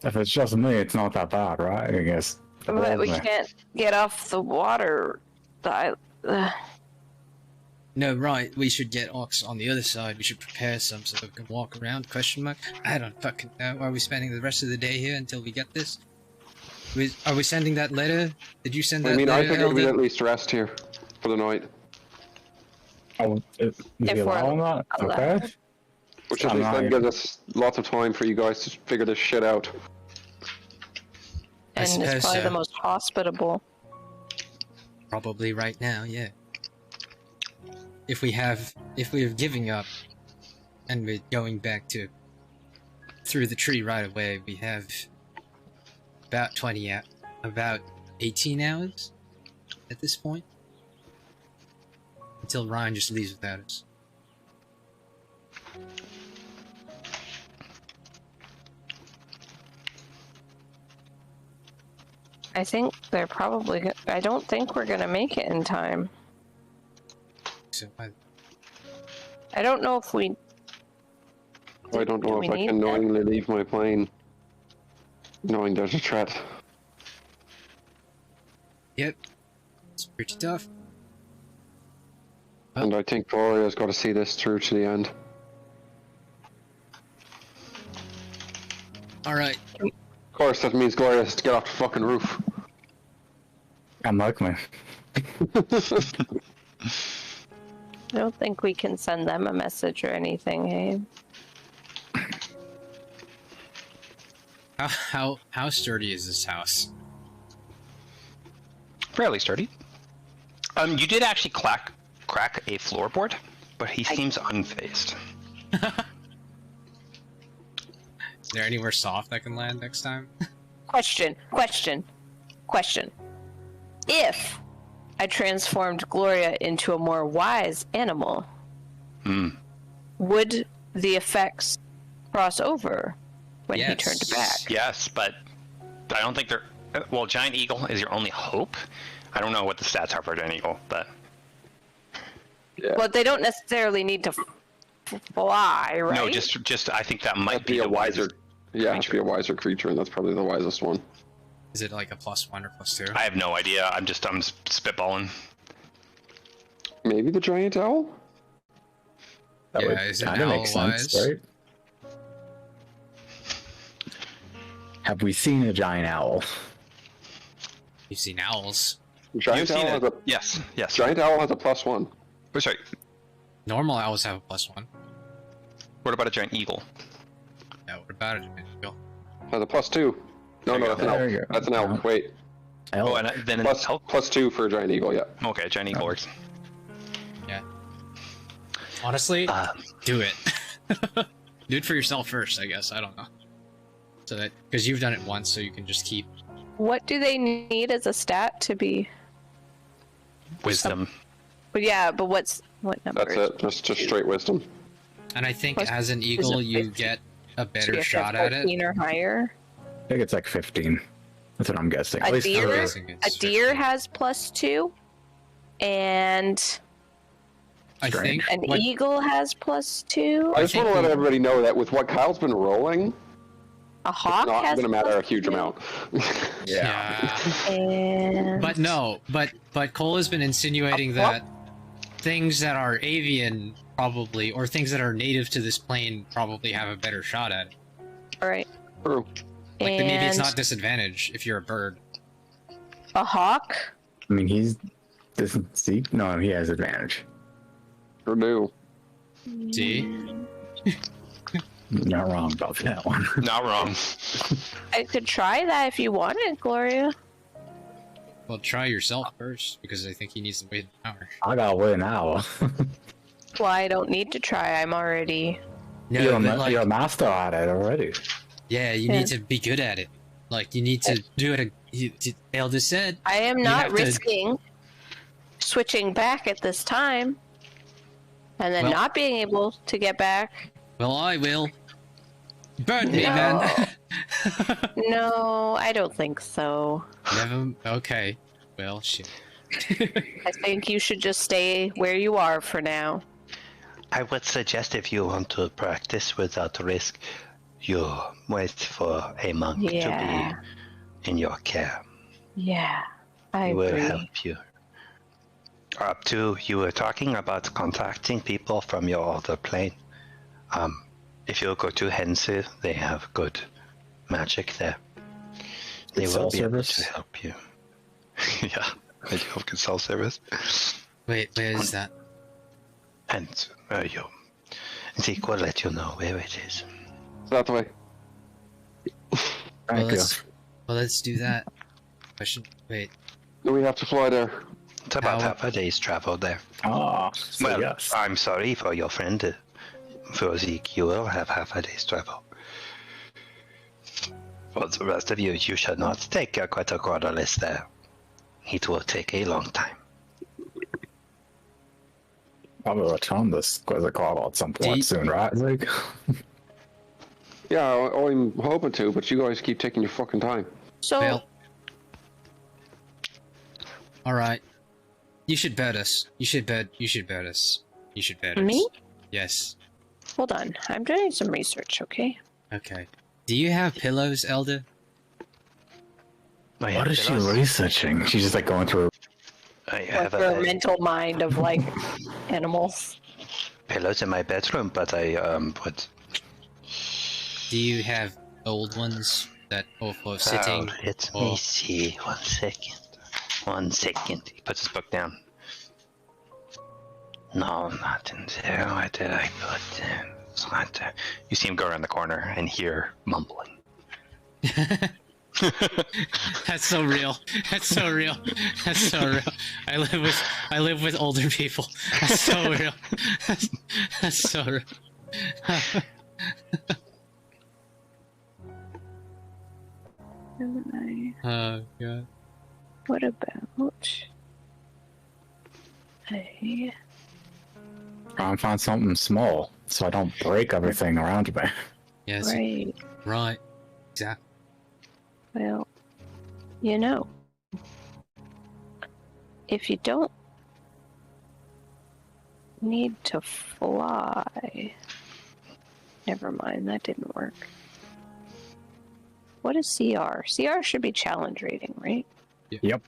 If it's just me, it's not that bad, right? I guess.
But we can't get off the water.
No, right, we should get orcs on the other side. We should prepare some so that we can walk around, question mark. I don't fucking know. Are we spending the rest of the day here until we get this? Are we sending that letter? Did you send that
I mean,
letter,
I think we
Elden?
at least rest here for the night.
Oh, is he
If we're
allowing that?
allowed.
Okay.
Which at
I'm
least
not
then
even-
gives us lots of time for you guys to figure this shit out.
I
And
suppose
it's probably
so.
the most hospitable.
Probably right now, yeah. If we're giving up and we're going back through the tree right away, we have about 18 hours at this point. Until Ryan just leaves without us.
I think they're probably. I don't think we're gonna make it in time.
So
I don't know if we.
I don't
Do
know
we
if I
need
can
that?
knowingly leave my plane. knowing there's a threat.
Yep. It's pretty tough.
And I think Gloria's got to see this through to the end.
Alright.
Of course, that means Gloria has to get off the fucking roof.
Unlikely.
I don't think we can send them a message or anything, hey?
How sturdy is this house?
Fairly sturdy. You did actually crack a floorboard, but he seems unfazed.
Is there anywhere soft I can land next time?
Question. If I transformed Gloria into a more wise animal, would the effects cross over when he turned back?
Yes, but I don't think they're... Well, Giant Eagle is your only hope. I don't know what the stats are for Giant Eagle, but...
Yeah.
But they don't necessarily need to fly, right?
No, just I think that might
Might be a wiser. Yeah, it has to be a wiser creature, and that's probably the wisest one.
Is it like a +1 or +2?
I have no idea. I'm spitballing.
Maybe the giant owl?
That
Yeah,
would
is it
kinda make sense,
owl-wise?
right? Have we seen a giant owl?
You've seen owls.
Giant
You've
owl
seen
has
it.
a
Yes.
giant owl has a +1.
Oh, sorry.
Normal owls have a +1.
What about a Giant Eagle?
Yeah, what about it? Eagle?
Has a +2. No,
There you
that's an
go.
There you
elk.
go.
That's an elk. Wait,
Oh, and then
plus +2 for a giant eagle. Yeah.
Okay, Giant Eagle works.
Yeah. Honestly, do it. Do it for yourself first, I guess. I don't know. So that because you've done it once, so you can just keep.
What do they need as a stat to be?
Wisdom.
But yeah, but what number?
That's it. Just straight wisdom.
And I think
Plus-
as an
is
eagle,
it
you
15?
get a
Do
better
you have to have
shot at it.
14 or higher.
I think it's like 15. That's what I'm guessing. At
A
least
deer,
I'm
for-
guessing it's
a deer
15.
has +2, and
I think
an
what,
eagle has +2.
I just want to
think
let
we-
everybody know that with what Kyle's been rolling,
A hawk
not
has
going to matter a
+2,
huge amount.
yeah.
And
But no, but Cole has been insinuating that things that are avian probably, or things that are native to this plane probably have a better shot at it.
all right.
True.
Like
and
maybe it's not disadvantage if you're a bird.
a hawk.
I mean, doesn't Zeke? No, he has advantage.
Or do.
See?
Not wrong about that one.
Not wrong.
I could try that if you wanted, Gloria.
Well, try yourself first because I think he needs to wait an hour.
I gotta wait an hour.
Well, I don't need to try. I'm already.
No,
you're,
but like,
you're a master at it already.
yeah, you need to be good at it. Like you need to do it. Elder said.
I am
You
not
have to-
risking switching back at this time, and then
Well-
not being able to get back.
Well, I will. Burn me,
No.
man.
No, I don't think so.
Never. Okay. Well, shit.
I think you should just stay where you are for now.
I would suggest if you want to practice without risk, you wait for a monk
Yeah.
to be in your care.
Yeah, I
He will
agree.
help you. Up to you were talking about contacting people from your other plane. If you go to Hensi, they have good magic there. They
Good
will
cell
be able
service.
to help you.
Yeah, I do have good cell service.
Wait, where is that?
And Zeke will let you know where it is.
It's that the way.
Thank you.
Let's do that. Question. Wait.
Do we have to fly there?
It's about
How-
half a day's travel there.
Ah, so
Well,
yes.
I'm sorry for your friend. For Zeke, you will have half a day's travel. For the rest of you, you should not take a quarterless there. It will take a long time.
Probably return this call at some
Do
point
you-
soon, right, Zeke?
Yeah, I'm hoping to, but you guys keep taking your fucking time.
So,
Fail. All right. You should bet us. You should bet us. You should bet us.
Me?
Yes.
hold on. I'm doing some research, okay?
Okay. Do you have pillows, Elder?
What is she researching? She's just like going through.
I have
her mental mind of like animals.
pillows in my bedroom, but I would.
Do you have old ones that for sitting?
Let me see. 1 second. 1 second.
He puts his book down.
No, not in there. Where did I put it? It's not there.
You see him go around the corner and hear mumbling.
That's so real. That's so real. That's so real. I live with older people. That's so real. That's so real. Oh god.
What about a...
Try and find something small so I don't break everything around me.
Yes.
Right.
Right. Exactly.
Well, you know, if you don't need to fly... Never mind, that didn't work. What is CR? CR should be challenge rating, right?
Yep.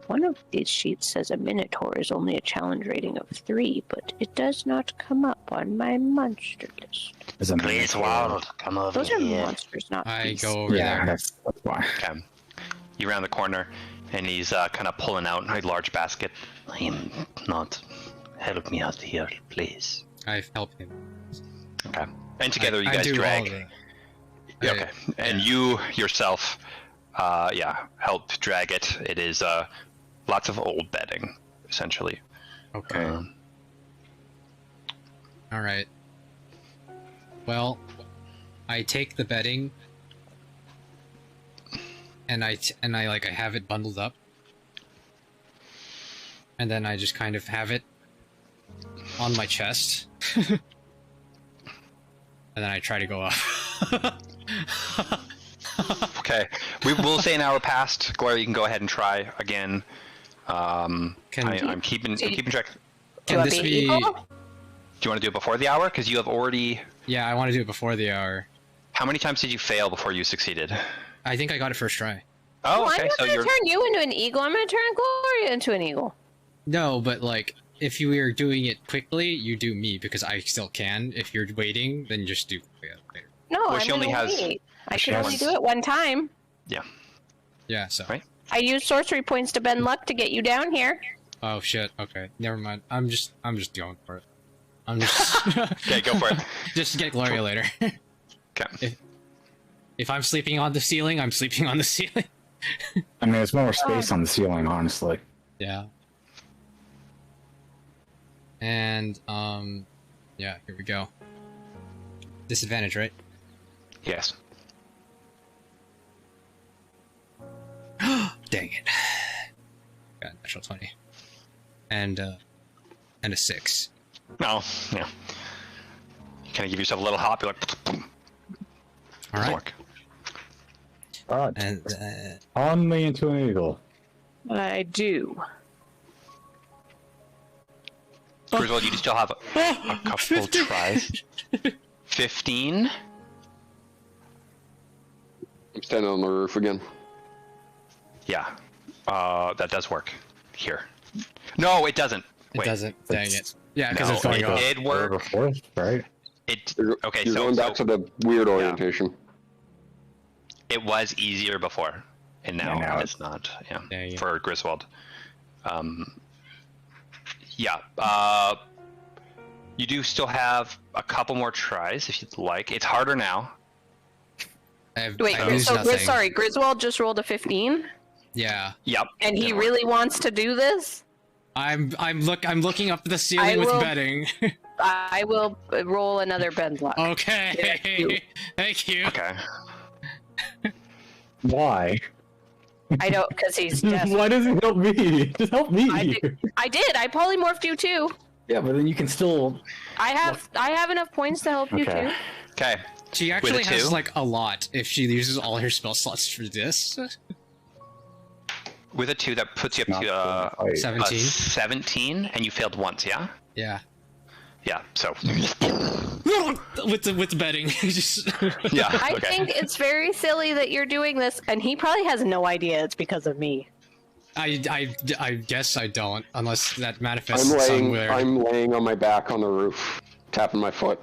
One of these sheets says a Minotaur is only a challenge rating of 3, but it does not come up on my monster list.
Is it
Please, world, come over
Those are
here.
monsters, not
I
beasts.
go over
Yeah,
there.
that's why.
Okay. You round the corner, and he's kind of pulling out a large basket.
I am not. Help me out here, please.
I help him.
Okay. And together you
I
guys
do
drag.
all the-
Okay. And you yourself, help drag it. It is lots of old bedding, essentially.
Okay. All right. Well, I take the bedding, and I have it bundled up, and then I just kind of have it on my chest, and then I try to go up.
Okay. We will say an hour passed. Gloria, you can go ahead and try again. I'm keeping track.
Do
Can
I
this
be
be?
equal?
Do you want to do it before the hour? Because you have already.
Yeah, I want to do it before the hour.
How many times did you fail before you succeeded?
I think I got it first try.
Oh,
Well,
okay.
I'm not
So
going to
you're.
turn you into an eagle. I'm going to turn Gloria into an eagle.
No, but like, if you are doing it quickly, you do me because I still can. If you're waiting, then just do later.
No,
Well,
I'm
she only
gonna
has-
wait. I
she
can
has-
only do it one time.
Yeah. So.
Right.
I used sorcery points to bend luck to get you down here.
Oh shit. Okay. Never mind. I'm just going for it. I'm just.
Okay, go for it.
Just get Gloria later.
Okay.
If I'm sleeping on the ceiling, I'm sleeping on the ceiling.
I mean, there's more space on the ceiling, honestly.
Yeah. And yeah. Here we go. Disadvantage, right?
Yes.
Dang it. Got a natural 20. And a 6.
No. Yeah. You kind of give yourself a little hop. You're like. Boom.
All right.
Work.
But
And
on me into an eagle.
I do.
Griswold, you still have a couple tries. 15.
I'm standing on the roof again.
Yeah. That does work. Here. No, it doesn't.
it
Wait.
doesn't. Dang it. Yeah, because
No,
it's going
it
off.
did work.
Before, right?
It okay.
You're going back to the weird orientation.
It was easier before, and now,
Yeah, now
it's not. Yeah,
Yeah.
for Griswold. Yeah. You do still have a couple more tries if you'd like. It's harder now.
Wait,
I lose
so
nothing.
sorry, Griswold just rolled a 15,
Yeah,
Yep.
and he
Didn't work.
really wants to do this.
I'm looking up at the ceiling
I
with
will-
bedding.
I will roll another bend luck.
Okay.
Yeah, you.
Thank you.
Okay.
Why?
I don't, because he's desperate.
Why does it help me? Just help me.
I did. I polymorphed you too.
Yeah, but then you can still.
I have enough points to help you
Okay.
too.
Okay.
She actually
With a
has
two?
like a lot if she uses all her spell slots for this.
With a 2, that puts you up
Not
to
quite.
17.
17, and you failed once. Yeah.
Yeah.
Yeah. So.
with the bedding. Just
Yeah.
I
Okay.
think it's very silly that you're doing this, and he probably has no idea it's because of me.
I guess I don't, unless that
I'm
manifests
laying.
somewhere.
I'm laying on my back on the roof, tapping my foot,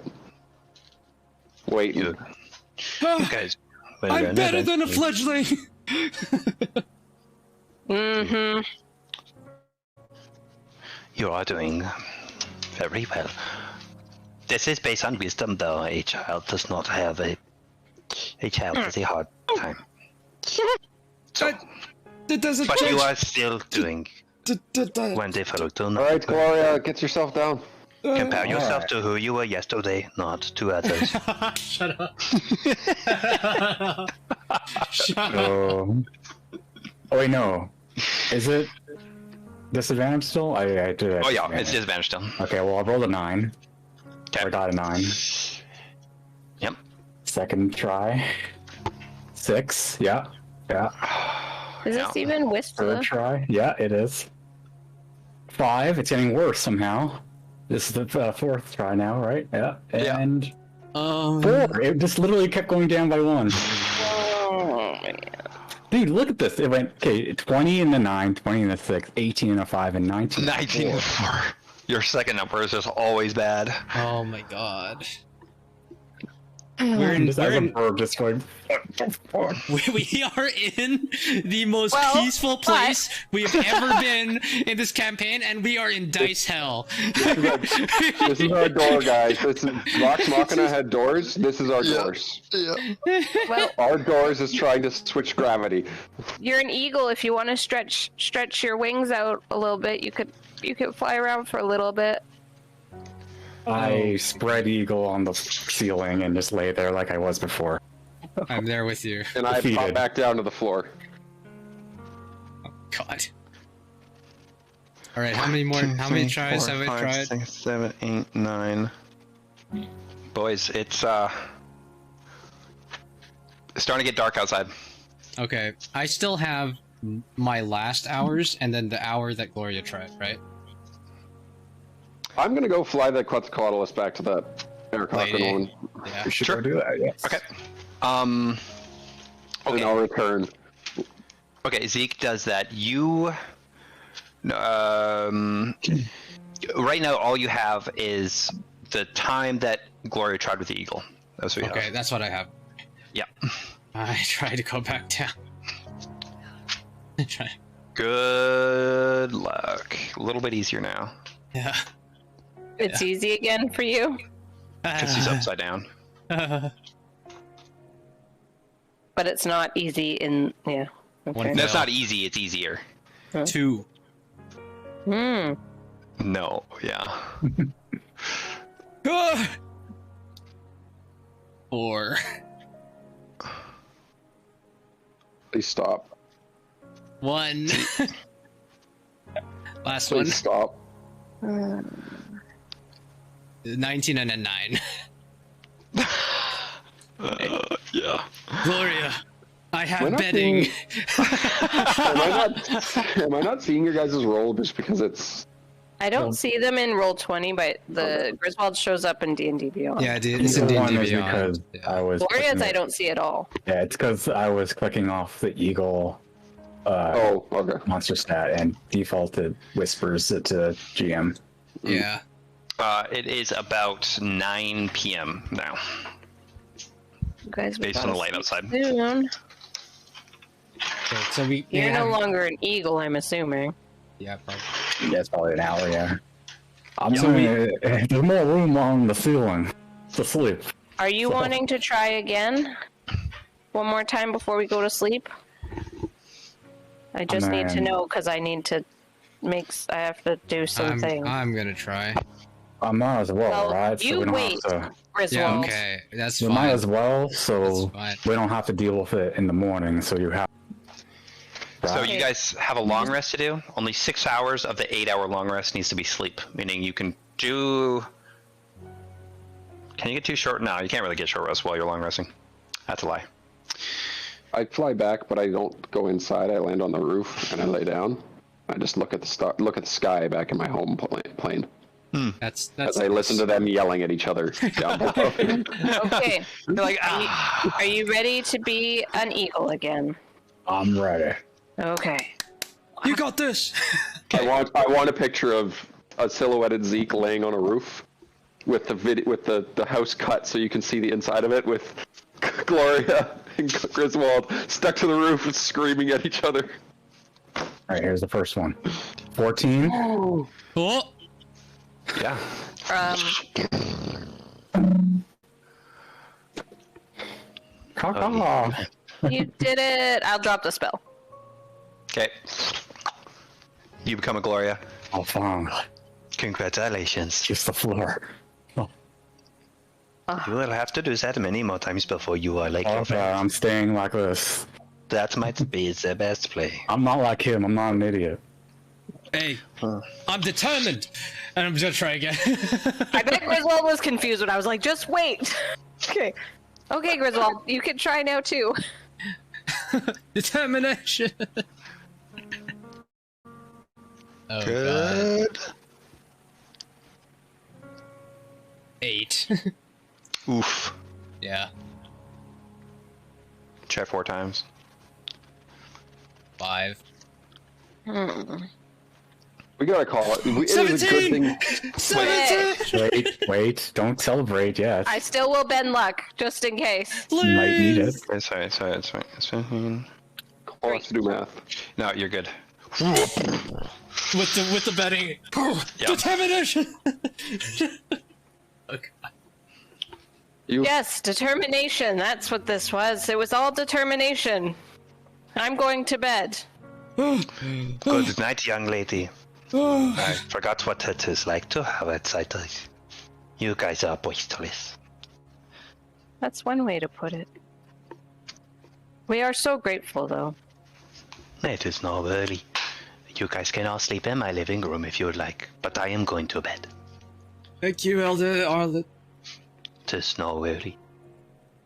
waiting.
You guys.
I'm better than a fledgling.
Mm-hmm.
You are doing very well. This is based on wisdom, though. A child does not have a child has a hard time. So,
That doesn't
but you
change.
are still doing wonderful. Do
All
not
right, Gloria, get yourself down.
compare yourself
Alright.
to who you were yesterday, not to others.
Shut up. Shut up.
Oh wait, no. Is it disadvantage still? I did it.
Oh yeah, it's disadvantage still.
Okay, well I rolled a 9.
Okay.
I got a 9.
Yep.
Second try. 6. Yeah.
Is this
Yeah.
even whisper?
Third try. Yeah, it is. 5. It's getting worse somehow. This is the fourth try now, right? Yeah.
Yeah.
And 4. It just literally kept going down by 1.
Oh, man.
Dude, look at this. It went, okay, 20 and the 9, 20 and the 6, 18 and a 5, and 19 and a
19
4.
to 4. Your second number is just always bad.
Oh my god.
Just as a bird, just going,
We are in the most
Well,
peaceful
but-
place we have ever been in this campaign, and we are in dice hell.
This is our door, guys. This is Vox Machina had doors. This is our doors.
Yeah.
Well,
Our doors is trying to switch gravity.
you're an eagle. If you want to stretch your wings out a little bit, you could fly around for a little bit.
I spread eagle on the ceiling and just lay there like I was before.
I'm there with you.
And I
Defeated.
pop back down to the floor.
God. All right, how many tries have I tried?
6, 7, 8, 9. Boys, it's starting to get dark outside.
Okay, I still have my last hours, and then the hour that Gloria tried, right?
I'm gonna go fly that Quetzalcoatlus back to that air coffin
Lady.
one,
Yeah.
We should
Sure.
go do that, yes.
Okay.
and
Okay.
I'll return.
Okay, Zeke does that. You, right now, all you have is the time that Gloria tried with the eagle. That's what you
Okay,
have.
that's what I have.
Yeah.
I tried to go back down. I try.
Good luck. A little bit easier now
Yeah.
It's easy again for you,
because he's upside down.
but it's not easy in yeah.
One
Okay.
No, it's
fail.
not easy. It's easier.
2.
Hmm.
No. Yeah.
4.
Please stop.
1. Last one.
Please stop.
19 and a 9.
Yeah.
Gloria, I
Why
have
not
bedding.
Am I not seeing your guys' roll just because it's?
I don't see them in Roll20, but the Griswold shows up in D&D Beyond.
Yeah, dude, it's in
Either
D&D
one is
Beyond.
because I was
Gloria's
clicking
I
it.
don't see at all.
Yeah, it's because I was clicking off the eagle
Oh, okay.
monster stat and defaulted whispers to GM.
Yeah.
It is about 9 p.m. now,
You guys, we
based on
gotta
the light
sleep
outside.
soon.
Okay, so we
You're
have...
no longer an eagle, I'm assuming.
Yeah, probably.
Yeah, it's probably an hour, yeah. I'm
So
assuming there's more room on the ceiling to sleep.
Are you
So-
wanting to try again? One more time before we go to sleep? I just need to
Man.
know because I need to I have to do some things.
I'm gonna try.
I might as well,
Well,
right?
you
we don't
wait.
have to.
Griswold.
Yeah, okay. That's
We
fine.
might as well, so
That's fine.
we don't have to deal with it in the morning. So you have.
So
Right?
you guys have a long rest to do. Only 6 hours of the 8-hour long rest needs to be sleep, meaning you can do. Can you get too short? No, you can't really get short rest while you're long resting. That's a lie.
I fly back, but I don't go inside. I land on the roof and I lay down. I just look at the sky back in my home plane.
That's
As I listen to them yelling at each other down below.
Okay.
You're like,
Are you ready to be an eagle again?
I'm ready.
Okay.
You got this.
I want a picture of a silhouetted Zeke laying on a roof with the house cut so you can see the inside of it with Gloria and Griswold stuck to the roof screaming at each other.
All right, here's the first one. 14.
Oh,
yeah.
Caw-caw.
You did it. I'll drop the spell.
Okay. You become a Gloria.
Oh, fine.
Congratulations.
Just the floor.
You will have to do that many more times before you are like your
Okay,
friend.
I'm staying like this.
That might be the best play.
I'm not like him. I'm not an idiot.
hey, I'm determined, and I'm just gonna try again.
I bet Griswold was confused when I was like, just wait. Okay. Okay, Griswold, you can try now too.
Determination. Oh,
Good.
God. 8.
Oof.
Yeah.
Try 4 times.
5.
We gotta call it. It is a good
17!
thing.
17!
Wait, don't celebrate yet.
I still will bend luck, just in case.
You might need it.
It's fine. It's fine.
I'll have to do math.
No, you're good.
With the betting.
Yeah.
Determination. Okay.
Yes, determination. That's what this was. It was all determination. I'm going to bed.
Good night, young lady. I forgot what it is like to have outsiders. You guys are boisterous.
That's one way to put it. We are so grateful, though.
It is now early. You guys can all sleep in my living room if you would like, but I am going to bed.
Thank you, Elder Arlet.
It is now early.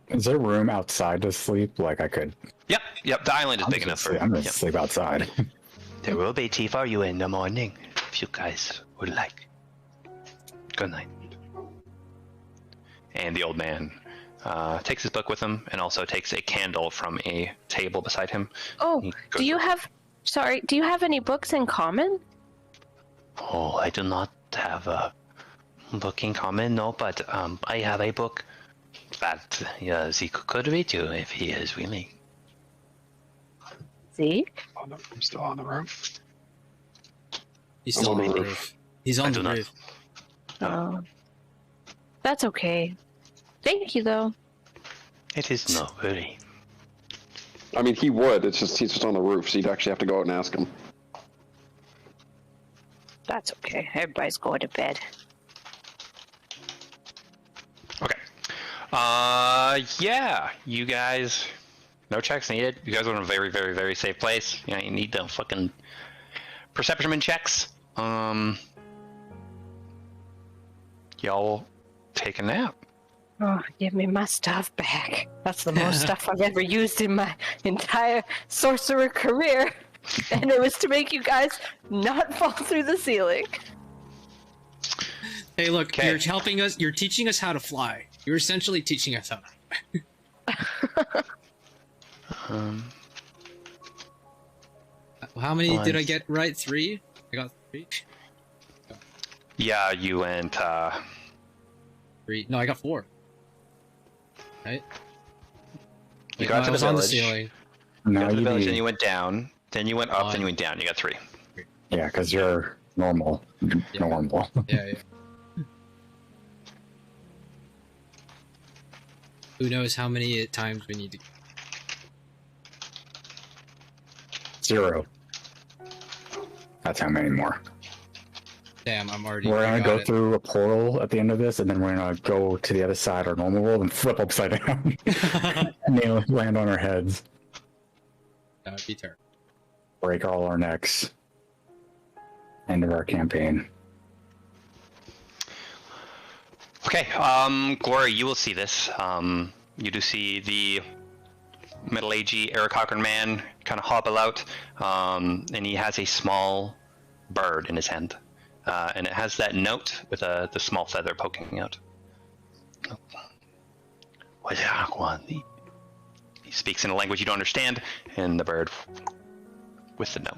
Is there room outside to sleep? Like I could.
Yep. The island is big enough for.
I'm gonna
Yep.
sleep outside.
There will be tea for you in the morning, if you guys would like. Good night.
And the old man takes his book with him, and also takes a candle from a table beside him.
Oh,
He
do you have any books in common?
Oh, I do not have a book in common, no, but I have a book that Zeke could read you if he is willing.
Zeke?
I'm still on the roof.
He's still on the
roof.
roof. He's on
I
the
do not.
roof.
Oh. That's okay. Thank you, though.
It is no worry.
I mean, he would. It's just he's just on the roof, so you'd actually have to go out and ask him.
That's okay. Everybody's going to bed.
Okay. Yeah. You guys. No checks needed. You guys are in a very, very, very safe place. You know, you need the fucking perception checks. Y'all take a nap.
Oh, give me my stuff back. That's the most stuff I've ever used in my entire sorcerer career. And it was to make you guys not fall through the ceiling.
Hey, look,
Okay.
you're helping us. You're teaching us how to fly. You're essentially teaching us how to fly. How many did I get right? 3? I got 3.
Yeah, you went.
3. No, I got 4. Right?
You got
no,
to
I
the
was on the
village.
ceiling.
You
No,
got to the
you
village,
need.
and you went down. Then you went up. Then
One.
you went down. You got 3.
Yeah, because you're normal. Normal.
Yeah. Who knows how many times we need to.
0. That's how many more.
Damn, I'm already.
We're
I
gonna
got
go
it.
through a portal at the end of this, and then we're gonna go to the other side, our normal world, and flip upside down. And they'll land on our heads,
That would be terrible.
break all our necks. End of our campaign.
Okay, Gloria, you will see this. You do see the middle-aged Eric Cochran man kind of hobble out, and he has a small bird in his hand. and it has that note with the small feather poking out. He speaks in a language you don't understand, and the bird with the note.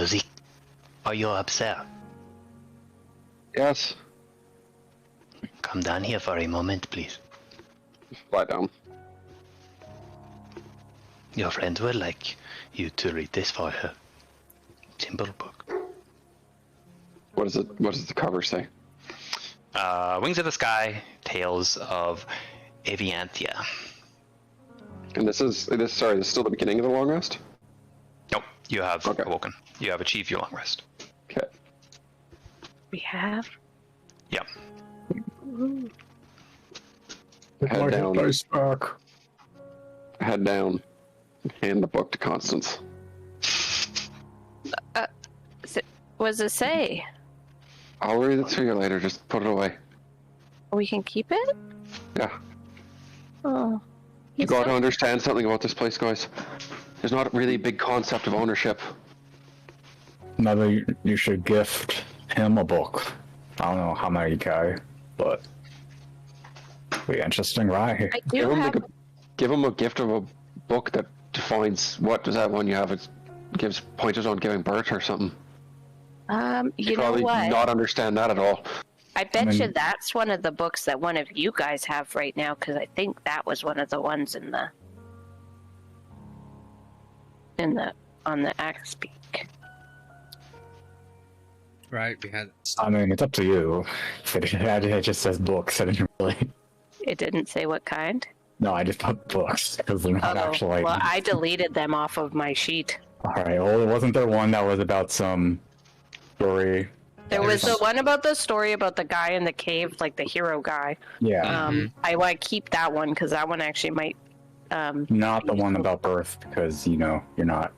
Zeke, are you upset?
Yes.
Come down here for a moment, please.
Lie down.
Your friend would like you to read this for her. Simple book.
What is it? What does the cover say?
Wings of the Sky, Tales of Aviantia.
And this is still the beginning of the long rest?
Nope, you have
Okay.
awoken. You have achieved your long rest.
Okay.
We have.
Yep.
Head down.
Dice back.
Head down. Hand the book to Constance.
What does it say?
I'll read it to you later. Just put it away.
We can keep it?
Yeah.
Oh.
You got to understand something about this place, guys. There's not really a big concept of ownership.
Maybe you should gift him a book. I don't know how many guy, but be interesting, right?
I do have.
Give him a gift of a book that defines what does that one you have. It gives pointers on giving birth or something.
You know
probably
what?
not understand that at all.
I bet you that's one of the books that one of you guys have right now, because I think that was one of the ones on the Axe Peak.
Right, we had.
I mean, it's up to you. It just says books. I didn't really.
It didn't say what kind.
No, I just put books because they're not actually.
Well, I deleted them off of my sheet.
All right. Well, wasn't there one that was about some story?
There was the one about the story about the guy in the cave, like the hero guy.
Yeah.
I want to keep that one because that one actually might.
Not the one about birth because you're not.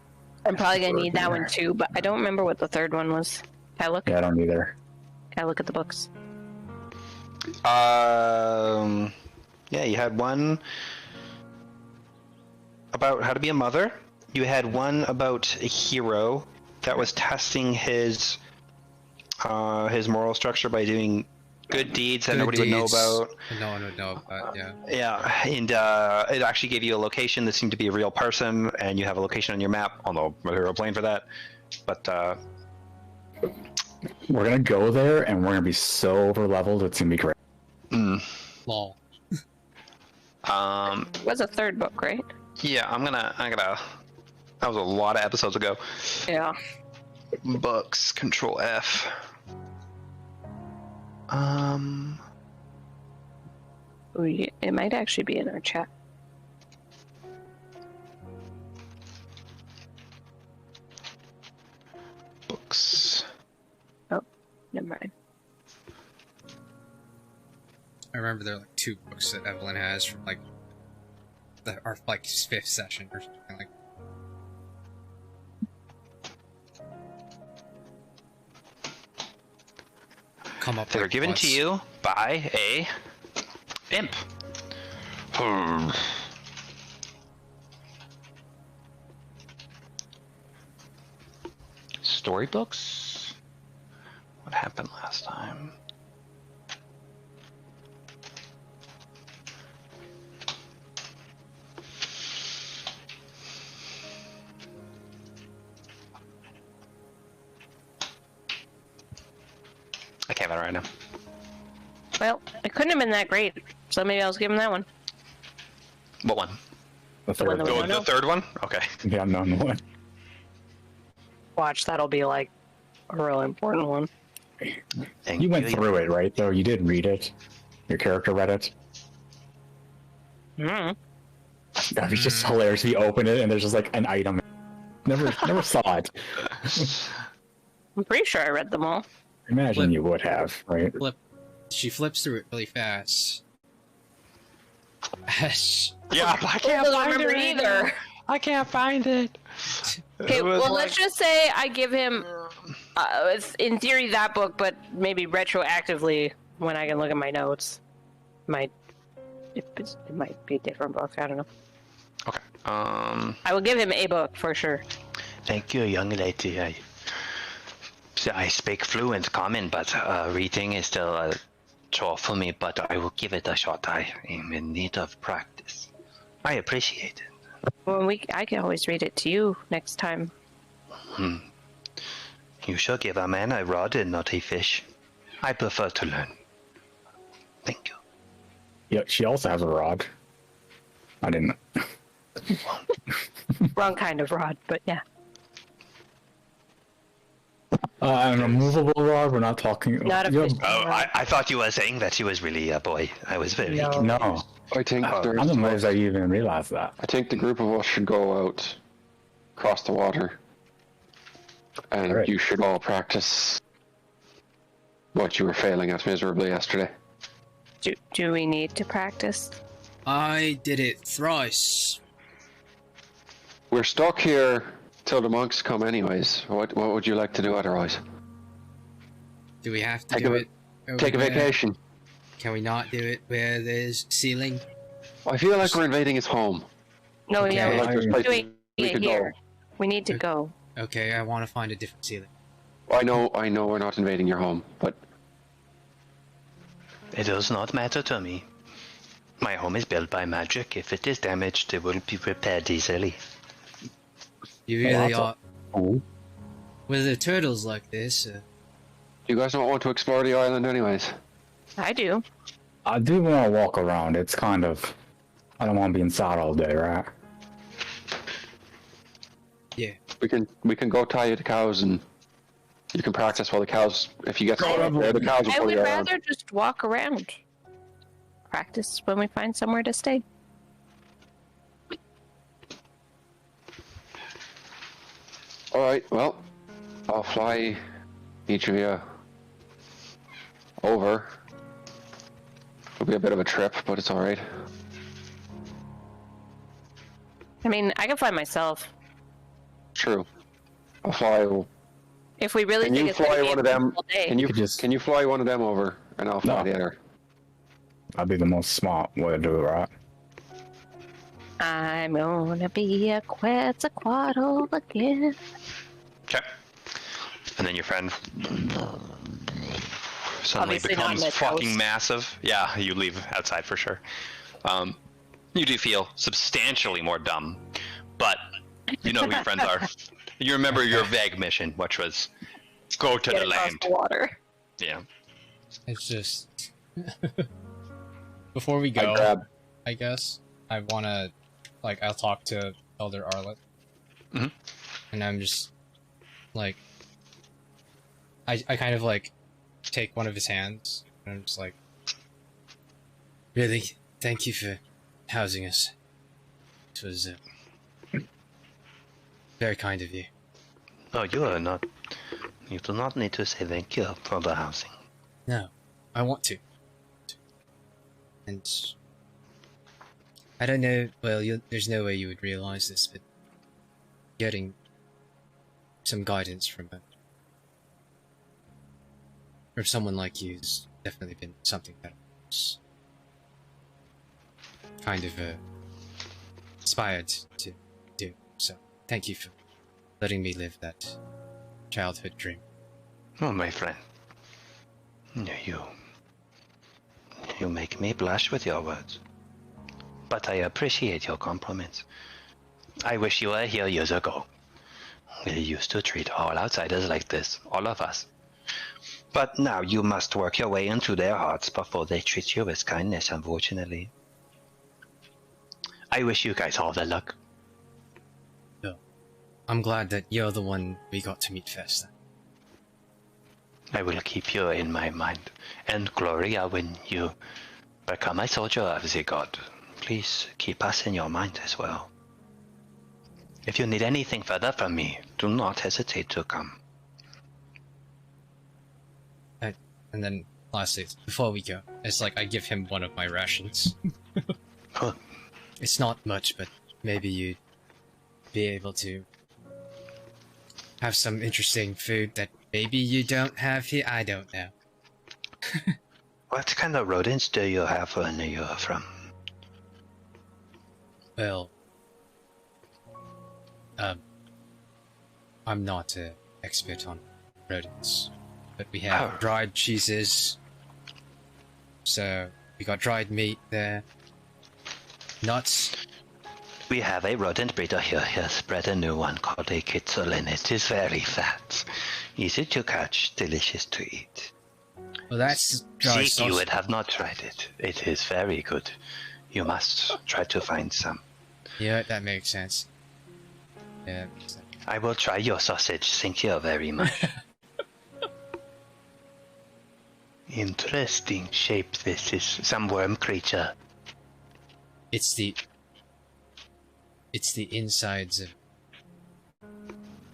I'm probably gonna need that one too, but I don't remember what the third one was. Can I look?
Yeah, I don't either.
Can I look at the books?
Yeah, you had one about how to be a mother. You had one about a hero that was testing his moral structure by doing good deeds that nobody would know about.
No one would know about, yeah.
Yeah, and it actually gave you a location that seemed to be a real person, and you have a location on your map, although a hero plane for that. But
we're gonna go there, and we're gonna be so over leveled. It's gonna be great.
Lol.
It was a third book, right?
yeah, I'm gonna. That was a lot of episodes ago.
Yeah.
Books, Control F.
It might actually be in our chat.
Books.
Oh, never mind.
I remember there are like 2 books that Evelyn has from like our like 5th session or something like. Come up.
They were
like
given
once.
to you by a imp. Storybooks? What happened last time? I can't find it right now.
Well, it couldn't have been that great, so maybe I'll give him that one.
What one?
The
one
third.
that we
Oh,
don't know.
the third one? Okay.
Yeah, unknown one.
Watch, that'll be like a real important one.
Thank
You went
you.
through it, right? Though you did read it. Your character read it.
Mm.
That'd be just hilarious. If you open it and there's just like an item. Never saw it.
I'm pretty sure I read them all.
Imagine
Flip.
you would have, right?
She flips through it really fast.
Yeah, I
I
can't
don't
find
remember
it right
either.
now. I can't find it.
Okay,
It was
well,
like-
let's just say I give him, it's in theory, that book, but maybe retroactively when I can look at my notes. It might be a different book. I don't know.
Okay.
I will give him a book for sure.
Thank you, young lady. I speak fluent common, but reading is still a chore for me, but I will give it a shot. I am in need of practice. I appreciate it.
Well, I can always read it to you next time.
You shall give a man a rod and not a fish. I prefer to learn. Thank you.
Yeah, she also has a rod. I didn't.
Wrong kind of rod, but yeah.
A removable rod. We're not talking.
Not a
Yeah,
fishing
Oh,
rod.
I thought you were saying that she was really a boy. I was very
No.
No,
I think
I'm amazed that you even realized that.
I think the group of us should go out, across the water, and
Alright.
you should all practice what you were failing at miserably yesterday.
Do we need to practice?
I did it thrice.
We're stuck here till the monks come anyways. What would you like to do otherwise?
Do we have to
Take
do
a-
it? over
Take a
there?
vacation.
Can we not do it where there's ceiling?
I feel like we're invading his home.
No,
Okay.
yeah,
I feel
we're
like there's
I-
places
doing
we
it
could
here.
go.
We need to go.
Okay, I want to find a different ceiling.
I know we're not invading your home, but
It does not matter to me. My home is built by magic. If it is damaged, it will be repaired easily.
You really
that's
are.
Cool.
With the turtles like this,
you guys don't want to explore the island anyways.
I do.
I do want to walk around. It's kind of. I don't want to be inside all day, right?
yeah.
We can go tie you to cows and you can practice while the cows. If you get caught up there, the cows will
I
pull
would
you around.
rather just walk around. Practice when we find somewhere to stay.
All right. Well, I'll fly each of you over. It'll be a bit of a trip, but it's all right.
I mean, I can fly myself.
True. I'll fly.
If we really
Can
think
you
it's gonna
fly
be
one
a
of them?
beautiful day.
Can
You
you fly one of them over, and I'll fly
No.
the other.
That'd be the most smart way to do it, right?
I'm gonna be a Quetzalcoatl again.
Okay. And then your friend suddenly
Obviously not in
becomes
his
fucking
house.
massive. Yeah, you leave outside for sure. You do feel substantially more dumb, but you know who your friends are. You remember your vague mission, which was go to
Get
the
across
land.
the water.
Yeah.
It's just before we
I
go,
grab.
I guess I wanna I'll talk to Elder Arlet,
Mhm.
and I'm just like I kind of take one of his hands, and I'm just like,
Really, thank you for housing us. It was very kind of you.
No, you are not. You do not need to say thank you for the housing.
No, I want to. And I don't know. Well, there's no way you would realize this, but getting some guidance from someone like you has definitely been something that was kind of inspired to do. So thank you for letting me live that childhood dream.
Oh, my friend. You make me blush with your words. But I appreciate your compliments. I wish you were here years ago. We used to treat all outsiders like this, all of us. But now you must work your way into their hearts before they treat you with kindness, unfortunately. I wish you guys all the luck.
I'm glad that you're the one we got to meet first.
I will keep you in my mind. And Gloria, when you become a soldier of the god, please keep us in your mind as well. If you need anything further from me, do not hesitate to come.
and then lastly, before we go, it's I give him one of my rations.
Huh.
It's not much, but maybe you'd be able to have some interesting food that maybe you don't have here. I don't know.
What kind of rodents do you have when you're from?
Well, I'm not an expert on rodents, but we have dried cheeses. So we got dried meat there. Nuts.
We have a rodent breeder here. He has bred a new one called a kitzel, and it is very fat. Easy to catch, delicious to eat.
Well, that's dried
Zeke, you
sausage.
would have not tried it. It is very good. You must try to find some.
Yeah, that makes sense. Yeah, that makes sense.
I will try your sausage. Thank you very much. Interesting shape. This is some worm creature.
It's the insides of.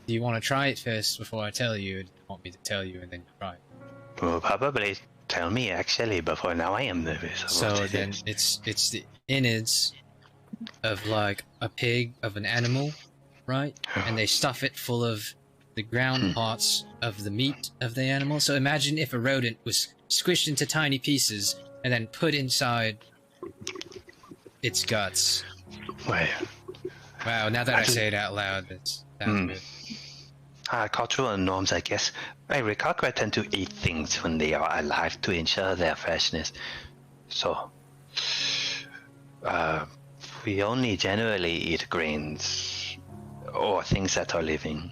Do you want to try it first before I tell you? Or do you want me to tell you and then you try it?
Well, probably tell me actually before now. I am nervous. of
So
what it
then
is.
it's the innards of like a pig, of an animal, right? And they stuff it full of the ground parts of the meat of the animal. So imagine if a rodent was squished into tiny pieces and then put inside its guts.
Well,
Wow, now that I say it out loud, that's good.
cultural norms, I guess. I recall I tend to eat things when they are alive to ensure their freshness. So, we only generally eat grains or things that are living.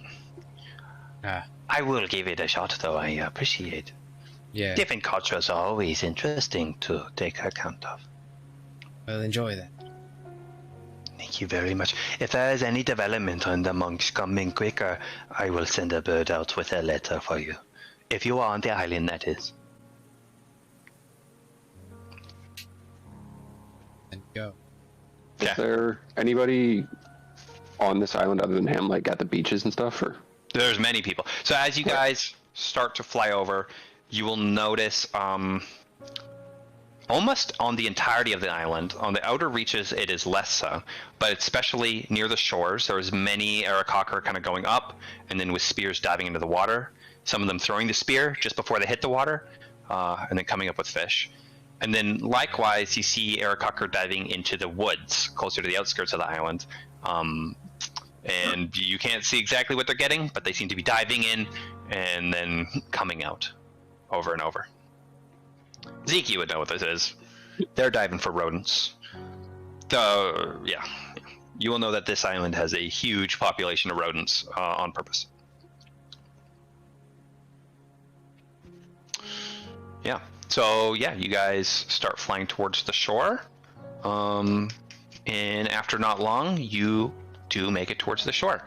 I will give it a shot, though. I appreciate.
Yeah.
Different cultures are always interesting to take account of.
Well, enjoy that.
Thank you very much. If there is any development on the monks coming quicker, I will send a bird out with a letter for you. If you are on the island, that is.
And go.
Is there anybody on this island other than him, like at the beaches and stuff? Or
There's many people. So as you guys start to fly over, you will notice almost on the entirety of the island, on the outer reaches it is less so, but especially near the shores, there's many Aarakocra kind of going up, and then with spears diving into the water, some of them throwing the spear just before they hit the water, and then coming up with fish. And then likewise, you see Aarakocra diving into the woods, closer to the outskirts of the island. And you can't see exactly what they're getting, but they seem to be diving in and then coming out over and over. Zeke, you would know what this is. They're diving for rodents. Yeah. You will know that this island has a huge population of rodents on purpose. Yeah. So, yeah, you guys start flying towards the shore. And after not long, you do make it towards the shore.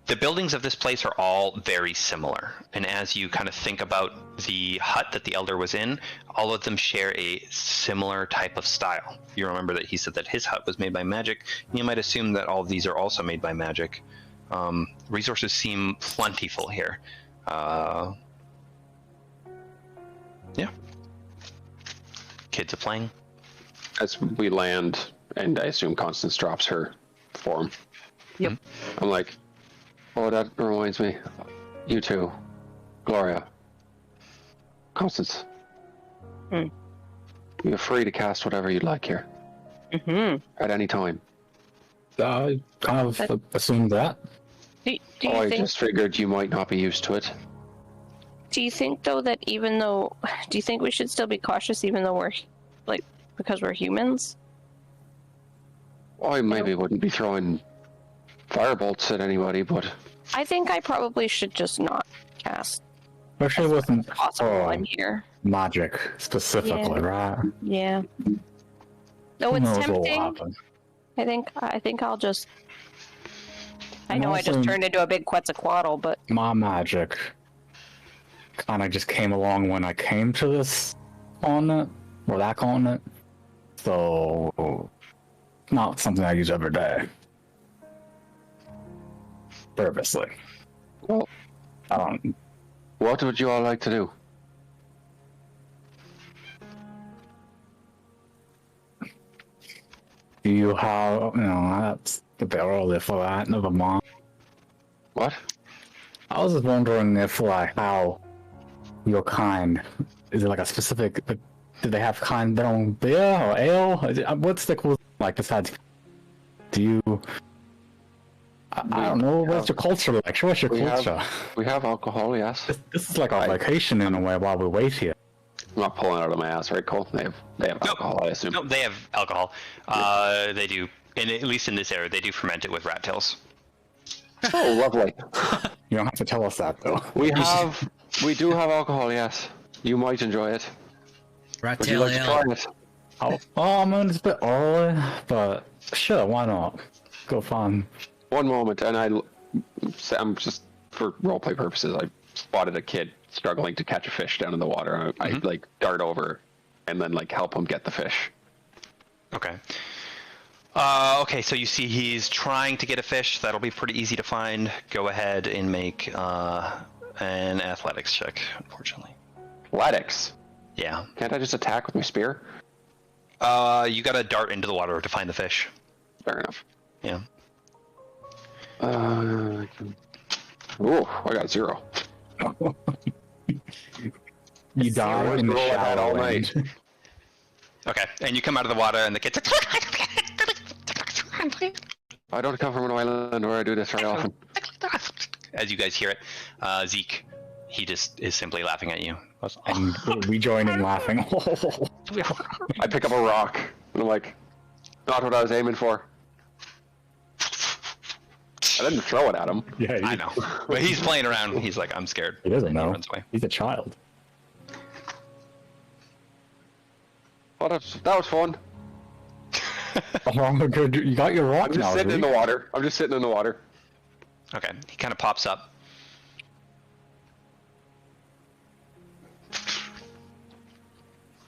The buildings of this place are all very similar, and as you kind of think about the hut that the elder was in, all of them share a similar type of style. You remember that he said that his hut was made by magic, and you might assume that all of these are also made by magic. Resources seem plentiful here. Yeah. Kids are playing.
as we land, and I assume Constance drops her form.
Yep.
I'm like, oh, that reminds me. You too, Gloria. Constance. You're free to cast whatever you'd like here. At any time.
I kind of assumed that.
Do you
I
think?
just figured you might not be used to it.
Do you think though that even though? Do you think we should still be cautious even though we're because we're humans?
I maybe wouldn't be throwing firebolts at anybody, but
I think I probably should just not cast.
Especially with
Possible. I'm here.
magic specifically, right?
Yeah. Though
Who
it's
knows what will
tempting.
happen.
I think I'll just. I
And
know I just
also-
turned into a big Quetzalcoatl, but
My magic kind of just came along when I came to this continent, or that continent. So, not something I use every day. Purposely.
well,
I don't.
what would you all like to do?
Do you have, that's a bit early for that, never mind.
What?
I was just wondering if, how your kind, is it a specific, do they have kind their own beer or ale? What's the cool, besides Do you? I don't know. What's your culture like? What's your culture?
We have alcohol, yes.
This is like a vacation in a way while we wait here.
I'm not pulling out of my ass, right, Cole? They have alcohol, I assume.
No, they have alcohol. They do, and at least in this area, they do ferment it with rat tails.
Oh, lovely.
You don't have to tell us that though.
We do have alcohol, yes. You might enjoy it.
Rat
Would you
tail
like to try
ale.
it?
I mean, it's a bit early, but sure, why not? Go fun.
One moment, and I'm just for roleplay purposes. I spotted a kid struggling to catch a fish down in the water. I like dart over, and then like help him get the fish.
Okay. Okay, so you see he's trying to get a fish. That'll be pretty easy to find. Go ahead and make an athletics check, unfortunately.
Athletics.
Yeah.
Can't I just attack with my spear?
You gotta dart into the water to find the fish.
Fair enough.
Yeah.
Ooh, I got 0.
You die in the
roll I had all
shallow
night.
end.
Okay, and you come out of the water, and the kid's
I don't come from an island where I do this very often.
as you guys hear it, Zeke, he just is simply laughing at you.
And we join in laughing.
I pick up a rock, and I'm like, not what I was aiming for. I didn't throw it at him.
Yeah,
I know, but he's playing around. He's like, I'm scared.
He doesn't
And
know.
runs away.
He's a child.
Oh, that was fun.
Oh, good. You got your rock
I'm just
now,
sitting in
Zeke.
the water. I'm just sitting in the water.
Okay, he kind of pops up.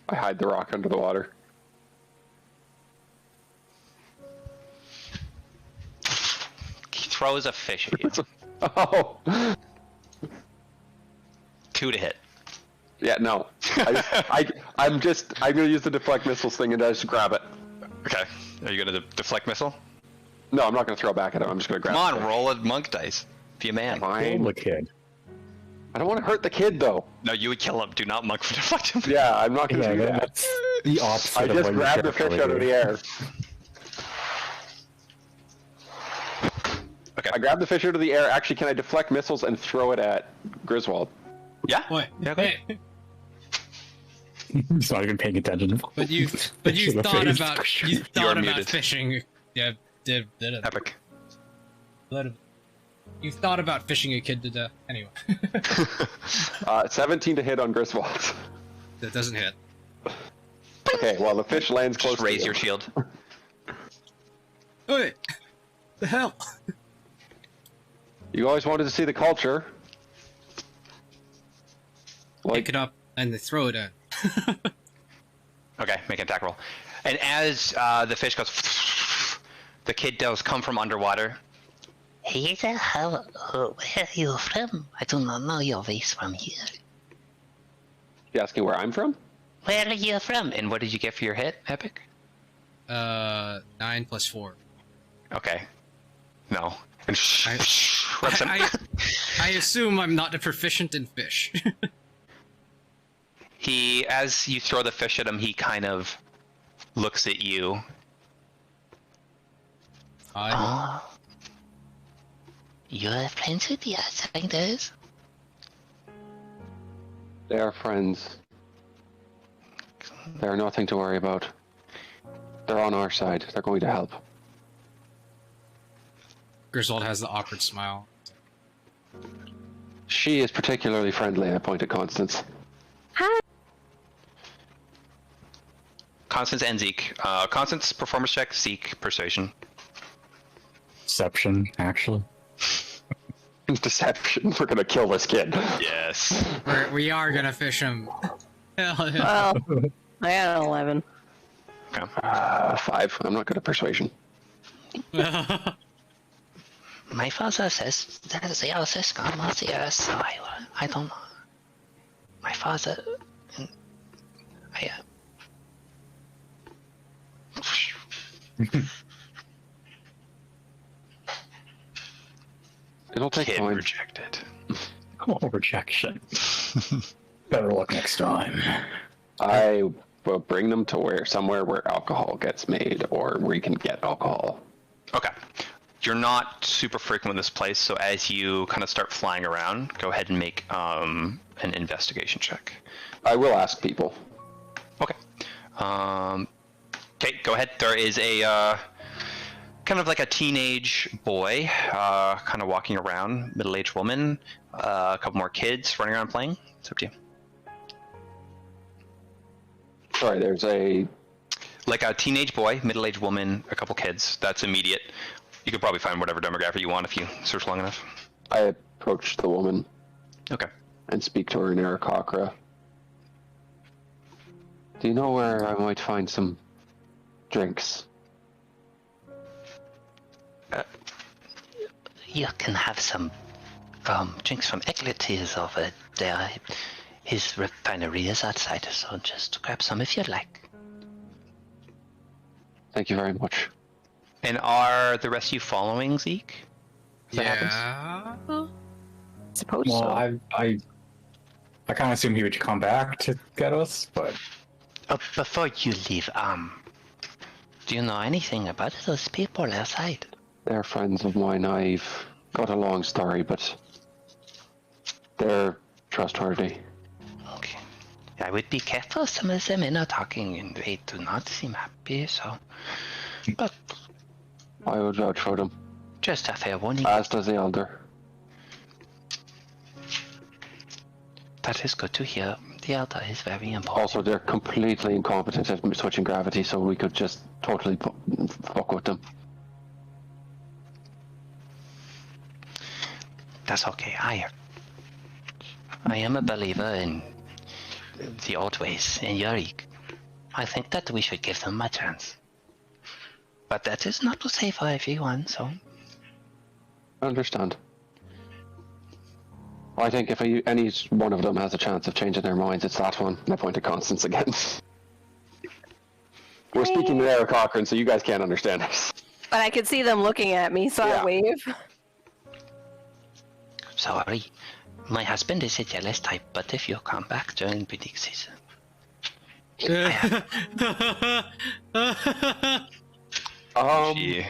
I hide the rock under the water.
He throws a fish at you.
Oh,
2 to hit.
yeah, no. I'm gonna use the deflect missiles thing and just grab it.
Okay, are you gonna deflect missile?
No, I'm not gonna throw it back at him. I'm just gonna grab
Come
it.
on, roll a monk dice. Be a man.
Kill
Fine.
the kid.
I don't want to hurt the kid though.
No, you would kill him. Do not monk for deflect him.
Yeah, I'm not gonna
Yeah,
do that.
that's the opposite
I
of
just
what you
grabbed the fish out of the air.
Okay.
I grabbed the fish out of the air. Actually, can I deflect missiles and throw it at Griswold?
Yeah.
Wait,
Yeah, okay.
hey,
He's not even paying attention.
but you
Picture the
thought
face.
about
muted.
fishing. Yeah, did it.
Epic.
You thought about fishing a kid to death. Anyway,
17 to hit on Griswold.
that doesn't hit.
Okay, well the fish lands close.
Just raise
to
your
him.
shield.
Wait! The hell?
You always wanted to see the culture.
Pick it up and they throw it in.
Okay, make an attack roll. And as the fish goes, the kid does come from underwater.
Hey there, where are you from? I do not know your face from here.
You asking where I'm from?
Where are you from?
And what did you get for your hit, Epic?
9 plus 4.
Okay. No. And
I assume I'm not proficient in fish.
he, as you throw the fish at him, he kind of looks at you.
Oh. You're friends with the outsiders?
They are friends. They are nothing to worry about. They're on our side. They're going to help.
Griswold has the awkward smile.
She is particularly friendly, I point at Constance.
Hi.
Constance and Zeke. Constance, performance check. Zeke, persuasion.
Deception, actually.
Deception. We're gonna kill this kid.
Yes.
We are gonna fish him. Hell yeah.
Well, I got an 11.
Okay.
5. I'm not good at persuasion.
My father says that they are the scum of the earth, so I don't know. My father...
It'll take
Kid
time.
rejected.
Oh, rejection. Better luck next time.
I will bring them to somewhere where alcohol gets made, or where you can get alcohol.
Okay. You're not super frequent with this place, so as you kind of start flying around, go ahead and make an investigation check.
I will ask people.
Okay. Okay, go ahead. There is a kind of like a teenage boy, kind of walking around, middle-aged woman, a couple more kids running around playing. It's up to you.
Sorry, there's a...
Like a teenage boy, middle-aged woman, a couple kids. That's immediate. You could probably find whatever demographic you want if you search long enough.
I approach the woman.
Okay.
And speak to her in Aarakocra. Do you know where I might find some drinks?
You can have some drinks from Egletis over there. His refinery is outside, so just grab some if you'd like.
Thank you very much.
And are the rest of you following Zeke? If that happens?
I suppose
Well,
so.
I kind of assumed he would come back to get us, but
Oh, before you leave, do you know anything about those people outside?
They're friends of mine. I've got a long story, but they're trustworthy.
Okay. I would be careful. Some of them are talking and they do not seem happy, so... But
I would vouch for them.
just a fair warning.
As does the elder.
That is good to hear. The elder is very important.
Also, they're completely incompetent at switching gravity, so we could just totally fuck with them.
That's okay. I am a believer in the old ways in Yurik. I think that we should give them a chance. But that is not to say for everyone, so...
I understand. I think if any one of them has a chance of changing their minds, it's that one. And I point to Constance again. We're speaking to Eric Cochran, so you guys can't understand us.
But I could see them looking at me, so
Yeah.
I wave.
Sorry. My husband is a jealous type, but if you come back during breeding season...
She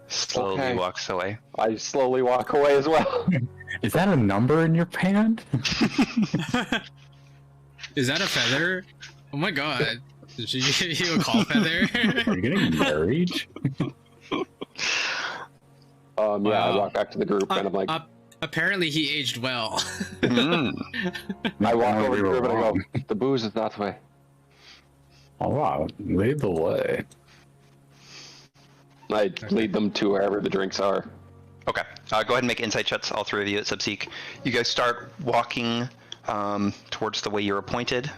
slowly
okay.
walks away.
I slowly walk away as well.
is that a number in your pant?
Is that a feather? Oh my god. Did she give you a call feather?
Are you getting married?
Yeah, I
Wow.
walk back to the group and I'm like,
Apparently he aged well.
Mm.
I walk over to the
we were
group and I go,
wrong.
the booze is that way.
Oh wow, lead the way.
I lead them to wherever the drinks are.
Okay. Go ahead and make insight checks, all three of you at Subseek. You guys start walking towards the way you're appointed.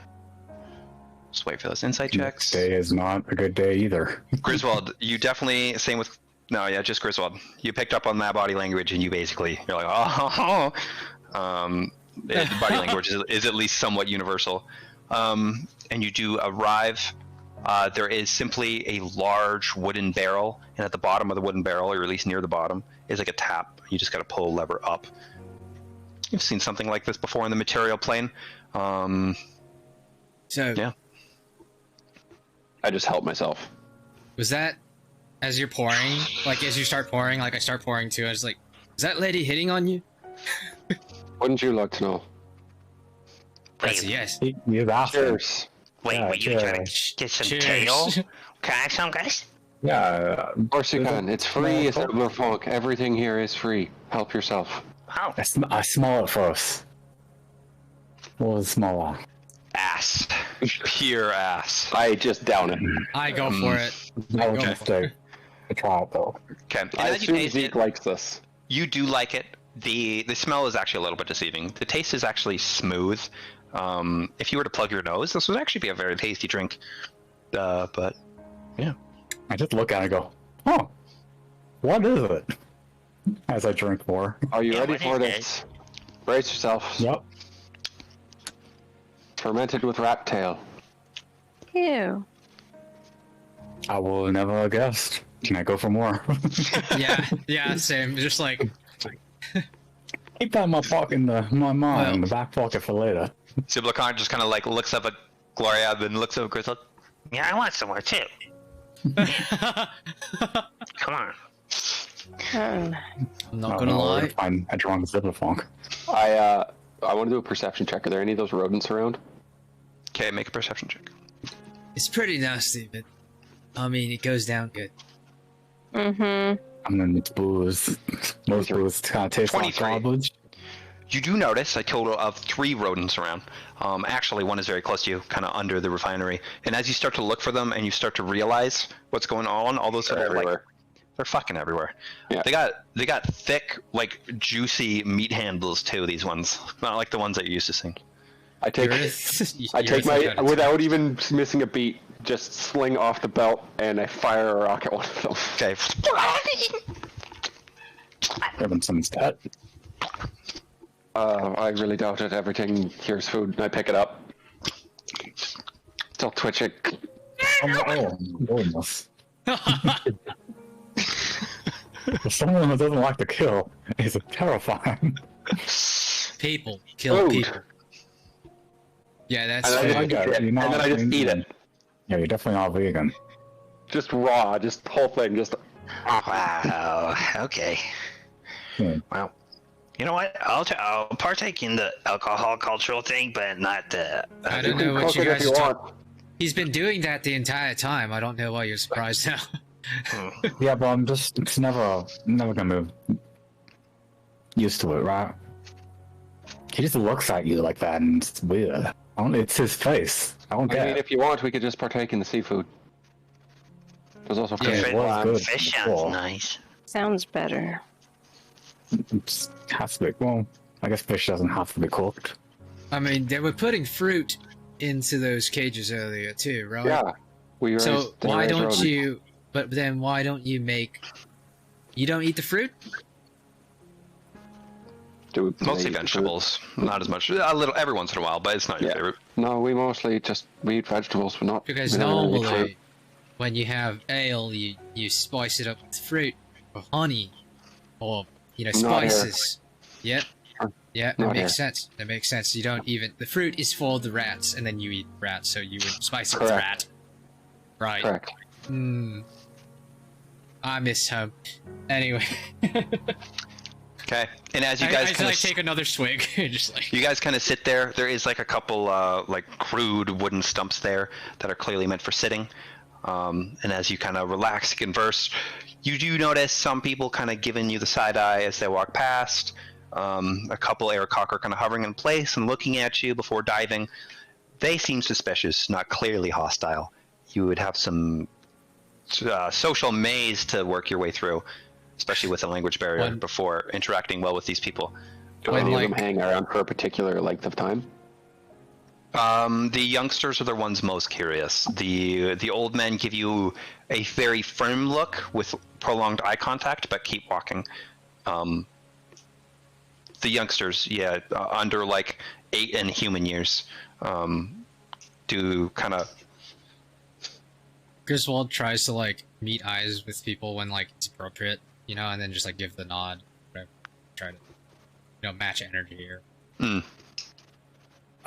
Just wait for those insight checks.
Next day is not a good day either.
Griswold, you definitely, same with, no, yeah, just Griswold. You picked up on that body language and you basically, you're like, oh, the body language is at least somewhat universal. And you do arrive. There is simply a large wooden barrel, and at the bottom of the wooden barrel, or at least near the bottom, is like a tap. You just got to pull a lever up. You've seen something like this before in the material plane.
So,
Yeah.
I just help myself.
Was that as you're pouring? Like as you start pouring, like I start pouring too, I was like, is that lady hitting on you?
Wouldn't you like to know?
That's a yes.
You've asked him.
Cheers.
Wait,
Yeah,
were you trying
cheers.
to get some
Cheers.
tail? Can I have some, guys?
Yeah,
Of course you can. It's free. It's Ebler Funk. Everything here is free. Help yourself.
Wow.
I smell it first. What does it smell like?
Ass. Pure ass.
I just down it.
I go for it.
I would
go
just
for
take a try it though.
Okay. And
I
as you
assume
taste
Zeke
it,
likes this.
you do like it. The smell is actually a little bit deceiving. The taste is actually smooth. If you were to plug your nose, this would actually be a very tasty drink. But yeah.
I just look at it and go, oh, what is it? As I drink more.
Are you
Yeah,
ready
what
for
is
this? Brace yourself.
Yep.
Fermented with rat tail.
Ew.
I will never have guessed. Can I go for more?
Yeah, same. Just like
Keep that in my pocket, in my mind, in the back pocket for later.
Siblacan just kind of like looks up at Gloria, then looks up at Griswold.
Yeah, I want some more too.
Come on.
Um,
I'm not gonna lie.
Find a drunk Zipperfunk.
I want to do a perception check. Are there any of those rodents around?
Okay, make a perception check.
It's pretty nasty, but I mean, it goes down good.
mm-hmm.
I mean, it's booze. Most booze kind of taste like
23.
garbage.
You do notice a total of 3 rodents around. Actually, one is very close to you, kind of under the refinery. And as you start to look for them and you start to realize what's going on, all those little, like, they're fucking everywhere.
Yeah.
They got thick, like, juicy meat handles too. These ones, not like the ones that you're used to seeing.
I take my without even missing a beat, just sling off the belt and I fire a rock at one of them.
Okay.
Having some stat.
I really doubt it. Everything here's food. And I pick it up. Still twitching.
Oh, goodness. Someone who doesn't like to kill is terrifying.
People kill
Food.
people. Yeah, that's
And
I got it.
and then I just eat it.
Yeah, you're definitely not vegan.
Just raw. Just the whole thing. Just.
Wow. Okay.
Well, you know what? I'll partake in the alcohol cultural thing, but not the.
I don't know what
Cook
you
it if
guys
you
are
want.
talking. He's been doing that the entire time. I don't know why you're surprised now.
Yeah, but I'm just, it's never gonna move used to it, right? He just looks at you like that and it's weird. It's his face. I don't
I
get
mean,
it.
if you want, we could just partake in the seafood. There's also
Yeah,
fish.
it was good
Fish sounds
before.
nice.
Sounds better.
It just has to be, well, I guess fish doesn't have to be cooked.
I mean, they were putting fruit into those cages earlier too, right?
Yeah. We raised,
So
they
why
raised
don't
rodents.
you? But then why don't you make? You don't eat the fruit?
Do we
Mostly
eat the food?
vegetables, not as much. A little every once in a while, but it's not your
Yeah.
favorite.
No, we mostly just we eat vegetables, but not.
Because
we don't really eat fruit.
normally, when you have ale, you spice it up with fruit or honey, or
Not here.
spices. Yep. Yeah, that
Not
makes
here.
sense. That makes sense. You don't even the fruit is for the rats, and then you eat rats, so you would spice it with
Correct.
rat. Right.
Correct.
Hmm. I miss home. Anyway,
Okay, and as you
I
guys kind
like
of
take another swig, just like.
you guys kind of sit there. There is like a couple like crude wooden stumps there that are clearly meant for sitting. And as you kind of relax, converse, you do notice some people kind of giving you the side eye as they walk past. A couple Aarakocra kind of hovering in place and looking at you before diving. They seem suspicious, not clearly hostile. You would have some social maze to work your way through, especially with a language barrier
When-
before interacting well with these people.
Do
When,
any of them
like-
hang around for a particular length of time?
The youngsters are the ones most curious. The old men give you a very firm look with prolonged eye contact, but keep walking. The youngsters, yeah, under like 8 and human years, do kind of.
Griswold tries to like meet eyes with people when like it's appropriate, you know, and then just like give the nod. Whatever. Try to, match energy here.
I'm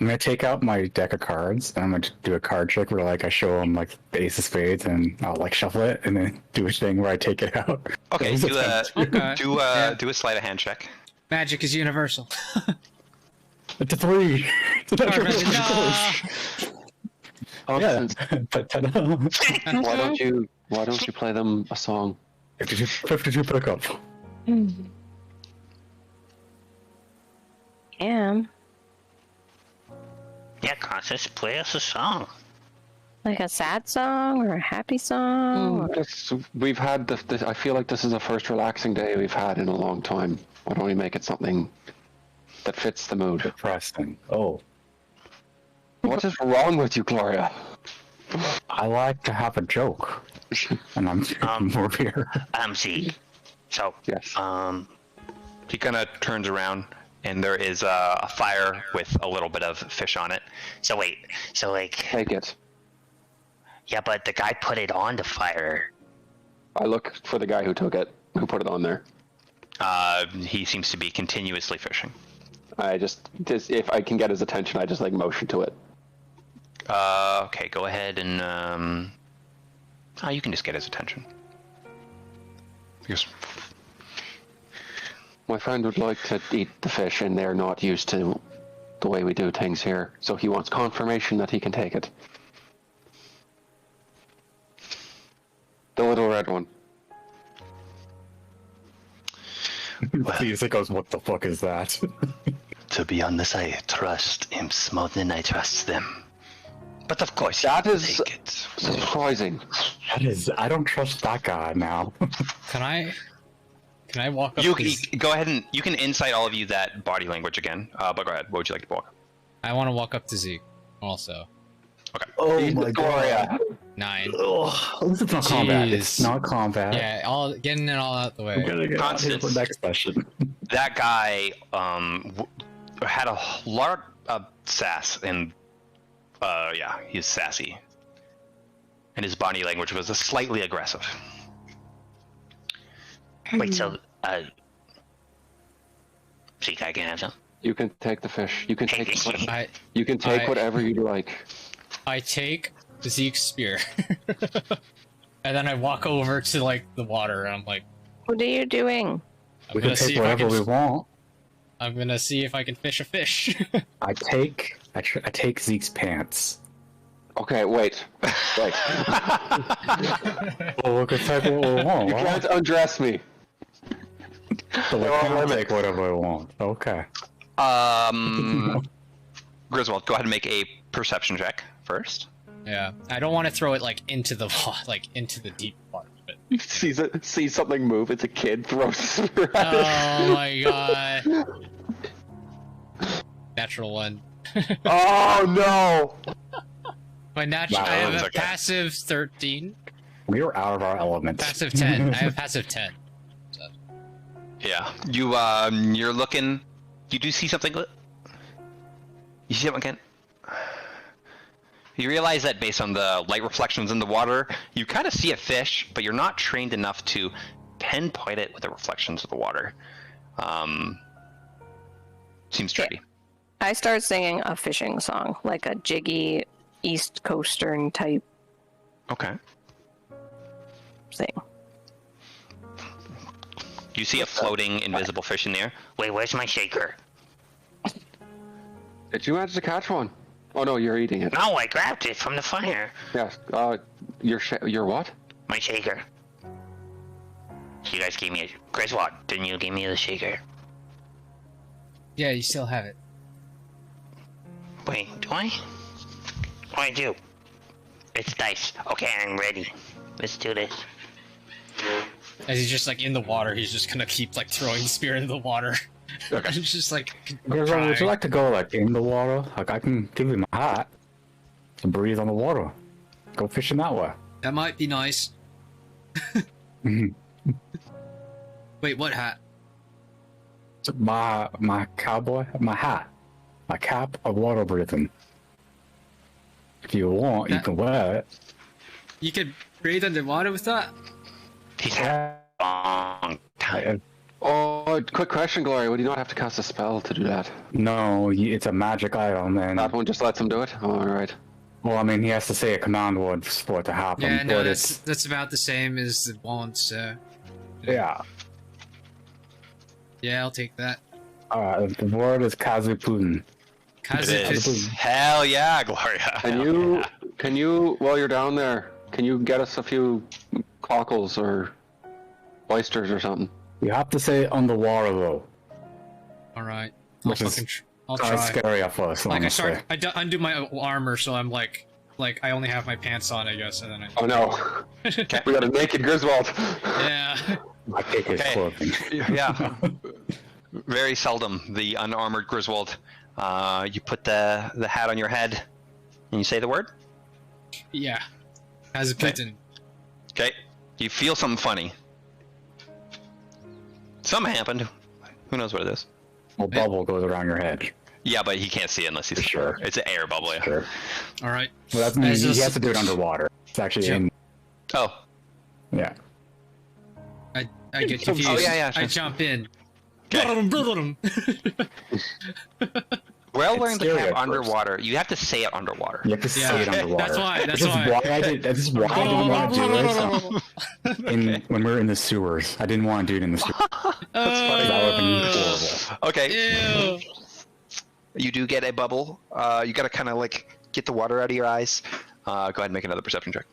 gonna take out my deck of cards and I'm gonna do a card trick where like I show him like the ace of spades and I'll like shuffle it and then do a thing where I take it out.
Okay, do a
Okay.
do a sleight of hand check.
Magic is universal.
It's a 3. It's a natural
Nah.
Oh,
Yeah.
since-
But
why don't you play them a song?
52 pickup.
Am
Yeah, Constance, play us a song.
like a sad song or a happy song? Or...
We've had this. I feel like this is the first relaxing day we've had in a long time. Why don't we make it something that fits the mood?
Depressing. Oh,
What is wrong with you, Gloria?
I like to have a joke. And I'm more here.
Zeke. So,
Yes.
He kind of turns around, and there is a fire with a little bit of fish on it.
so wait, so like,
Take it.
yeah, but the guy put it on the fire.
I look for the guy who took it, who put it on there.
He seems to be continuously fishing.
I just if I can get his attention, I just like motion to it.
Okay, go ahead and
You can just get his attention. Because
My friend would like to eat the fish, and they're not used to the way we do things here, so he wants confirmation that he can take it. The little red one.
He goes, what the fuck is that?
To be honest, I trust imps more than I trust them. But of course,
That
you
is
take it.
surprising.
I don't trust that guy now.
Can I walk up?
You
to
go ahead and you can insight all of you that body language again. But go ahead. What would you like to walk?
I want to walk up to Zeke. Also,
Oh my god.
9.
Oh, this is not combat. It's
Jeez.
not combat.
Yeah, all getting it all out the
I'm
way.
gonna get out of here for
Constance.
next session.
That guy had a lot of sass, and yeah, he's sassy, and his body language was slightly aggressive.
Wait, so, Zeke, I can have some?
You can take the fish. You can take the fish.
I
You can take
I-
whatever you'd like.
I take Zeke's spear, and then I walk over to like the water, and I'm like,
What are you doing?
I'm
We
gonna
can
see
take
if I
whatever
can.
we want.
I'm gonna see if I can fish a fish.
I take Zeke's pants.
Okay, wait. Wait.
Well, we can take what we want.
You
right?
can't undress me.
So we
There are
can
limits.
take whatever we want. Okay.
Griswold, go ahead and make a perception check first.
Yeah, I don't want to throw it like into the into the deep water. But
See something move. It's a kid. Throws a spear at it.
oh my god, natural one.
Oh no!
My natural.
Wow,
I have
that's
a
okay.
passive 13,
We are out of our element.
passive 10. I have passive 10.
Yeah, you're looking. You do see something. You see something again. You realize that based on the light reflections in the water, you kind of see a fish, but you're not trained enough to pinpoint it with the reflections of the water. Seems tricky.
I start singing a fishing song, like a jiggy East Coastern type
Okay.
thing.
You see a floating invisible fish in there.
Wait, where's my shaker?
Did you manage to catch one? Oh no, you're eating it.
No, I grabbed it from the fire.
Yes. Your what?
My shaker. You guys gave me a... Griswold, didn't you give me the shaker?
Yeah, you still have it.
Wait, do I? Oh, I do. It's dice. Okay, I'm ready. Let's do this.
As he's just like in the water, he's just gonna keep like throwing the spear into the water.
Okay.
It's just like.
Griswold, would you
trying.
like to go like in the water? Like I can give you my hat to breathe on the water. Go fishing that way.
That might be nice. Wait, what hat?
My cowboy, my hat, my cap of water breathing. If you want, you
That-
can wear it.
You could breathe underwater with that?
He's had a long time.
Oh, quick question, Gloria. Would you not have to cast a spell to do that?
No, it's a magic item, and
That one just lets him do it? Oh, alright.
well, I mean, he has to say a command word for it to happen.
Yeah, no,
but
that's about the same as the wand, so
yeah.
yeah, I'll take that.
The word is Kazupun.
How's
It
it?
is. Hell yeah, Gloria.
Can you, while you're down there, can you get us a few cockles or oysters or something?
You have to say it underwater though.
All right,
Which is
I'll
kind of
try.
scary at first.
Like I
honestly.
undo my armor, so I'm like I only have my pants on, I guess, and then I.
Oh no. We got a naked Griswold.
Yeah.
I take his
Okay.
clothing.
Yeah. Very seldom the unarmored Griswold. You put the hat on your head, and you say the word.
Yeah. How's it Putin?
Okay. You feel something funny. Something happened. Who knows what it is?
A bubble goes around your head.
Yeah, but he can't see it unless he's
Sure.
It's an air bubble. Yeah.
Sure.
All right.
Well, that means
As
he
a-
has to do it underwater. It's actually
Sure.
in.
Oh.
Yeah.
I get confused.
Oh, yeah, sure.
I jump in.
Okay. Whale
It's
learning to
scary
have
at first.
underwater. You have to say it underwater.
You have to say it underwater.
That's why.
This is why I didn't want to do this. When we were in the sewers, I didn't want to do it in the sewers.
That's funny.
That would have been horrible.
Okay.
Ew.
You do get a bubble. You gotta kind of like get the water out of your eyes. Go ahead and make another perception check.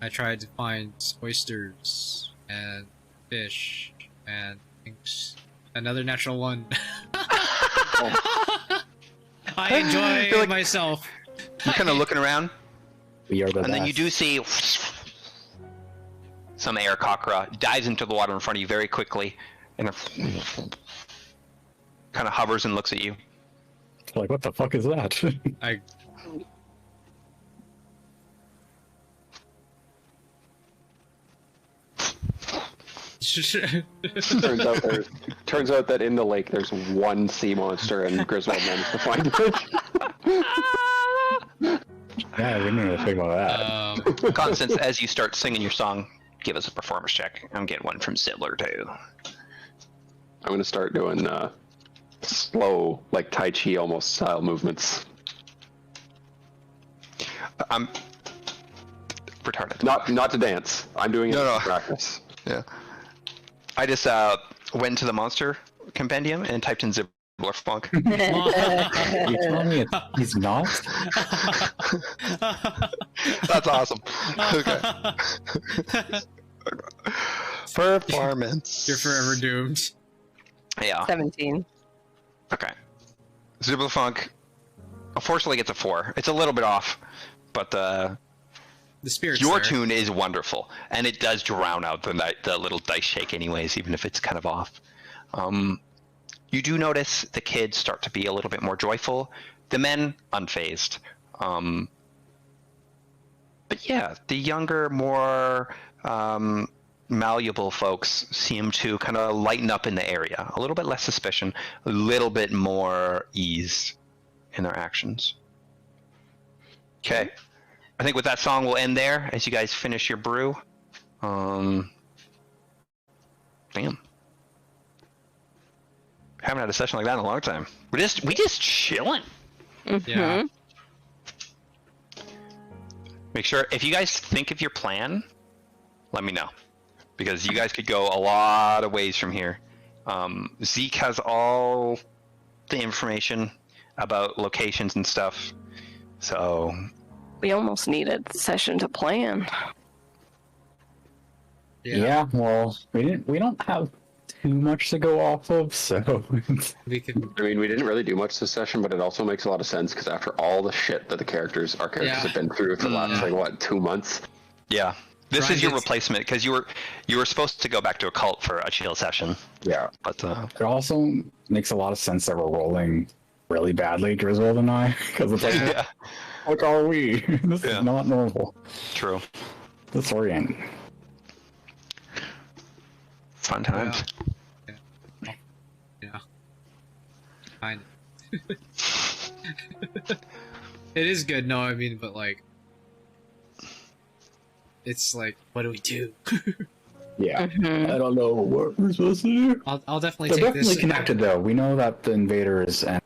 I tried to find oysters and fish and things. Another natural one. I enjoy
You're like-
myself.
You're kind of looking around,
We are the
and then you
best.
do see some air cockra dives into the water in front of you very quickly, and kind of hovers and looks at you.
Like, what the fuck is that?
I
Turns out that in the lake there's one sea monster, and Griswold managed to find it.
Yeah, we need to figure that.
Constance, as you start singing your song, give us a performance check. I'm getting one from Siddler too.
I'm gonna start doing slow, like Tai Chi almost style movements.
I'm retarded.
Not to dance. I'm doing it
No.
to practice.
Yeah. I just went to the monster compendium and typed in Zibbler Funk.
You telling me he's not?
That's awesome. Okay. Performance.
You're forever doomed.
Yeah.
17.
Okay. Zibbler Funk, unfortunately, gets a 4. It's a little bit off, but
The spirit's
your
there.
tune is wonderful, and it does drown out the little dice shake, anyways, even if it's kind of off. You do notice the kids start to be a little bit more joyful. The men unfazed. But yeah, the younger, more malleable folks seem to kind of lighten up in the area. A little bit less suspicion, a little bit more ease in their actions. Okay. I think with that song we'll end there as you guys finish your brew. Damn. Haven't had a session like that in a long time. We just chilling.
Yeah.
Make sure if you guys think of your plan, let me know, because you guys could go a lot of ways from here. Zeke has all the information about locations and stuff, so
We almost needed a session to plan.
Yeah, well, we don't have too much to go off of, so
We could.
I mean, we didn't really do much this session, but it also makes a lot of sense because after all the shit that our characters
Yeah.
have been through for the last like what 2 months.
yeah. This
Brian
is your
gets-
replacement because you were supposed to go back to a cult for a chill session,
yeah.
but
It also makes a lot of sense that we're rolling really badly, Griswold and I, because it's like,
yeah,
what are we? This
Yeah.
is not normal.
true.
Disorient.
Fun times.
Yeah. Kind of. It is good, no, I mean, but like. It's like, what do we do?
Yeah.
Mhm.
I don't know what we're supposed to do.
I'll definitely
They're
take
definitely
this.
connected, though. We know that the invaders and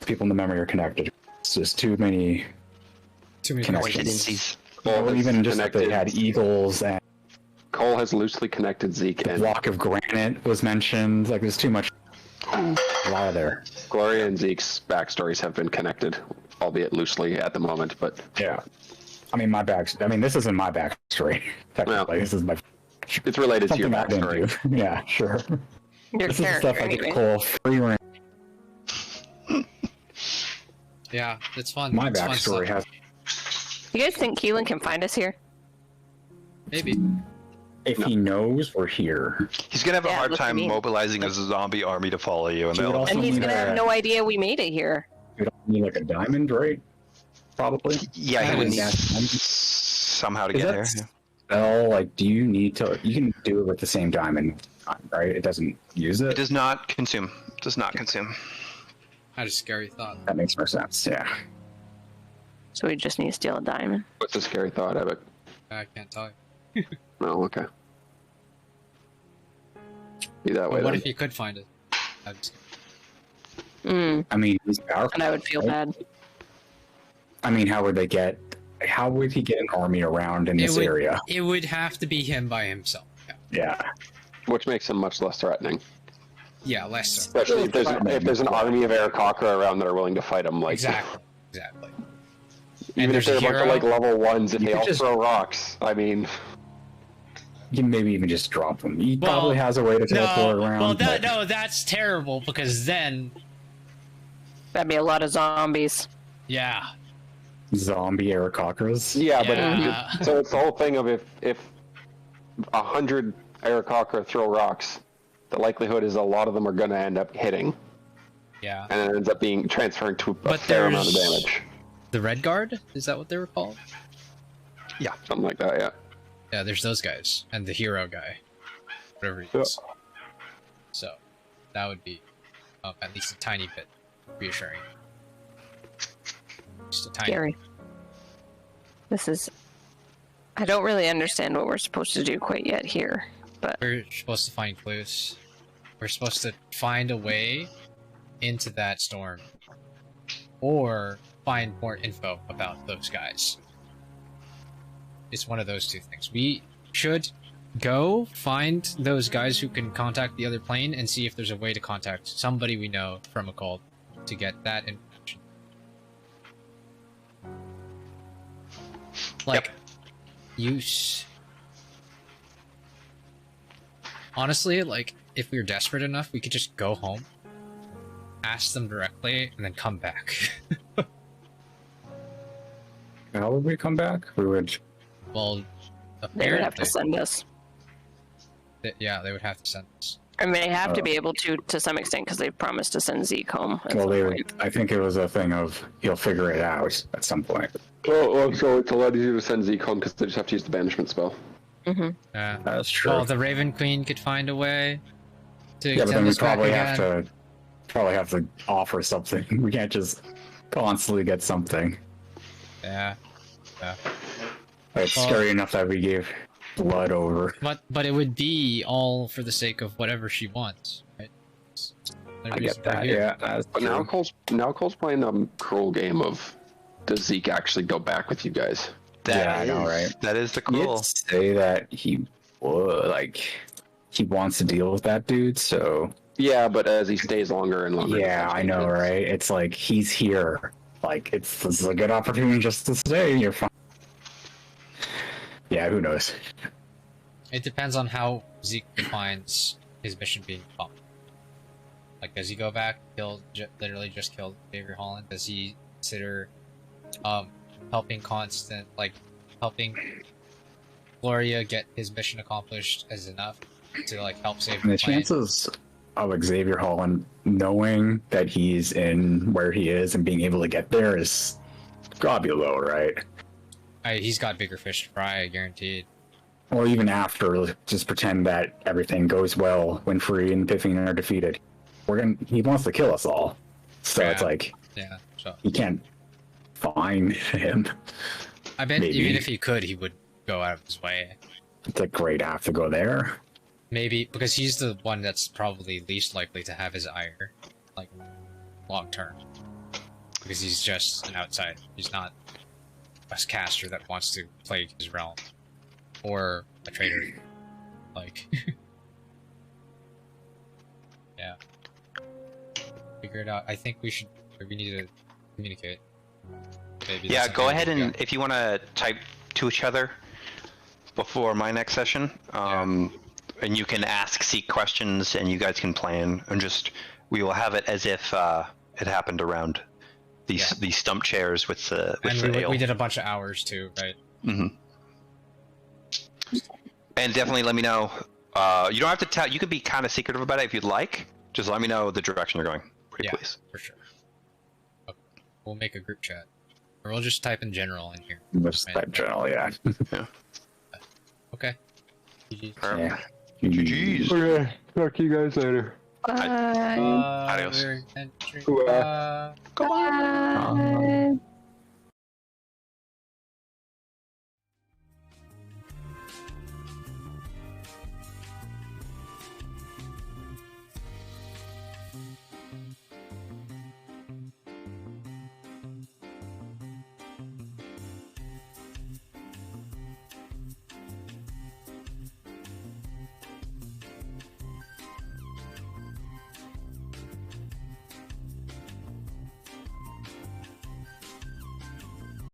people in the memory are connected. It's just too many.
Too many
Connections.
Coincidences.
Cole
Well,
has
even just that they
connected-
had eagles and
Cole has loosely connected Zeke
the
and
block of granite was mentioned. Like, there's too much. A lot there.
Gloria and Zeke's backstories have been connected, albeit loosely at the moment. But
Yeah. I mean, this isn't my backstory. Technically,
Well,
this is my
it's related to your
something I didn't
backstory.
do. Yeah, sure.
Your
This is the
character,
stuff I get to
anyway.
call free reign.
Yeah, it's fun.
My
It's fun
backstory
stuff.
has.
You guys think Keelan can find us here?
Maybe.
If he knows we're here,
He's gonna have a
Yeah,
hard
look at
time
me.
mobilizing a zombie army to follow you, and
He would
they'll.
also
And he's
need
gonna have
a-
no idea we made it here.
we don't need like a diamond, right? Probably.
Yeah, he
That
would
is-
need somehow to
Is
get
that
there.
spell, like, do you need to? You can do it with the same diamond, right? It doesn't use
It
it.
does not consume. Does not consume.
Had a scary thought.
That makes more sense. Yeah.
So we just need to steal a diamond.
What's a scary thought, Epic?
I can't tell you.
Oh, okay. Be that way
But what
then.
if you could find it?
I mean, he's powerful.
And I would feel bad.
I mean, how would he get an army around in this area?
It would have to be him by himself.
Yeah.
Which makes him much less threatening.
Yeah, less so.
Especially if there's an army of Aarakocra around that are willing to fight him. Like,
Exactly.
Even if they're a bunch of like level 1s, if they all
just
throw rocks, I mean...
You can maybe even just drop them. He probably has a way to teleport around.
Well, that's terrible, because then...
That'd be a lot of zombies.
Yeah.
Zombie Aarakocras?
Yeah,
Yeah.
but so it's the whole thing of if 100 Aarakocra throw rocks, the likelihood is a lot of them are going to end up hitting.
Yeah.
And it ends up being transferring to a fair amount of damage.
The Red Guard? Is that what they were called?
Yeah, something like that, yeah.
Yeah, there's those guys. And the hero guy. Whatever he is. So, that would be at least a tiny bit reassuring. Just a tiny
Scary. This is... I don't really understand what we're supposed to do quite yet here, but...
We're supposed to find clues. We're supposed to find a way into that storm. Or find more info about those guys. It's one of those two things. We should go find those guys who can contact the other plane and see if there's a way to contact somebody we know from a cult to get that information. Like, honestly, like, if we were desperate enough, we could just go home, ask them directly, and then come back.
How would we come back? We would...
Well,
they would have to send us.
Yeah, they would have to send us.
I mean, they have to be able to some extent, because they've promised to send Zeke home.
I think it was a thing of he'll figure it out at some point.
Oh, so it's a lot easier to send Zeke home because they just have to use the banishment spell.
Mm-hmm.
That's true.
Well, the Raven Queen could find a way to
but then we
us back
probably
again.
have to offer something. We can't just constantly get something.
Yeah.
It's scary enough that we gave blood over.
But it would be all for the sake of whatever she wants, right?
I get that. Yeah.
But now Cole's playing the cruel game of, does Zeke actually go back with you guys?
I know, right?
That is the
You'd
cool.
say that he would, he wants to deal with that dude, so...
Yeah, but as he stays longer and longer...
Yeah, I know, right? It's like, he's here. This is a good opportunity just to stay, you're fine. Yeah, who knows?
It depends on how Zeke defines his mission being accomplished. Like, does he go back, literally just kill Xavier Holland? Does he consider helping Gloria get his mission accomplished as enough to help save
the
plane?
chances of Xavier Holland knowing that he's in where he is and being able to get there is gotta be low, right?
He's got bigger fish to fry, guaranteed.
Well, even after, just pretend that everything goes well when Free and Piffing are defeated. He wants to kill us all. So it's
so
you can't find him.
I bet
Maybe.
even if he could, he would go out of his way.
It's great I have to go there.
Maybe, because he's the one that's probably least likely to have his ire, long term. Because he's just an outsider. He's not a caster that wants to plague his realm. Or a traitor. Yeah. Figure it out. I think we need to communicate. Maybe
Yeah,
that's
go
something
ahead
we
and
got.
if you want to type to each other before my next session, and you can ask Zeke questions, and you guys can plan, and we will have it as if it happened around these stump chairs with the ale.
We did a bunch of hours too, right?
Mm-hmm. And definitely let me know. You don't have to tell. You could be kind of secretive about it if you'd like. Just let me know the direction you're going. Please.
For sure. Okay. We'll make a group chat, or we'll just type in general in here.
Just type general, yeah.
Okay.
Yeah.
GG's.
Okay, talk to you guys later.
Bye.
Adios.
We're entering,
Bye.
Bye.